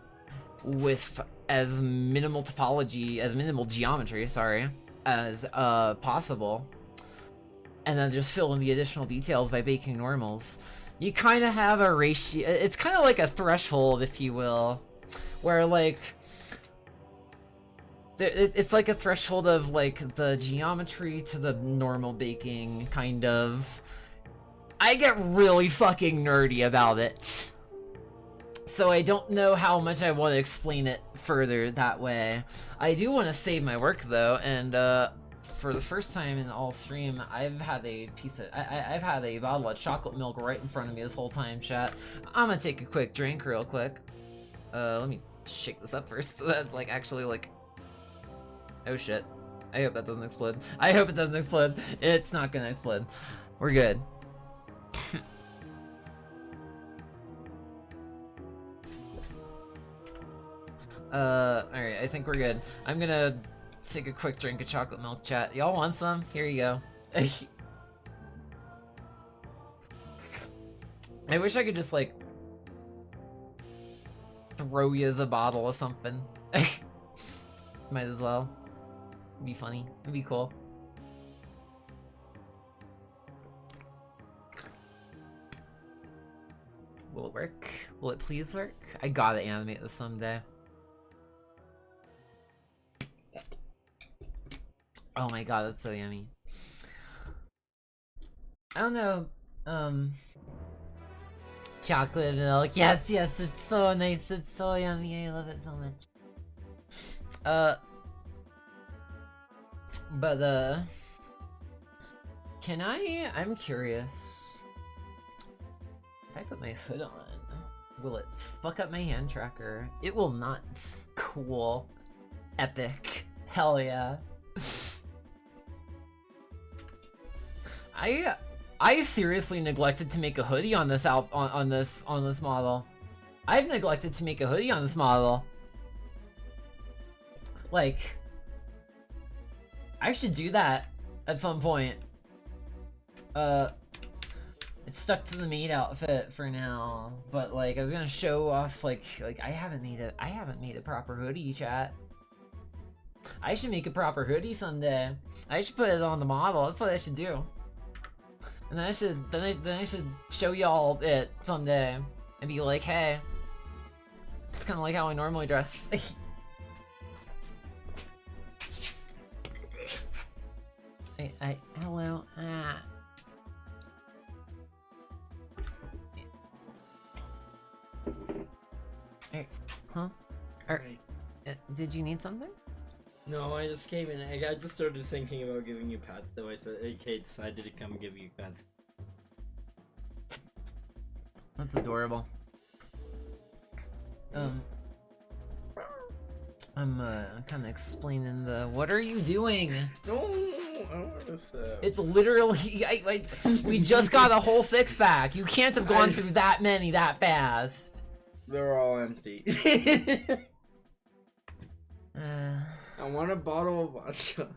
with as minimal topology, as minimal geometry, sorry, as possible, and then just fill in the additional details by baking normals, you kind of have a ratio. It's kind of like a threshold, if you will, where like it's like a threshold of like the geometry to the normal baking, kind of. I get really fucking nerdy about it, so I don't know how much I want to explain it further that way. I do want to save my work though, and for the first time in all stream, I've had a I've had a bottle of chocolate milk right in front of me this whole time, chat. I'm gonna take a quick drink real quick. Let me shake this up first, so that's like actually like, oh shit. I hope that doesn't explode. I hope it doesn't explode. It's not gonna explode. We're good. Alright, I think we're good. I'm gonna take a quick drink of chocolate milk, chat. Y'all want some? Here you go. I wish I could just, like, throw you as a bottle or something. Might as well. It'd be funny. It'd be cool. Will it work? Will it please work? I gotta animate this someday. Oh my god, that's so yummy. I don't know, chocolate milk. Yes, yes, it's so nice, it's so yummy, I love it so much. Can I'm curious. If I put my hood on, will it fuck up my hand tracker? It will not. Cool. Epic. Hell yeah. I seriously neglected to make a hoodie on this on this model. I've neglected to make a hoodie on this model. Like, I should do that at some point. It's stuck to the maid outfit for now, but like I was gonna show off like I haven't made a proper hoodie, chat. I should make a proper hoodie someday. I should put it on the model. That's what I should do. And then I should show y'all it someday and be like, hey, It's kind of like how I normally dress. Hello. Hey, huh? Did you need something? No, I just came in. I just started thinking about giving you pets, so I said, okay, decided to come give you pets. That's adorable. I'm kind of explaining the. What are you doing? No, I want to say. It's literally. We just got a whole 6-pack. You can't have gone through that many that fast. They're all empty. I want a bottle of vodka.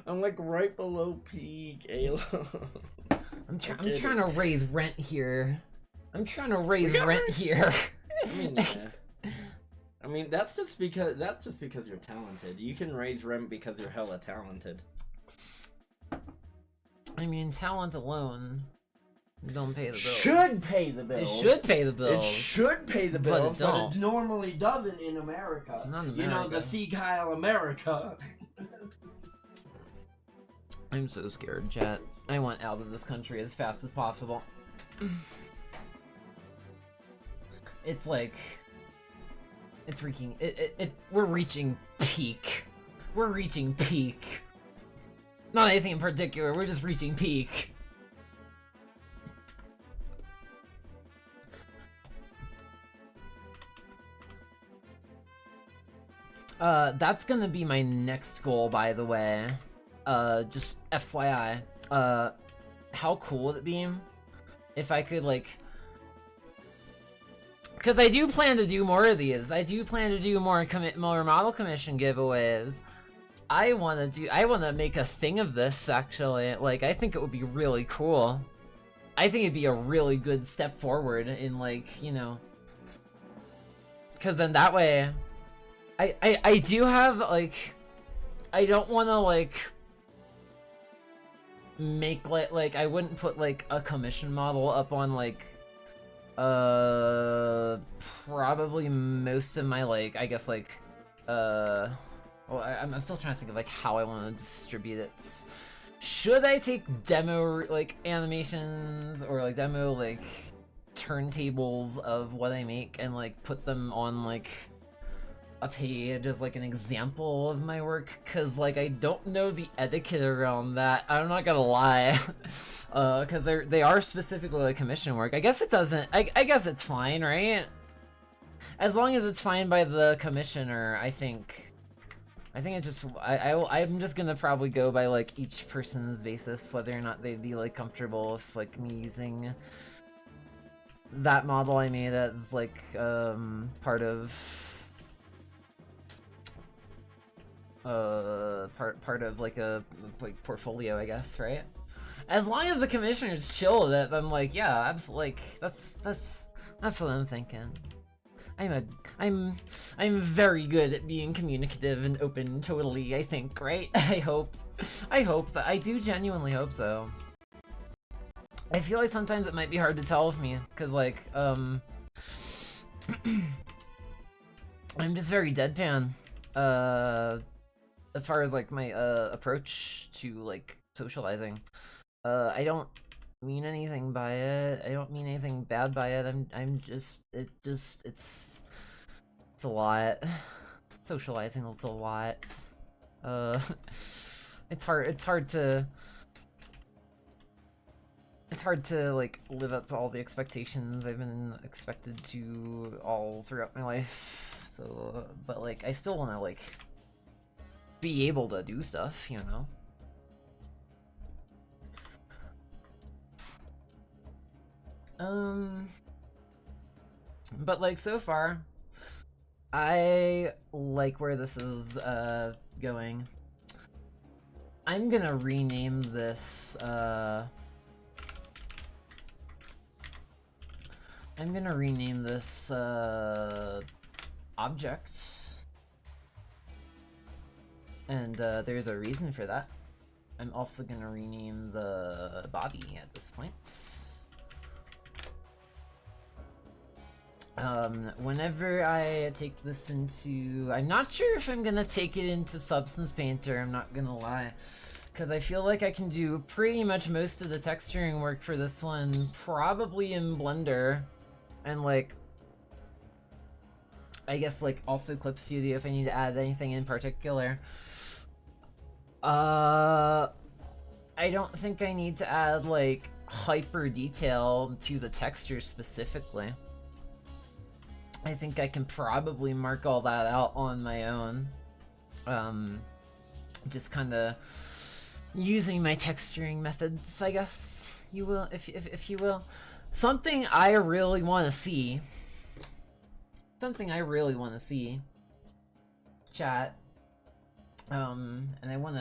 I'm like right below peak, Aayla. I'm trying to raise rent here. I'm trying to raise rent here. I mean, that's just because you're talented. You can raise rent because you're hella talented. I mean, talent alone don't pay the bills. Should pay the bills. It should pay the bills. It should pay the bills, but it normally doesn't in America. Not in America. You know, the Sea Kyle America. I'm so scared, chat. I want out of this country as fast as possible. It's like... It's reaching... we're reaching peak. We're reaching peak. Not anything in particular, we're just reaching peak. That's gonna be my next goal, by the way. Just FYI. How cool would it be if I could, like... Because I do plan to do more of these. I do plan to do more model commission giveaways. I wanna make a thing of this, actually. Like, I think it would be really cool. I think it'd be a really good step forward in, like, you know... Because then that way... I do have, like... I don't wanna, like... make, like, I wouldn't put, like, a commission model up on, like... probably most of my, like, I guess, like, well, I'm still trying to think of, like, how I want to distribute it. Should I take demo, like, animations, or, like, demo, like, turntables of what I make and, like, put them on, like, a page as, like, an example of my work? Because, like, I don't know the etiquette around that. I'm not gonna lie. Because they are specifically, like, commission work. I guess it doesn't... I guess it's fine, right? As long as it's fine by the commissioner, I think it's just... I'm just gonna probably go by, like, each person's basis, whether or not they'd be, like, comfortable with, like, me using that model I made as, like, part of... part of, like, a, like, portfolio, I guess, right? As long as the commissioners chill with it, then, like, yeah, absolutely, like, that's what I'm thinking. I'm very good at being communicative and open, totally, I think, right? I hope so. I do genuinely hope so. I feel like sometimes it might be hard to tell with me, because, like, I'm just very deadpan, as far as, like, my, approach to, like, socializing. I don't mean anything by it. I don't mean anything bad by it. It's a lot. Socializing is a lot. It's hard to like live up to all the expectations I've been expected to all throughout my life. So, but like I still want to like be able to do stuff, you know. But like so far, I like where this is going. I'm gonna rename this objects, and there's a reason for that. I'm also gonna rename the body at this point. Whenever I take this into, I'm not sure if I'm gonna take it into Substance Painter, I'm not gonna lie, because I feel like I can do pretty much most of the texturing work for this one probably in Blender, and like, I guess like also Clip Studio if I need to add anything in particular. I don't think I need to add like hyper detail to the texture specifically. I think I can probably mark all that out on my own. Just kind of using my texturing methods, I guess you will, if you will. Something I really want to see. Something I really want to see. Chat. And I want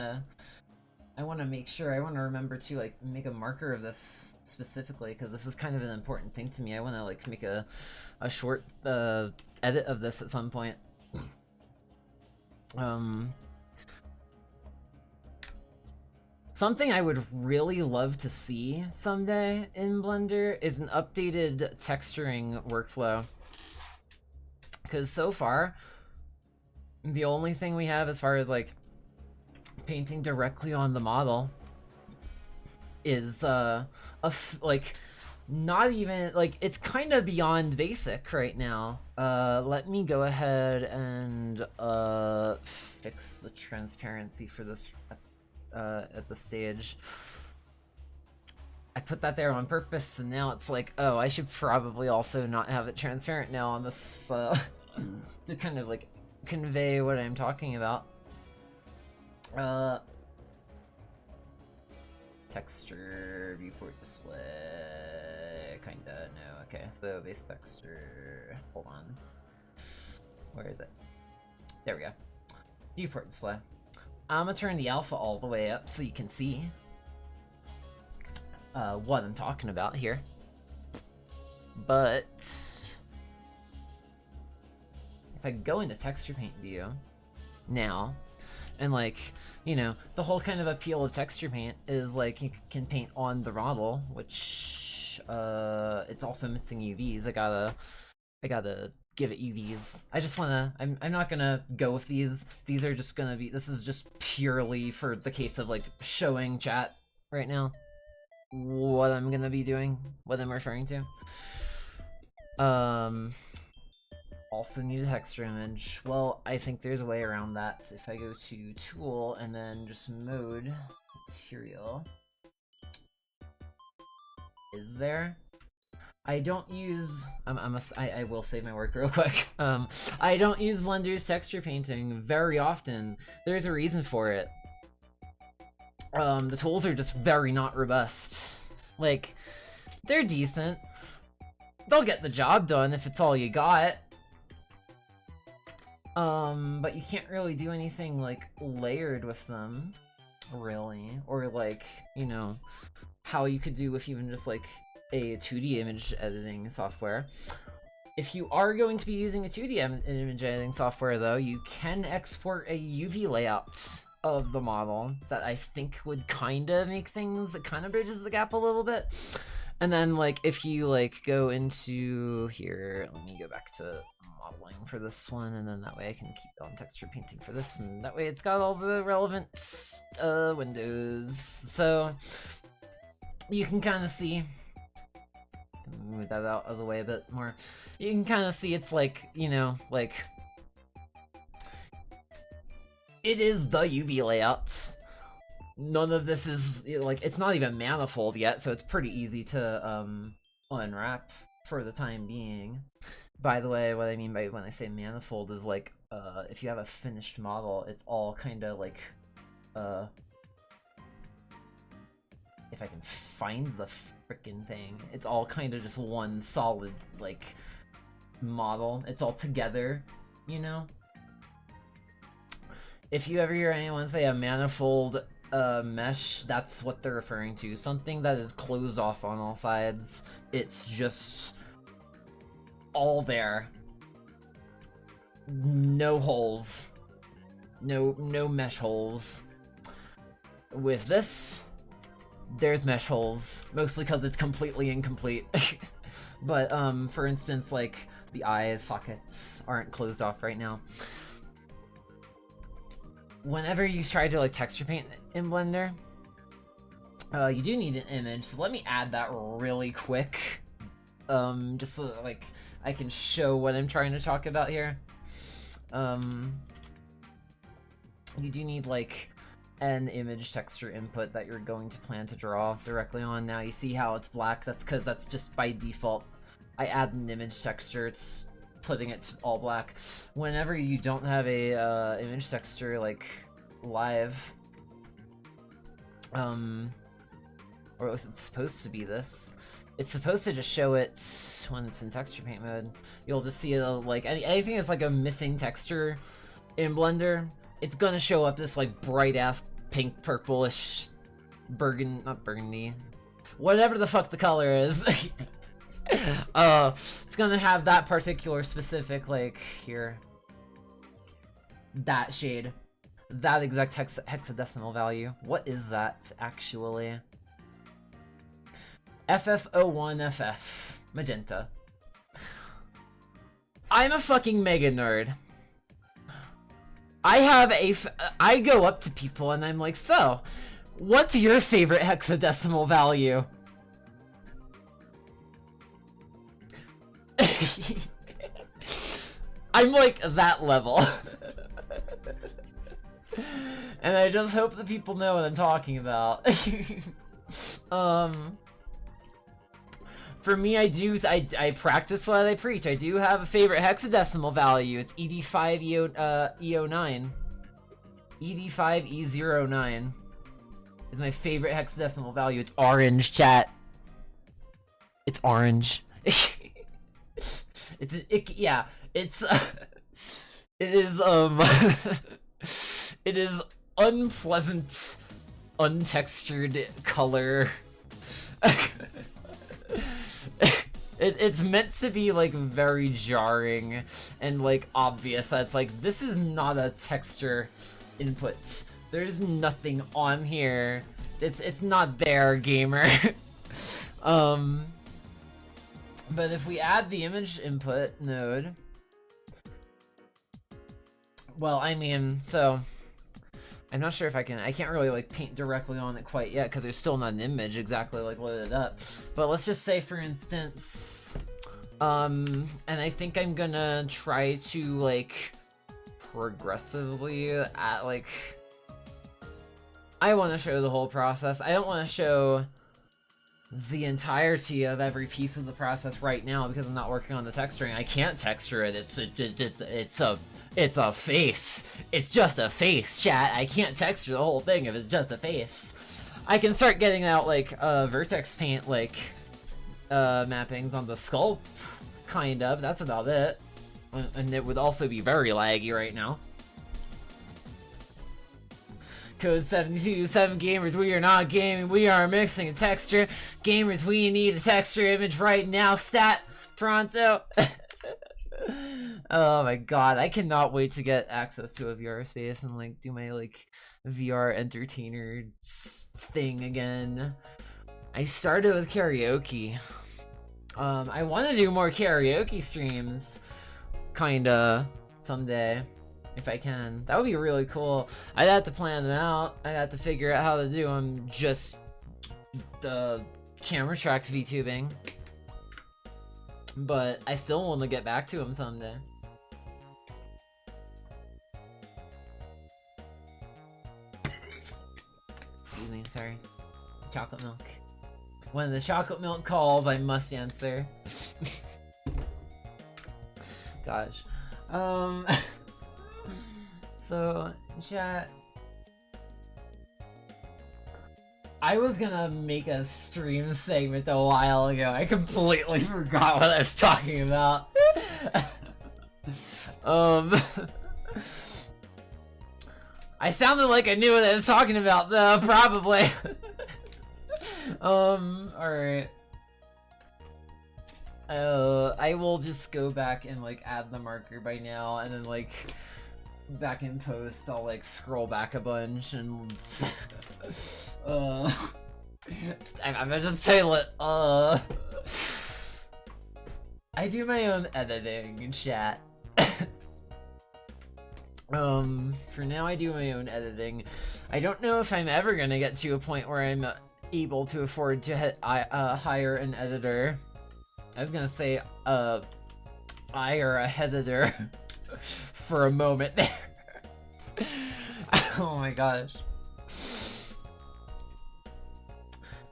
to make sure, I want to remember to like make a marker of this specifically, because this is kind of an important thing to me. I want to like make a short edit of this at some point. Something I would really love to see someday in Blender is an updated texturing workflow, because so far the only thing we have as far as like painting directly on the model is like not even like, it's kind of beyond basic right now. Let me go ahead and fix the transparency for this at the stage. I put that there on purpose, and now it's like, oh, I should probably also not have it transparent now on this to kind of like convey what I'm talking about. Texture, viewport display, kinda, no, okay, so base texture, hold on, where is it? There we go. Viewport display. I'm gonna turn the alpha all the way up so you can see what I'm talking about here. But if I go into texture paint view now, and like, you know, the whole kind of appeal of texture paint is like you can paint on the model, which it's also missing UVs. I gotta give it UVs. I just wanna, I'm not gonna go with these. These are just gonna be, this is just purely for the case of like showing chat right now what I'm gonna be doing, what I'm referring to. Also need a texture image. Well, I think there's a way around that. If I go to tool and then just mode material. Is there? I don't use, I will save my work real quick. I don't use Blender's texture painting very often. There's a reason for it. The tools are just very not robust. Like, they're decent. They'll get the job done if it's all you got. But you can't really do anything like layered with them, really, or like, you know, how you could do with even just like a 2D image editing software. If you are going to be using a 2D image editing software though, you can export a UV layout of the model that I think would kind of make things, it kind of bridges the gap a little bit. And then like if you like go into here, let me go back to modeling for this one, and then that way I can keep on texture painting for this, and that way it's got all the relevant windows. So you can kind of see, move that out of the way a bit more. You can kind of see it's like, you know, like it is the UV layouts. None of this is, like, it's not even manifold yet, so it's pretty easy to unwrap for the time being. By the way, what I mean by when I say manifold is like, if you have a finished model, it's all kind of like, if I can find the frickin' thing, it's all kind of just one solid, like, model. It's all together, you know? If you ever hear anyone say a manifold mesh, that's what they're referring to. Something that is closed off on all sides. It's just all there. No holes. No mesh holes. With this, there's mesh holes. Mostly because it's completely incomplete. But for instance, like the eye sockets aren't closed off right now. Whenever you try to like texture paint in Blender, you do need an image. So let me add that really quick, just so that, like, I can show what I'm trying to talk about here. You do need like an image texture input that you're going to plan to draw directly on. Now you see how it's black? That's because that's just by default. I add an image texture, it's putting it to all black. Whenever you don't have a image texture like live, or at least it's supposed to be this. It's supposed to just show it when it's in texture paint mode. You'll just see it like anything that's like a missing texture in Blender. It's gonna show up this like bright ass pink, purplish, not burgundy, whatever the fuck the color is. It's gonna have that particular specific, like here, that shade, that exact hexadecimal value. What is that actually? FF01FF magenta. I'm a fucking mega nerd. I go up to people and I'm like, so, what's your favorite hexadecimal value? I'm like that level. And I just hope that people know what I'm talking about. For me, I practice what I preach. I do have a favorite hexadecimal value. It's ED5E09. ED5E09 is my favorite hexadecimal value. It's orange, chat. It's orange. Yeah, it's it is it is unpleasant, untextured color. It's meant to be like very jarring and like obvious. That's like, this is not a texture input. There's nothing on here. It's not there, gamer. But if we add the image input node, well, I mean, so I'm not sure if I can't really like paint directly on it quite yet because there's still not an image exactly like loaded up. But let's just say, for instance, and I think I'm gonna try to like progressively at like, I want to show the whole process. I don't want to show the entirety of every piece of the process right now because I'm not working on the texturing. I can't texture it. It's a face. It's just a face, chat. I can't texture the whole thing if it's just a face. I can start getting out like vertex paint like mappings on the sculpts, kind of. That's about it. And it would also be very laggy right now. Code 727 gamers, we are not gaming, we are mixing a texture. Gamers, we need a texture image right now, stat pronto. Oh my god, I cannot wait to get access to a VR space and like do my like VR entertainer thing again. I started with karaoke. I want to do more karaoke streams, kinda, someday. If I can. That would be really cool. I'd have to plan them out. I'd have to figure out how to do them. Just camera tracks VTubing. But I still want to get back to them someday. Excuse me, sorry. Chocolate milk. When the chocolate milk calls, I must answer. Gosh. So, chat, I was gonna make a stream segment a while ago. I completely forgot what I was talking about. I sounded like I knew what I was talking about though, probably. Alright. I will just go back and like add the marker by now and then like back in post, I'll like scroll back a bunch and I'm gonna just say I do my own editing in chat. For now I do my own editing. I don't know if I'm ever gonna get to a point where I'm able to afford to hire an editor. I was gonna say, hire a editor for a moment there. Oh my gosh.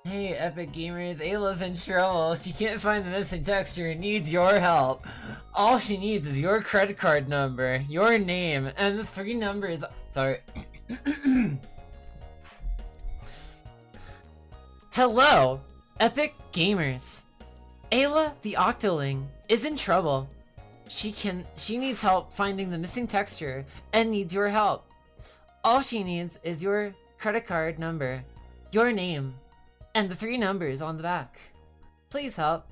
Hey, Epic Gamers, Ayla's in trouble. She can't find the missing texture and needs your help. All she needs is your credit card number, your name, and the 3 numbers. Sorry. Hello, Epic Gamers. Ayla, the Octoling, is in trouble. She needs help finding the missing texture and needs your help. All she needs is your credit card number, your name, and the 3 numbers on the back. Please help.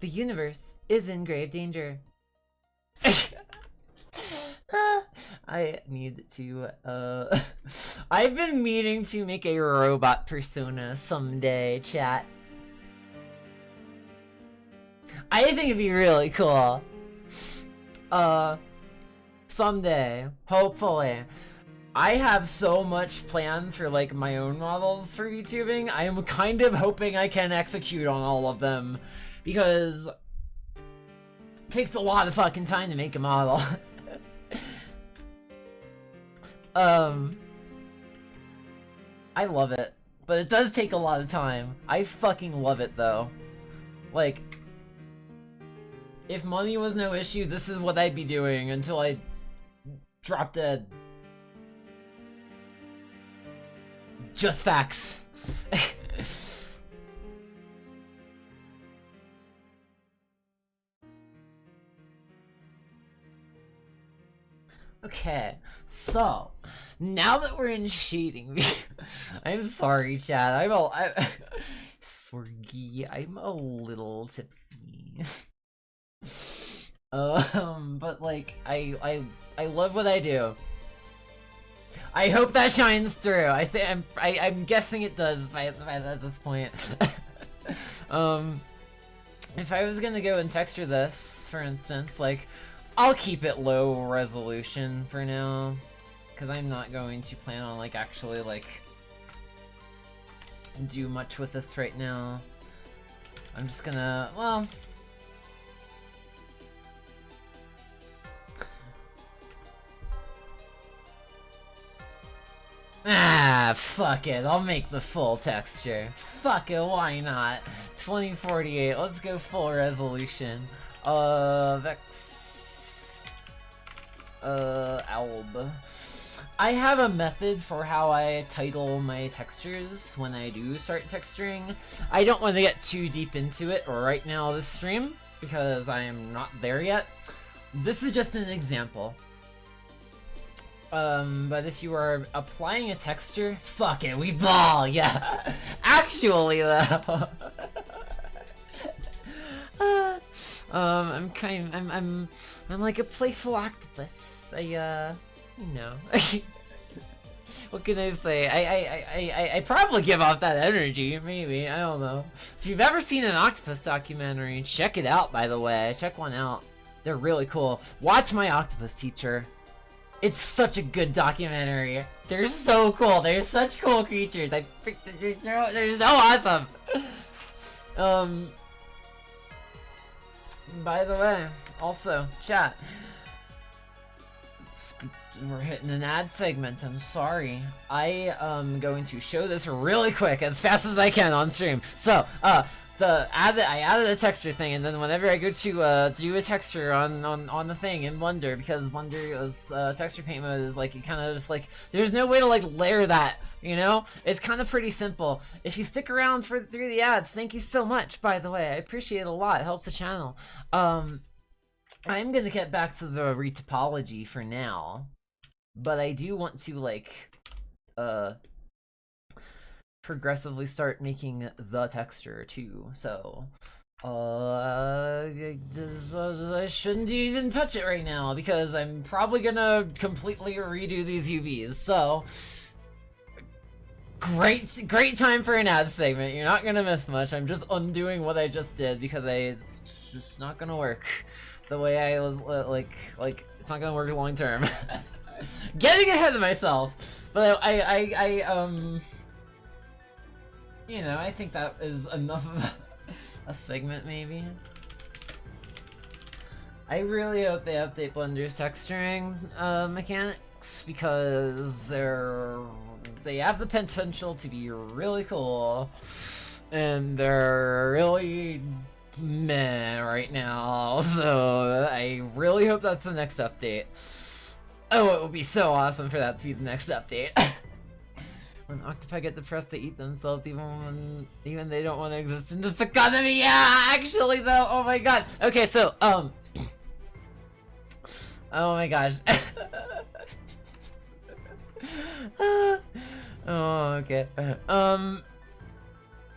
The universe is in grave danger. I need to, I've been meaning to make a robot persona someday, chat. I think it'd be really cool. Someday, hopefully. I have so much plans for like my own models for VTubing. I'm kind of hoping I can execute on all of them because it takes a lot of fucking time to make a model. I love it, but it does take a lot of time. I fucking love it though. Like, if money was no issue, this is what I'd be doing until I drop dead. Just facts. Okay, so now that we're in shading, I'm sorry, Chad. Sorry, I'm a little tipsy. But like, I love what I do. I hope that shines through. I'm guessing it does by at this point. If I was gonna go and texture this, for instance, like, I'll keep it low resolution for now, because I'm not going to plan on like actually like do much with this right now. I'm just gonna, well, fuck it, I'll make the full texture. Fuck it, why not? 2048, let's go full resolution. Vex... Alb. I have a method for how I title my textures when I do start texturing. I don't want to get too deep into it right now this stream, because I am not there yet. This is just an example. But if you are applying a texture, fuck it, we ball, yeah. Actually, though, I'm like a playful octopus. You know, what can I say? I probably give off that energy, maybe, I don't know. If you've ever seen an octopus documentary, check it out, by the way. Check one out. They're really cool. Watch My Octopus Teacher. It's such a good documentary. They're so cool. They're such cool creatures. They're so awesome. By the way, also, chat. We're hitting an ad segment. I'm sorry. I am going to show this really quick, as fast as I can on stream. So, I added a texture thing, and then whenever I go to do a texture on the thing in Blender, because Blender is texture paint mode is like, you kind of just like, there's no way to like layer that, you know? It's kind of pretty simple. If you stick around through the ads, thank you so much, by the way. I appreciate it a lot. It helps the channel. I'm gonna get back to the retopology for now, but I do want to like progressively start making the texture too, so I shouldn't even touch it right now because I'm probably gonna completely redo these UVs, so Great time for an ad segment. You're not gonna miss much. I'm just undoing what I just did because it's just not gonna work the way I was like it's not gonna work long term. Getting ahead of myself, but you know, I think that is enough of a segment maybe. I really hope they update Blender's texturing mechanics because they have the potential to be really cool, and they're really meh right now, so I really hope that's the next update. Oh, it would be so awesome for that to be the next update. When octopi get depressed, they eat themselves even they don't want to exist in this economy. Yeah, actually though, oh my god. Okay, so oh my gosh. Oh, okay.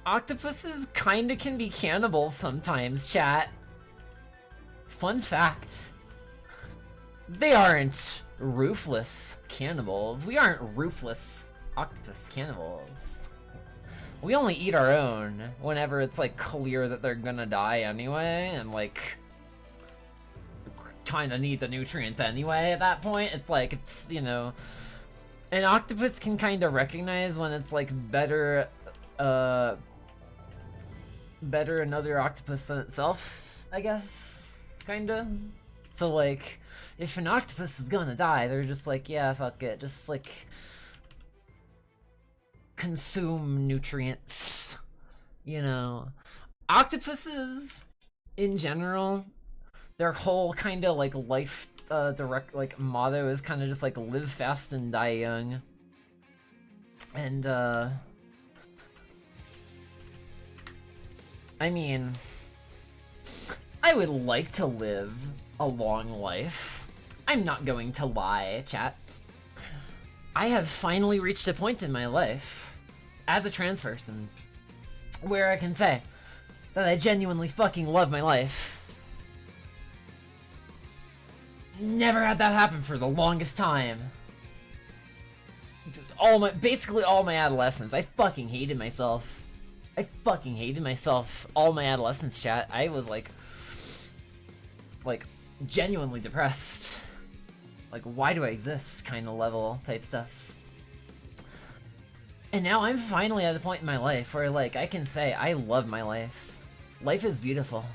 Octopuses kinda can be cannibals sometimes, chat. Fun fact. They aren't ruthless cannibals. We aren't ruthless octopus cannibals. We only eat our own whenever it's like clear that they're gonna die anyway, and like kinda need the nutrients anyway at that point. It's like, it's, you know, an octopus can kinda recognize when it's like better another octopus than itself, I guess, kinda. So like, if an octopus is gonna die, they're just like, yeah, fuck it, just like consume nutrients, you know. Octopuses in general, their whole kind of like life direct like motto is kind of just like live fast and die young. And I mean, I would like to live a long life. I'm not going to lie, chat. I have finally reached a point in my life, as a trans person, where I can say that I genuinely fucking love my life. Never had that happen for the longest time. Basically all my adolescence, I fucking hated myself. I fucking hated myself all my adolescence, chat. I was like genuinely depressed. Like, why do I exist kind of level type stuff. And now I'm finally at a point in my life where like I can say I love my life. Life is beautiful.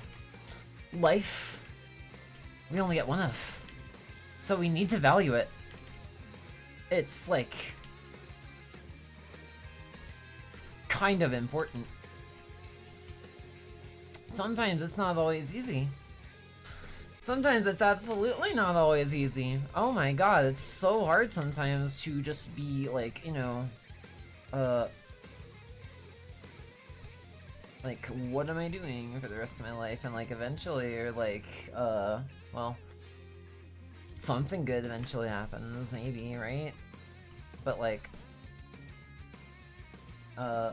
Life, we only get one of. So we need to value it. It's like kind of important. Sometimes it's not always easy. Sometimes it's absolutely not always easy. Oh my god, it's so hard sometimes to just be like, you know, like, what am I doing for the rest of my life? And like, eventually, or like, well, something good eventually happens, maybe, right? But like, I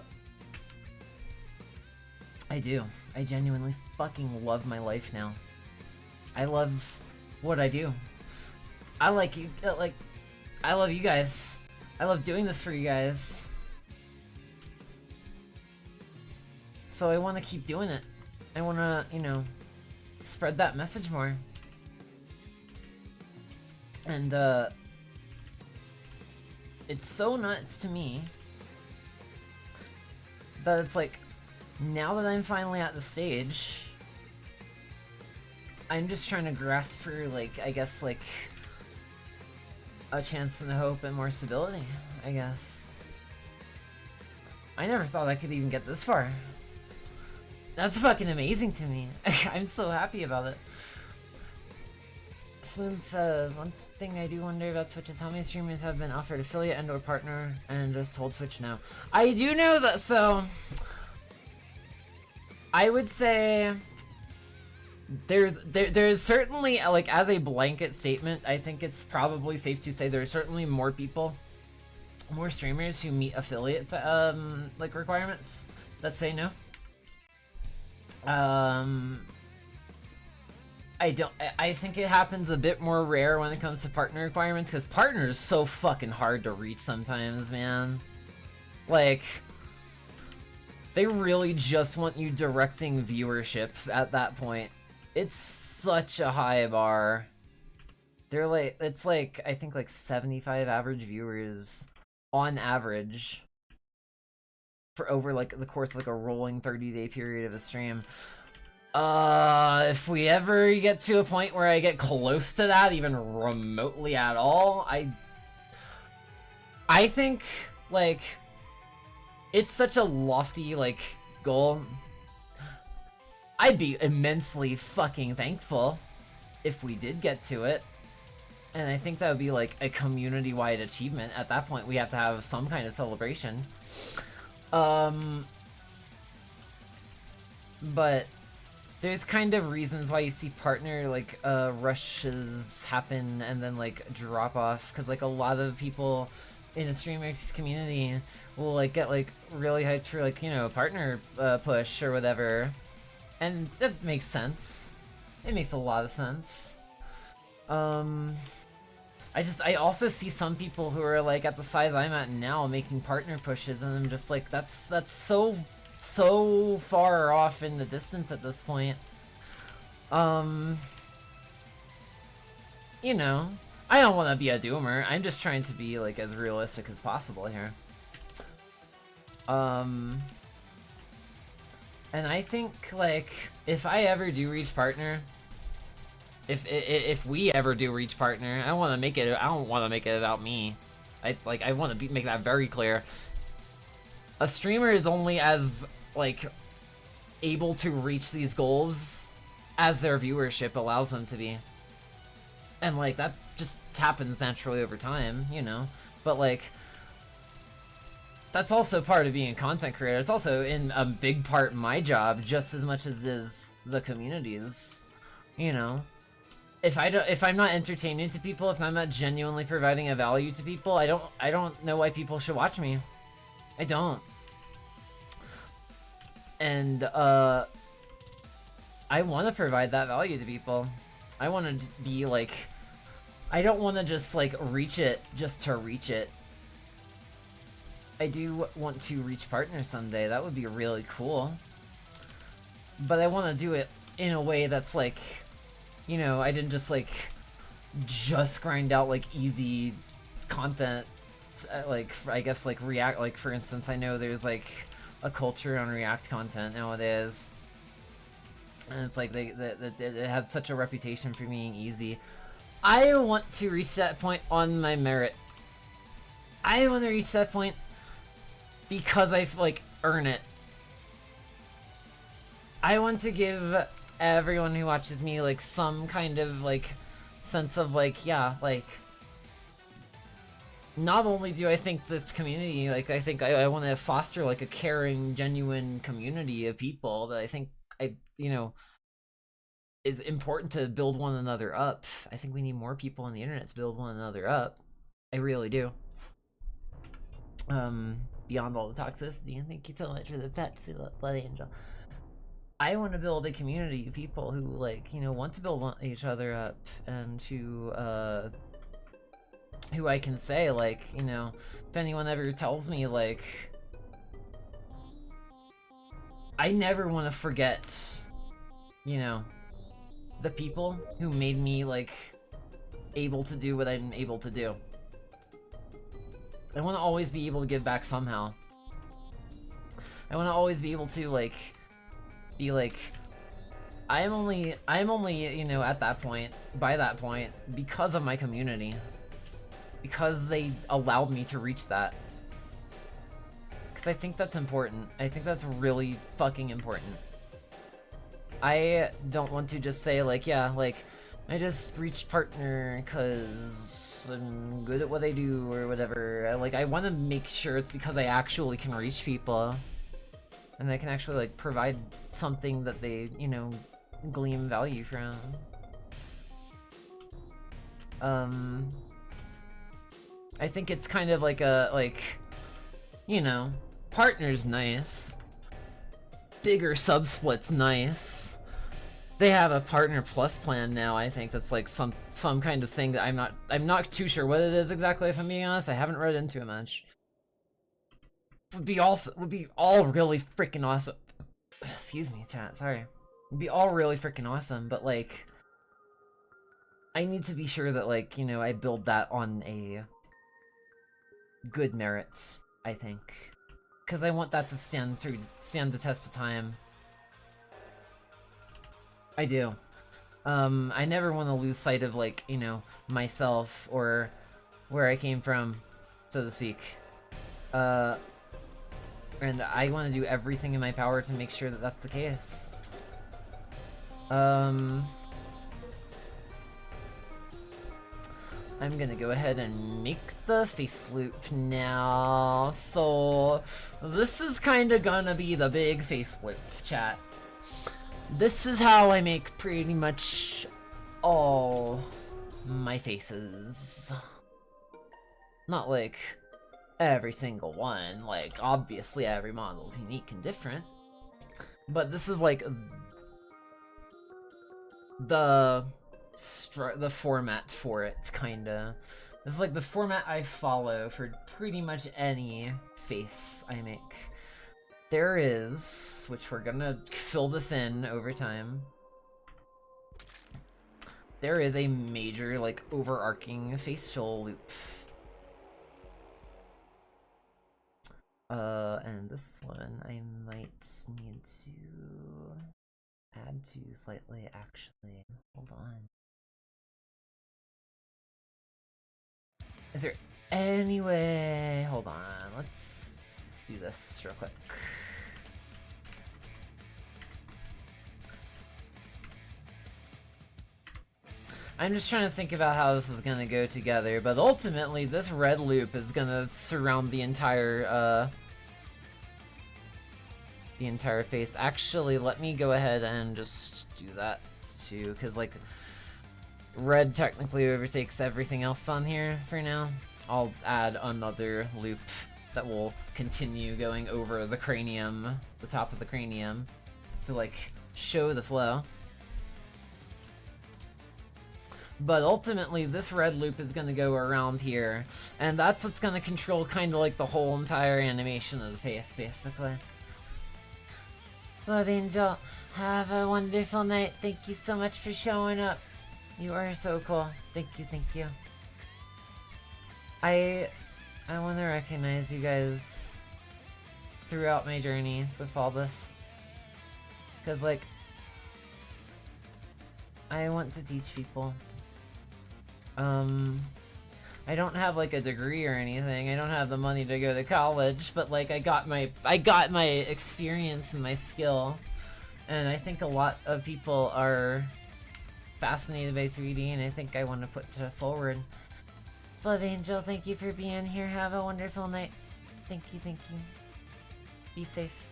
do. I genuinely fucking love my life now. I love what I do. I like you, I love you guys. I love doing this for you guys. So I want to keep doing it. I want to, you know, spread that message more. And, it's so nuts to me that it's like, now that I'm finally at the stage, I'm just trying to grasp for, like, I guess, like, a chance and a hope and more stability, I guess. I never thought I could even get this far. That's fucking amazing to me. I'm so happy about it. Swoon says, one thing I do wonder about Twitch is how many streamers have been offered affiliate and or partner and just told Twitch no. I do know that, so I would say there's certainly, like, as a blanket statement, I think it's probably safe to say there's certainly more people, more streamers who meet affiliates like requirements that say no. I think it happens a bit more rare when it comes to partner requirements, because partner is so fucking hard to reach sometimes, man. Like, they really just want you directing viewership at that point. It's such a high bar. They're like, it's like, I think like 75 average viewers on average for over like the course of like a rolling 30-day period of a stream. If we ever get to a point where I get close to that, even remotely at all, I think, like, it's such a lofty, like, goal. I'd be immensely fucking thankful if we did get to it. And I think that would be, like, a community-wide achievement. At that point, we have to have some kind of celebration. But there's kind of reasons why you see partner, like, rushes happen and then, like, drop off. Because, like, a lot of people in a streamers community will, like, get, like, really hyped for, like, you know, partner push or whatever. And it makes sense. It makes a lot of sense. I also see some people who are, like, at the size I'm at now making partner pushes, and I'm just like, that's so far off in the distance at this point. You know, I don't want to be a doomer. I'm just trying to be, like, as realistic as possible here. And I think, like, if I ever do reach partner, if we ever do reach partner, I don't want to make it about me. I want to make that very clear. A streamer is only as, like, able to reach these goals as their viewership allows them to be. And, like, that just happens naturally over time, you know? But, like, that's also part of being a content creator. It's also, in a big part, my job, just as much as it is the community's, you know? If I'm not entertaining to people, if I'm not genuinely providing a value to people, I don't know why people should watch me. I don't. And, I want to provide that value to people. I want to be, like, I don't want to just, like, reach it just to reach it. I do want to reach partner someday. That would be really cool. But I want to do it in a way that's, like, you know, I didn't just, like, just grind out, like, easy content. Like, I guess, like, React, like, for instance, I know there's, like, a culture on React content nowadays. And it's like, it has such a reputation for being easy. I want to reach that point on my merit. I want to reach that point because I, like, earn it. I want to give everyone who watches me, like, some kind of, like, sense of, like, yeah, like, not only do I think this community, like, I think I want to foster, like, a caring, genuine community of people that I think, you know, is important to build one another up. I think we need more people on the internet to build one another up. I really do. Beyond all the toxicity, and thank you so much for the pets, Blood Angel. I want to build a community of people who, like, you know, want to build each other up, and who I can say, like, you know, if anyone ever tells me, like, I never want to forget, you know, the people who made me, like, able to do what I'm able to do. I want to always be able to give back somehow. I want to always be able to, like, be like, I'm only, you know, at that point, by that point, because of my community. Because they allowed me to reach that. Because I think that's important. I think that's really fucking important. I don't want to just say, like, yeah, like, I just reached partner because I'm good at what I do or whatever. Like, I want to make sure it's because I actually can reach people. And I can actually, like, provide something that they, you know, glean value from. I think it's kind of like a, like, you know, partner's nice. Bigger sub-split's nice. They have a partner plus plan now, I think, that's like some kind of thing that I'm not too sure what it is exactly, if I'm being honest. I haven't read into it much. would be all really freaking awesome. Excuse me, chat, sorry. Would be all really freaking awesome, but like I need to be sure that, like, you know, I build that on a good merits, I think. Because I want that to stand the test of time. I do. I never want to lose sight of, like, you know, myself or where I came from, so to speak. And I want to do everything in my power to make sure that that's the case. I'm gonna go ahead and make the face loop now. So this is kind of gonna be the big face loop, chat. This is how I make pretty much all my faces. Not like every single one, like obviously every model is unique and different. But this is like the format for it, kinda. This is like the format I follow for pretty much any face I make. There is, which we're gonna fill this in over time, there is a major, like, overarching facial loop. And this one I might need to add to slightly, actually. Hold on. Is there any way? Hold on, let's do this real quick. I'm just trying to think about how this is gonna go together, but ultimately this red loop is gonna surround the entire face. Actually, let me go ahead and just do that too, because like red technically overtakes everything else on here for now. I'll add another loop that will continue going over the cranium, the top of the cranium, to like show the flow. But ultimately, this red loop is gonna go around here, and that's what's gonna control kind of like the whole entire animation of the face, basically. Blood Angel, have a wonderful night. Thank you so much for showing up. You are so cool. Thank you, thank you. I want to recognize you guys throughout my journey with all this. Because, like, I want to teach people. I don't have like a degree or anything. I don't have the money to go to college, but like I got my experience and my skill. And I think a lot of people are fascinated by 3D, and I think I want to put it forward. Blood Angel, thank you for being here. Have a wonderful night. Thank you, thank you. Be safe.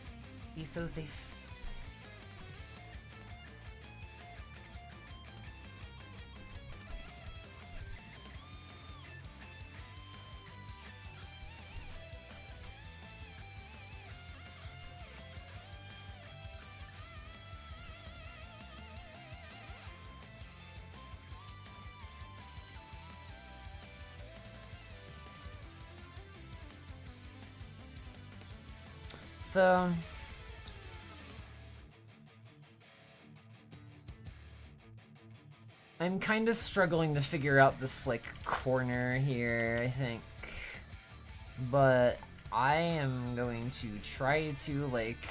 Be so safe. So I'm kind of struggling to figure out this like corner here, I think. But I am going to try to like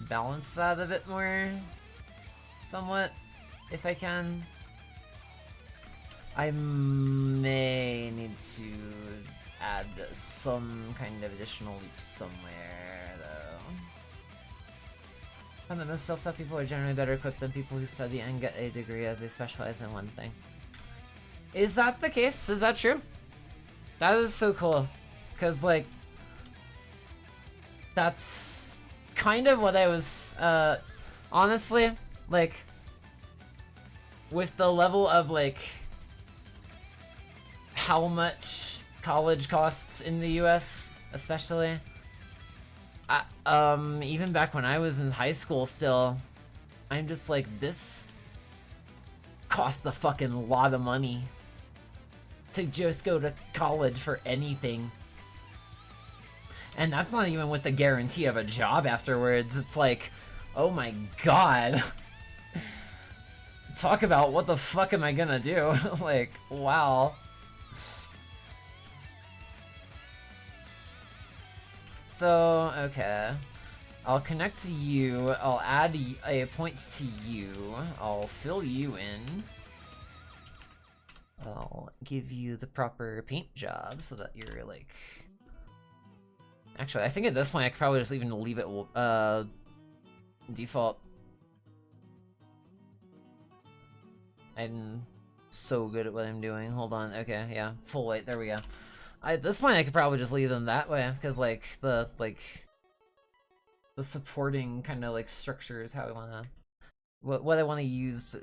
balance that a bit more, somewhat, if I can. I may need to add some kind of additional loop somewhere, though. I find that most self-taught people are generally better equipped than people who study and get a degree as they specialize in one thing. Is that the case? Is that true? That is so cool. Because, like, that's kind of what I was, honestly, like, with the level of, like, how much college costs in the US, especially. Even back when I was in high school still, I'm just like, this costs a fucking lot of money to just go to college for anything. And that's not even with the guarantee of a job afterwards. It's like, oh my god. Talk about what the fuck am I gonna do? Like, wow. So, okay. I'll connect to you, I'll add a point to you, I'll fill you in. I'll give you the proper paint job so that you're like... Actually, I think at this point I could probably just even leave it default. I'm so good at what I'm doing. Hold on. Okay, yeah. Full white. There we go. At this point I could probably just leave them that way, because like the supporting kind of like structure is how I want to... What I want to use...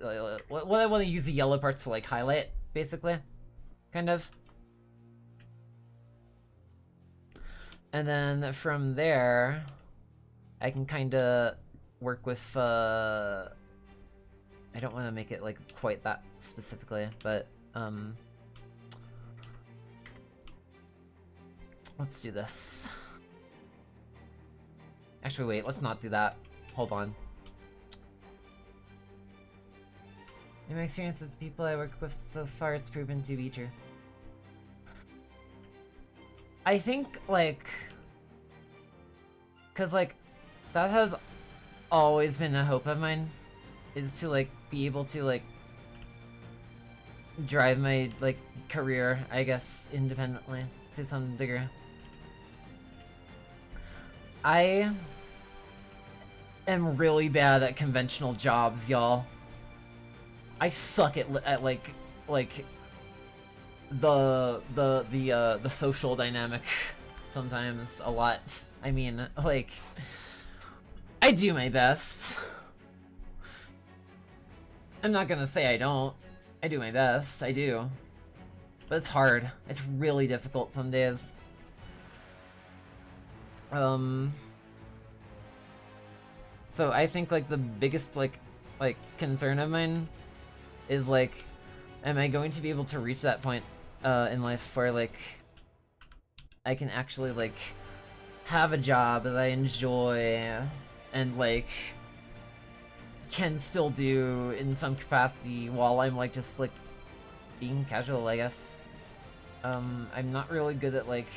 what I want to use the yellow parts to like highlight, basically. Kind of. And then from there, I can kind of work with, I don't want to make it like quite that specifically, but, let's do this. Actually, wait, let's not do that. Hold on. In my experience with people I work with so far, it's proven to be true. I think, like... Cause, like, that has always been a hope of mine. Is to, like, be able to, like... drive my, like, career, I guess, independently. To some degree. I... am really bad at conventional jobs, y'all. I suck at the social dynamic sometimes a lot. I mean, like, I do my best. I'm not gonna say I don't. I do my best, I do. But it's hard. It's really difficult some days. So I think like the biggest like concern of mine is like, am I going to be able to reach that point in life where like I can actually like have a job that I enjoy and like can still do in some capacity while I'm like just like being casual, I guess. I'm not really good at like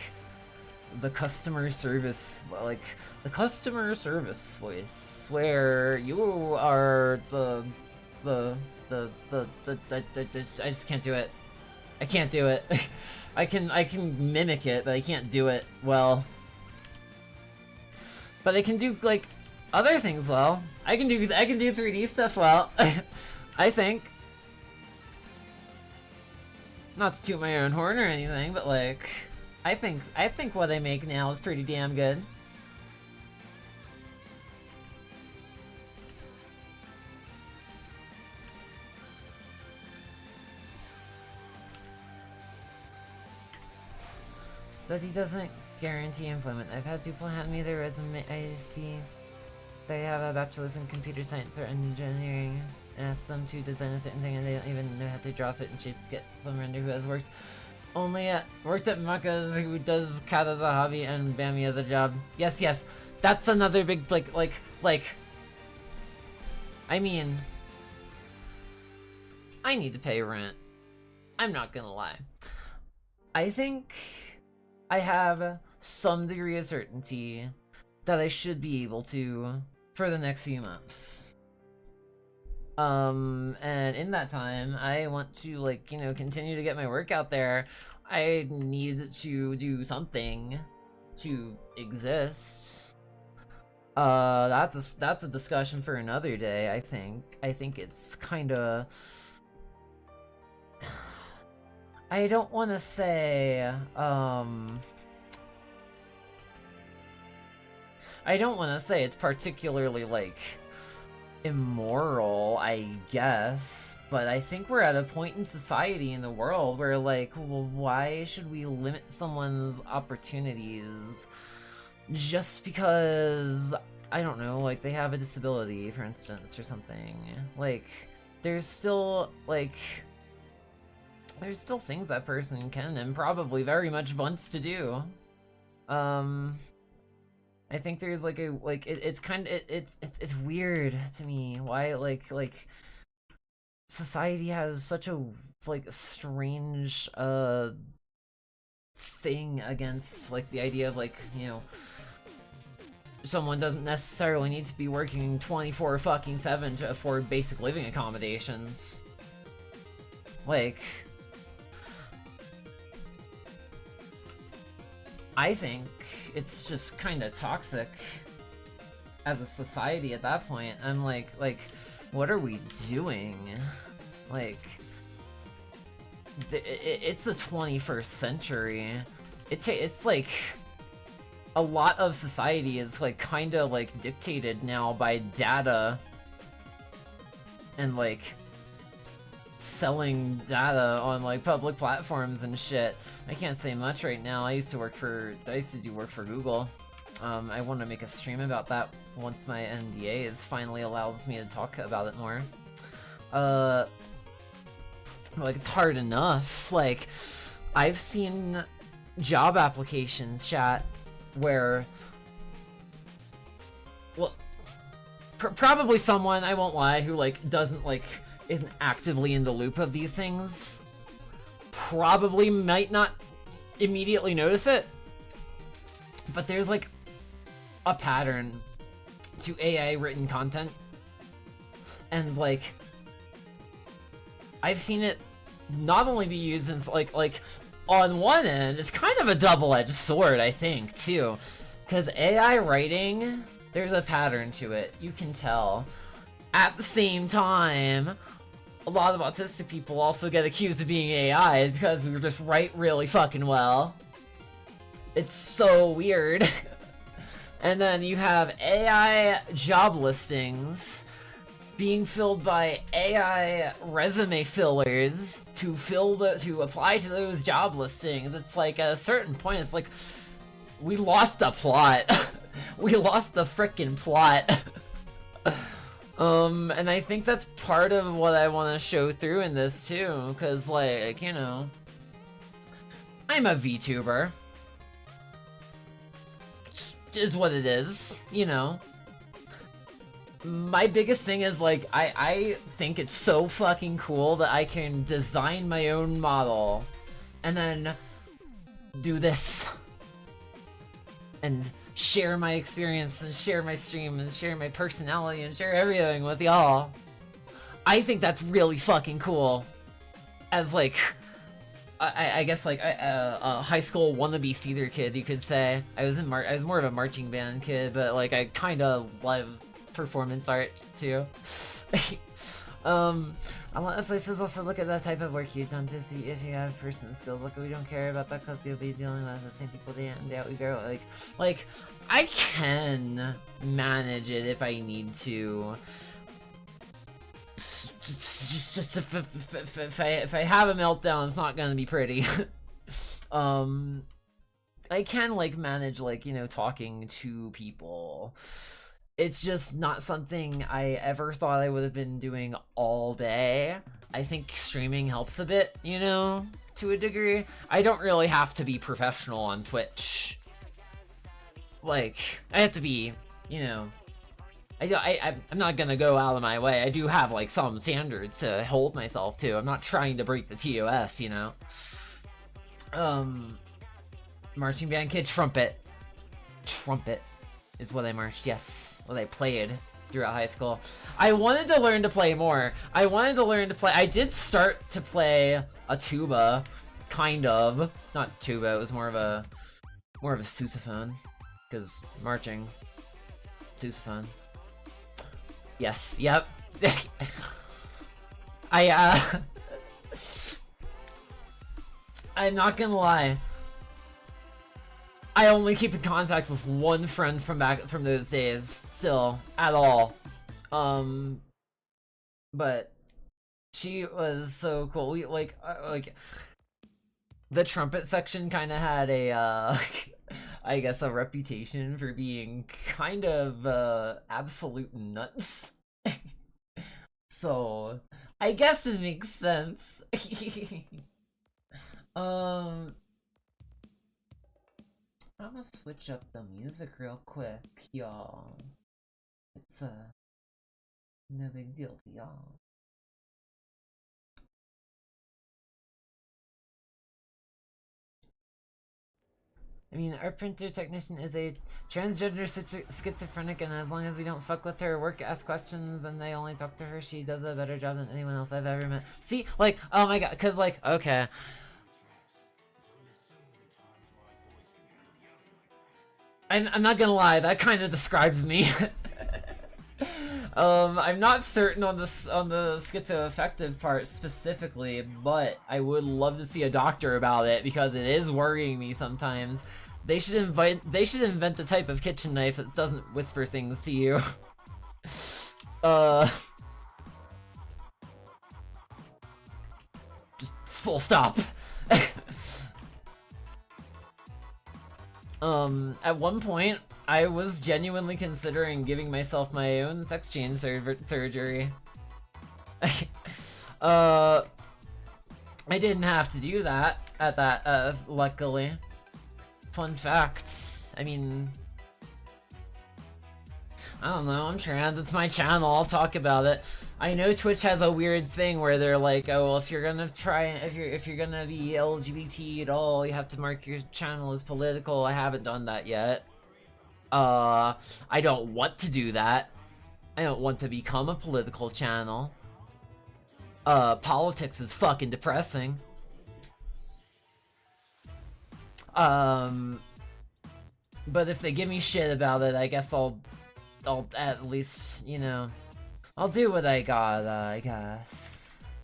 the customer service, like the customer service voice where you are I just can't do it. I can't do it. I can mimic it, but I can't do it well. But I can do like other things well. I can do 3D stuff well. I think. Not to toot my own horn or anything, but like I think what I make now is pretty damn good. Study doesn't guarantee employment. I've had people hand me their resume. I see they have a bachelor's in computer science or engineering and ask them to design a certain thing and they don't even know how to draw certain shapes. Get some render who has worked at Maka's, who does cat as a hobby and Bammy as a job. Yes, that's another big like. I mean, I need to pay rent. I'm not gonna lie. I think I have some degree of certainty that I should be able to for the next few months. And in that time, I want to, like, you know, continue to get my work out there. I need to do something to exist. That's a discussion for another day, I think. I think it's kinda... I don't want to say, I don't want to say it's particularly, like, immoral, I guess, but I think we're at a point in society, in the world, where, like, well, why should we limit someone's opportunities just because, I don't know, like, they have a disability, for instance, or something? Like, there's still, like... there's still things that person can and probably very much wants to do. I think there's like a it's kind of it's weird to me why like society has such a like strange thing against like the idea of like, you know, someone doesn't necessarily need to be working 24 fucking 7 to afford basic living accommodations. Like, I think it's just kind of toxic as a society at that point. I'm like, what are we doing? Like, it's the 21st century. It's like a lot of society is like kind of like dictated now by data and like selling data on like public platforms and shit. I can't say much right now. I used to do work for Google. I want to make a stream about that once my NDA is finally allows me to talk about it more. Like, it's hard enough. Like, I've seen job applications, chat, where, well, probably someone, I won't lie, who like doesn't like isn't actively in the loop of these things probably might not immediately notice it, but there's like a pattern to AI written content, and like I've seen it not only be used in like on one end, it's kind of a double-edged sword, I think, too, because AI writing, there's a pattern to it, you can tell. At the same time, a lot of autistic people also get accused of being AIs because we just write really fucking well. It's so weird. And then you have AI job listings being filled by AI resume fillers to apply to those job listings. It's like at a certain point, it's like we lost the plot. We lost the frickin' plot. And I think that's part of what I want to show through in this too, because like, you know, I'm a VTuber. Is what it is, you know. My biggest thing is like, I think it's so fucking cool that I can design my own model and then do this and share my experience and share my stream and share my personality and share everything with y'all. I think that's really fucking cool. As like, I guess like a high school wannabe theater kid, you could say. I was more of a marching band kid, but like I kind of love performance art too. A lot of places also look at the type of work you've done to see if you have person skills. Like, we don't care about that because you'll be dealing with the same people day in and day out. We go like I can manage it if I need to. Just if I have a meltdown, it's not gonna be pretty. I can like manage like, you know, talking to people. It's just not something I ever thought I would have been doing all day. I think streaming helps a bit, you know, to a degree. I don't really have to be professional on Twitch. Like, I have to be, you know, I'm not gonna go out of my way. I do have like some standards to hold myself to. I'm not trying to break the TOS, you know. Marching band kid, trumpet. Trumpet is what I marched, yes. What I played throughout high school. I wanted to learn to play more. I did start to play a tuba, kind of. Not tuba, it was more of a sousaphone. Because marching. Sousaphone. Yes, yep. I'm not gonna lie. I only keep in contact with one friend from those days, still, at all. But she was so cool. We like the trumpet section kind of had a I guess a reputation for being kind of absolute nuts. So I guess it makes sense. I'm gonna switch up the music real quick, y'all. It's no big deal to y'all. I mean, our printer technician is a transgender schizophrenic, and as long as we don't fuck with her work, ask questions, and they only talk to her, she does a better job than anyone else I've ever met. See, like, oh my god, cause like, okay. I'm not gonna lie, that kind of describes me. I'm not certain on the schizoaffective part specifically, but I would love to see a doctor about it because it is worrying me sometimes. They should invent a type of kitchen knife that doesn't whisper things to you. Just full stop. At one point, I was genuinely considering giving myself my own sex change surgery. I didn't have to do that at that, luckily. Fun facts. I mean, I don't know, I'm trans, it's my channel, I'll talk about it. I know Twitch has a weird thing where they're like, oh, well, if you're gonna be LGBT at all, you have to mark your channel as political. I haven't done that yet. I don't want to do that. I don't want to become a political channel. Politics is fucking depressing. But if they give me shit about it, I guess I'll at least, you know, I'll do what I gotta, I guess.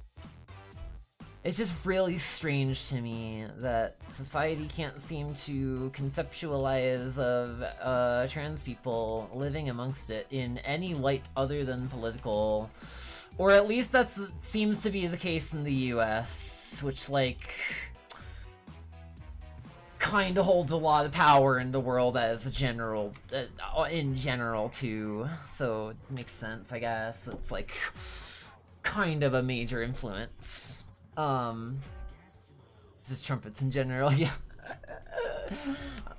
It's just really strange to me that society can't seem to conceptualize of trans people living amongst it in any light other than political. Or at least that seems to be the case in the US, which, like, kind of holds a lot of power in the world as a general, in general too. So it makes sense, I guess. It's like kind of a major influence. Just trumpets in general, yeah.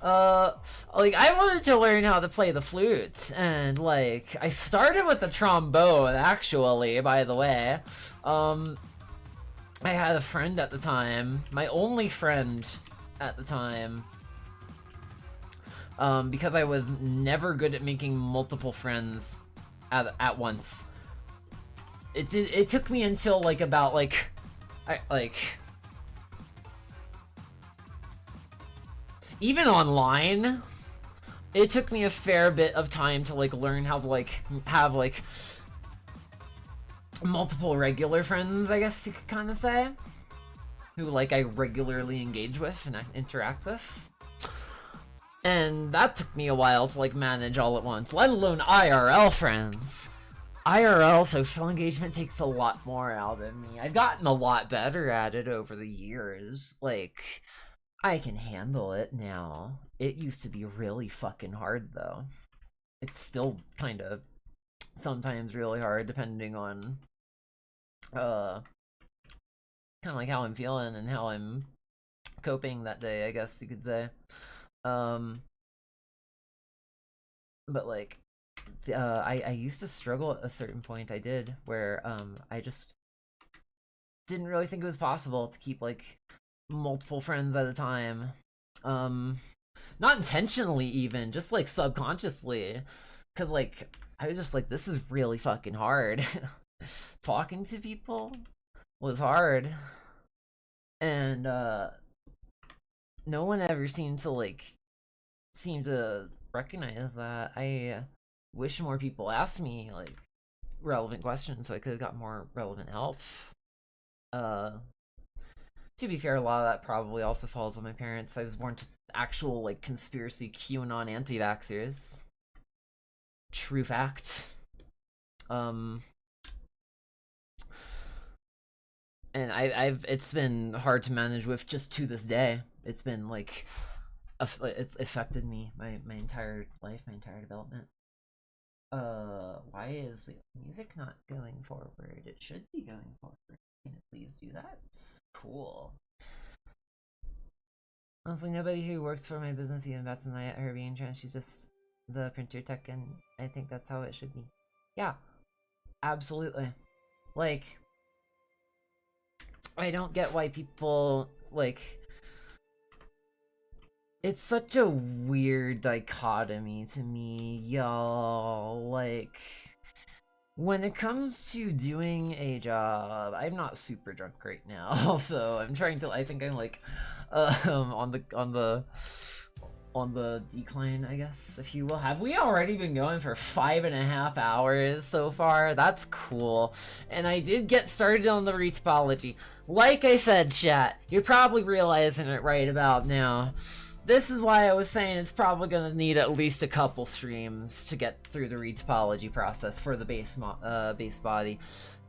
Like, I wanted to learn how to play the flute, and like, I started with the trombone, actually, by the way. I had a friend at the time, my only friend at the time, because I was never good at making multiple friends at once. It took me until like about like even online, it took me a fair bit of time to like learn how to like have like multiple regular friends, I guess you could kind of say, who like I regularly engage with and interact with. And that took me a while to like manage all at once, let alone IRL friends. IRL social engagement takes a lot more out of me. I've gotten a lot better at it over the years. Like, I can handle it now. It used to be really fucking hard though. It's still kind of sometimes really hard depending on kind of like how I'm feeling and how I'm coping that day, I guess you could say. But like, I used to struggle at a certain point. I did, where I just didn't really think it was possible to keep like multiple friends at a time. Not intentionally even, just like subconsciously, because like I was just like, this is really fucking hard. Talking to people was hard, and no one ever seemed to recognize that. I wish more people asked me like relevant questions so I could have got more relevant help. To be fair, a lot of that probably also falls on my parents. I was born to actual like conspiracy QAnon anti-vaxxers. True fact. And it's been hard to manage with just to this day. It's been like it's affected me my entire life, my entire development. Why is the music not going forward? It should be going forward. Can it please do that? Cool. Honestly, nobody who works for my business even bats an eye at her being trans. She's just the printer tech, and I think that's how it should be. Yeah, absolutely. Like, I don't get why people, like, it's such a weird dichotomy to me, y'all. Like, when it comes to doing a job, I'm not super drunk right now, so I'm trying to, I think I'm like, on the decline, I guess, if you will. Have we already been going for 5.5 hours so far? That's cool. And I did get started on the retopology. Like I said, chat, you're probably realizing it right about now. This is why I was saying it's probably gonna need at least a couple streams to get through the retopology process for the base body.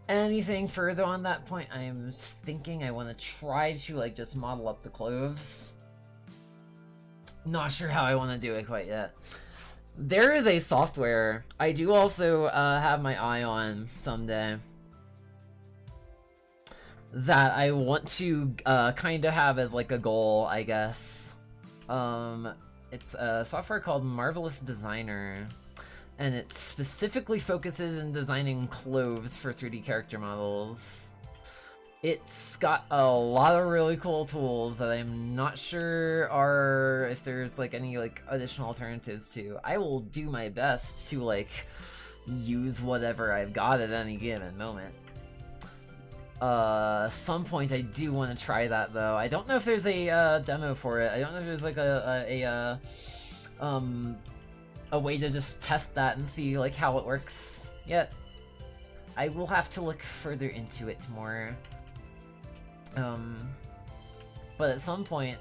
Anything further on that point, I'm thinking I want to try to like just model up the clothes. Not sure how I want to do it quite yet. There is a software I do also have my eye on someday that I want to kind of have as like a goal, I guess. It's a software called Marvelous Designer, and it specifically focuses in designing clothes for 3D character models. It's got a lot of really cool tools that I'm not sure are if there's like any like additional alternatives to. I will do my best to like use whatever I've got at any given moment. Some point I do want to try that though. I don't know if there's a demo for it. I don't know if there's like a way to just test that and see like how it works yet. I will have to look further into it more. But at some point,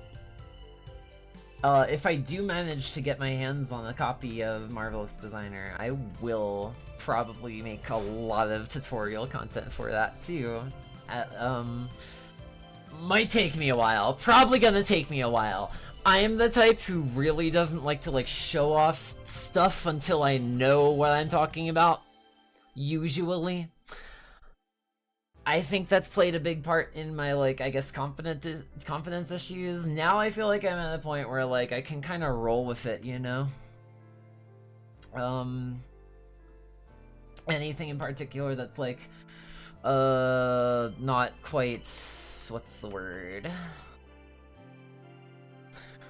if I do manage to get my hands on a copy of Marvelous Designer, I will probably make a lot of tutorial content for that too. Might take me a while. Probably gonna take me a while. I am the type who really doesn't like to like show off stuff until I know what I'm talking about. Usually. I think that's played a big part in my, like, I guess, confidence issues. Now I feel like I'm at a point where, like, I can kind of roll with it, you know? Anything in particular that's, like, not quite... what's the word?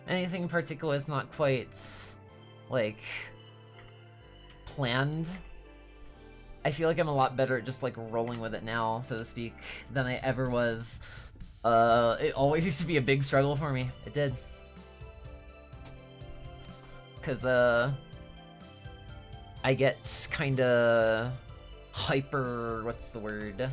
Anything in particular that's not quite, like, planned. I feel like I'm a lot better at just like rolling with it now, so to speak, than I ever was. It always used to be a big struggle for me. It did. Cause I get kinda hyper, what's the word?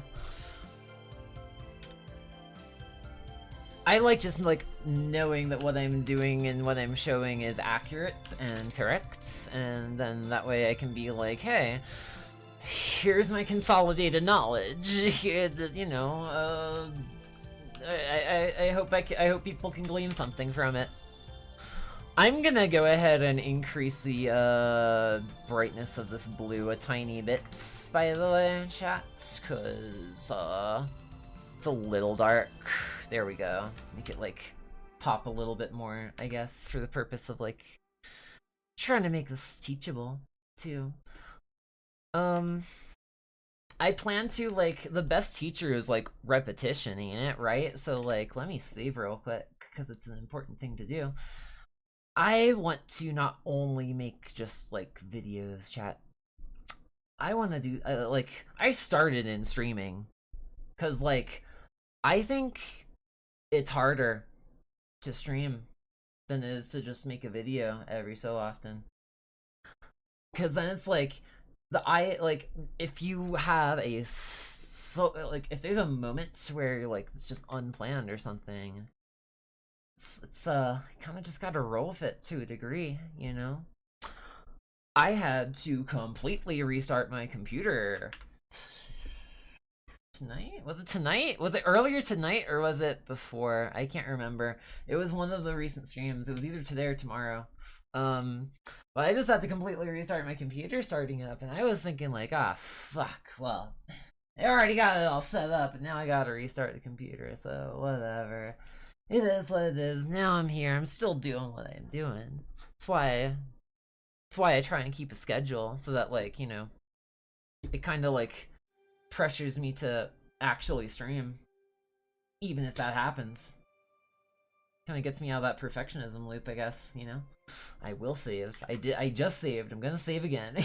I like just like knowing that what I'm doing and what I'm showing is accurate and correct, and then that way I can be like, hey, here's my consolidated knowledge. You know, I hope people can glean something from it. I'm gonna go ahead and increase the brightness of this blue a tiny bit, by the way, chat, cause it's a little dark. There we go. Make it like pop a little bit more, I guess, for the purpose of like trying to make this teachable too. I plan to, like, the best teacher is, like, repetition, ain't it, right? So, like, let me save real quick, because it's an important thing to do. I want to not only make just, like, videos, chat. I want to do, like, I started in streaming, because, like, I think it's harder to stream than it is to just make a video every so often. Because then it's, like... like, if you have a, like, if there's a moment where, like, it's just unplanned or something, it's kind of just gotta roll with it to a degree, you know? I had to completely restart my computer tonight? Was it tonight? Was it earlier tonight, or was it before? I can't remember. It was one of the recent streams. It was either today or tomorrow. But I just had to completely restart my computer starting up, and I was thinking like, ah, fuck, well, I already got it all set up, and now I gotta restart the computer, so whatever. It is what it is. Now I'm here. I'm still doing what I'm doing. That's why I try and keep a schedule so that, like, you know, it kind of like pressures me to actually stream, even if that happens. Kind of gets me out of that perfectionism loop, I guess, you know? I will save. I just saved. I'm gonna save again.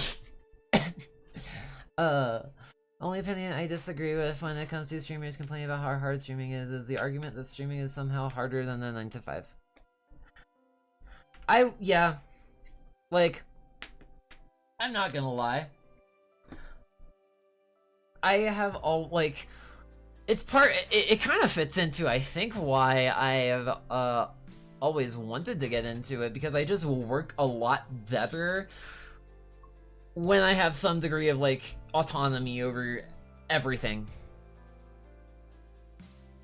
Only opinion I disagree with when it comes to streamers complaining about how hard streaming is the argument that streaming is somehow harder than the 9 to 5. Yeah. Like, I'm not gonna lie. I have all, like, it's part, it kind of fits into, I think, why I have, always wanted to get into it, because I just work a lot better when I have some degree of, like, autonomy over everything.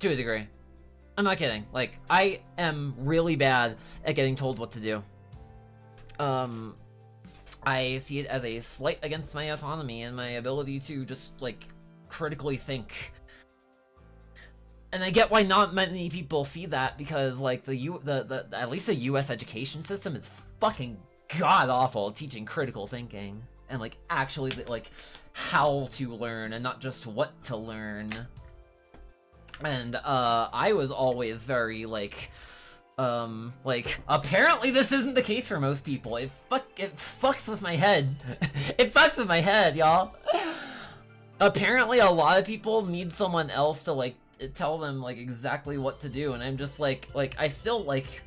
To a degree. I'm not kidding. Like, I am really bad at getting told what to do. I see it as a slight against my autonomy and my ability to just, like, critically think. And I get why not many people see that, because, like, at least the US education system is fucking god-awful at teaching critical thinking. And, like, actually, like, how to learn and not just what to learn. And, I was always very, like, apparently this isn't the case for most people. It fucks with my head. It fucks with my head, y'all. Apparently a lot of people need someone else to, like, tell them, like, exactly what to do, and I'm just like, I still, like,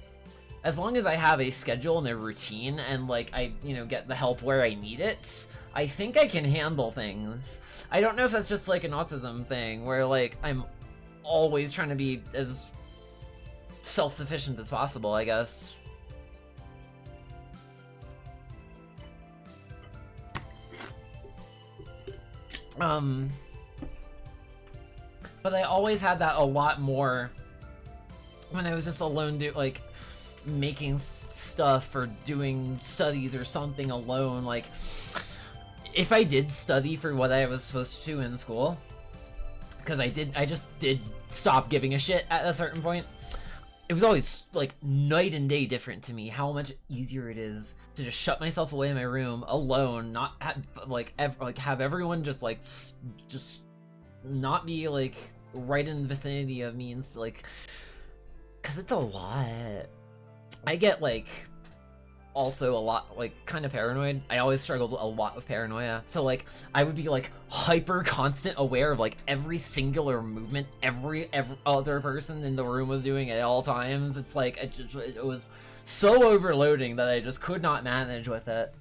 as long as I have a schedule and a routine, and, like, I, you know, get the help where I need it, I think I can handle things. I don't know if that's just, like, an autism thing, where, like, I'm always trying to be as self-sufficient as possible, I guess. But I always had that a lot more when I was just alone, like, making stuff or doing studies or something alone. Like, if I did study for what I was supposed to in school, because I just did stop giving a shit at a certain point, it was always, like, night and day different to me how much easier it is to just shut myself away in my room alone, not have, like, have everyone just, like, just not be, like, right in the vicinity of me, and, like, because it's a lot. I get, like, also a lot, like, kind of paranoid. I always struggled a lot with paranoia, so, like, I would be, like, hyper constant aware of, like, every singular movement every other person in the room was doing at all times. It's like, it was so overloading that I just could not manage with it.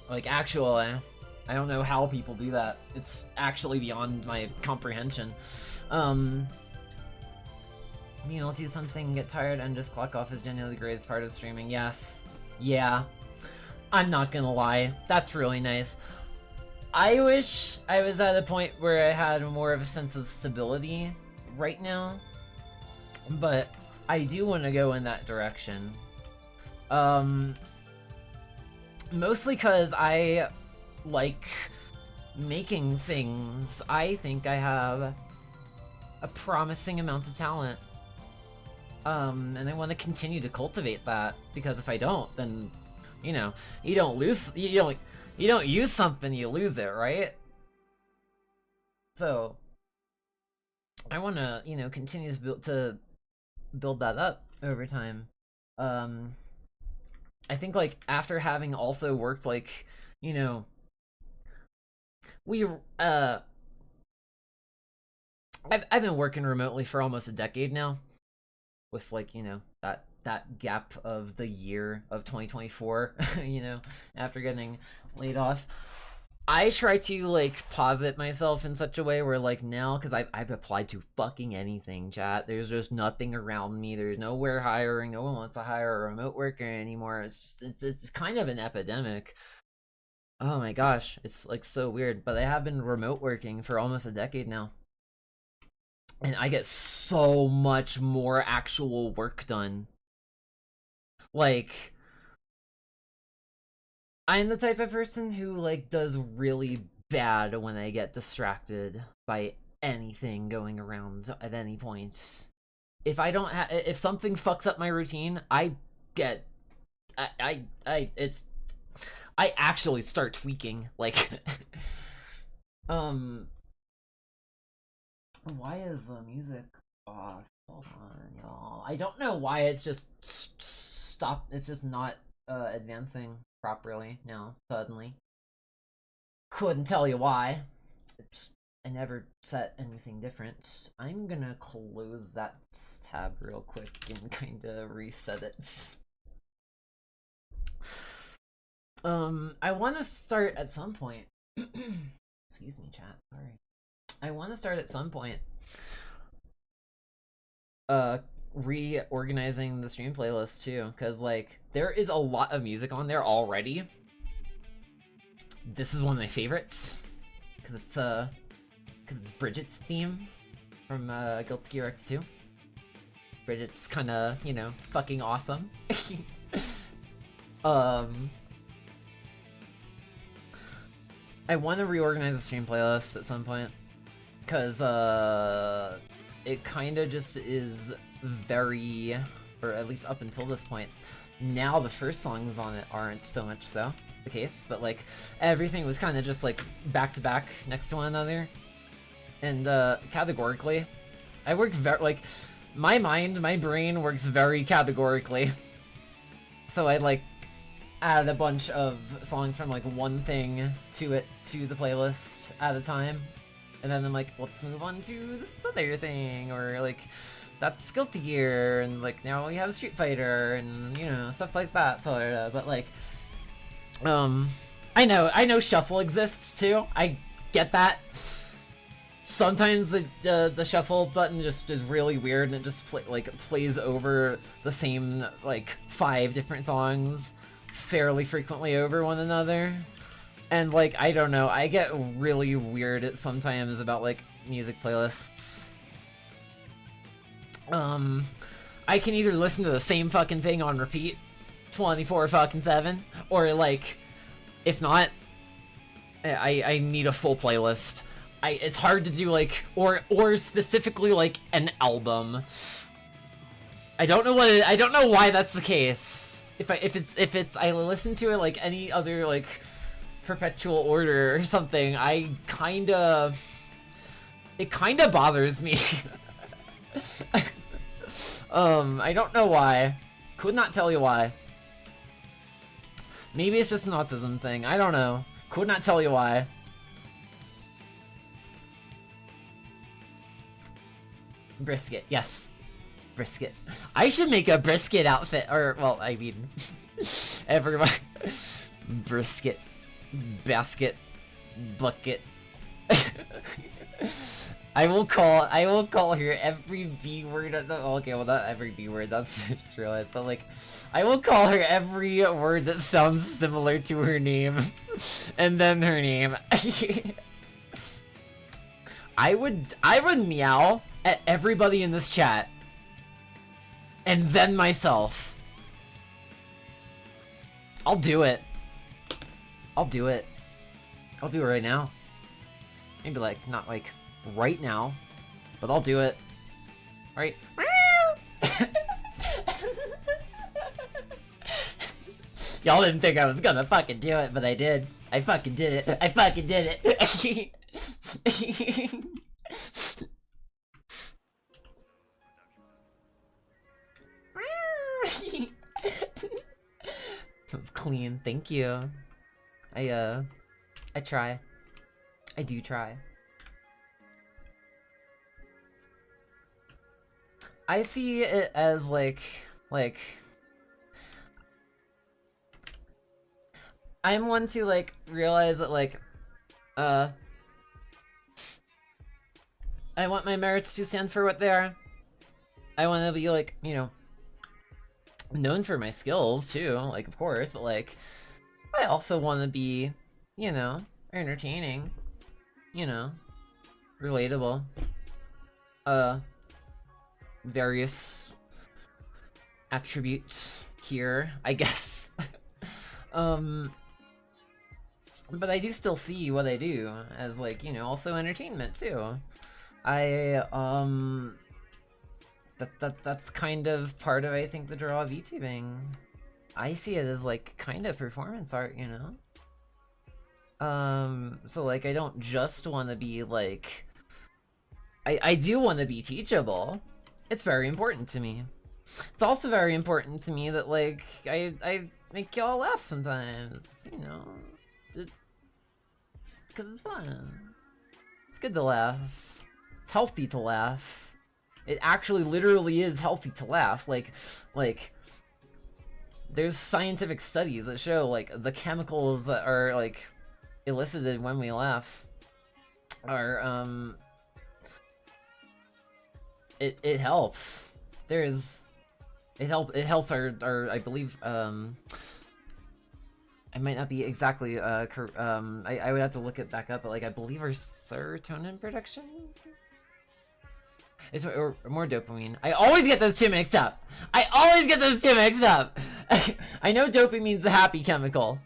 Like, actually, I don't know how people do that. It's actually beyond my comprehension. You know, do something, get tired, and just clock off is genuinely the greatest part of streaming. Yes. Yeah. I'm not gonna lie. That's really nice. I wish I was at a point where I had more of a sense of stability right now. But I do want to go in that direction. Mostly because I like making things. I think I have a promising amount of talent. And I want to continue to cultivate that, because if I don't, then, you know, you don't use something, you lose it, right? So I want to, you know, continue to build that up over time. I think, like, after having also worked, like, you know, I've been working remotely for almost a decade now, with, like, you know, that gap of the year of 2024, you know, after getting laid off. I try to, like, posit myself in such a way where, like, now, because I've applied to fucking anything, chat. There's just nothing around me. There's nowhere hiring. No one wants to hire a remote worker anymore. It's kind of an epidemic. Oh my gosh, it's, like, so weird. But I have been remote working for almost a decade now. And I get so much more actual work done. Like, I'm the type of person who, like, does really bad when I get distracted by anything going around at any point. if I don't if something fucks up my routine, I get I actually start tweaking, like why is the music off? Hold on, y'all. I don't know why it's just stop. It's just not advancing properly now. Suddenly, couldn't tell you why. I never set anything different. I'm gonna close that tab real quick and kind of reset it. I want to start at some point. Excuse me, chat. Sorry. I want to start at some point reorganizing the stream playlist too, because like there is a lot of music on there already. This is one of my favorites because it's Bridget's theme from Guilty Gear X2. Bridget's kind of, you know, fucking awesome. I want to reorganize the stream playlist at some point, because it kind of just is very, or at least up until this point, now the first songs on it aren't so much so the case, but like everything was kind of just like back to back next to one another, and categorically I work very, like, my brain works very categorically, so I like add a bunch of songs from like one thing to the playlist at a time, and then I'm like, let's move on to this other thing, or like that's Guilty Gear, and like now we have Street Fighter, and you know, stuff like that sort of. But like, I know shuffle exists too. I get that. Sometimes the shuffle button just is really weird, and it just plays over the same like 5 different songs fairly frequently over one another, and like I don't know, I get really weird sometimes about like music playlists. I can either listen to the same fucking thing on repeat 24/7, or like if not, I need a full playlist. It's hard to do like or specifically like an album. I don't know why that's the case. If it's I listen to it like any other like perpetual order or something, it kinda bothers me. I don't know why. Could not tell you why. Maybe it's just an autism thing. I don't know. Could not tell you why. Brisket, yes. Brisket. I should make a brisket outfit, or, well, I mean, everyone. Brisket. Basket. Bucket. I will call her every B word. Okay, well, not every B word, that's just realized, but like, I will call her every word that sounds similar to her name, and then her name. I would meow at everybody in this chat, and then myself. I'll do it. I'll do it right now. Maybe like, not like right now, but I'll do it. Right? Y'all didn't think I was gonna fucking do it, but I did. I fucking did it. I fucking did it. That was clean. Thank you. I try. I do try. I see it as like I'm one to like realize that like I want my merits to stand for what they are. I want to be like, you know, known for my skills too, like of course, but like I also want to be, you know, entertaining, you know, relatable, various attributes here, I guess. But I do still see what I do as like, you know, also entertainment too. that's kind of part of, I think, the draw of VTubing. I see it as like kind of performance art, you know? So like I don't just want to be like I do want to be teachable. It's very important to me. It's also very important to me that like I make y'all laugh sometimes, you know? Because it's fun. It's good to laugh. It's healthy to laugh. It actually literally is healthy to laugh. Like there's scientific studies that show like the chemicals that are like elicited when we laugh are it helps. It helps our I believe I might not be exactly I would have to look it back up, but like I believe our serotonin production is or more dopamine. I always get those two mixed up. I know dopamine's the happy chemical.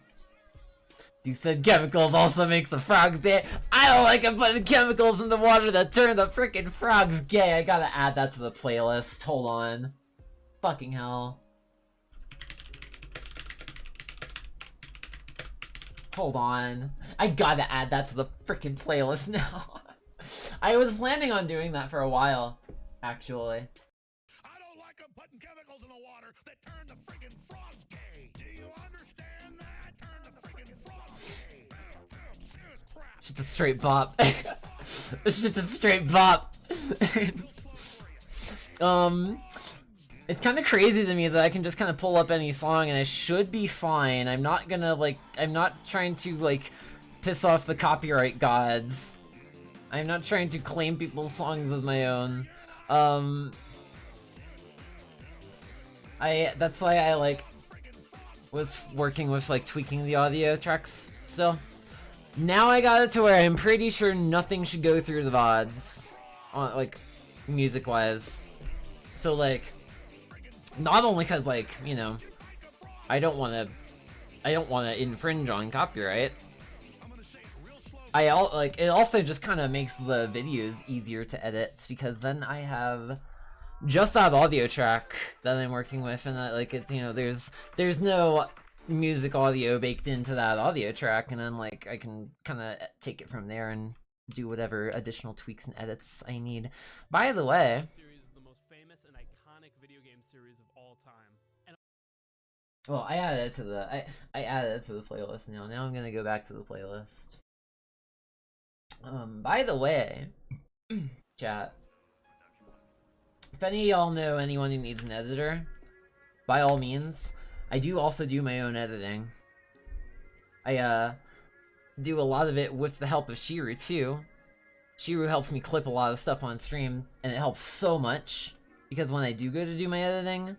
You said chemicals also makes the frogs gay. I don't like them putting chemicals in the water that turn the freaking frogs gay. I gotta add that to the playlist. Hold on. Fucking hell. Hold on. I gotta add that to the freaking playlist now. I was planning on doing that for a while, actually. I don't like them putting chemicals in the water that turn the friggin' frogs gay. Do you understand that? Turn the friggin' frogs gay. Shit's a straight bop. Shit's a straight bop. It's kind of crazy to me that I can just kind of pull up any song and I should be fine. I'm not gonna like, I'm not trying to like piss off the copyright gods. I'm not trying to claim people's songs as my own. That's why I like was working with like tweaking the audio tracks still. Now I got it to where I'm pretty sure nothing should go through the VODs on like music wise. So like not only cuz like, you know, I don't want to infringe on copyright. Like it also just kind of makes the videos easier to edit because then I have just that audio track that I'm working with, and like it's, you know, there's no music audio baked into that audio track, and then like I can kind of take it from there and do whatever additional tweaks and edits I need. By the way, series is the most famous and iconic video game series of all time. And well, I added it to the I added it to the playlist now. Now I'm gonna go back to the playlist. By the way, chat, if any of y'all know anyone who needs an editor, by all means, I do also do my own editing. I do a lot of it with the help of Shiru too. Shiru helps me clip a lot of stuff on stream, and it helps so much because when I do go to do my editing,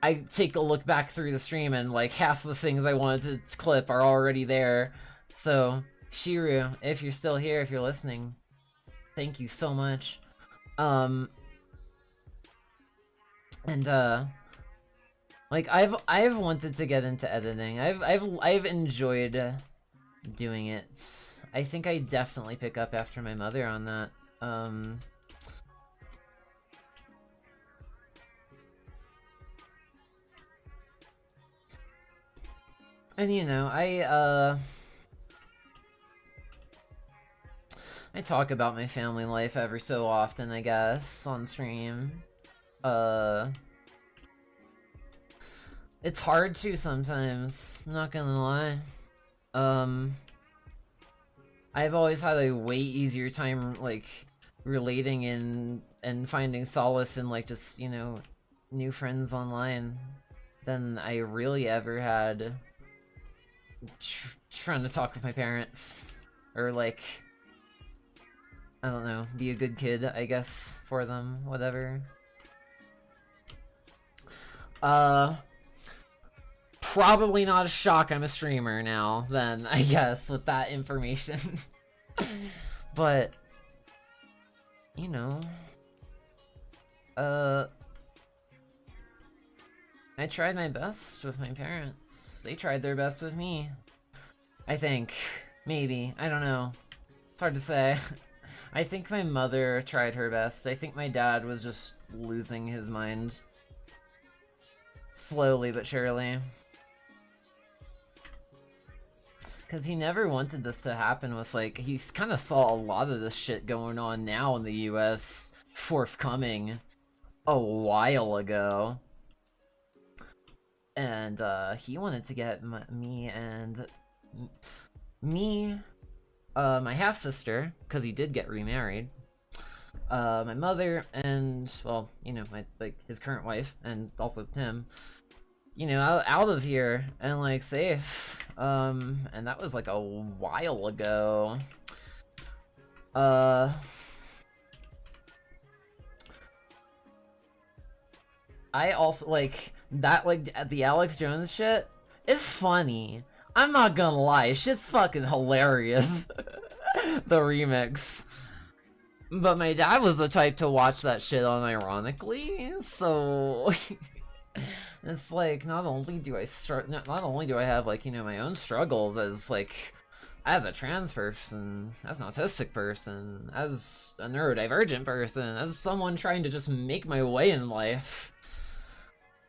I take a look back through the stream and like half the things I wanted to clip are already there. So Shiru, if you're still here, if you're listening, thank you so much. Like I've wanted to get into editing. I've enjoyed doing it. I think I definitely pick up after my mother on that. And you know, I talk about my family life every so often, I guess, on stream. It's hard to sometimes, I'm not gonna lie. I've always had a way easier time, like, relating and finding solace in, like, just, you know, new friends online than I really ever had trying to talk with my parents. Or, like, I don't know, be a good kid, I guess, for them, whatever. Probably not a shock I'm a streamer now, then, I guess, with that information. But, you know, I tried my best with my parents. They tried their best with me. I think. Maybe. I don't know. It's hard to say. I think my mother tried her best. I think my dad was just losing his mind. Slowly but surely. Because he never wanted this to happen with, like, he kind of saw a lot of this shit going on now in the US forthcoming a while ago. And, he wanted to get me, my half-sister, because he did get remarried, my mother, and, well, you know, his current wife, and also him, you know, out of here, and, like, safe. And that was, like, a while ago. I also, like, that, like, the Alex Jones shit is funny. I'm not gonna lie, shit's fucking hilarious. The remix. But my dad was the type to watch that shit unironically, so... It's like, not only do I have, like, you know, my own struggles as, like, as a trans person, as an autistic person, as a neurodivergent person, as someone trying to just make my way in life.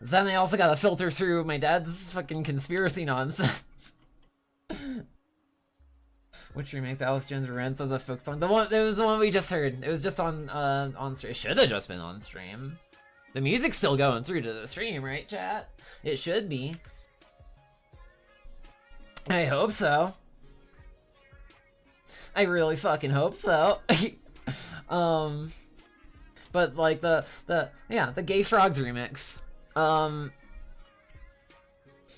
Then I also gotta filter through my dad's fucking conspiracy nonsense. Which remakes Alex Jones Rents as a folk song? It was the one we just heard. It was just on stream. It should have just been on stream. The music's still going through to the stream, right, chat? It should be. I hope so. I really fucking hope so. But like the Gay Frogs remix.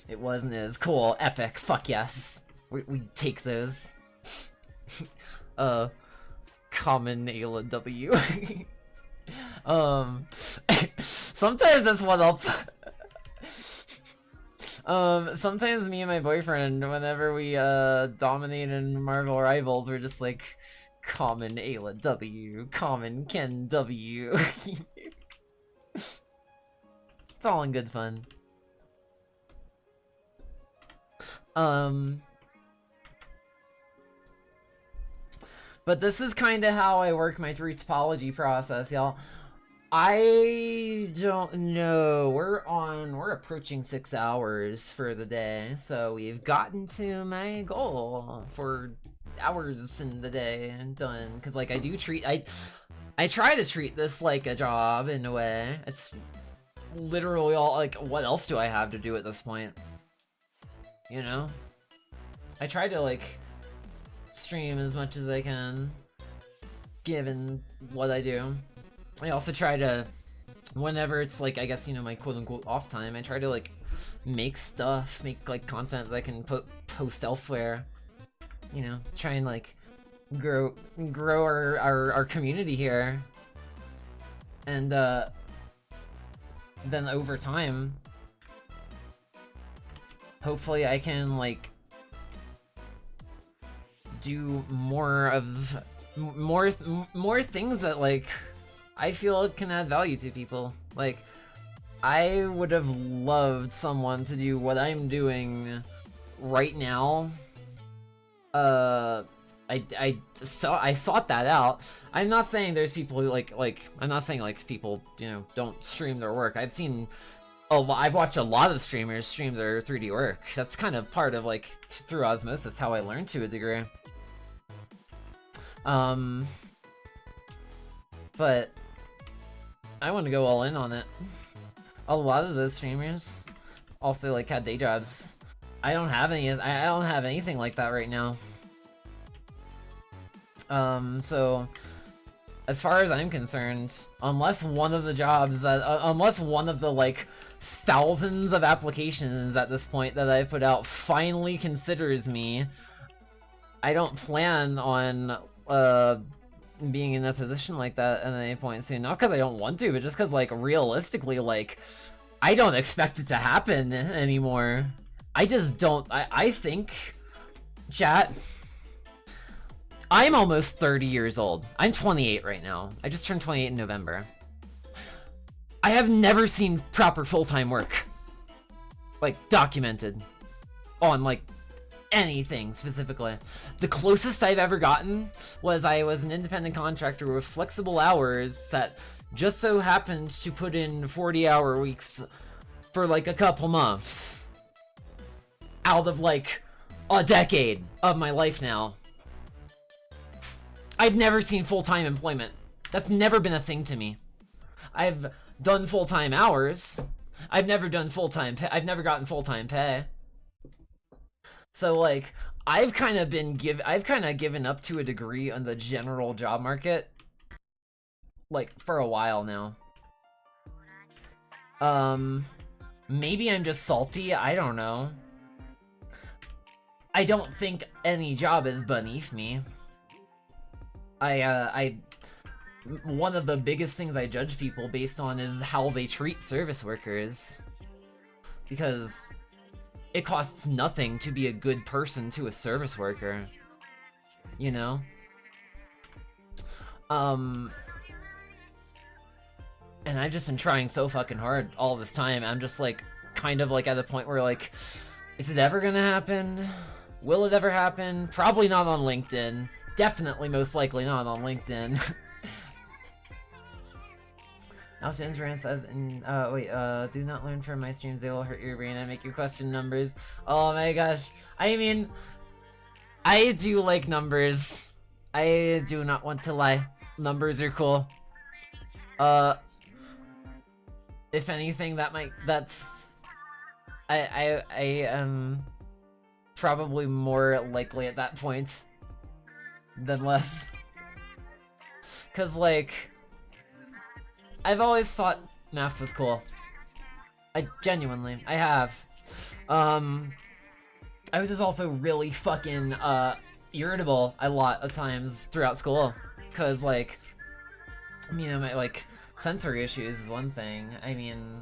It wasn't as cool. Epic. Fuck yes. We take those. Common Aayla W. Sometimes that's what I'll sometimes me and my boyfriend, whenever we dominate in Marvel Rivals, we're just like, common Aayla W, common Ken W. It's all in good fun. But this is kind of how I work my topology process, y'all. I don't know. We're approaching 6 hours for the day, so we've gotten to my goal for hours in the day and done. Cause like I try to treat this like a job in a way. It's literally all like, what else do I have to do at this point? You know? I try to like stream as much as I can, given what I do. I also try to, whenever it's like, I guess, you know, my quote-unquote off time, I try to like make like content that I can post elsewhere. You know, try and like grow our community here. And then over time, hopefully I can like do more things that like I feel can add value to people. Like, I would have loved someone to do what I'm doing right now. I sought that out. I'm not saying there's people who like I'm not saying like people, you know, don't stream their work. I've watched a lot of streamers stream their 3D work. That's kind of part of like through osmosis how I learned to a degree. But I want to go all in on it. A lot of those streamers also like had day jobs. I don't have anything like that right now. So as far as I'm concerned, unless one of the jobs unless one of the like thousands of applications at this point that I put out finally considers me, I don't plan on being in a position like that at any point soon. Not because I don't want to, but just because like realistically, like I don't expect it to happen anymore. I just don't. I think, chat, I'm almost 30 years old. I'm 28 right now. I just turned 28 in November. I have never seen proper full-time work, like, documented on, like, anything specifically. The closest I've ever gotten was I was an independent contractor with flexible hours that just so happened to put in 40-hour weeks for like a couple months out of like a decade of my life now. I've never seen full-time employment. That's never been a thing to me. I've done full-time hours. I've never done full-time pay. I've never gotten full-time pay. So like, I've kind of given up to a degree on the general job market, like, for a while now. Maybe I'm just salty, I don't know. I don't think any job is beneath me. One of the biggest things I judge people based on is how they treat service workers. Because it costs nothing to be a good person to a service worker. You know? And I've just been trying so fucking hard all this time. I'm just like, kind of like at the point where like, is it ever gonna happen? Will it ever happen? Probably not on LinkedIn. Definitely most likely not on LinkedIn. Alston's rant says, do not learn from my streams, they will hurt your brain and make you question numbers. Oh my gosh. I mean, I do like numbers. I do not want to lie. Numbers are cool. If anything, I am probably more likely at that point than less. 'Cause like, I've always thought math was cool. I have. I was just also really fucking irritable a lot of times throughout school. 'Cause like, you know, my like sensory issues is one thing. I mean,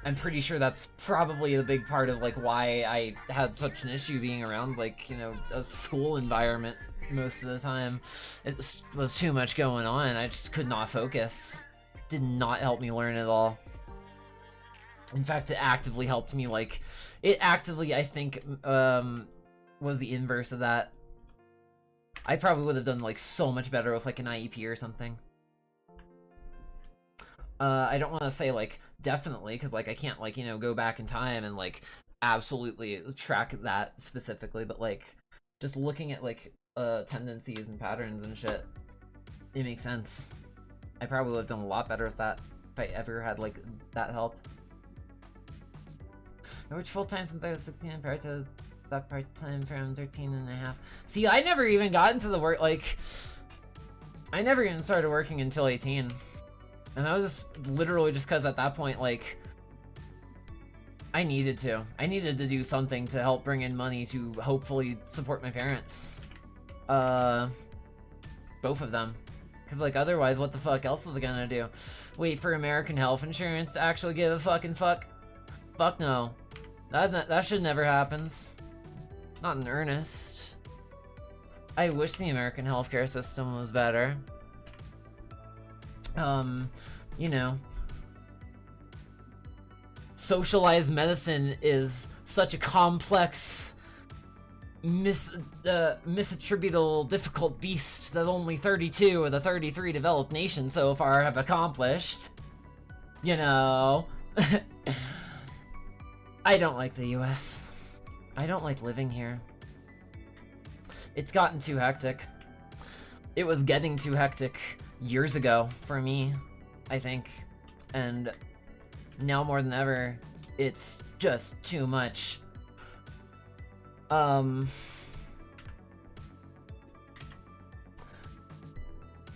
I'm pretty sure that's probably a big part of like why I had such an issue being around like, you know, a school environment most of the time. It was too much going on. I just could not focus. Did not help me learn at all. In fact, it actively helped me like, it actively, I think, was the inverse of that. I probably would have done like so much better with like an IEP or something. I don't want to say like definitely, because like I can't like, you know, go back in time and like absolutely track that specifically, but like just looking at like tendencies and patterns and shit, it makes sense. I probably would have done a lot better with that if I ever had like that help. I worked full-time since I was 16 prior to that part-time from 13 and a half. See, I never even got into the work, like, I never even started working until 18. And that was just literally just because at that point, like, I needed to do something to help bring in money to hopefully support my parents. Both of them. Because, like, otherwise, what the fuck else is it gonna do? Wait for American health insurance to actually give a fucking fuck? Fuck no. That shit never happens. Not in earnest. I wish the American healthcare system was better. You know, socialized medicine is such a complex, misattributable, difficult beast that only 32 of the 33 developed nations so far have accomplished. You know. I don't like the US. I don't like living here. It's gotten too hectic. It was getting too hectic years ago for me, I think. And now more than ever, it's just too much. Working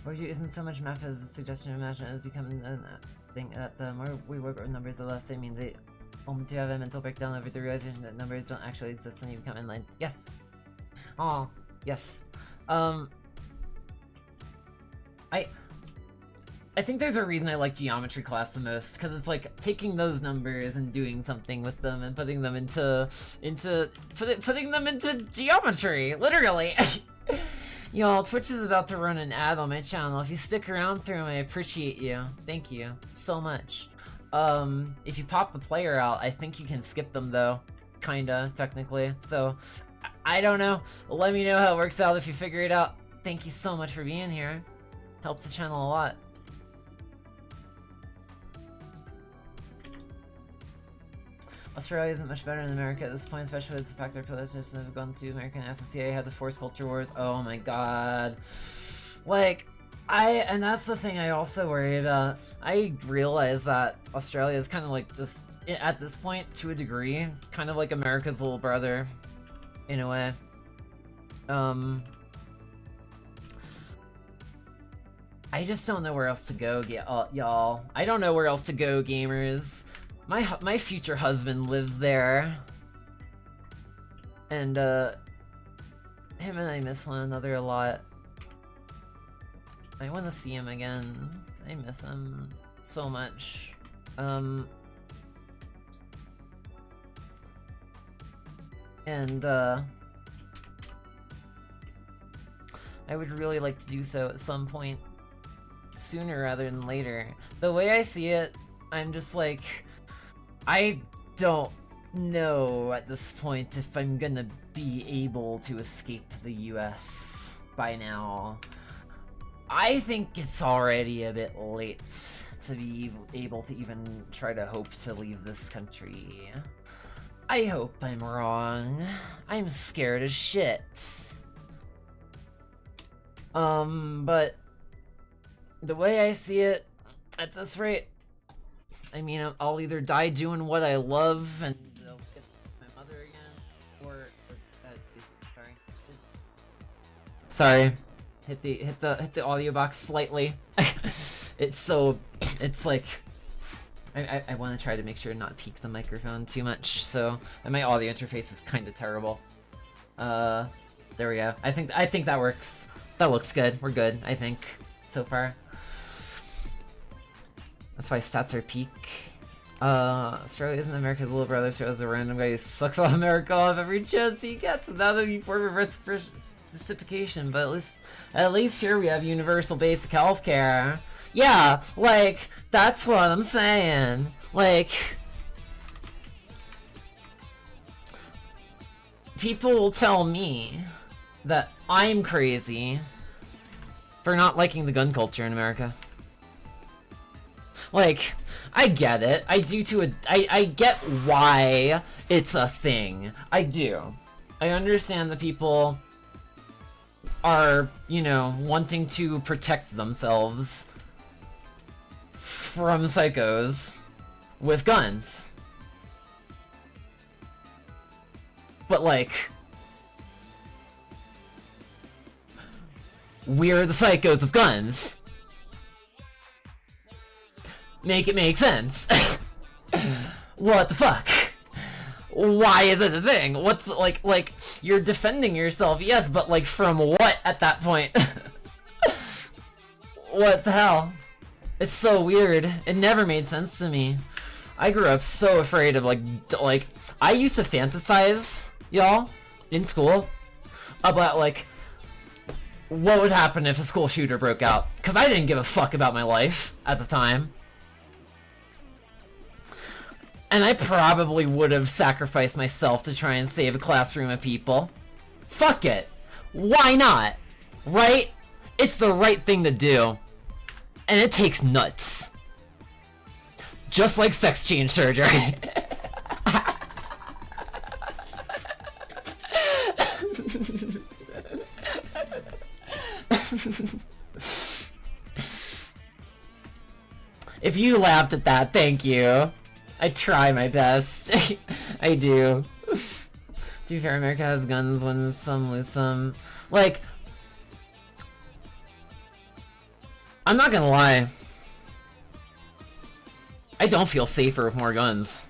isn't so much math as a suggestion of imagine it's becoming a thing that the more we work with numbers, the less it means they only to have a mental breakdown over the realization that numbers don't actually exist and you become enlightened. Yes. Oh, yes. I think there's a reason I like geometry class the most, because it's like taking those numbers and doing something with them and putting them into geometry, literally. Y'all, Twitch is about to run an ad on my channel. If you stick around through them, I appreciate you. Thank you so much. If you pop the player out, I think you can skip them though, kinda, technically. So, I don't know. Let me know how it works out if you figure it out. Thank you so much for being here. Helps the channel a lot. Australia isn't much better than America at this point, especially with the fact that politicians have gone to American SSCA, had to force culture wars. Oh my god. Like, and that's the thing I also worry about. I realize that Australia is kind of like just, at this point, to a degree, kind of like America's little brother, in a way. I just don't know where else to go, y'all. I don't know where else to go, gamers. My future husband lives there. And, him and I miss one another a lot. I want to see him again. I miss him so much. And, I would really like to do so at some point. Sooner rather than later. The way I see it, I'm just like, I don't know at this point if I'm gonna be able to escape the US by now. I think it's already a bit late to be able to even try to hope to leave this country. I hope I'm wrong. I'm scared as shit. But the way I see it, at this rate, I mean, I'll either die doing what I love and I'll get my mother again, or sorry, hit the audio box slightly. It's like I want to try to make sure to not peak the microphone too much, so and my audio interface is kind of terrible. There we go. I think that works. That looks good. We're good, I think, so far. That's why stats are peak. Australia isn't America's little brother, so as a random guy who sucks all America off every chance he gets without any form of reciprocation, but at least here we have universal basic healthcare. Yeah, like, that's what I'm saying. Like, people will tell me that I'm crazy for not liking the gun culture in America. Like, I get it. I get why it's a thing. I do. I understand that people are, you know, wanting to protect themselves from psychos with guns. But, like, we're the psychos with guns. Make it make sense. What the fuck? Why is it a thing? What's like you're defending yourself, yes, but like from what at that point? What the hell? It's so weird. It never made sense to me. I grew up so afraid of like I used to fantasize, y'all, in school about like what would happen if a school shooter broke out, cuz I didn't give a fuck about my life at the time. And I probably would have sacrificed myself to try and save a classroom of people. Fuck it. Why not? Right? It's the right thing to do. And it takes nuts. Just like sex change surgery. If you laughed at that, thank you. I try my best. I do. To be fair, America has guns when some lose some. Like, I'm not gonna lie. I don't feel safer with more guns.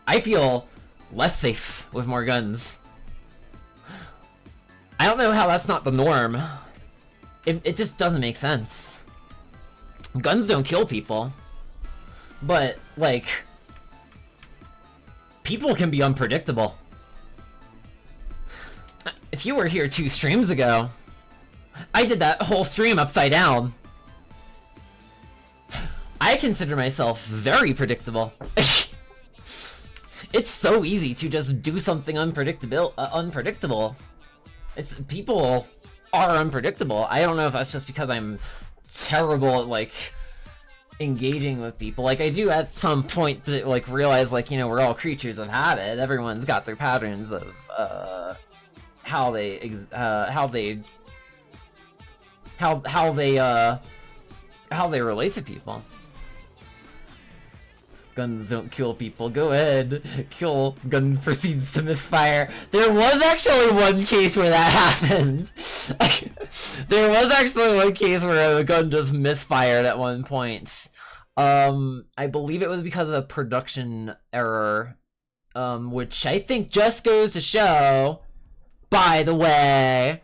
I feel less safe with more guns. I don't know how that's not the norm. It just doesn't make sense. Guns don't kill people. But, like, people can be unpredictable. If you were here 2 streams ago, I did that whole stream upside down. I consider myself very predictable. It's so easy to just do something unpredictable. People are unpredictable. I don't know if that's just because I'm terrible at like engaging with people. Like I do at some point to like realize like, you know, we're all creatures of habit. Everyone's got their patterns of how they relate to people. Guns don't kill people. Go ahead. Kill. Gun proceeds to misfire. There was actually one case where that happened. There was actually one case where the gun just misfired at one point. I believe it was because of a production error. Which I think just goes to show, by the way,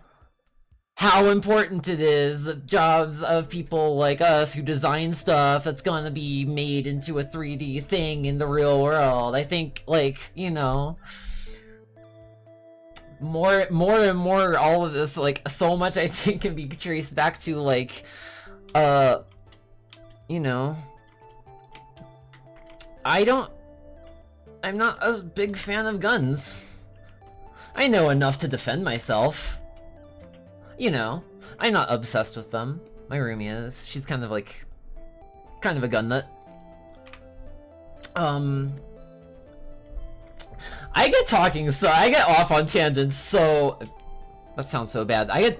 how important it is, jobs of people like us who design stuff that's gonna be made into a 3D thing in the real world. I think, like, you know, more and more all of this, like, so much I think can be traced back to, like, you know, I'm not a big fan of guns. I know enough to defend myself. You know, I'm not obsessed with them. My roomie is. She's kind of like, kind of a gun nut. I get off on tangents so, that sounds so bad. I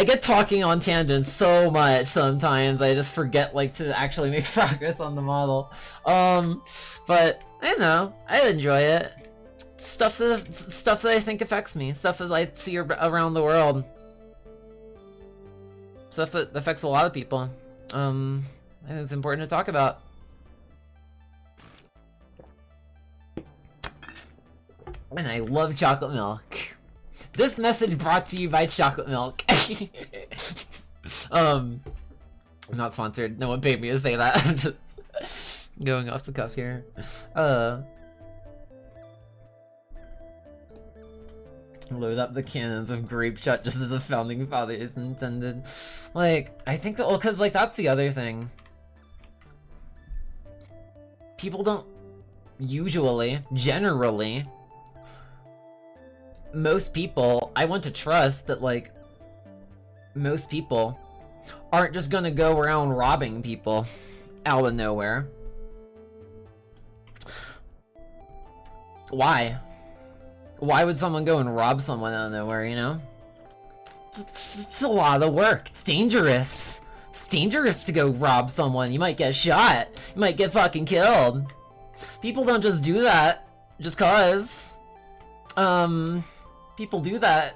get talking on tangents so much sometimes, I just forget like to actually make progress on the model. But I don't know, I enjoy it. Stuff that I think affects me, stuff that I see around the world, stuff that affects a lot of people. I think it's important to talk about. And I love chocolate milk. This message brought to you by chocolate milk. I'm not sponsored. No one paid me to say that. I'm just going off the cuff here. Load up the cannons of grape shot just as the founding fathers intended. Like, I think that, well, cause like that's the other thing. People don't generally, most people, I want to trust that like, most people aren't just gonna go around robbing people out of nowhere. Why? Why would someone go and rob someone out of nowhere, you know? It's a lot of work. It's dangerous. It's dangerous to go rob someone. You might get shot. You might get fucking killed. People don't just do that just cause. People do that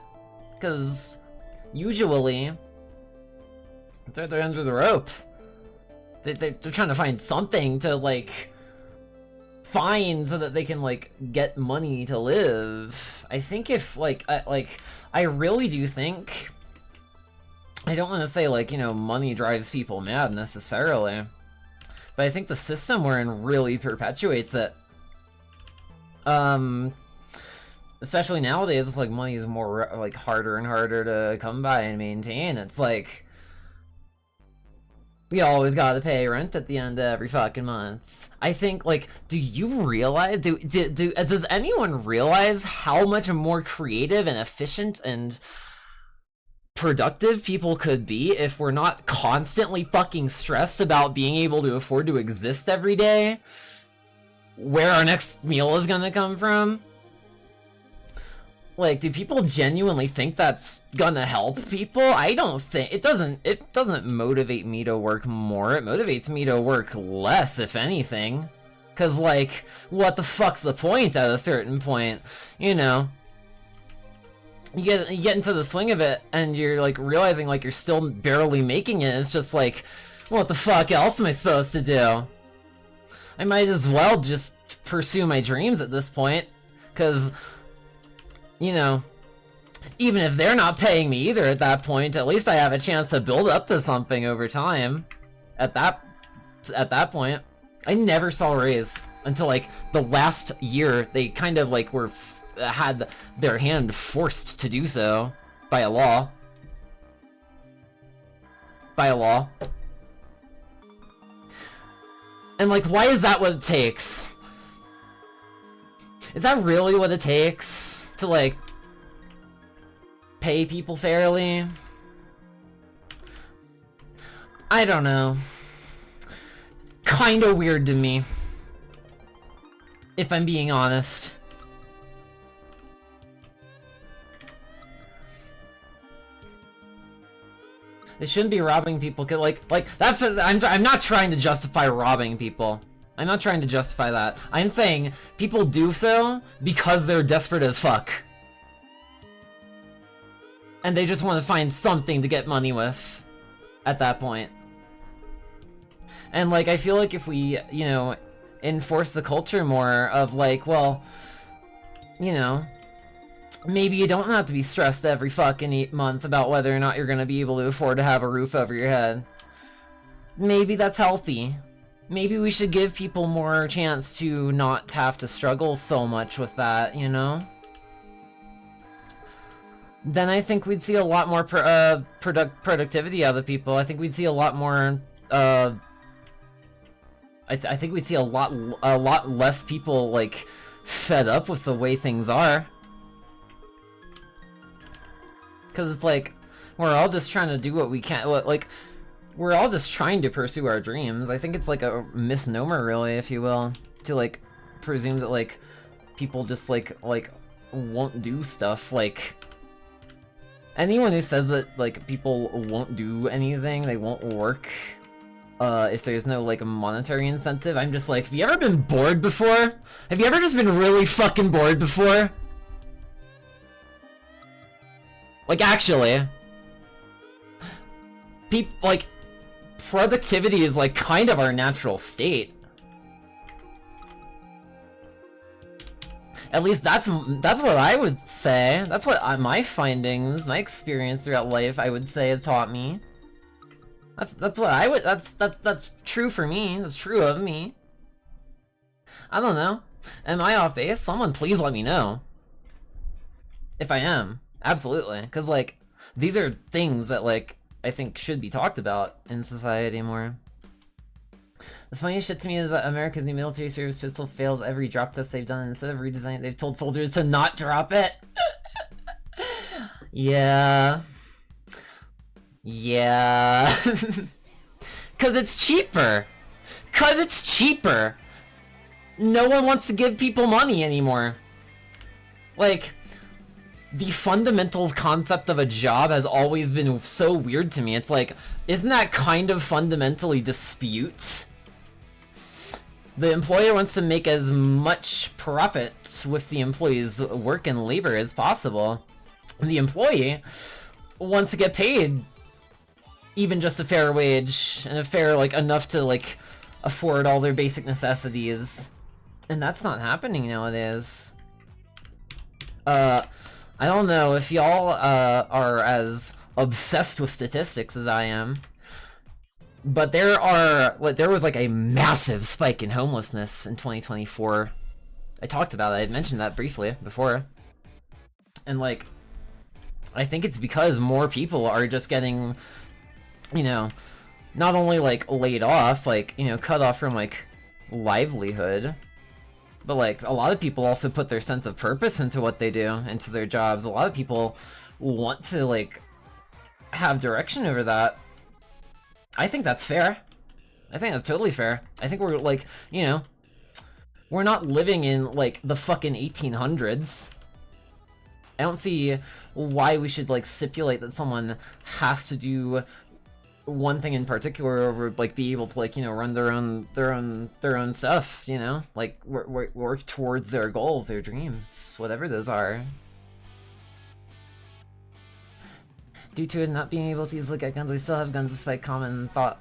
because usually they're under the rope. They're trying to find something to like find so that they can like get money to live. I think if like I really do think, I don't want to say like, you know, money drives people mad necessarily, but I think the system we're in really perpetuates it. Especially nowadays, it's like money is more like harder and harder to come by and maintain. It's like we always gotta pay rent at the end of every fucking month. I think, like, do you realize, does anyone realize how much more creative and efficient and productive people could be if we're not constantly fucking stressed about being able to afford to exist every day? Where our next meal is gonna come from? Like, do people genuinely think that's gonna help people? I don't think it doesn't motivate me to work more. It motivates me to work less, if anything. Cause like, what the fuck's the point at a certain point? You know? You get into the swing of it and you're like realizing like you're still barely making it. It's just like, what the fuck else am I supposed to do? I might as well just pursue my dreams at this point. Cause, you know, even if they're not paying me either at that point, at least I have a chance to build up to something over time. At that point, I never saw a raise until like the last year. They kind of like had their hand forced to do so by a law. And like, why is that what it takes? Is that really what it takes to, like, pay people fairly? I don't know. Kinda weird to me, if I'm being honest. They shouldn't be robbing people, 'cause like that's I'm not trying to justify robbing people. I'm not trying to justify that. I'm saying people do so because they're desperate as fuck. And they just want to find something to get money with at that point. And like, I feel like if we, you know, enforce the culture more of like, well, you know, maybe you don't have to be stressed every fucking month about whether or not you're gonna be able to afford to have a roof over your head. Maybe that's healthy. Maybe we should give people more chance to not have to struggle so much with that, you know? Then I think we'd see a lot more productivity out of people. I think we'd see a lot more, I think we'd see a lot less people, like, fed up with the way things are. Because it's like, we're all just trying to do what we can, like, we're all just trying to pursue our dreams. I think it's like a misnomer, really, if you will, to, like, presume that, like, people just, like, won't do stuff. Like, anyone who says that, like, people won't do anything, they won't work, if there's no, like, monetary incentive, I'm just like, have you ever been bored before? Have you ever just been really fucking bored before? Like, actually. Like, productivity is, like, kind of our natural state. At least that's what I would say. That's what my findings, my experience throughout life, I would say, has taught me. That's what I would, that's true for me. That's true of me. I don't know. Am I off base? Someone please let me know. If I am. Absolutely. Because, like, these are things that, like, I think should be talked about in society more. The funniest shit to me is that America's new military service pistol fails every drop test they've done, and instead of redesigning it, they've told soldiers to not drop it. Yeah. Yeah. Cause it's cheaper. Cause it's cheaper. No one wants to give people money anymore. Like, the fundamental concept of a job has always been so weird to me. It's like, isn't that kind of fundamentally dispute? The employer wants to make as much profit with the employee's work and labor as possible. The employee wants to get paid even just a fair wage, and a fair, like, enough to, like, afford all their basic necessities. And that's not happening nowadays. I don't know if y'all are as obsessed with statistics as I am, but there was like a massive spike in homelessness in 2024. I talked about it, I had mentioned that briefly before. And like, I think it's because more people are just getting, you know, not only like laid off, like, you know, cut off from like livelihood, but like a lot of people also put their sense of purpose into what they do, into their jobs. A lot of people want to like have direction over that. I think that's fair. I think that's totally fair. I think we're like, you know, we're not living in like the fucking 1800s. I don't see why we should like stipulate that someone has to do one thing in particular, or like be able to like, you know, run their own stuff, you know, like work towards their goals, their dreams, whatever those are. Due to it not being able to easily get guns, we still have guns despite common thought.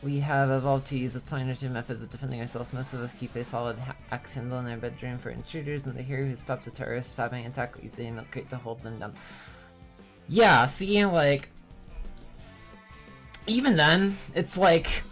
We have evolved to use alternative methods of defending ourselves. Most of us keep a solid axe handle in our bedroom for intruders, and the hero who stops a terrorist stabbing attack uses a milk crate to hold them down. Yeah, see, like, even then, it's like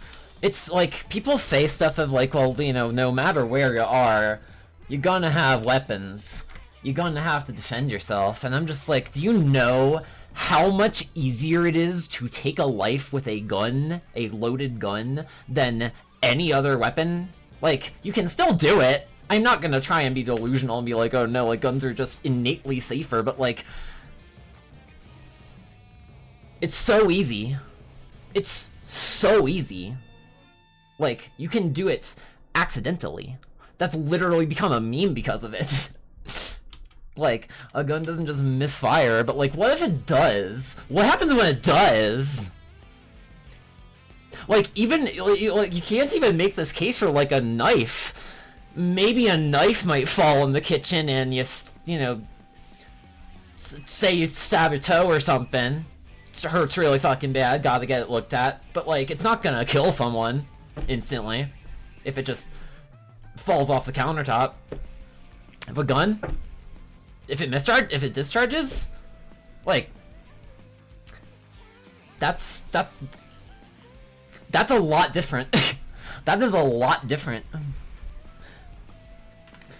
people say stuff of like, well, you know, no matter where you are, you're gonna have weapons. You're gonna have to defend yourself. And I'm just like, do you know how much easier it is to take a life with a gun, a loaded gun, than any other weapon? Like, you can still do it. I'm not gonna try and be delusional and be like, oh no, like guns are just innately safer, but like, it's so easy. It's so easy. Like, you can do it accidentally. That's literally become a meme because of it. Like, a gun doesn't just misfire, but like, what if it does? What happens when it does? Like, even, like, you can't even make this case for like a knife. Maybe a knife might fall in the kitchen and you know, say you stab your toe or something. It hurts really fucking bad, gotta get it looked at. But like, it's not gonna kill someone instantly if it just falls off the countertop. If a gun, if it discharges, like, that's a lot different. That is a lot different.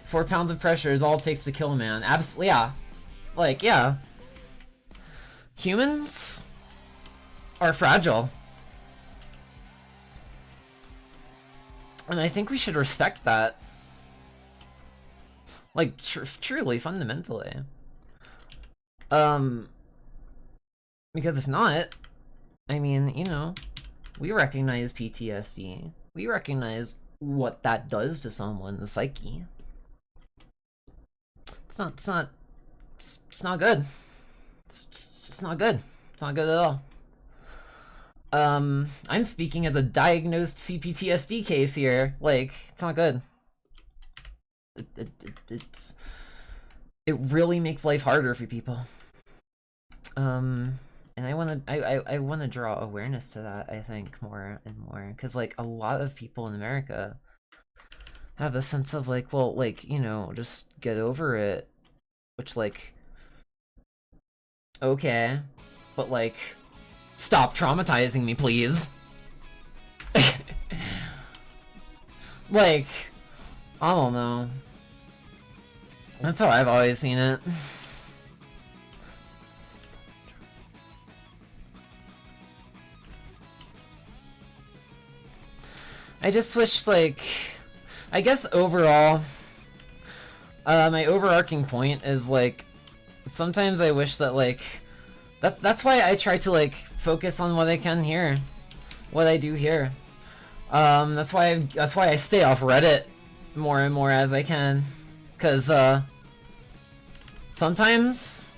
4 pounds of pressure is all it takes to kill a man. Absolutely, yeah. Like, yeah. Humans are fragile. And I think we should respect that. Like, truly, fundamentally. Because if not, I mean, you know, we recognize PTSD. We recognize what that does to someone's psyche. It's not good. It's just not good. It's not good at all. I'm speaking as a diagnosed CPTSD case here. Like, it's not good. It really makes life harder for people. And I wanna draw awareness to that, I think, more and more, because like a lot of people in America have a sense of like, well, like, you know, just get over it, which like, okay, but like, stop traumatizing me, please. Like, I don't know. That's how I've always seen it. I just wish, like, I guess overall, my overarching point is like, sometimes I wish that like, that's why I try to like focus on what I can here, what I do here. That's why I stay off Reddit more and more as I can, cause sometimes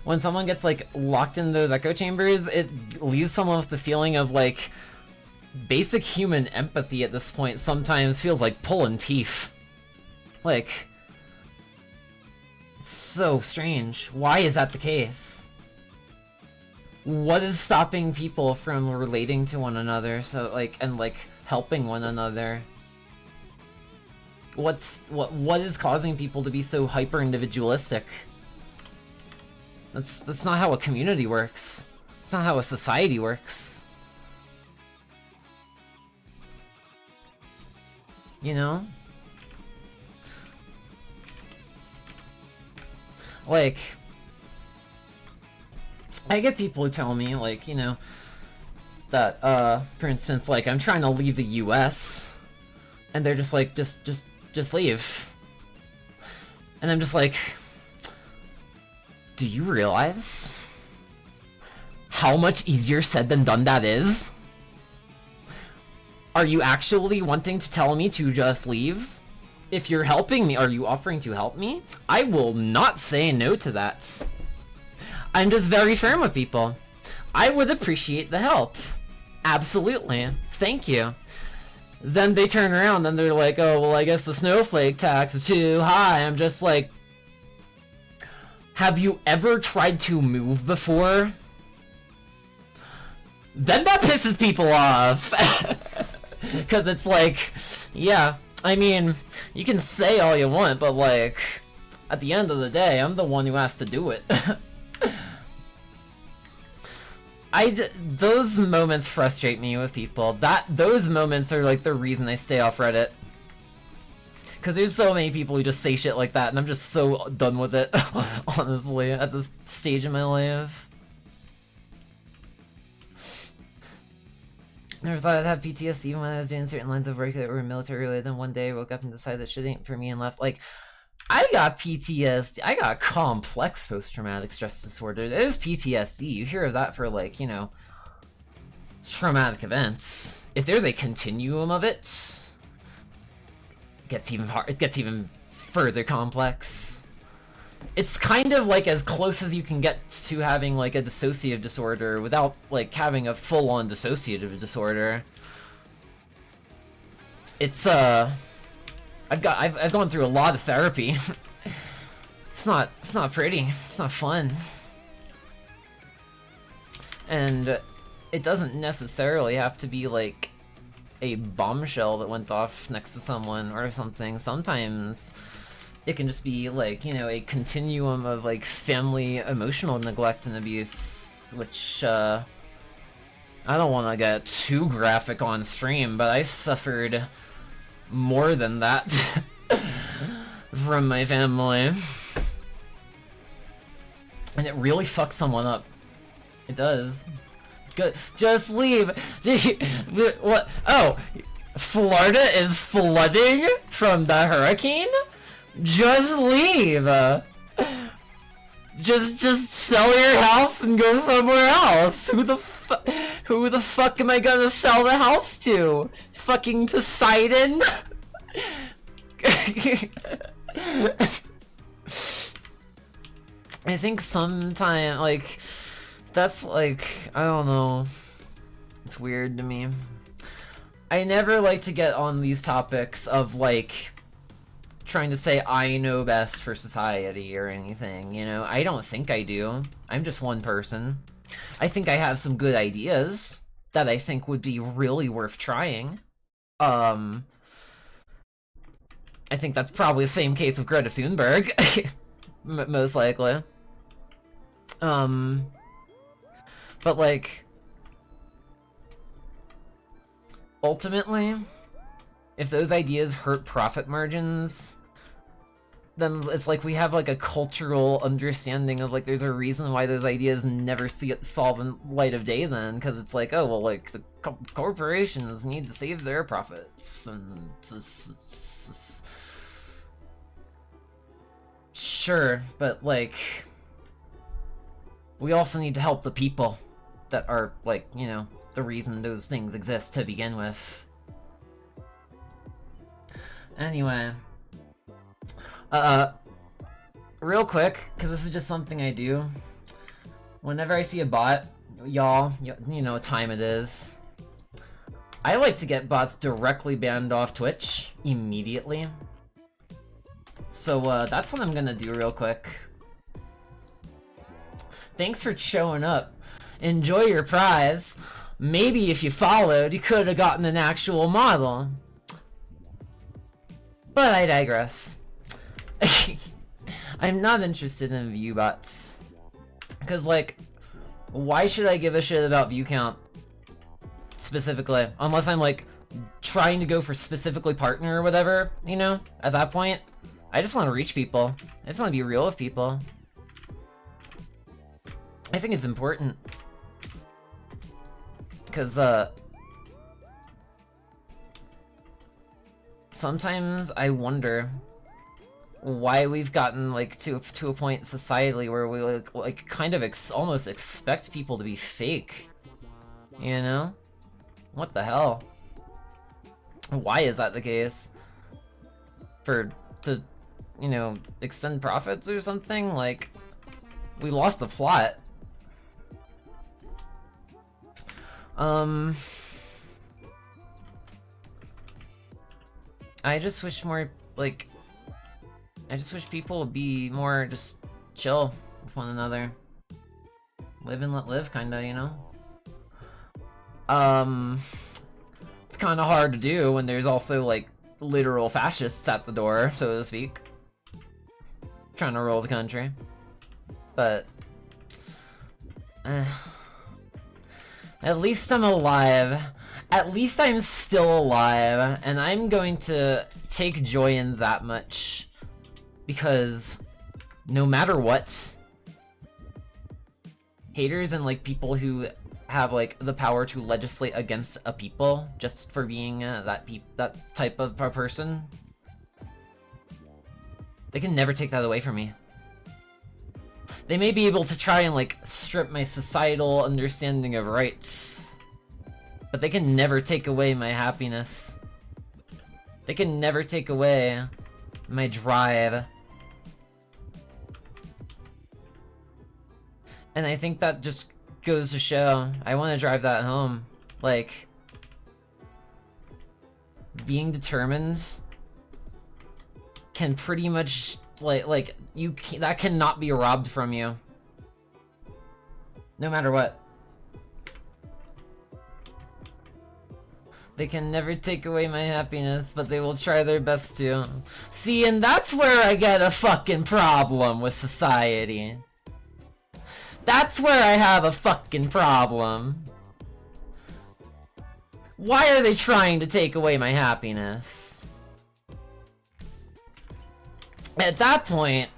when someone gets like locked in those echo chambers, it leaves someone with the feeling of like, basic human empathy at this point sometimes feels like pulling teeth. Like, it's so strange. Why is that the case? What is stopping people from relating to one another, so like, and like helping one another? What is causing people to be so hyper individualistic? That's not how a community works. It's not how a society works. You know? Like, I get people who tell me, like, you know, that, for instance, like, I'm trying to leave the US, and they're just like, just leave. And I'm just like, do you realize how much easier said than done that is? Are you actually wanting to tell me to just leave? If you're helping me, are you offering to help me? I will not say no to that. I'm just very firm with people. I would appreciate the help. Absolutely. Thank you. Then they turn around and they're like, oh, well, I guess the snowflake tax is too high. I'm just like, have you ever tried to move before? Then that pisses people off. Because it's like, yeah, I mean, you can say all you want, but like, at the end of the day, I'm the one who has to do it. Those moments frustrate me with people. Those moments are like the reason I stay off Reddit. Because there's so many people who just say shit like that, and I'm just so done with it, honestly, at this stage in my life. Never thought I'd have PTSD even when I was doing certain lines of work that were military related, and one day I woke up and decided that shit ain't for me and left. Like, I got PTSD. I got complex post-traumatic stress disorder. There's PTSD. You hear of that for, like, you know, traumatic events. If there's a continuum of it, it gets even hard. It gets even further complex. It's kind of like as close as you can get to having like a dissociative disorder without like having a full-on dissociative disorder. It's I've gone through a lot of therapy. It's not pretty. It's not fun. And it doesn't necessarily have to be like a bombshell that went off next to someone or something. Sometimes it can just be like, you know, a continuum of like family emotional neglect and abuse, which I don't want to get too graphic on stream, but I suffered more than that from my family. And it really fucks someone up. It does. Good. Just leave. What? Oh, Florida is flooding from the hurricane? Just leave. Just sell your house and go somewhere else. Who the fuck am I gonna sell the house to? Fucking Poseidon? I think sometime, like, that's like, I don't know. It's weird to me. I never like to get on these topics of, like, trying to say I know best for society or anything, you know? I don't think I do. I'm just one person. I think I have some good ideas that I think would be really worth trying. I think that's probably the same case with Greta Thunberg. Most likely. But like, ultimately, if those ideas hurt profit margins, then it's like we have like a cultural understanding of like there's a reason why those ideas never saw the light of day then, because it's like, oh well, like the corporations need to save their profits, and sure, but like we also need to help the people that are like, you know, the reason those things exist to begin with. Anyway, real quick, because this is just something I do. Whenever I see a bot, y'all, you know what time it is. I like to get bots directly banned off Twitch immediately. So that's what I'm gonna do real quick. Thanks for showing up. Enjoy your prize. Maybe if you followed, you could have gotten an actual model. But I digress. I'm not interested in view bots. Because, like, why should I give a shit about view count? Specifically. Unless I'm, like, trying to go for specifically partner or whatever, you know? At that point, I just want to reach people. I just want to be real with people. I think it's important. Because, sometimes I wonder why we've gotten like to a point societally where we like kind of almost expect people to be fake, you know? What the hell? Why is that the case? To you know, extend profits or something? Like, we lost the plot. I just wish more, like, I just wish people would be more just chill with one another. Live and let live, kinda, you know? It's kinda hard to do when there's also, like, literal fascists at the door, so to speak. Trying to rule the country. But, at least I'm alive. At least I'm still alive, and I'm going to take joy in that much. Because no matter what, haters and like people who have like the power to legislate against a people just for being that type of a person. They can never take that away from me. They may be able to try and like strip my societal understanding of rights, but they can never take away my happiness. They can never take away my drive. And I think that just goes to show, I want to drive that home. Like, being determined can pretty much, that cannot be robbed from you. No matter what. They can never take away my happiness, but they will try their best to. See, and that's where I get a fucking problem with society. That's where I have a fucking problem. Why are they trying to take away my happiness? At that point,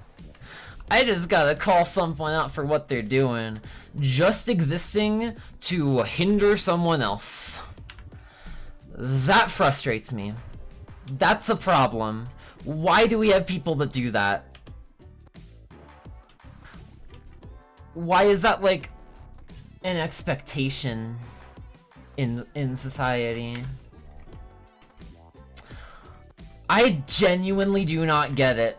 I just gotta call someone out for what they're doing. Just existing to hinder someone else. That frustrates me. That's a problem. Why do we have people that do that? Why is that like an expectation in society? I genuinely do not get it.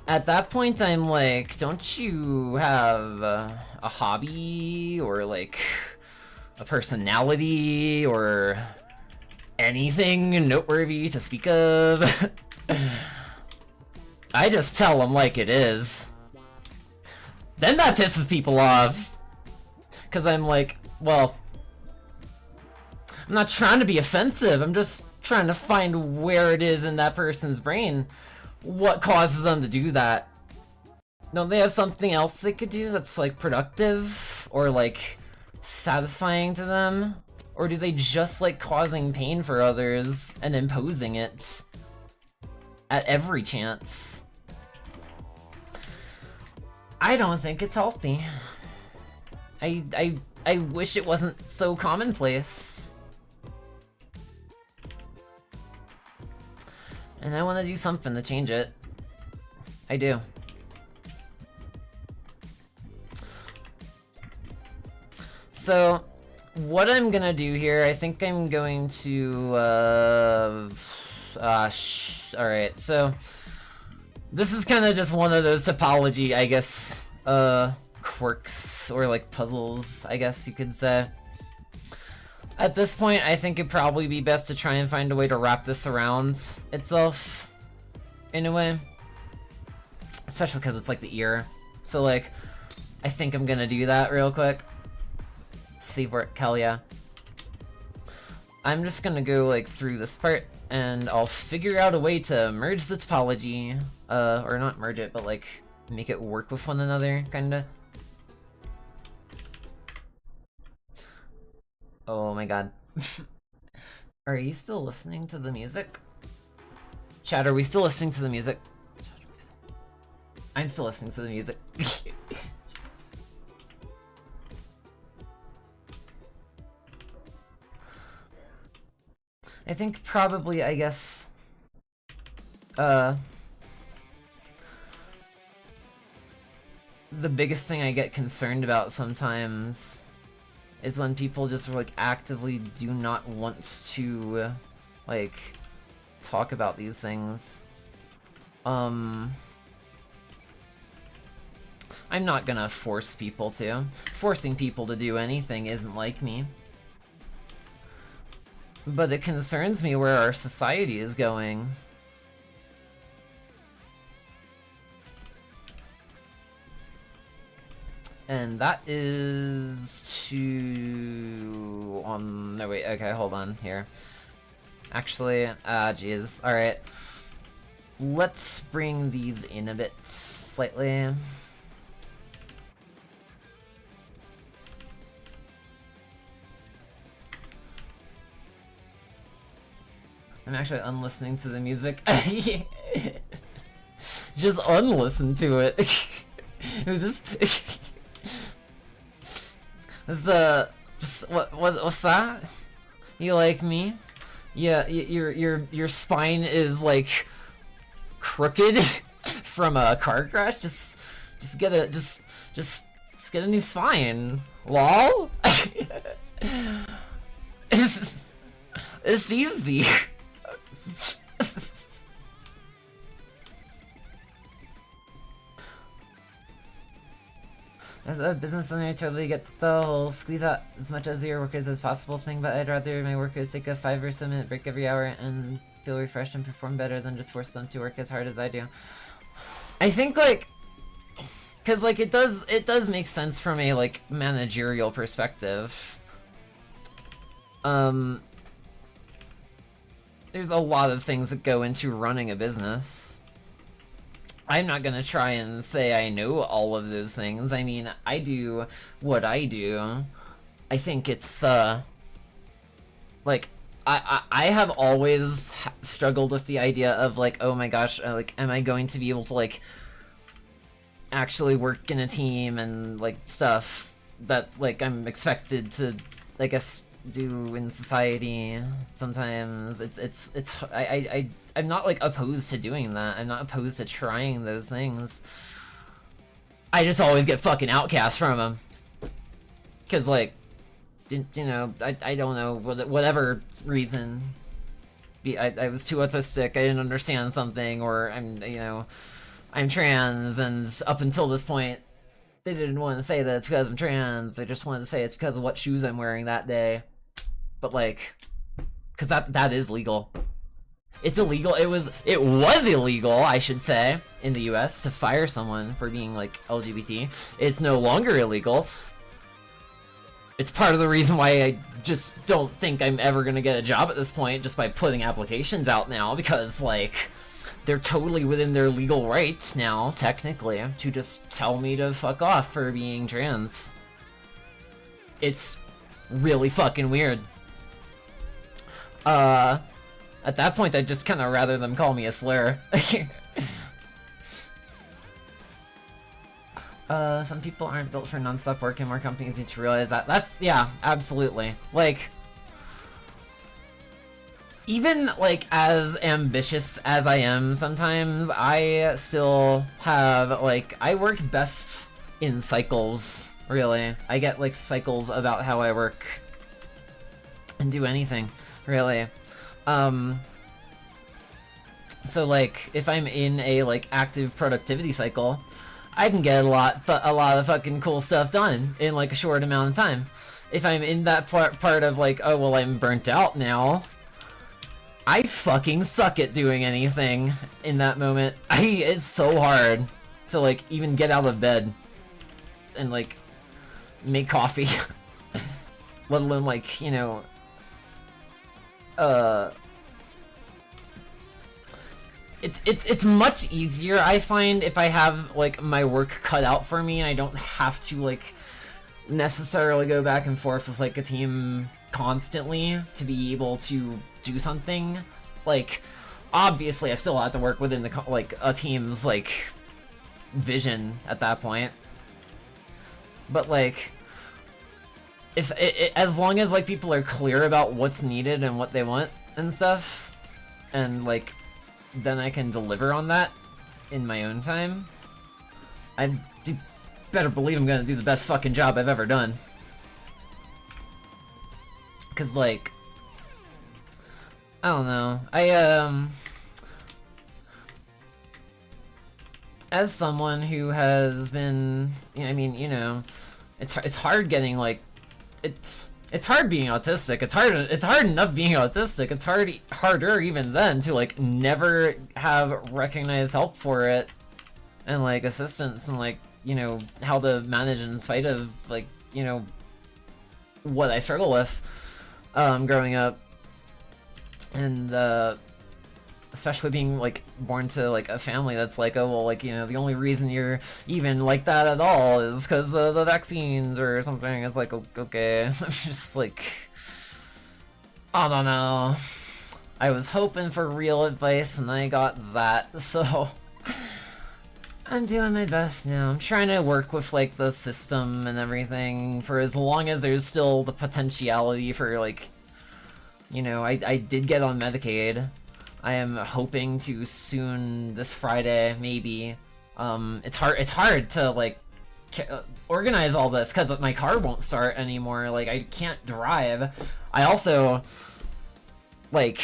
At that point, I'm like, don't you have a hobby or like a personality or anything noteworthy to speak of? I just tell them like it is. Then that pisses people off. Cause I'm like, well, I'm not trying to be offensive, I'm just trying to find where it is in that person's brain. What causes them to do that? Don't they have something else they could do that's like productive or like satisfying to them? Or do they just like causing pain for others and imposing it at every chance? I don't think it's healthy. I wish it wasn't so commonplace. And I want to do something to change it. I do. So, what I'm gonna do here, I think I'm going to, alright, so, this is kind of just one of those topology, I guess, quirks, or like puzzles, I guess you could say. At this point, I think it'd probably be best to try and find a way to wrap this around itself, in a way. Especially because it's like the ear. So like, I think I'm gonna do that real quick. See where, hell yeah. I'm just gonna go like through this part, and I'll figure out a way to merge the topology, or not merge it, but like, make it work with one another, kinda. Oh my god. Are you still listening to the music? Chat, are we still listening to the music? I'm still listening to the music. I think probably, I guess, the biggest thing I get concerned about sometimes is when people just like actively do not want to like talk about these things. I'm not gonna force people to. Forcing people to do anything isn't like me. But it concerns me where our society is going. And that is to... no wait, okay, hold on, here. Actually, jeez, alright. Let's bring these in a bit, slightly. I'm actually unlistening to the music. Just unlisten to it. Who's this? Is just what's that? You like me? Yeah, your spine is like crooked from a car crash. Just get a get a new spine. Lol. It's easy. As a business owner, I totally get the whole squeeze out as much as your workers as possible thing, but I'd rather my workers take a 5 or so minute break every hour and feel refreshed and perform better than just force them to work as hard as I do. I think, like, cause like it does make sense from a like managerial perspective. There's a lot of things that go into running a business. I'm not gonna try and say I know all of those things. I mean, I do what I do. I think it's, like, I have always struggled with the idea of, like, oh my gosh, like, am I going to be able to, like, actually work in a team and, like, stuff that, like, I'm expected to, I guess, do in society sometimes. I'm not like opposed to doing that. I'm not opposed to trying those things. I just always get fucking outcast from them. Cause like, you know, I don't know, whatever reason. I was too autistic, I didn't understand something, or I'm trans, and up until this point, they didn't want to say that it's because I'm trans, they just wanted to say it's because of what shoes I'm wearing that day. But like, cause that is legal. It's illegal, it was illegal, I should say, in the US to fire someone for being like LGBT. It's no longer illegal. It's part of the reason why I just don't think I'm ever gonna get a job at this point, just by putting applications out now, because like, they're totally within their legal rights now, technically, to just tell me to fuck off for being trans. It's really fucking weird. At that point, I'd just kind of rather them call me a slur. Some people aren't built for non-stop work, and more companies need to realize that. That's, yeah, absolutely. Like, even, like, as ambitious as I am sometimes, I still have, like, I work best in cycles, really. I get, like, cycles about how I work and do anything, really. So, like, if I'm in a, like, active productivity cycle, I can get a lot of fucking cool stuff done in, like, a short amount of time. If I'm in that part of, like, oh, well, I'm burnt out now, I fucking suck at doing anything in that moment. It's so hard to, like, even get out of bed and, like, make coffee. Let alone, like, you know, it's much easier, I find, if I have, like, my work cut out for me and I don't have to, like, necessarily go back and forth with, like, a team constantly to be able to do something. Like, obviously I still have to work within the, like, a team's, like, vision at that point. But, like, if as long as, like, people are clear about what's needed and what they want and stuff, and, like, then I can deliver on that in my own time, I better believe I'm gonna do the best fucking job I've ever done. Cause, like, I don't know, as someone who has been, I mean, you know, it's hard getting, like, it's hard being autistic. It's hard enough being autistic. It's harder even then to, like, never have recognized help for it and, like, assistance and, like, you know, how to manage in spite of, like, you know, what I struggle with growing up. And especially being, like, born to, like, a family that's like, oh, well, like, you know, the only reason you're even like that at all is because of the vaccines or something. It's like, okay. I'm just like, I don't know. I was hoping for real advice and I got that, so I'm doing my best now. I'm trying to work with like the system and everything for as long as there's still the potentiality for like, you know, I did get on Medicaid. I am hoping to soon this Friday, maybe. It's hard to like organize all this because my car won't start anymore. Like I can't drive. I also like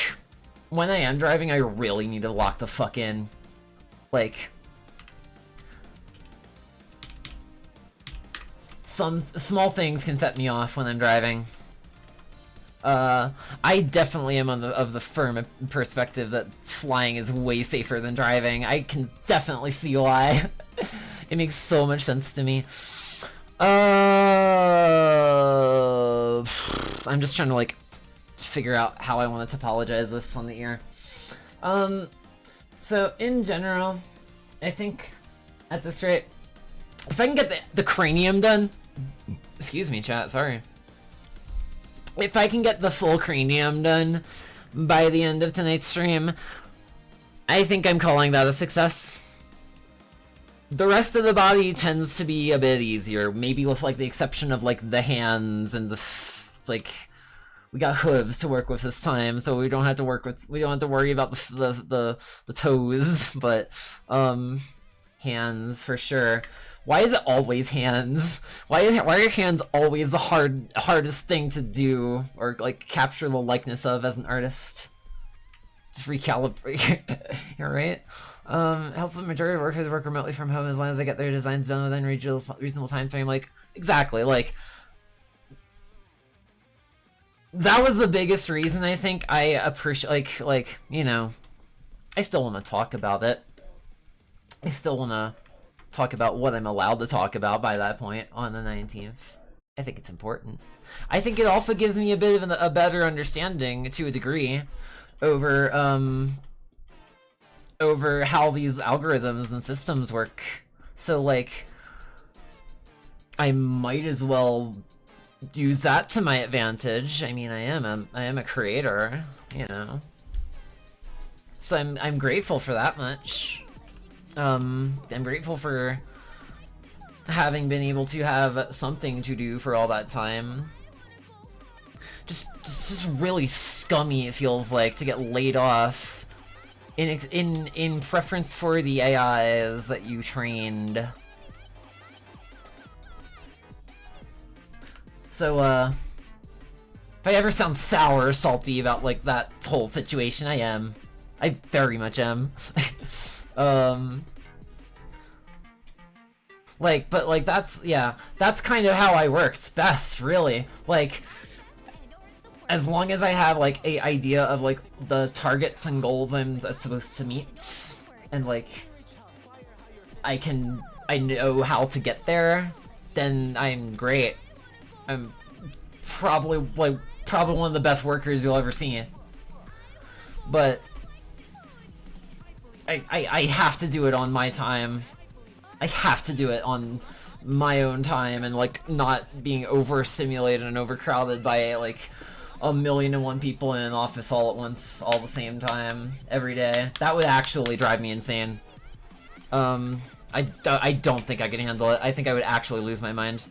when I am driving, I really need to lock the fuck in. Like some small things can set me off when I'm driving. I definitely am of the firm perspective that flying is way safer than driving. I can definitely see why. It makes so much sense to me. I'm just trying to like figure out how I want to topologize this on the ear. So in general, I think at this rate, if I can get the cranium done, excuse me, chat, sorry. If I can get the full cranium done by the end of tonight's stream, I think I'm calling that a success. The rest of the body tends to be a bit easier, maybe with like the exception of like the hands and the like. We got hooves to work with this time, so we don't have to worry about the toes, but hands for sure. Why is it always hands? Why are hands always the hardest thing to do or like capture the likeness of as an artist? Just recalibrate. You're right. Helps the majority of workers work remotely from home as long as they get their designs done within reasonable time frame. Like exactly. Like that was the biggest reason I think I appreciate. Like you know, I still want to talk about it. I still want to talk about what I'm allowed to talk about by that point on the 19th. I think it's important. I think it also gives me a bit of a better understanding, to a degree, over how these algorithms and systems work. So like, I might as well use that to my advantage. I mean, I am a creator, you know. So I'm grateful for that much. I'm grateful for having been able to have something to do for all that time. Just really scummy it feels like to get laid off in preference for the AIs that you trained. So if I ever sound sour or salty about like that whole situation, I am. I very much am. Like, but like that's kind of how I worked best, really. Like, as long as I have like a idea of like the targets and goals I'm supposed to meet, and like I know how to get there, then I'm great. I'm probably one of the best workers you'll ever see. But I have to do it on my time. I have to do it on my own time and like not being overstimulated and overcrowded by like 1,000,001 people in an office all at once, all the same time, every day. That would actually drive me insane. I don't think I could handle it. I think I would actually lose my mind.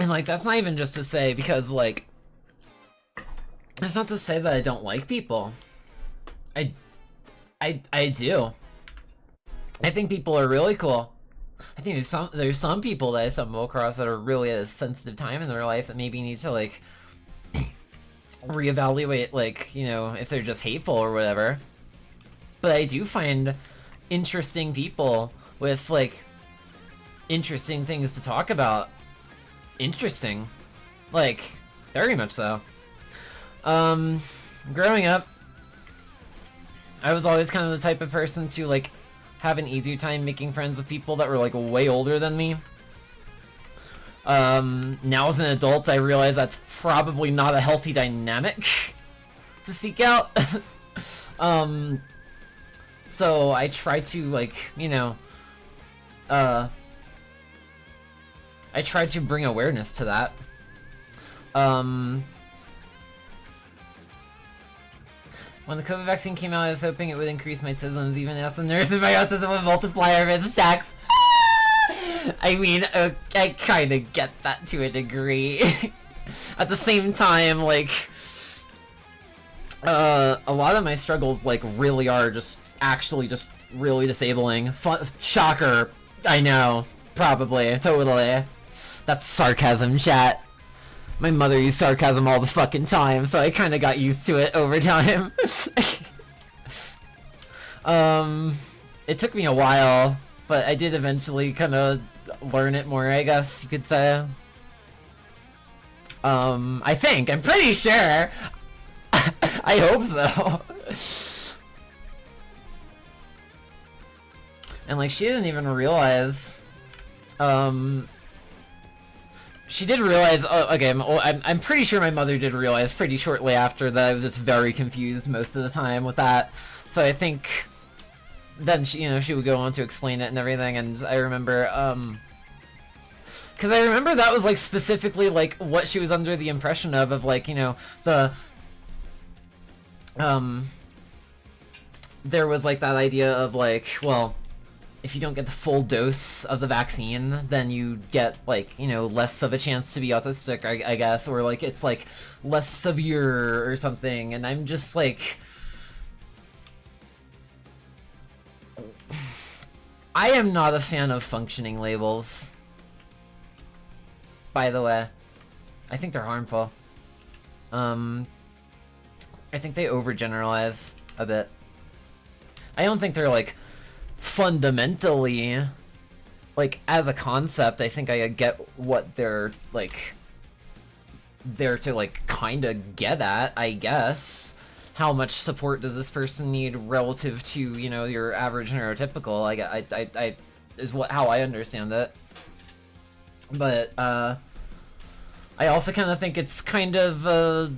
And like, that's not even just to say, because like, it's not to say that I don't like people. I do. I think people are really cool. I think there's some people that I stumble across that are really at a sensitive time in their life that maybe need to like reevaluate, like, you know, if they're just hateful or whatever. But I do find interesting people with like interesting things to talk about. Interesting. Like, very much so. Growing up, I was always kind of the type of person to like have an easier time making friends with people that were like way older than me. Now as an adult, I realize that's probably not a healthy dynamic to seek out. So I try to like, you know, I tried to bring awareness to that. When the COVID vaccine came out, I was hoping it would increase my autisms, even as the nurse in my autism would multiply over its stacks. I mean, I kinda get that to a degree. At the same time, like, a lot of my struggles, like, really are just actually just really disabling. Shocker. I know. Probably. Totally. That's sarcasm, chat. My mother used sarcasm all the fucking time, so I kinda got used to it over time. It took me a while, but I did eventually kinda learn it more, I guess you could say. I think. I'm pretty sure. I hope so. And like, she didn't even realize, she did realize, oh, okay, I'm pretty sure my mother did realize pretty shortly after that I was just very confused most of the time with that. So I think then she, you know, she would go on to explain it and everything, and I remember, because I remember that was like specifically like what she was under the impression of like, you know, the, there was like that idea of like, well, if you don't get the full dose of the vaccine, then you get, like, you know, less of a chance to be autistic, I guess, or, like, it's, like, less severe or something, and I'm just, like... I am not a fan of functioning labels. By the way. I think they're harmful. I think they overgeneralize a bit. I don't think they're, like... fundamentally, like, as a concept, I think I get what they're, like, there to, like, kinda get at, I guess. How much support does this person need relative to, you know, your average neurotypical? I is how I understand it. But, I also kind of think it's kind of a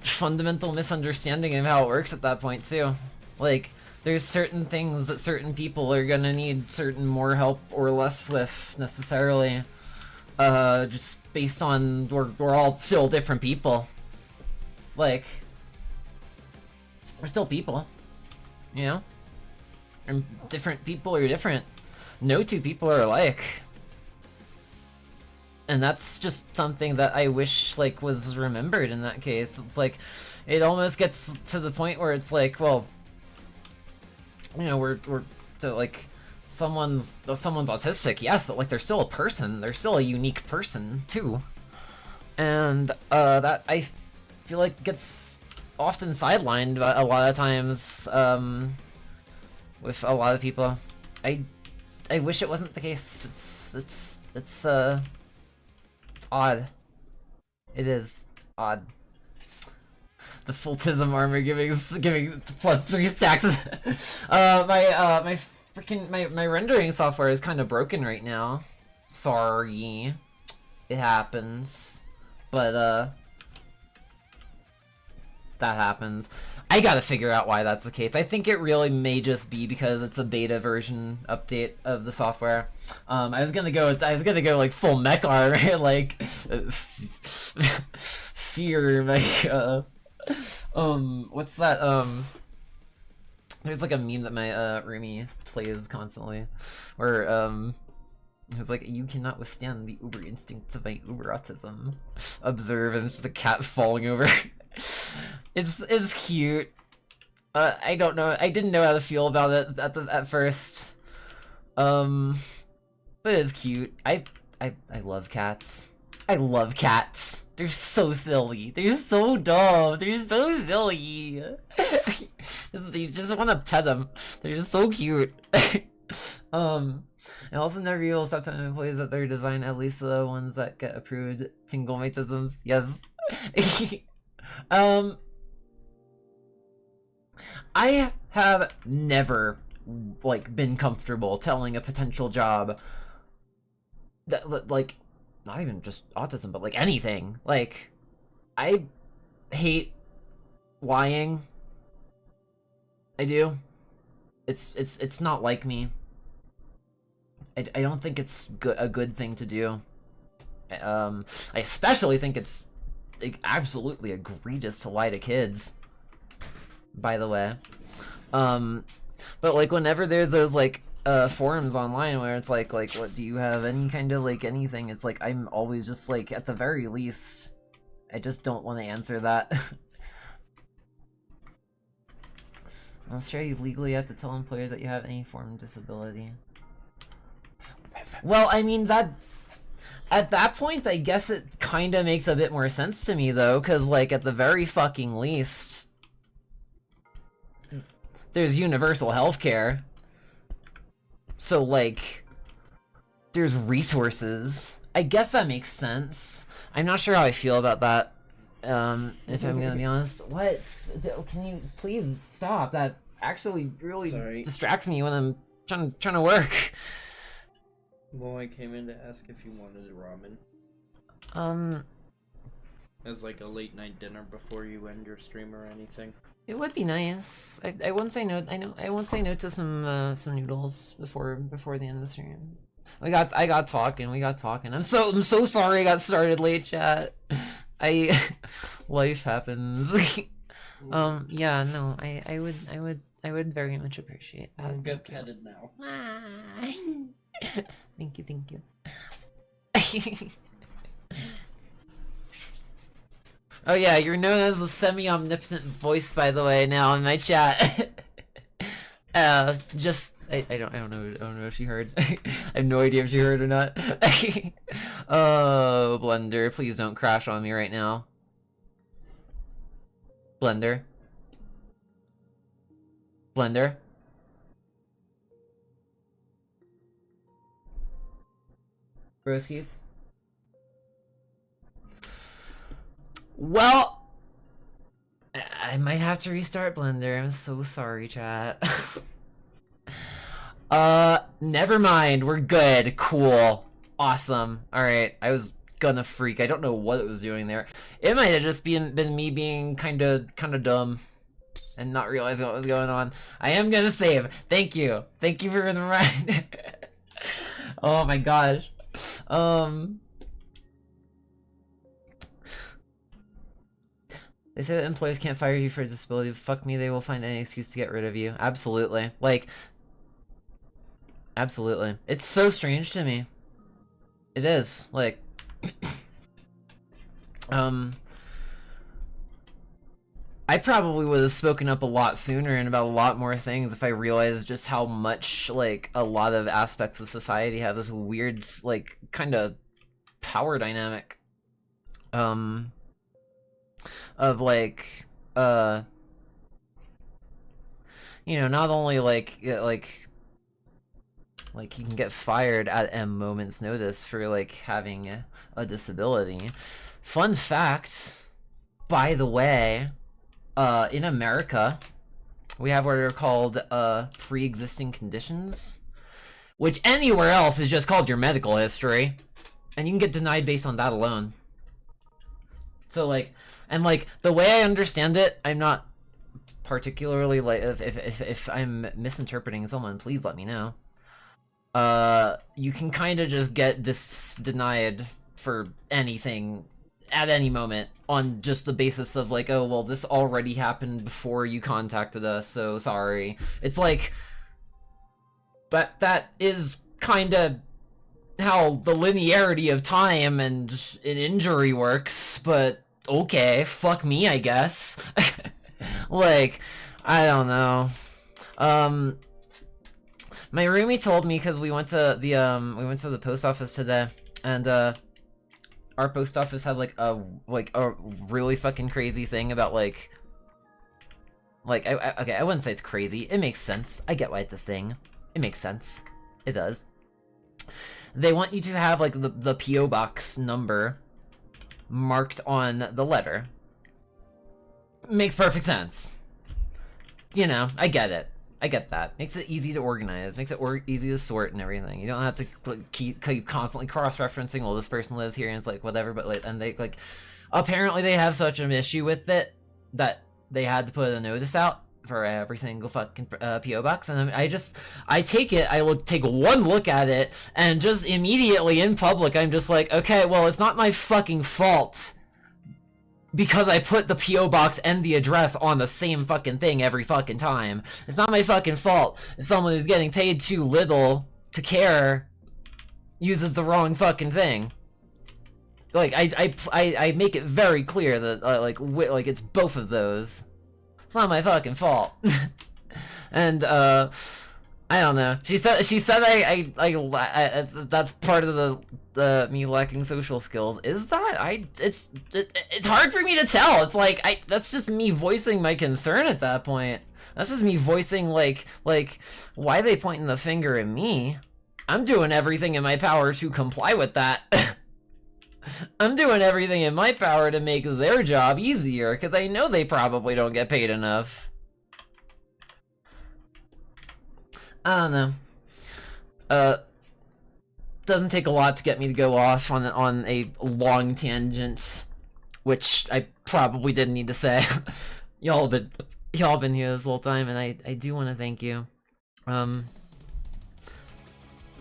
fundamental misunderstanding of how it works at that point, too. Like, there's certain things that certain people are gonna need certain more help or less with, necessarily. Just based on, we're all still different people. Like, we're still people. You know? And different people are different. No two people are alike. And that's just something that I wish, like, was remembered in that case. It's like, it almost gets to the point where it's like, well, you know, we're so like someone's autistic, yes, but like they're still a person. They're still a unique person too, and that I feel like gets often sidelined a lot of times with a lot of people. I wish it wasn't the case. It's odd. It is odd. The full tism armor giving +3 stacks. My rendering software is kind of broken right now. Sorry, it happens, but that happens. I gotta figure out why that's the case. I think it really may just be because it's a beta version update of the software. I was gonna go like full mech armor, like fear, like what's that, there's like a meme that my roomie plays constantly, where it's like, you cannot withstand the uber instincts of my uber autism. Observe, and it's just a cat falling over. It's cute. I don't know, I didn't know how to feel about it at first. But it's cute. I love cats. I love cats. They're so silly. They're so dumb. They're so silly. You just want to pet them. They're just so cute. And also never able to stop telling employees that their design, at least the ones that get approved, tingle matisms. Yes. I have never, like, been comfortable telling a potential job that, like, not even just autism, but like anything. Like, I hate lying. I do. It's not like me. I don't think it's a good thing to do. I especially think it's like, absolutely egregious to lie to kids. By the way, but like whenever there's those like forums online where it's like what do you have any kind of like anything, it's like I'm always just like at the very least I just don't want to answer that. In Australia, you legally have to tell employers that you have any form of disability. Well, I mean, that... At that point, I guess it kinda makes a bit more sense to me, though, because, like, at the very fucking least... There's universal healthcare. So, like... There's resources. I guess that makes sense. I'm not sure how I feel about that. If I'm gonna be honest. What? Can you please stop? That actually really distracts me when I'm trying to work. Well, I came in to ask if you wanted ramen. As like a late night dinner before you end your stream or anything. It would be nice. I won't say no. I won't say no to some noodles before the end of the stream. I got talking. I'm so sorry I got started late, chat. Life happens. Yeah, no, I would very much appreciate that. I'll get petted now. Thank you. Oh yeah, you're known as a semi-omnipotent voice, by the way, now in my chat. Just I don't know if she heard. I have no idea if she heard or not. Oh, Blender, please don't crash on me right now. Blender. Broskies. Well, I might have to restart Blender. I'm so sorry, chat. Never mind. We're good. Cool. Awesome. Alright. I was gonna freak. I don't know what it was doing there. It might have just been me being kinda dumb and not realizing what was going on. I am gonna save. Thank you. Thank you for the reminder. Oh my gosh. They say that employers can't fire you for a disability. Fuck me, they will find any excuse to get rid of you. Absolutely. Like, absolutely. It's so strange to me. It is. Like, I probably would have spoken up a lot sooner and about a lot more things if I realized just how much, like, a lot of aspects of society have this weird, like, kind of power dynamic. Of, like, you know, not only, like you can get fired at a moment's notice for, like, having a disability. Fun fact, by the way, in America, we have what are called pre-existing conditions, which anywhere else is just called your medical history, and you can get denied based on that alone. So, like, and, like, the way I understand it, I'm not particularly, like, if I'm misinterpreting someone, please let me know. You can kind of just get denied for anything at any moment on just the basis of, like, oh, well, this already happened before you contacted us, so sorry. It's like, but that is kind of how the linearity of time and an injury works, but okay, fuck me, I guess. Like, I don't know. My roomie told me, because we went to the post office today, and our post office has like a really fucking crazy thing about okay, I wouldn't say it's crazy. It makes sense. I get why it's a thing. It makes sense. It does. They want you to have like the PO box number marked on the letter. Makes perfect sense. You know, I get it. I get that. Makes it easy to organize. Makes it easy to sort and everything. You don't have to keep constantly cross-referencing, well, this person lives here, and it's like, whatever, but like, and they, like, apparently they have such an issue with it that they had to put a notice out for every single fucking PO box, and I take it, take one look at it, and just immediately in public, I'm just like, okay, well, it's not my fucking fault because I put the PO box and the address on the same fucking thing every fucking time. It's not my fucking fault if someone who's getting paid too little to care uses the wrong fucking thing. Like, I make it very clear that, like, it's both of those. It's not my fucking fault. And, I don't know. She said that's part of the me lacking social skills. Is that? It's hard for me to tell. It's like, that's just me voicing my concern at that point. That's just me voicing, like, why are they pointing the finger at me? I'm doing everything in my power to comply with that. I'm doing everything in my power to make their job easier, because I know they probably don't get paid enough. I don't know. Doesn't take a lot to get me to go off on a long tangent, which I probably didn't need to say. Y'all been here this whole time, and I do want to thank you. I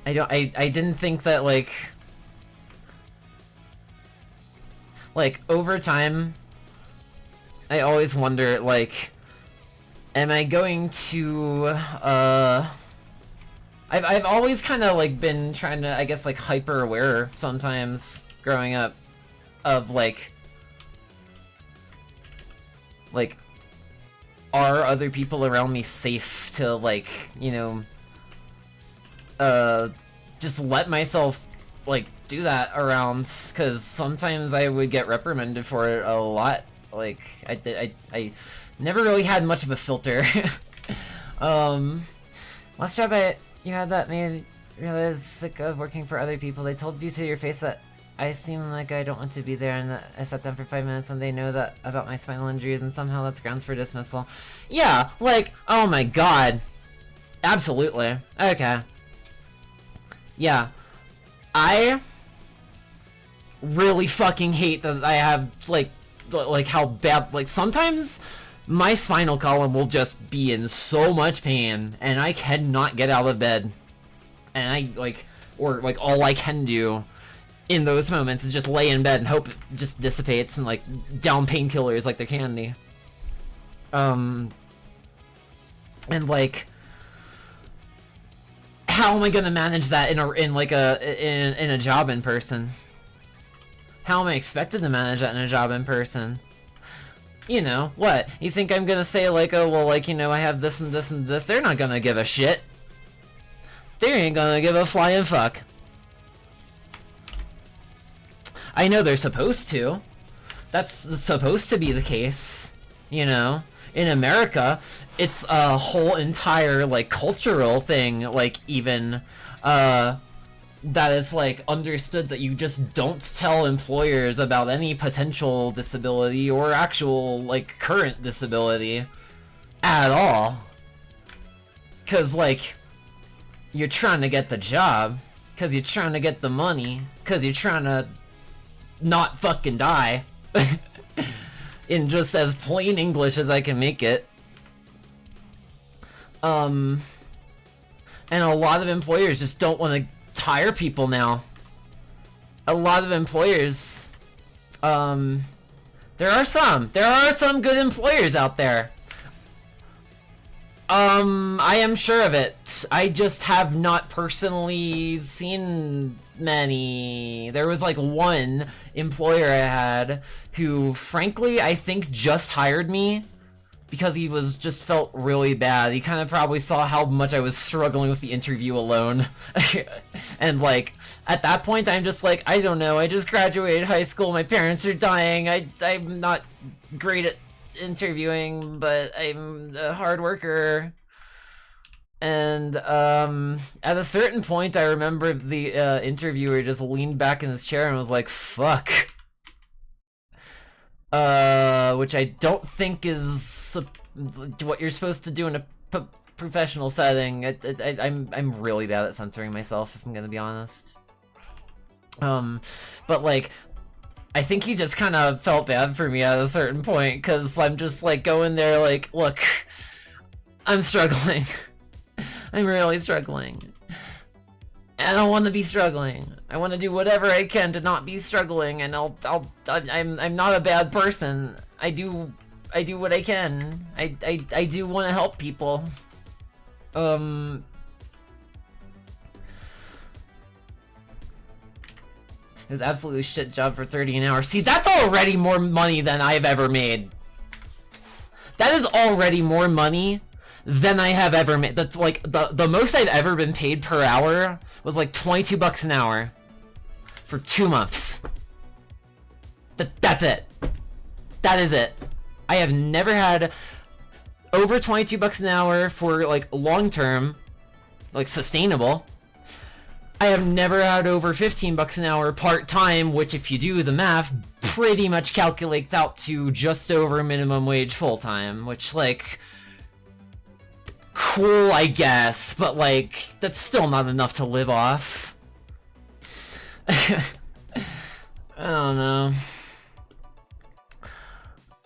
didn't think that, like, over time, I always wonder, like, am I going to, I've always kind of, like, been trying to, I guess, like, hyper-aware sometimes growing up of, like, are other people around me safe to, like, you know, just let myself, like, do that around, because sometimes I would get reprimanded for it a lot. Like, I never really had much of a filter. Last job you had that made me realize sick of working for other people. They told you to your face that I seem like I don't want to be there, and that I sat down for 5 minutes when they know that about my spinal injuries, and somehow that's grounds for dismissal. Yeah, like, oh my god. Absolutely. Okay. Yeah. I really fucking hate that I have, like how bad, like, sometimes my spinal column will just be in so much pain, and I cannot get out of bed. And I, or all I can do in those moments is just lay in bed and hope it just dissipates and, like, down painkillers like they're candy. And, like, how am I gonna manage that in a job in person? How am I expected to manage that in a job in person? You know, what? You think I'm gonna say, like, oh, well, like, you know, I have this and this and this? They're not gonna give a shit. They ain't gonna give a flying fuck. I know they're supposed to. That's supposed to be the case, you know? In America, it's a whole entire, like, cultural thing, like, even, that it's, like, understood that you just don't tell employers about any potential disability or actual, like, current disability at all. 'Cause, like, you're trying to get the job, 'cause you're trying to get the money, 'cause you're trying to not fucking die. In just as plain English as I can make it. And a lot of employers just don't want to hire people now. A lot of employers, there are some good employers out there. I am sure of it. I just have not personally seen many. There was, like, one employer I had who, frankly, I think just hired me because he just felt really bad. He kind of probably saw how much I was struggling with the interview alone. And, like, at that point, I'm just like, I don't know, I just graduated high school, my parents are dying, I'm not great at interviewing, but I'm a hard worker. And at a certain point, I remember the interviewer just leaned back in his chair and was like, fuck. Which I don't think is what you're supposed to do in a professional setting. I'm really bad at censoring myself, if I'm gonna be honest. But, like, I think he just kind of felt bad for me at a certain point, because I'm just, like, going there like, look, I'm struggling. I'm really struggling. I don't want to be struggling. I want to do whatever I can to not be struggling, and I'm not a bad person. I do what I can. I do want to help people. It was absolutely shit job for 30 an hour. See, that's already more money than I've ever made. That is already more money than I have ever made. That's like the most I've ever been paid per hour was like 22 bucks an hour for 2 months. That's it. That is it. I have never had over 22 bucks an hour for like long term, like sustainable. I have never had over 15 bucks an hour part-time, which if you do the math, pretty much calculates out to just over minimum wage full-time, which like, cool I guess, but like, that's still not enough to live off. I don't know.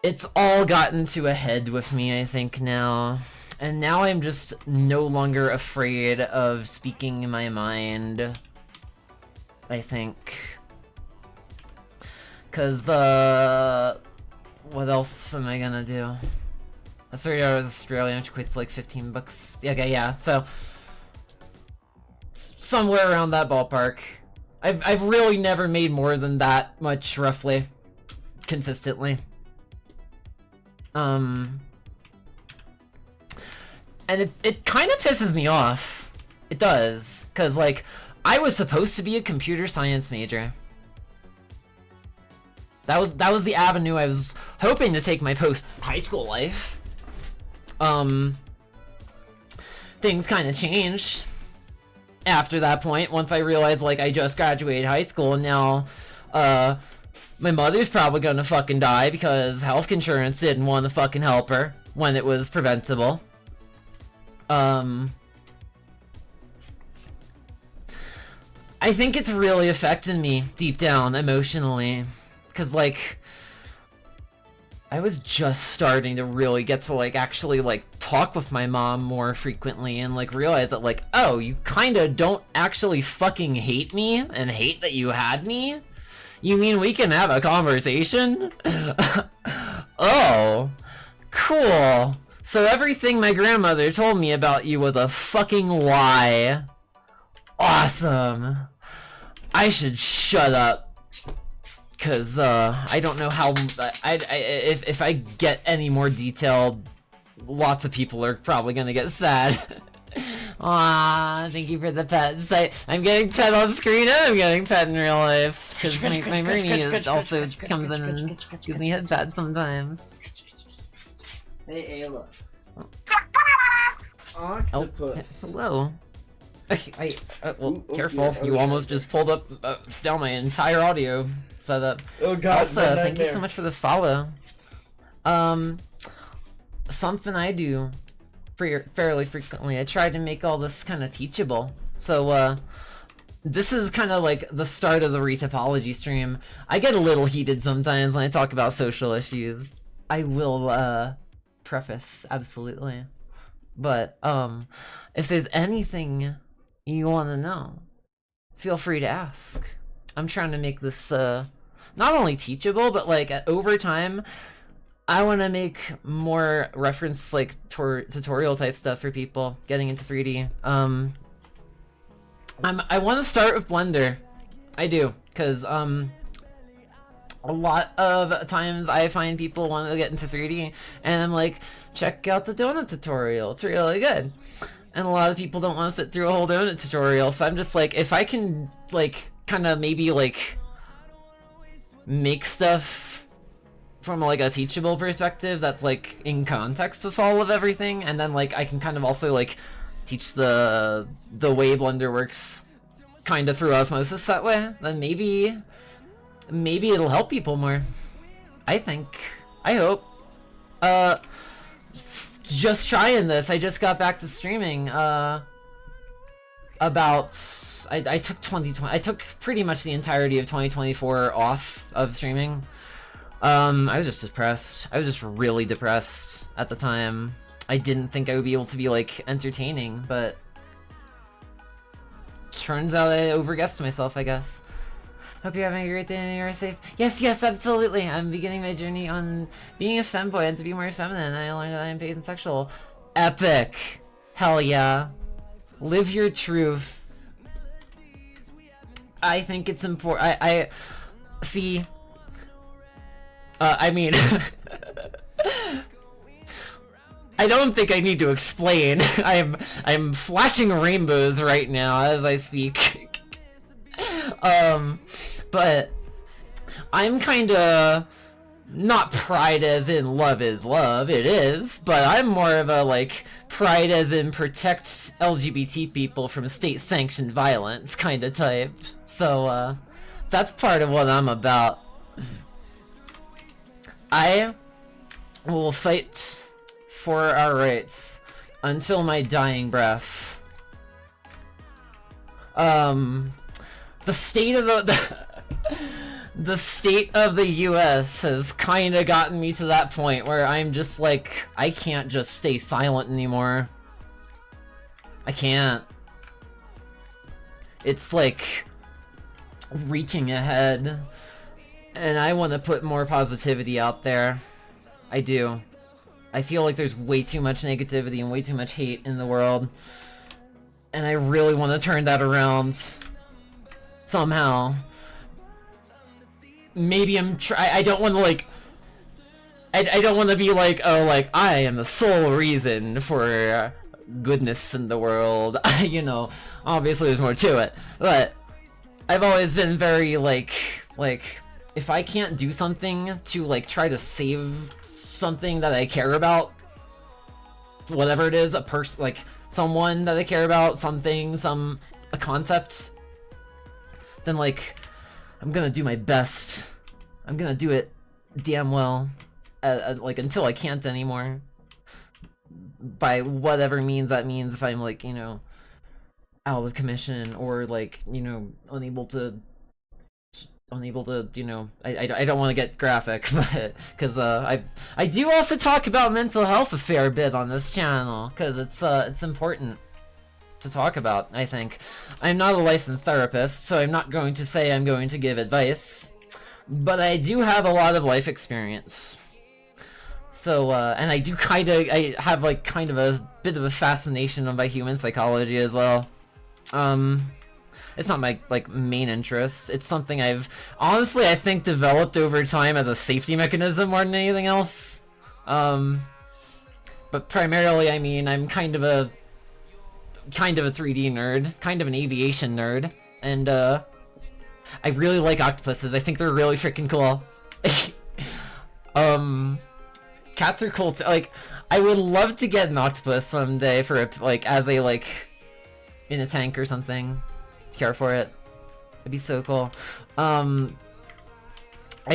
It's all gotten to a head with me, I think, now. And now I'm just no longer afraid of speaking my mind, I think. Cause, what else am I gonna do? That's 30 hours Australian, which equates to like 15 bucks. Okay, yeah, so somewhere around that ballpark. I've really never made more than that much, roughly, consistently. And it kind of pisses me off. It does, cause like I was supposed to be a computer science major. That was the avenue I was hoping to take my post high school life. Things kind of changed after that point once I realized like I just graduated high school and now my mother's probably gonna fucking die because health insurance didn't want to fucking help her when it was preventable. I think it's really affecting me deep down emotionally, because like I was just starting to really get to like actually like talk with my mom more frequently and like realize that like, oh, you kind of don't actually fucking hate me and hate that you had me? You mean we can have a conversation? Oh, cool. So everything my grandmother told me about you was a fucking lie. Awesome. I should shut up. Cause, I don't know how, if I get any more detailed, lots of people are probably gonna get sad. Aw, thank you for the pets. I'm getting pet on screen and I'm getting pet in real life. Cause my Marnie also comes in and gives me head pats sometimes. Hey, Aayla. Oh, Octopus. hello. Well, Ooh, careful. yeah, You okay, almost just pulled up down my entire audio setup. Oh god, Also, thank you so much for the follow. Something I do fairly frequently, I try to make all this kind of teachable. So, this is kind of like the start of the retopology stream. I get a little heated sometimes when I talk about social issues. I will, preface, absolutely. But, if there's anything you want to know, feel free to ask. I'm trying to make this, not only teachable, but like over time, I want to make more reference like tutorial type stuff for people getting into 3D. I want to start with Blender. I do, because a lot of times I find people want to get into 3D and I'm like, check out the donut tutorial, it's really good. And a lot of people don't want to sit through a whole donut tutorial, so I'm just like, if I can like kind of maybe like make stuff from like a teachable perspective that's like in context with all of everything, and then like I can kind of also like teach the way Blender works kind of through osmosis that way, then maybe it'll help people more. I think. I hope. Just trying this. I just got back to streaming. I took pretty much the entirety of 2024 off of streaming. I was just depressed. I was just really depressed at the time. I didn't think I would be able to be, like, entertaining, but turns out I overguessed myself, I guess. Hope you're having a great day and you're safe. Yes, yes, absolutely. I'm beginning my journey on being a femboy and to be more feminine. I learned that I am pansexual. Epic. Hell yeah. Live your truth. I think it's important. I see. I mean, I don't think I need to explain. I'm flashing rainbows right now as I speak. But I'm kinda not pride as in love is love, it is, but I'm more of a, like, pride as in protect LGBT people from state-sanctioned violence kinda type. So, that's part of what I'm about. I will fight for our rights until my dying breath. The state of the state of the US has kind of gotten me to that point where I'm just like, I can't just stay silent anymore. I can't. It's like reaching ahead, and I want to put more positivity out there. I do. I feel like there's way too much negativity and way too much hate in the world, and I really want to turn that around. Somehow. Maybe I don't want to, like, I don't want to be like, oh, like, I am the sole reason for goodness in the world. You know, obviously there's more to it, but I've always been very, like, if I can't do something to, like, try to save something that I care about, whatever it is, a person, like, someone that I care about, something, a concept, then, like, I'm gonna do my best. I'm gonna do it damn well, like, until I can't anymore. By whatever means that means, if I'm, like, you know, out of commission, or, like, you know, unable to, you know, I don't want to get graphic, but, because, I do also talk about mental health a fair bit on this channel, because it's important to talk about, I think. I'm not a licensed therapist, so I'm not going to say I'm going to give advice, but I do have a lot of life experience. So, and I do I have, like, kind of a bit of a fascination by human psychology as well. It's not my, like, main interest. It's something I've, honestly, I think developed over time as a safety mechanism more than anything else. But primarily, I mean, I'm kind of a 3D nerd, kind of an aviation nerd, and I really like octopuses. I think they're really freaking cool. Cats are cool too. Like, I would love to get an octopus someday for like, as a, like, in a tank or something. Care for it. It'd be so cool. I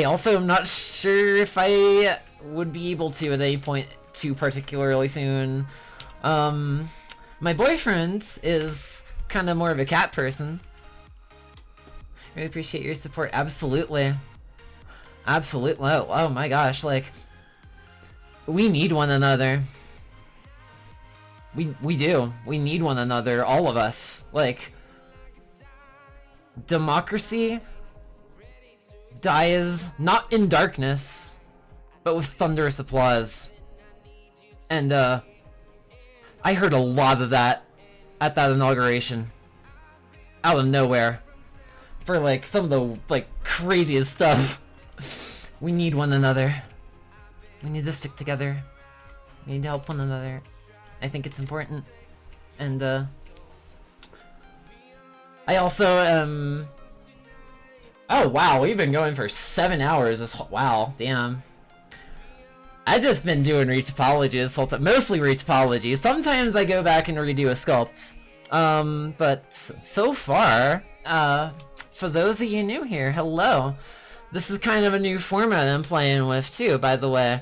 also am not sure if I would be able to at any point too particularly soon. My boyfriend is kind of more of a cat person. Really appreciate your support. Absolutely. Absolutely. Oh my gosh, like, we need one another. We do. We need one another, all of us. Like, democracy dies not in darkness, but with thunderous applause. And, I heard a lot of that at that inauguration. Out of nowhere. For, like, some of the, like, craziest stuff. We need one another. We need to stick together. We need to help one another. I think it's important. And, I also, oh wow, we've been going for 7 hours this whole, wow, damn. I've just been doing retopology this whole time, mostly retopology. Sometimes I go back and redo a sculpt. But so far, for those of you new here, hello. This is kind of a new format I'm playing with too, by the way.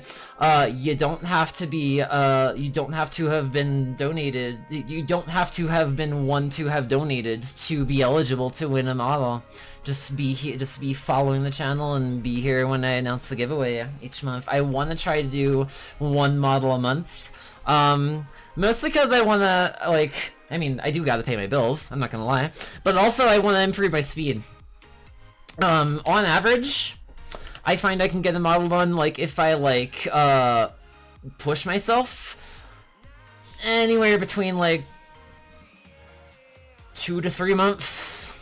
You don't have to be, you don't have to have been donated, you don't have to have been one to have donated to be eligible to win a model. Just be here, just be following the channel and be here when I announce the giveaway each month. I want to try to do one model a month. Mostly because I wanna, like, I mean, I do gotta pay my bills, I'm not gonna lie, but also I wanna improve my speed. On average, I find I can get a model done, like, if I, like, push myself anywhere between, like, 2 to 3 months-ish,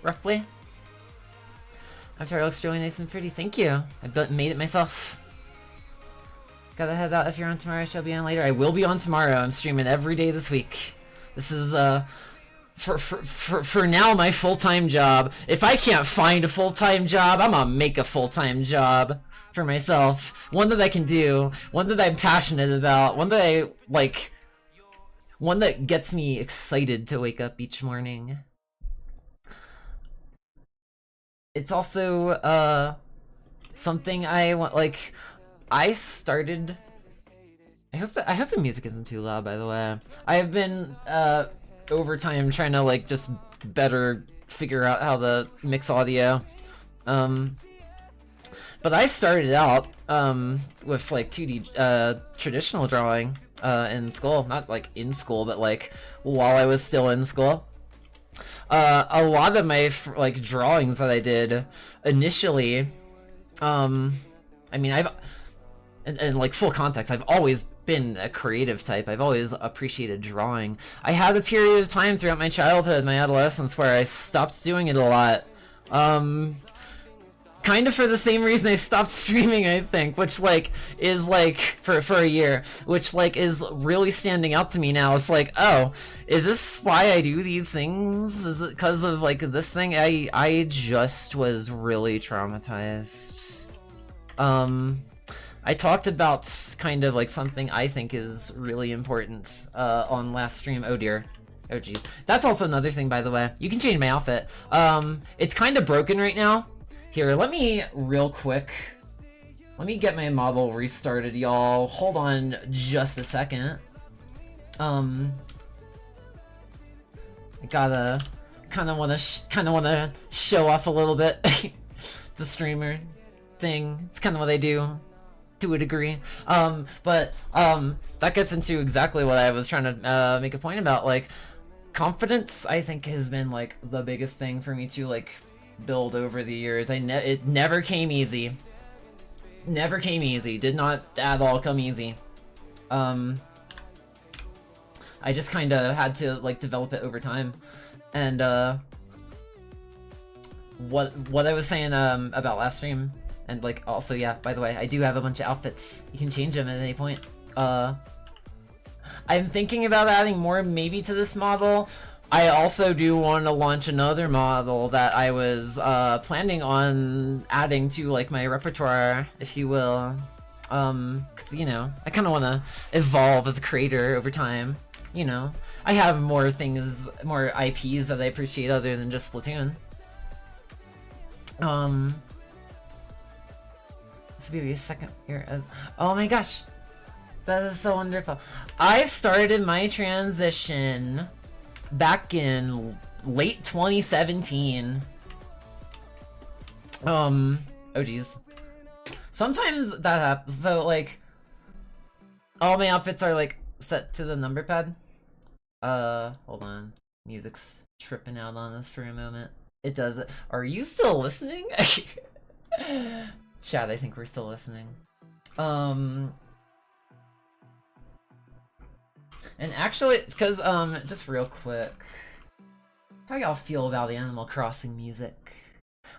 roughly. After it looks really nice and pretty, thank you. I made it myself. Gotta head out. If you're on tomorrow, I shall be on later. I will be on tomorrow. I'm streaming every day this week. This is, for now, my full-time job. If I can't find a full-time job, I'm gonna make a full-time job for myself. One that I can do, one that I'm passionate about, one that I, like, one that gets me excited to wake up each morning. It's also, something I want, like, I started... I hope the music isn't too loud, by the way. I've been, over time trying to, like, just better figure out how to mix audio. But I started out, with, like, 2D, traditional drawing, in school. Not, like, in school, but, like, while I was still in school. A lot of my, like, drawings that I did initially, I mean, and like, full context, I've always been a creative type. I've always appreciated drawing. I had a period of time throughout my childhood, my adolescence, where I stopped doing it a lot. Kind of for the same reason I stopped streaming, I think, which, like, is, like, for a year, which, like, is really standing out to me now. It's like, oh, is this why I do these things? Is it because of, like, this thing? I just was really traumatized. I talked about kind of, like, something I think is really important, on last stream. Oh dear. Oh geez. That's also another thing, by the way. You can change my outfit. It's kind of broken right now. Here, let me, real quick, let me get my model restarted, y'all. Hold on just a second. I gotta, kinda wanna show off a little bit. The streamer thing. It's kinda what I do, to a degree. But that gets into exactly what I was trying to, make a point about. Like, confidence, I think, has been, like, the biggest thing for me to, like, build over the years. It never came easy. Never came easy. Did not at all come easy. I just kind of had to, like, develop it over time. And what I was saying about last stream, and, like, also, yeah, by the way, I do have a bunch of outfits. You can change them at any point. I'm thinking about adding more maybe to this model. I also do want to launch another model that I was planning on adding to, like, my repertoire, if you will. Cause, you know, I kind of want to evolve as a creator over time. You know, I have more things, more IPs that I appreciate other than just Splatoon. This will be a second here as, oh my gosh, that is so wonderful. I started my transition back in late 2017. Oh geez. Sometimes that happens. So, like, all my outfits are, like, set to the number pad. Hold on. Music's tripping out on us for a moment. It does it. Are you still listening? Chat, I think we're still listening. And actually, it's because, just real quick, how y'all feel about the Animal Crossing music?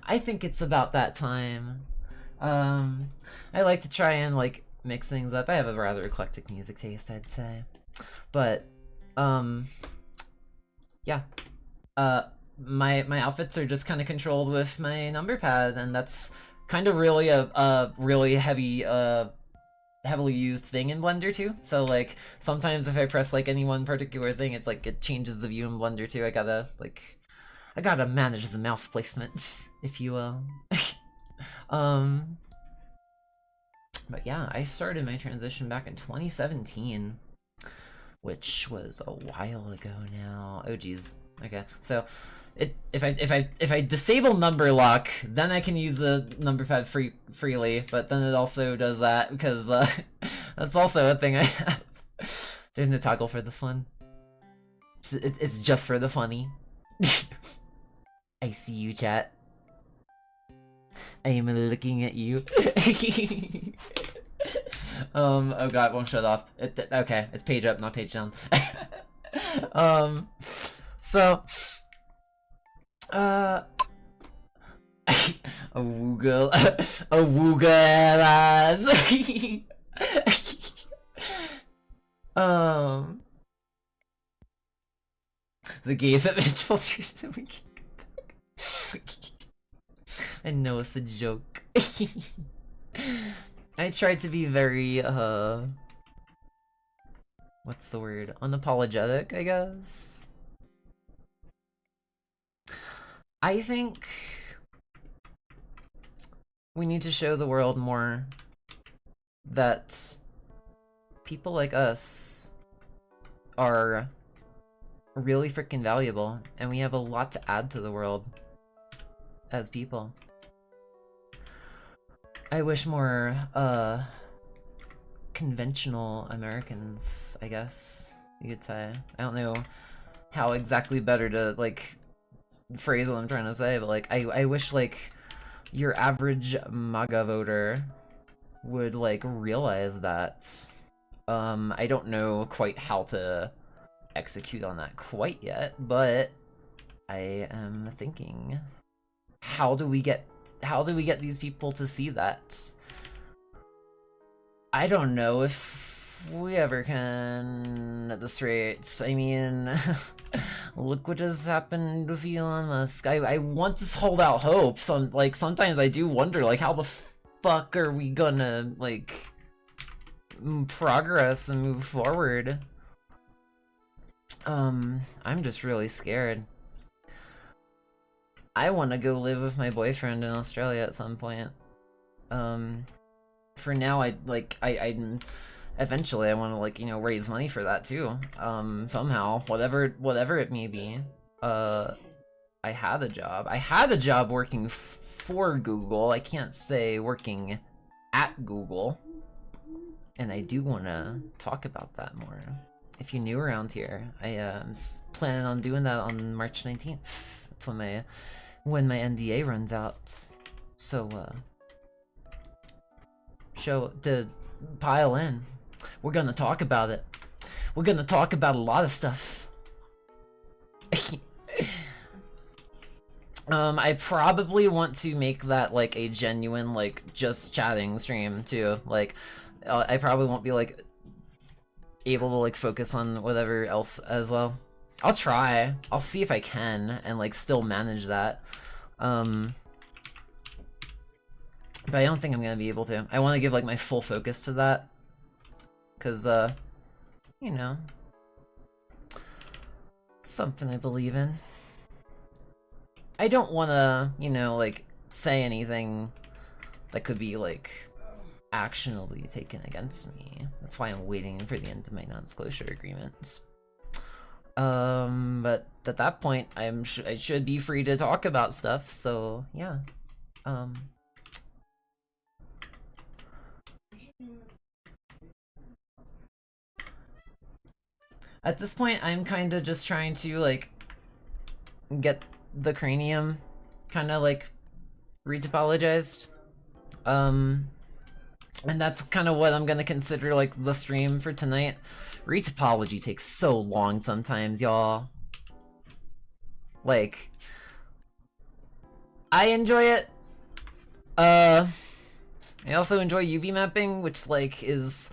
I think it's about that time. I like to try and, like, mix things up. I have a rather eclectic music taste, I'd say. But, yeah. My outfits are just kind of controlled with my number pad, and that's kind of really a really heavy, heavily used thing in Blender too. So, like, sometimes if I press, like, any one particular thing, it's like it changes the view in Blender too. I gotta manage the mouse placements, if you will. But yeah, I started my transition back in 2017, which was a while ago now. Oh geez. Okay, so if I disable number lock, then I can use the number pad freely, but then it also does that because That's also a thing I have. There's no toggle for this one. It's just for the funny. I see you, chat. I am looking at you. Oh god, won't shut off. Okay, it's page up, not page down. So, a wooga, a wooga ass. The gays at Mitch filters. I know it's a joke. I tried to be very, what's the word? Unapologetic, I guess? I think we need to show the world more that people like us are really freaking valuable, and we have a lot to add to the world as people. I wish more, conventional Americans, I guess you could say. I don't know how exactly better to, like, phrase what I'm trying to say, but, like, I wish, like, your average MAGA voter would, like, realize that. I don't know quite how to execute on that quite yet, but I am thinking, how do we get these people to see that? I don't know if we ever can at this rate. I mean, look what just happened with Elon Musk. I want to hold out hope. Sometimes I do wonder, like, how the fuck are we gonna, like, progress and move forward? I'm just really scared. I want to go live with my boyfriend in Australia at some point. For now, eventually I want to, like, you know, raise money for that too. Somehow, whatever it may be. I had a job working for Google. I can't say working at Google. And I do want to talk about that more. If you're new around here, I am planning on doing that on March 19th. That's when my NDA runs out. So, to pile in. We're gonna talk about it. We're gonna talk about a lot of stuff. I probably want to make that, like, a genuine, like, just chatting stream too. Like, I probably won't be, like, able to, like, focus on whatever else as well. I'll try. I'll see if I can and, like, still manage that. But I don't think I'm gonna be able to. I want to give, like, my full focus to that. Cause, you know, something I believe in. I don't want to, you know, like, say anything that could be, like, actionably taken against me. That's why I'm waiting for the end of my non-disclosure agreements. But at that point, I should be free to talk about stuff, so yeah. At this point, I'm kind of just trying to, like, get the cranium kind of, like, retopologized. And that's kind of what I'm gonna consider, like, the stream for tonight. Retopology takes so long sometimes, y'all. Like, I enjoy it. I also enjoy UV mapping, which, like, is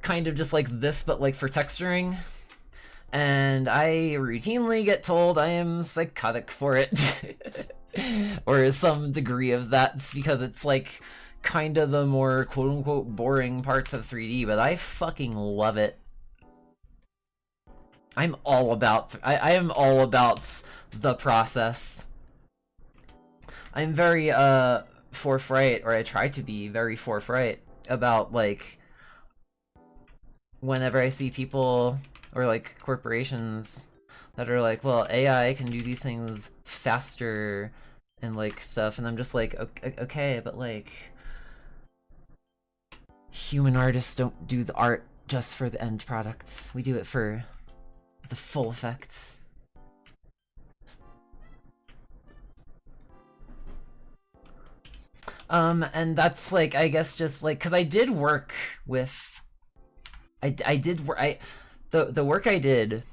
kind of just like this, but, like, for texturing. And I routinely get told I am psychotic for it. Or some degree of that, because it's, like, kind of the more quote-unquote boring parts of 3D, but I fucking love it. I'm all about... I am all about the process. I'm very, forthright, or I try to be very forthright about, like, whenever I see people, or, like, corporations that are like, well, AI can do these things faster and, like, stuff, and I'm just like, okay, but, like, Human artists don't do the art just for the end product. We do it for the full effect. And that's like, I guess just like, cause I did work with, the work I did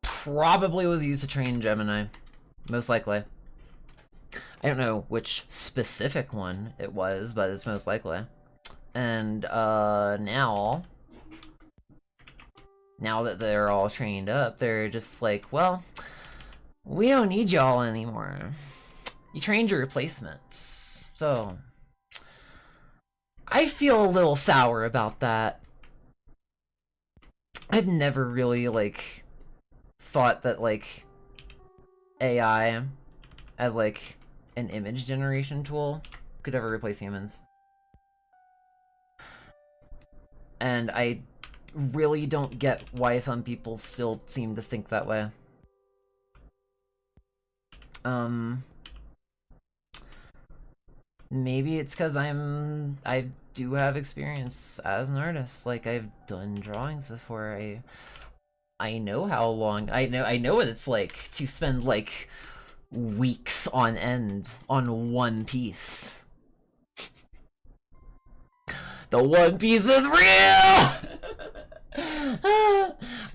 probably was used to train Gemini, most likely. I don't know which specific one it was, but it's most likely. And now that they're all trained up, they're just like, well, we don't need y'all anymore. You trained your replacements. So I feel a little sour about that. I've never really like thought that like AI as like an image generation tool could ever replace humans. And I really don't get why some people still seem to think that way. Maybe it's because I do have experience as an artist. Like, I've done drawings before. I know how long, I know what it's like to spend like weeks on end on one piece. The One Piece is real!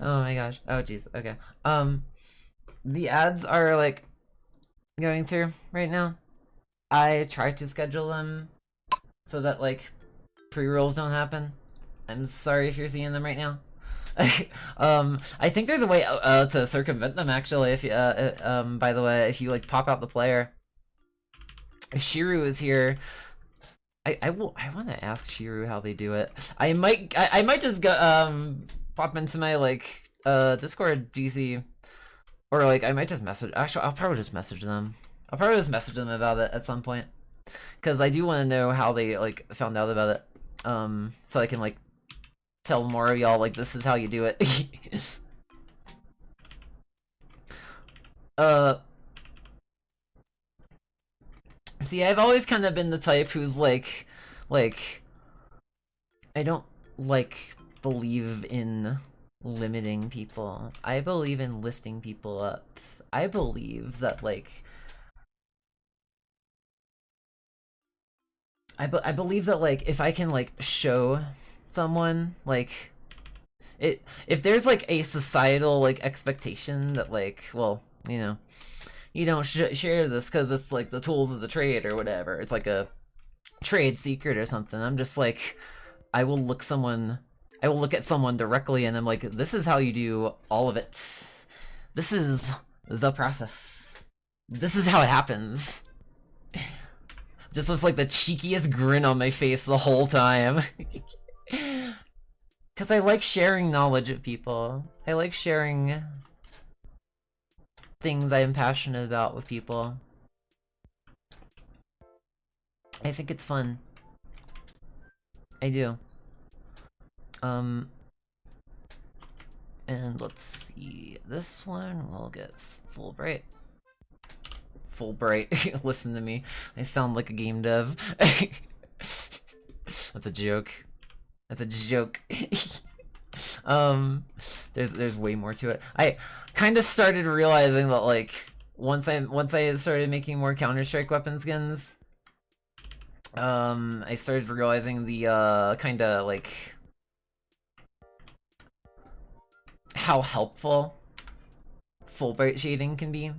Oh my gosh. Oh jeez. Okay. The ads are like going through right now. I try to schedule them so that like pre-rolls don't happen. I'm sorry if you're seeing them right now. I think there's a way to circumvent them actually. If by the way, if you like pop out the player, if Shiru is here, I want to ask Shiru how they do it. I might just go pop into my like Discord DC, or like I might just message. Actually, I'll probably just message them. I'll probably just message them about it at some point, because I do want to know how they like found out about it. So I can like tell more of y'all like this is how you do it. See, I've always kind of been the type who's like I don't like believe in limiting people. I believe in lifting people up. I believe that like I believe that like if I can like show someone like if there's like a societal like expectation that like, well, you know, you don't share this because it's like the tools of the trade or whatever, it's like a trade secret or something, I'm just like, I will look at someone directly and I'm like, this is how you do all of it. This is the process. This is how it happens. Just looks like the cheekiest grin on my face the whole time. Because I like sharing knowledge with people. I like sharing things I am passionate about with people. I think it's fun. I do. And let's see. This one will get Fulbright. Fulbright. Listen to me. I sound like a game dev. That's a joke. That's a joke. There's way more to it. I kind of started realizing that like once I started making more Counter-Strike weapon skins, I started realizing the kind of like how helpful Fulbright shading can be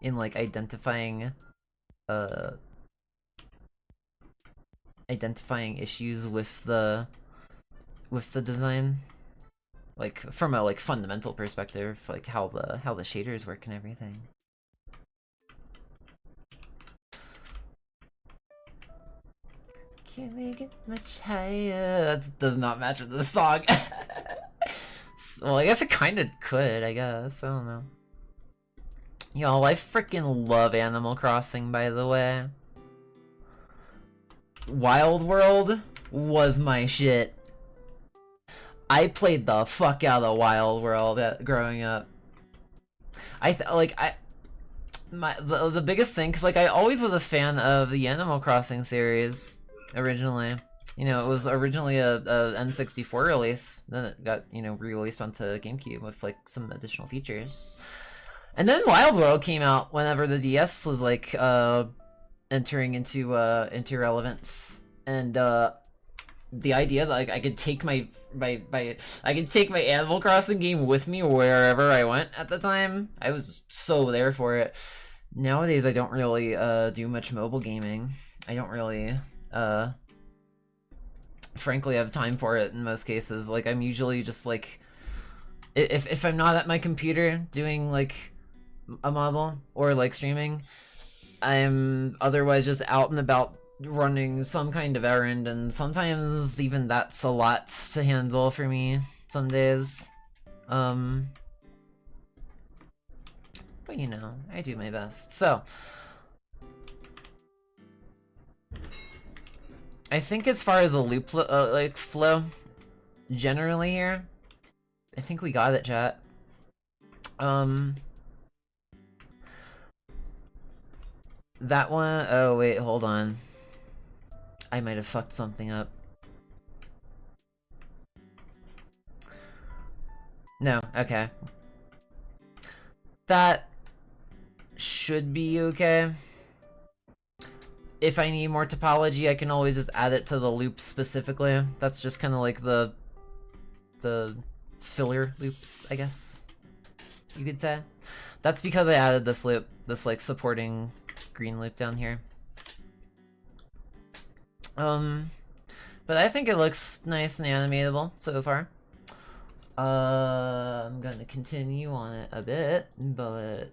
in like identifying issues with the design, like from a like fundamental perspective, like how the shaders work and everything. Can't make it much higher. That does not match with the song. Well, I guess it kind of could, I guess. I don't know. Y'all, I freaking love Animal Crossing, by the way. Wild World was my shit. I played the fuck out of Wild World growing up. The biggest thing, cause like I always was a fan of the Animal Crossing series originally. You know, it was originally a N64 release, then it got, you know, re-released onto GameCube with like some additional features. And then Wild World came out whenever the DS was like entering into relevance, and the idea that like I could take my Animal Crossing game with me wherever I went at the time, I was so there for it. Nowadays I don't really do much mobile gaming. I don't really frankly have time for it in most cases. Like I'm usually just like, if I'm not at my computer doing like a model or like streaming, I'm otherwise just out and about running some kind of errand, and sometimes even that's a lot to handle for me some days. But you know, I do my best. So I think as far as a loop flow generally here, I think we got it, chat. That one, oh wait, hold on. I might have fucked something up. No, okay. That should be okay. If I need more topology, I can always just add it to the loop specifically. That's just kind of like the filler loops, I guess you could say. That's because I added this loop, this like supporting green loop down here. But I think it looks nice and animatable so far. I'm gonna continue on it a bit, but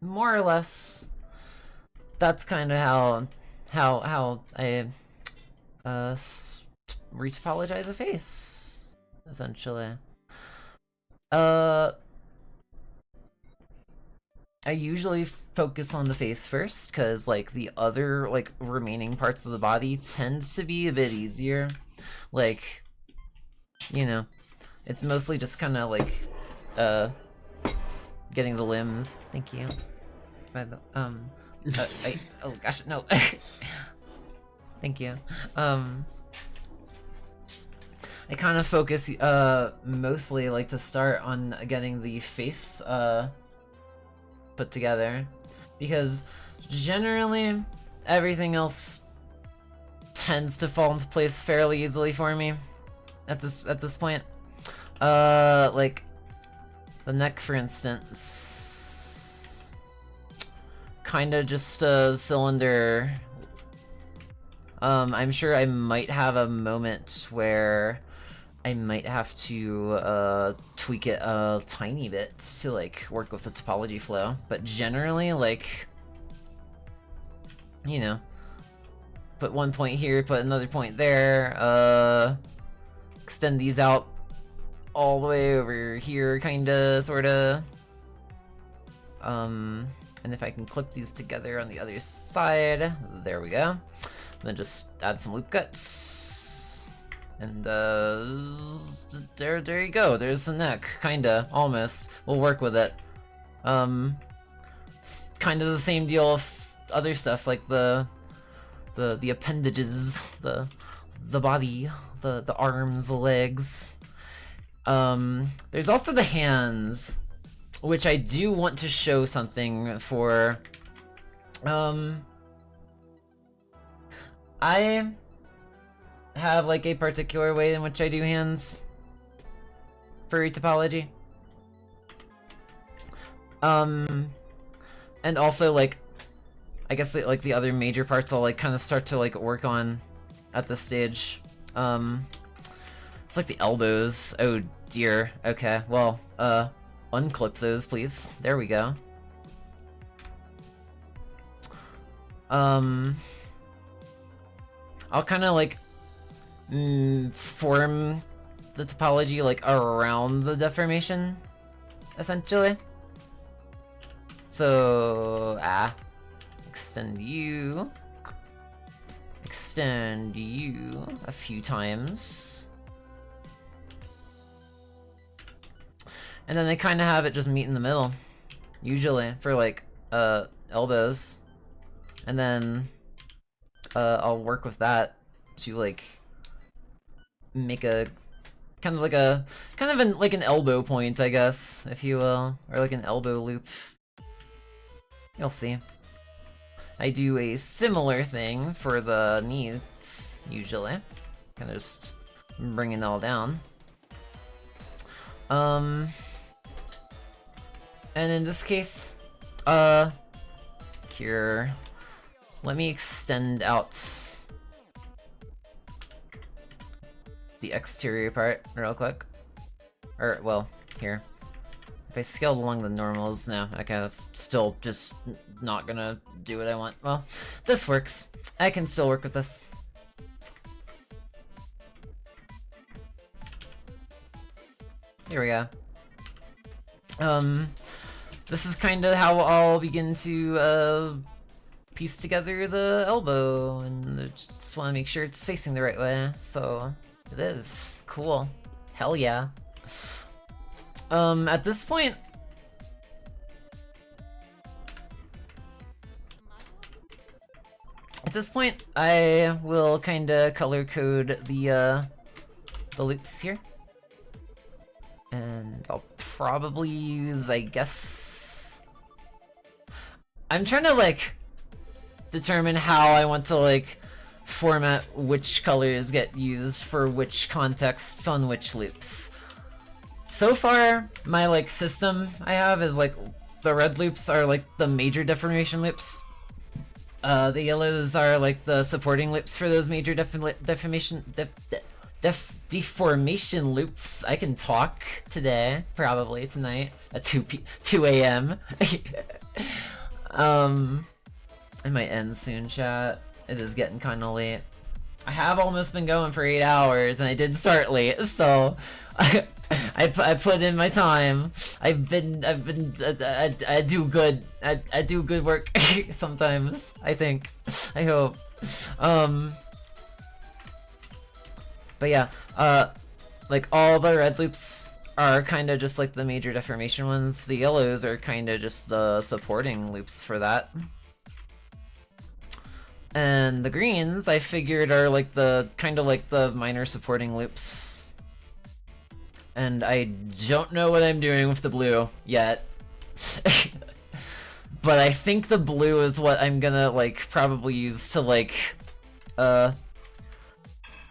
more or less that's kind of how I retopologize a face, essentially. I usually focus on the face first, because like the other like remaining parts of the body tends to be a bit easier. Like, you know, it's mostly just kind of like getting the limbs. Thank you. By the oh gosh, no. Thank you. I kind of focus mostly like to start on getting the face put together, because generally everything else tends to fall into place fairly easily for me at this point. Like the neck, for instance, kind of just a cylinder. I'm sure I might have a moment where I might have to tweak it a tiny bit to like work with the topology flow, but generally, like, you know, put one point here, put another point there, extend these out all the way over here, kinda, sorta. And if I can clip these together on the other side, there we go. Then just add some loop cuts. And there you go. There's the neck, kinda, almost. We'll work with it. Kind of the same deal with other stuff like the appendages, the body, the arms, the legs. There's also the hands, which I do want to show something for. I have like a particular way in which I do hands for topology. And also like, I guess like the other major parts I'll like kind of start to like work on at this stage. It's like the elbows. Oh dear. Okay, well, unclip those, please. There we go. I'll kind of like form the topology like around the deformation, essentially. So, extend you a few times. And then they kind of have it just meet in the middle, usually, for like, elbows. And then, I'll work with that to like make a kind of like an elbow point, I guess, if you will, or like an elbow loop. You'll see. I do a similar thing for the knees, usually. Kind of just bring it all down. And in this case, here, let me extend out the exterior part real quick. Or, well, here. If I scaled along the normals, no, okay, that's still just not gonna do what I want. Well, this works. I can still work with this. Here we go. This is kind of how I'll begin to, piece together the elbow, and I just want to make sure it's facing the right way, so it is. Cool. Hell yeah. At this point, I will kinda color code the loops here. And I'll probably use, I guess... I'm trying to, like, determine how I want to, like, format which colors get used for which contexts on which loops. So far, my, like, system I have is, like, the red loops are, like, the major deformation loops. The yellows are, like, the supporting loops for those major deformation loops. I can talk today, probably tonight at 2 a.m. I might end soon, chat. It is getting kind of late. I have almost been going for 8 hours, and I did start late, so I put in my time. I do good. I do good work sometimes. I think. I hope. But yeah, like all the red loops are kind of just like the major deformation ones. The yellows are kind of just the supporting loops for that. And the greens, I figured, are like the kind of like the minor supporting loops. And I don't know what I'm doing with the blue yet. But I think the blue is what I'm gonna like probably use to like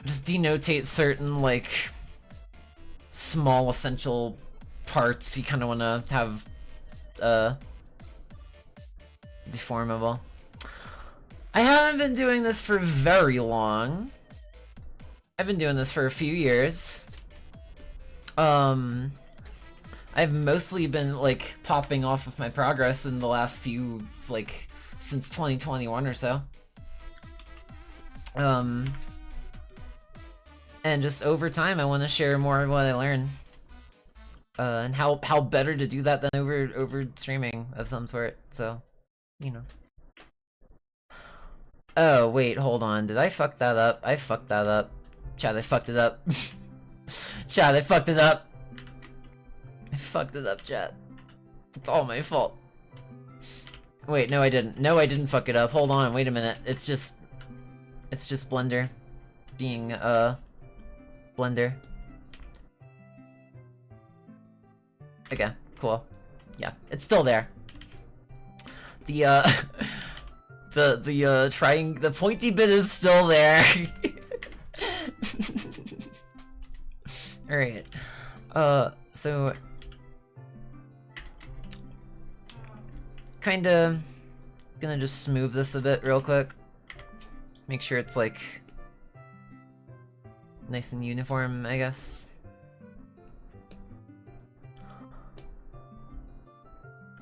just denotate certain like small essential parts you kind of want to have deformable. I haven't been doing this for very long. I've been doing this for a few years. I've mostly been like popping off of my progress in the last few, like, since 2021 or so. And just over time, I want to share more of what I learn. And how better to do that than over streaming of some sort, so, you know. Oh, wait, hold on. Did I fuck that up? I fucked that up. Chat, I fucked it up. Chat, I fucked it up. I fucked it up, chat. It's all my fault. Wait, no I didn't. No, I didn't fuck it up. Hold on, wait a minute. It's just Blender being, Blender. Okay, cool. Yeah, it's still there. The, the pointy bit is still there. Alright. So... Kinda... Gonna just smooth this a bit real quick. Make sure it's, like... nice and uniform, I guess.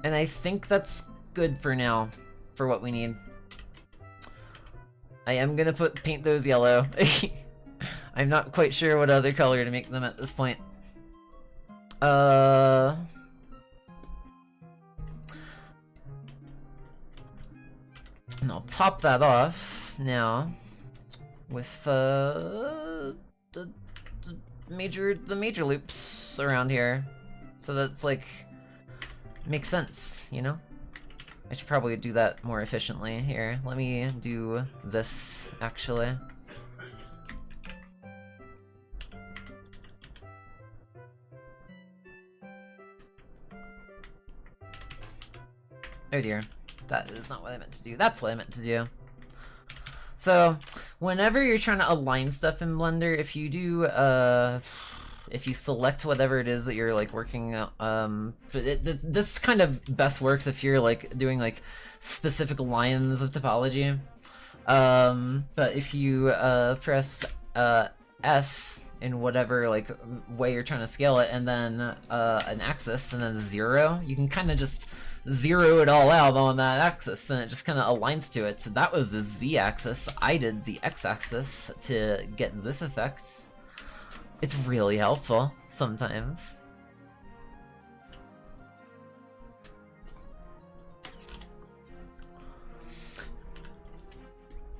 And I think that's good for now, for what we need. I am gonna paint those yellow. I'm not quite sure what other color to make them at this point. And I'll top that off now with the major loops around here, so that's like makes sense, you know? I should probably do that more efficiently here. Let me do this actually. Oh dear. That is not what I meant to do. That's what I meant to do. So, whenever you're trying to align stuff in Blender, if you do, if you select whatever it is that you're like working, this kind of best works if you're like doing like specific lines of topology. But if you press S in whatever like way you're trying to scale it, and then an axis, and then 0, you can kind of just zero it all out on that axis, and it just kind of aligns to it. So that was the Z-axis. I did the X-axis to get this effect. It's really helpful sometimes.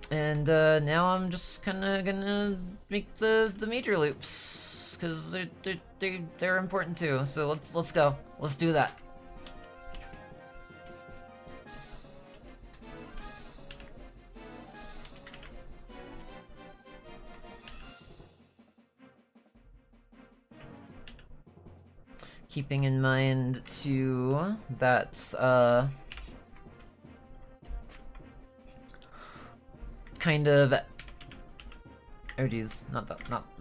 And now I'm just kind of gonna make the major loops, because they're important too. So let's go. Let's do that. Keeping in mind too that kind of, oh geez, not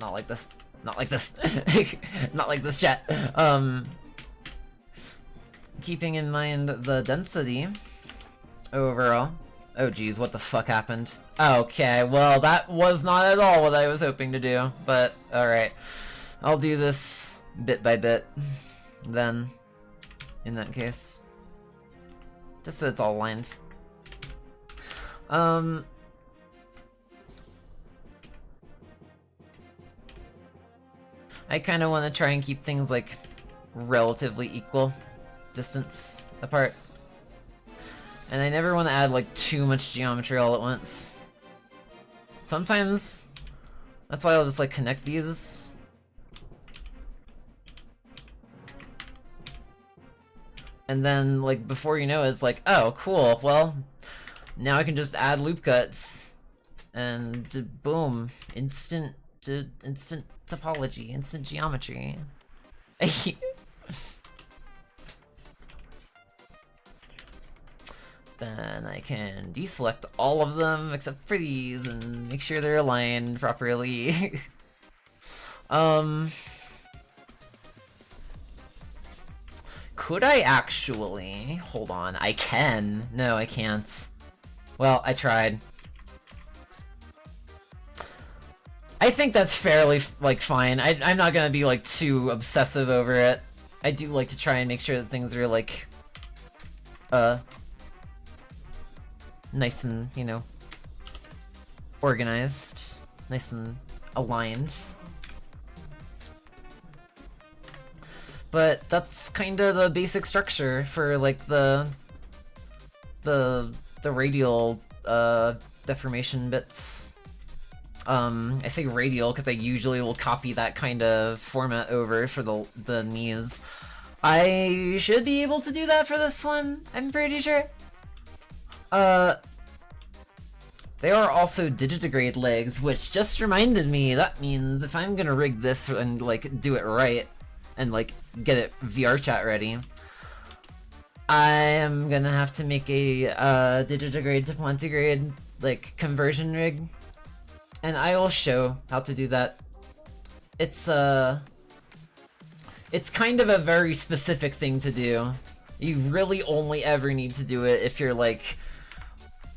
like this, not like this, not like this, chat. Keeping in mind the density overall. Oh geez, what the fuck happened? Okay, well that was not at all what I was hoping to do, but alright. I'll do this bit by bit then, in that case. Just so it's all aligned. I kind of want to try and keep things like relatively equal distance apart. And I never want to add like too much geometry all at once. Sometimes that's why I'll just like connect these. And then like before you know it, it's like, oh cool, well now I can just add loop cuts and boom, instant topology, instant geometry. Then I can deselect all of them except for these and make sure they're aligned properly. Could I actually? Hold on, I can. No, I can't. Well, I tried. I think that's fairly, like, fine. I'm not gonna be, like, too obsessive over it. I do like to try and make sure that things are, like, nice and, you know, organized. Nice and aligned. But that's kind of the basic structure for, like, the radial, deformation bits. I say radial because I usually will copy that kind of format over for the knees. I should be able to do that for this one, I'm pretty sure. They are also digitigrade legs, which just reminded me, that means if I'm gonna rig this and, like, do it right, and, like, get it VR chat ready, I am gonna have to make a, digitigrade to plantigrade, like, conversion rig. And I will show how to do that. It's kind of a very specific thing to do. You really only ever need to do it if you're, like,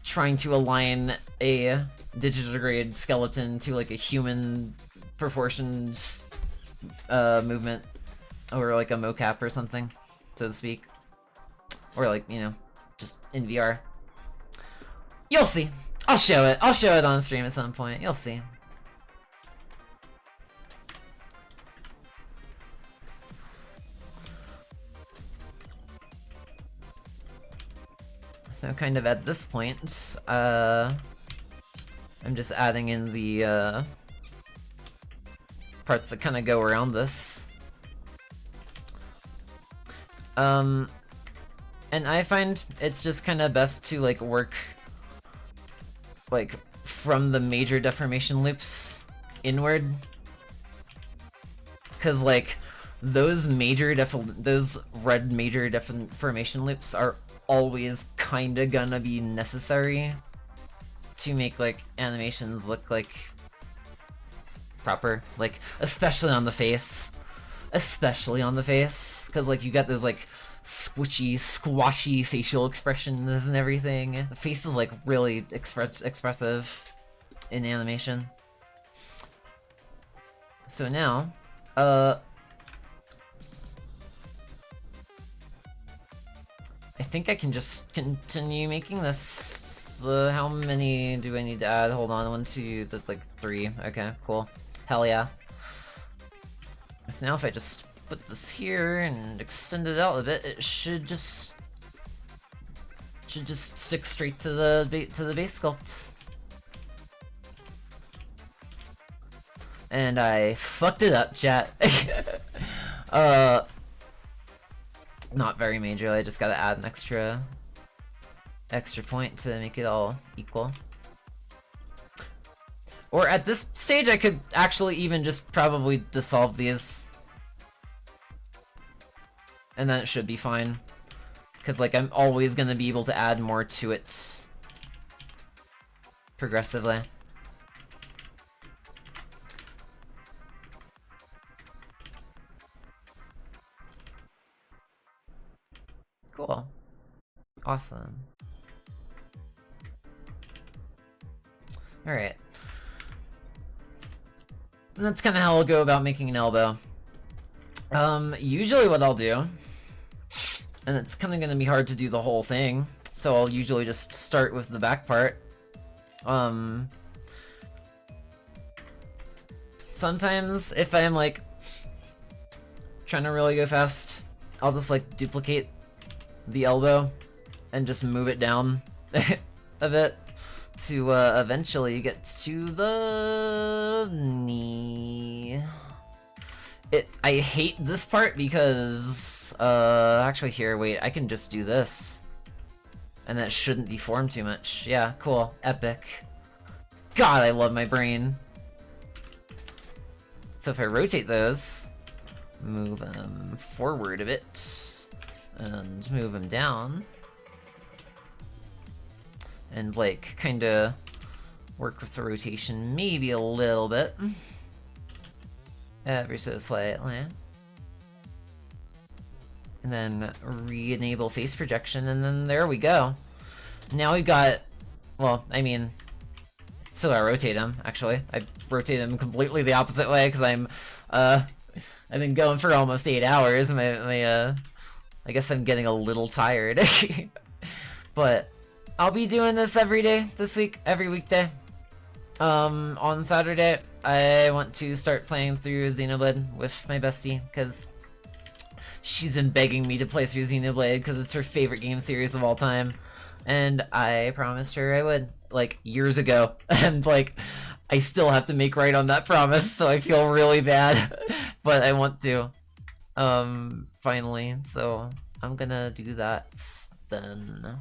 trying to align a digitigrade skeleton to, like, a human proportions movement, or like a mocap or something, so to speak. Or, like, you know, just in VR. You'll see. I'll show it. I'll show it on stream at some point. You'll see. So kind of at this point, I'm just adding in the parts that kind of go around this. And I find it's just kind of best to, like, work, like, from the major deformation loops inward. Cause, like, those red major deformation loops are always kinda gonna be necessary to make like animations look like proper, like especially on the face, because like you got those like squishy, squashy facial expressions and everything. The face is like really expressive in animation. So now, I think I can just continue making this. How many do I need to add? Hold on, 1, 2, that's like 3. Okay, cool. Hell yeah. So now if I just put this here and extend it out a bit, it should just stick straight to the base sculpt. And I fucked it up, chat. Not very majorly. I just gotta add an extra point to make it all equal. Or at this stage, I could actually even just probably dissolve these. And then it should be fine. Because, like, I'm always gonna be able to add more to it progressively. Cool. Awesome. Alright. And that's kind of how I'll go about making an elbow. Usually what I'll do, and it's kind of going to be hard to do the whole thing, so I'll usually just start with the back part. Sometimes, if I'm, like, trying to really go fast, I'll just, like, duplicate the elbow and just move it down a bit to eventually get to the knee. I hate this part because actually here, wait, I can just do this and that shouldn't deform too much. Yeah, cool. Epic. God, I love my brain. So if I rotate those, move them forward a bit and move them down, and like kinda work with the rotation maybe a little bit, ever so slightly, and then re-enable face projection, and then there we go. Now we got, well, I mean, still gotta rotate them, actually. I rotate them completely the opposite way because I've been going for almost 8 hours. I guess I'm getting a little tired. But I'll be doing this every day this week, every weekday. On Saturday, I want to start playing through Xenoblade with my bestie, because she's been begging me to play through Xenoblade because it's her favorite game series of all time. And I promised her I would, like, years ago. And, like, I still have to make right on that promise, so I feel really bad. But I want to. Finally. So, I'm gonna do that then.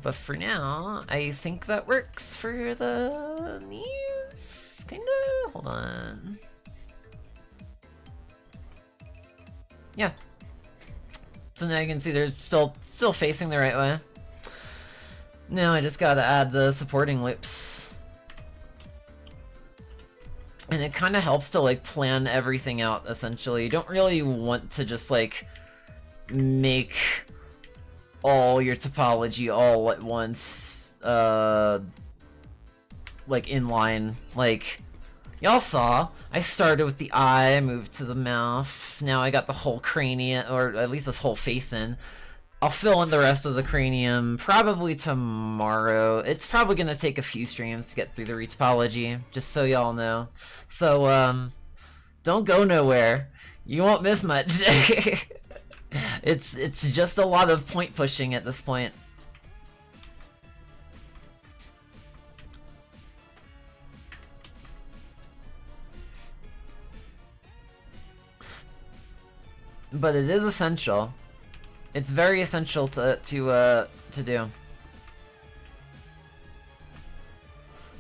But for now, I think that works for the knees, kinda? Hold on. Yeah. So now you can see they're still facing the right way. Now I just gotta add the supporting loops. And it kinda helps to like plan everything out, essentially. You don't really want to just like make all your topology all at once, like in line. Like, y'all saw, I started with the eye, moved to the mouth, now I got the whole cranium, or at least the whole face in. I'll fill in the rest of the cranium probably tomorrow. It's probably gonna take a few streams to get through the retopology, just so y'all know. So, don't go nowhere. You won't miss much. It's just a lot of point pushing at this point. But it is essential. It's very essential to do.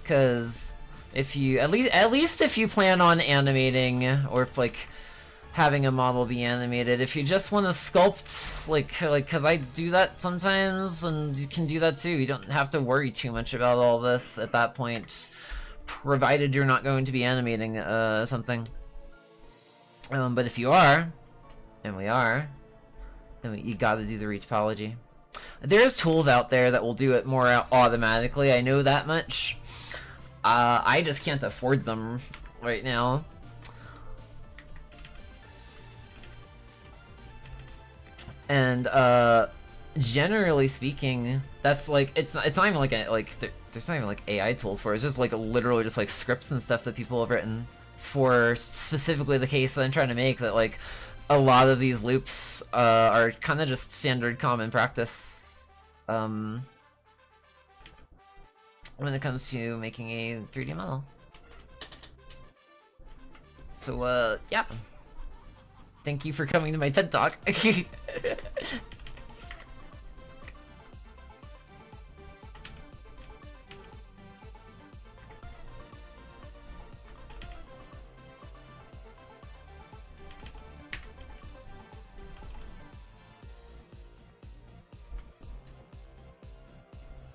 Cause if you at least if you plan on animating or like having a model be animated. If you just want to sculpt, like, cause I do that sometimes, and you can do that too. You don't have to worry too much about all this at that point, provided you're not going to be animating something. But if you are, and we are, then you gotta do the retopology. There's tools out there that will do it more automatically, I know that much. I just can't afford them right now. And generally speaking, that's like it's not even like there's not even like AI tools for it. It's just like literally just like scripts and stuff that people have written for specifically the case that I'm trying to make, that like a lot of these loops are kind of just standard common practice when it comes to making a 3D model. So yeah. Thank you for coming to my TED Talk.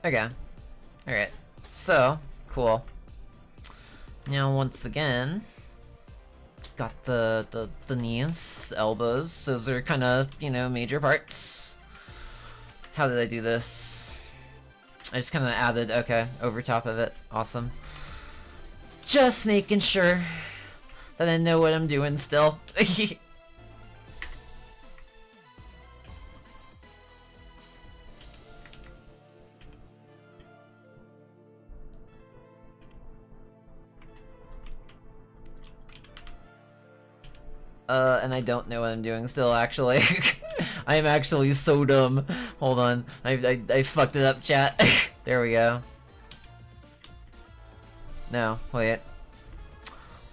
Okay. Alright. So, cool. Now, once again, got the knees, elbows. Those are kind of, you know, major parts. How did I do this? I just kind of added, okay, over top of it. Awesome. Just making sure that I know what I'm doing still. And I don't know what I'm doing still, actually. I am actually so dumb. Hold on. I fucked it up, chat. There we go. No, wait.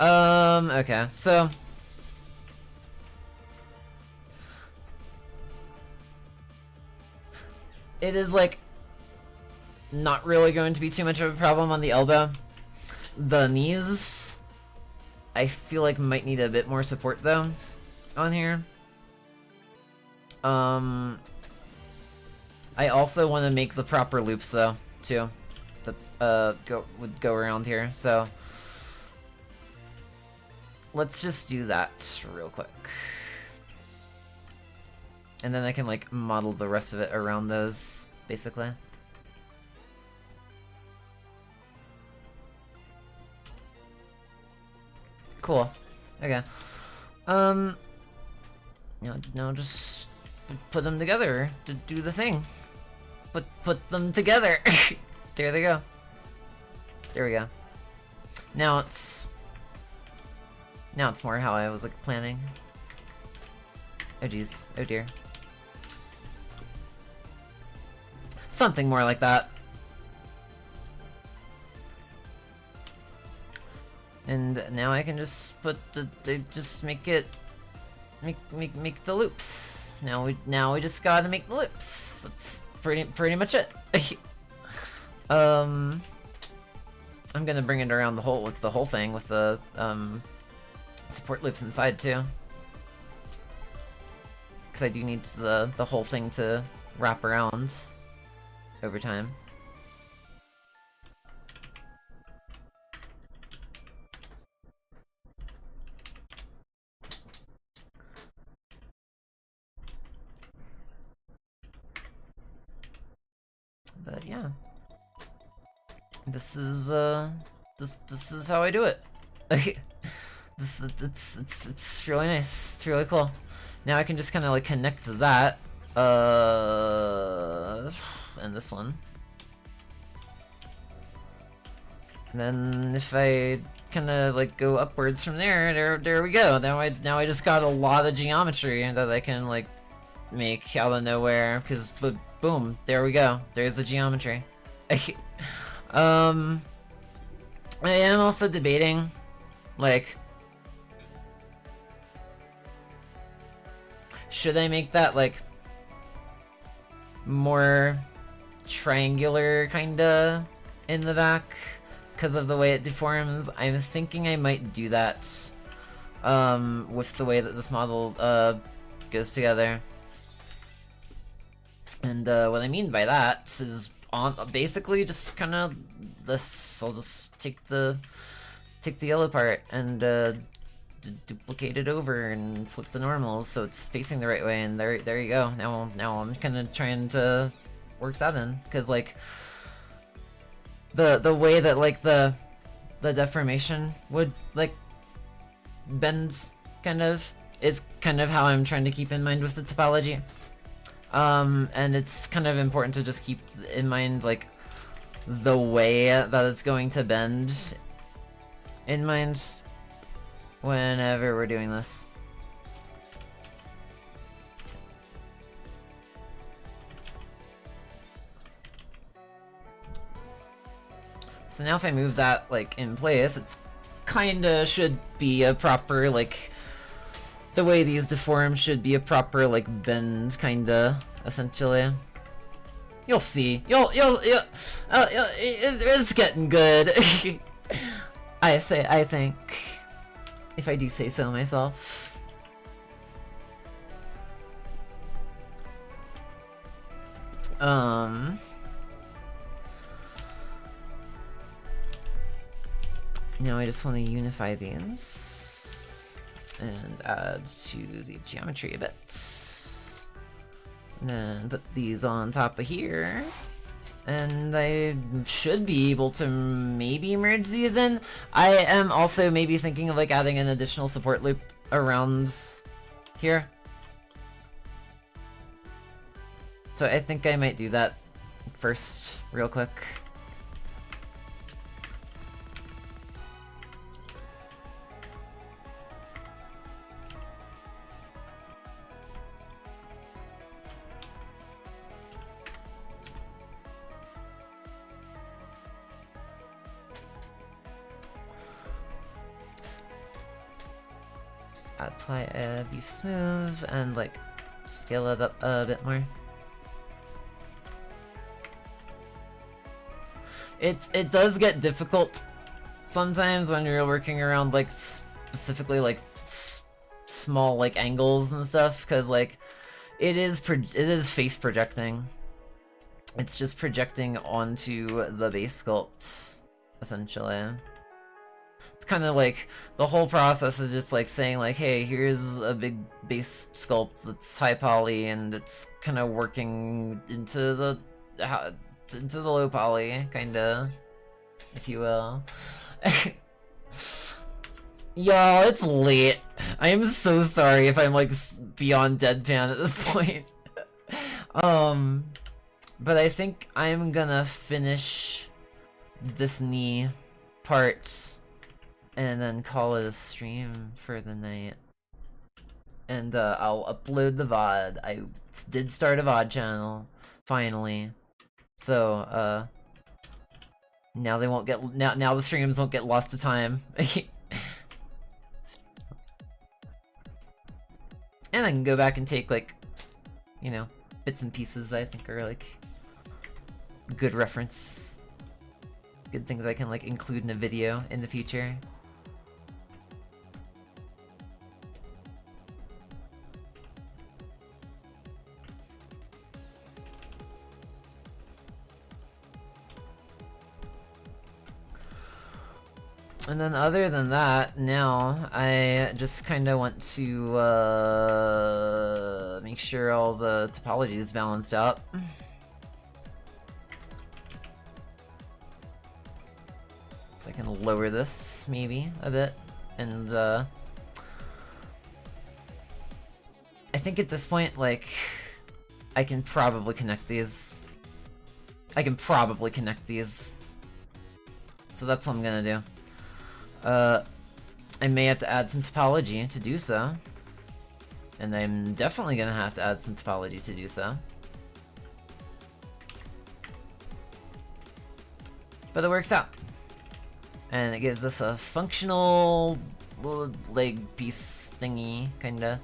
Okay, so... it is, like, not really going to be too much of a problem on the elbow. The knees... I feel like might need a bit more support though on here. I also want to make the proper loops though too that would go around here. So let's just do that real quick, and then I can like model the rest of it around those basically. Cool. Okay. Now just put them together to do the thing. Put them together. There they go. There we go. Now it's more how I was like planning. Oh geez. Oh dear. Something more like that. And now I can just put just make it make the loops. Now we just gotta make the loops. That's pretty much it. I'm gonna bring it around the whole thing with the support loops inside too, because I do need the whole thing to wrap around over time. But yeah, this is this is how I do it. It's really nice. It's really cool. Now I can just kind of like connect to that and this one, and then if I kind of like go upwards from there we go. Now I just got a lot of geometry that I can like make out of nowhere, because boom, there we go. There's the geometry. I am also debating, like, should I make that like more triangular kinda in the back because of the way it deforms? I'm thinking I might do that. with the way that this model goes together. And what I mean by that is basically just kind of this. I'll just take the yellow part and duplicate it over and flip the normals so it's facing the right way. And there you go. Now I'm kind of trying to work that in, because like the way that like the deformation would like bend kind of is kind of how I'm trying to keep in mind with the topology. And it's kind of important to just keep in mind like the way that it's going to bend in mind whenever we're doing this. So now if I move that like in place, it's kinda should be a proper like, the way these deform should be a proper like bend kinda, essentially. You'll see. It's getting good. I think, if I do say so myself. Now I just want to unify these and add to the geometry a bit. And then put these on top of here. And I should be able to maybe merge these in. I am also maybe thinking of like adding an additional support loop around here. So I think I might do that first real quick. Apply a beef smooth and like scale it up a bit more. It does get difficult sometimes when you're working around like specifically like small like angles and stuff, because like it is face projecting. It's just projecting onto the base sculpt essentially. It's kind of like the whole process is just like saying like, hey, here's a big base sculpt that's high poly and it's kind of working into the low poly, kind of, if you will. Y'all, it's late. I am so sorry if I'm like beyond deadpan at this point. But I think I'm gonna finish this knee part and then call it a stream for the night. And I'll upload the VOD. I did start a VOD channel, finally. So, now they won't get, now the streams won't get lost to time. And I can go back and take like, you know, bits and pieces I think are like good reference, good things I can like include in a video in the future. And then other than that, now I just kind of want to make sure all the topology is balanced out. So I can lower this maybe a bit, and I think at this point, like, I can probably connect these. So that's what I'm gonna do. I may have to add some topology to do so. And I'm definitely gonna have to add some topology to do so. But it works out. And it gives us a functional little leg piece thingy, kinda.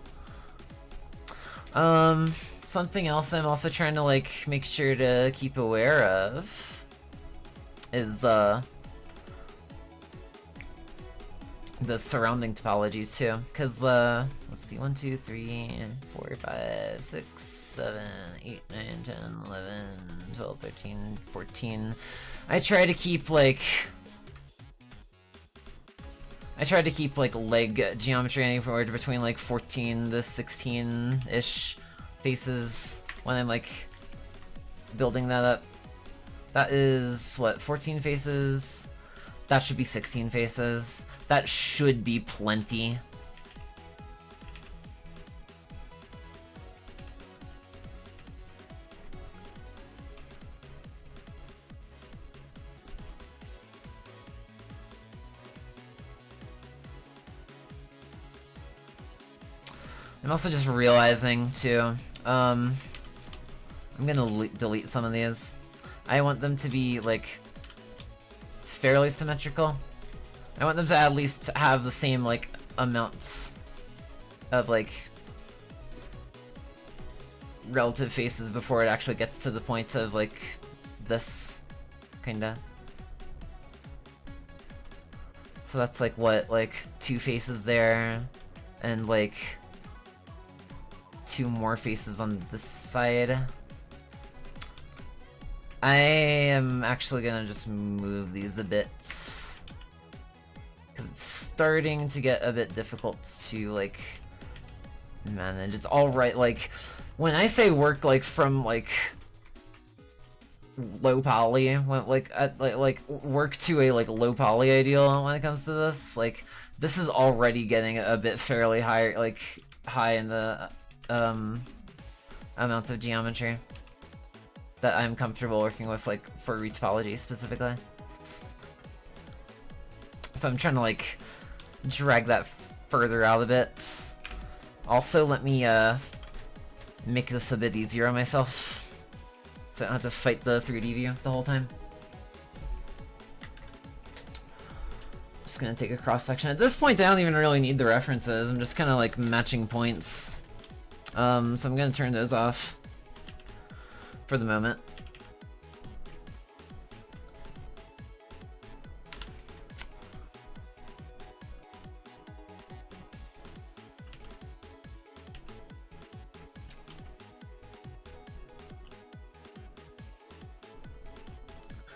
Something else I'm also trying to like make sure to keep aware of is the surrounding topology too, because let's see, 1, 2, 3, 4, 5, 6, 7, 8, 9, 10, 11, 12, 13, 14. I try to keep like leg geometry anywhere between like 14 to 16-ish faces when I'm like building that up. That is what, 14 faces? That should be 16 faces. That should be plenty. I'm also just realizing too, I'm gonna delete some of these. I want them to be like fairly symmetrical. I want them to at least have the same like amounts of like relative faces before it actually gets to the point of like this kinda. So that's like what, like 2 faces there and like 2 more faces on this side. I am actually gonna just move these a bit, because it's starting to get a bit difficult to like manage. It's alright, like when I say work like from like low poly, when, like work to a like low poly ideal when it comes to this, like this is already getting a bit fairly high, like high in the amount of geometry that I'm comfortable working with, like for retopology specifically. So I'm trying to like drag that further out a bit. Also, let me make this a bit easier on myself, so I don't have to fight the 3D view the whole time. Just gonna take a cross section. At this point, I don't even really need the references. I'm just kind of like matching points. So I'm gonna turn those off for the moment.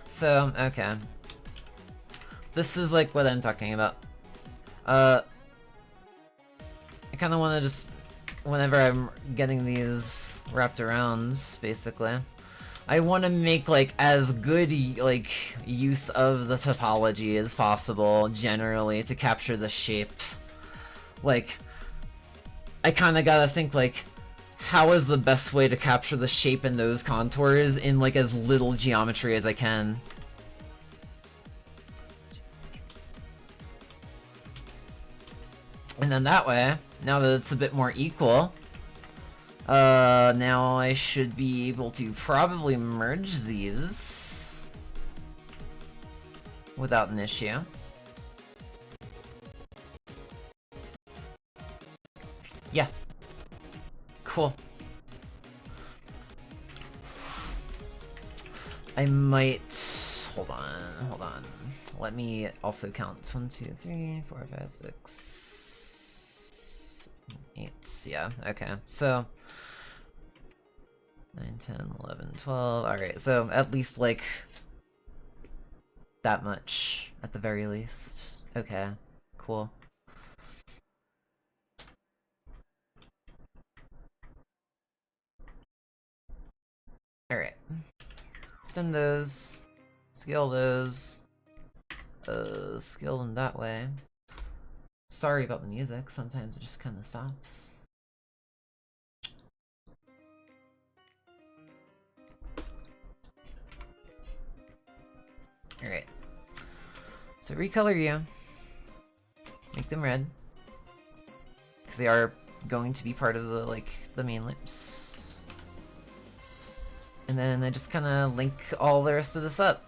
So, okay. This is like what I'm talking about. I kind of want to just, whenever I'm getting these wrapped around, basically, I want to make like as good like use of the topology as possible generally to capture the shape. Like, I kind of gotta think like, how is the best way to capture the shape in those contours in like as little geometry as I can? And then that way, now that it's a bit more equal, now I should be able to probably merge these without an issue. Yeah. Cool. I might... Hold on. Let me also count. 1, 2, 3, 4, 5, 6, 8. Yeah, okay. So... 9, 10, 11, 12. Alright, so at least, like... that much, at the very least. Okay, cool. Alright. Extend those. Scale those. Scale them that way. Sorry about the music, sometimes it just kind of stops. Alright. So recolor you. Make them red. Because they are going to be part of the, like, the main loops. And then I just kind of link all the rest of this up.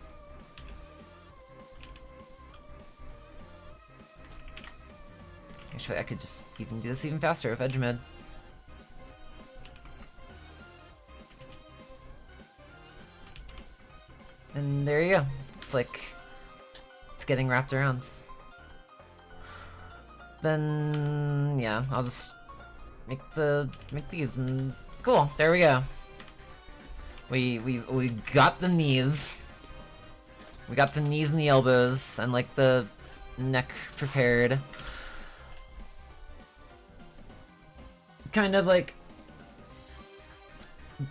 Actually, I could just even do this even faster with Edgemed. And there you go. It's like, it's getting wrapped around. then yeah, I'll just make these and cool. There we go. We got the knees. We got the knees and the elbows and like the neck prepared. Kind of like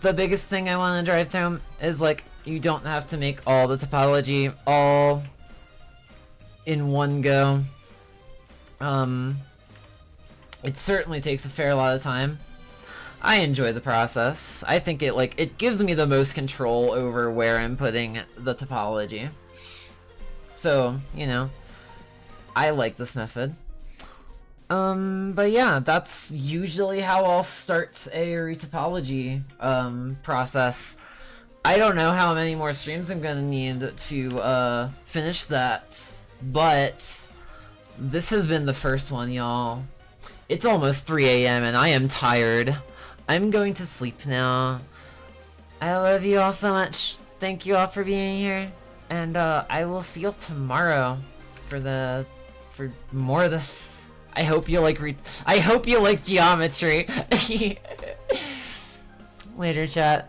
the biggest thing I want to drive through is like you don't have to make all the topology all in one go. It certainly takes a fair lot of time. I enjoy the process. I think it gives me the most control over where I'm putting the topology. So, you know, I like this method. But yeah, that's usually how I'll start a retopology process. I don't know how many more streams I'm gonna need to finish that, but this has been the first one, y'all. It's almost 3 a.m. and I am tired. I'm going to sleep now. I love you all so much. Thank you all for being here, and I will see you tomorrow for more of this. I hope you like geometry. Later, chat.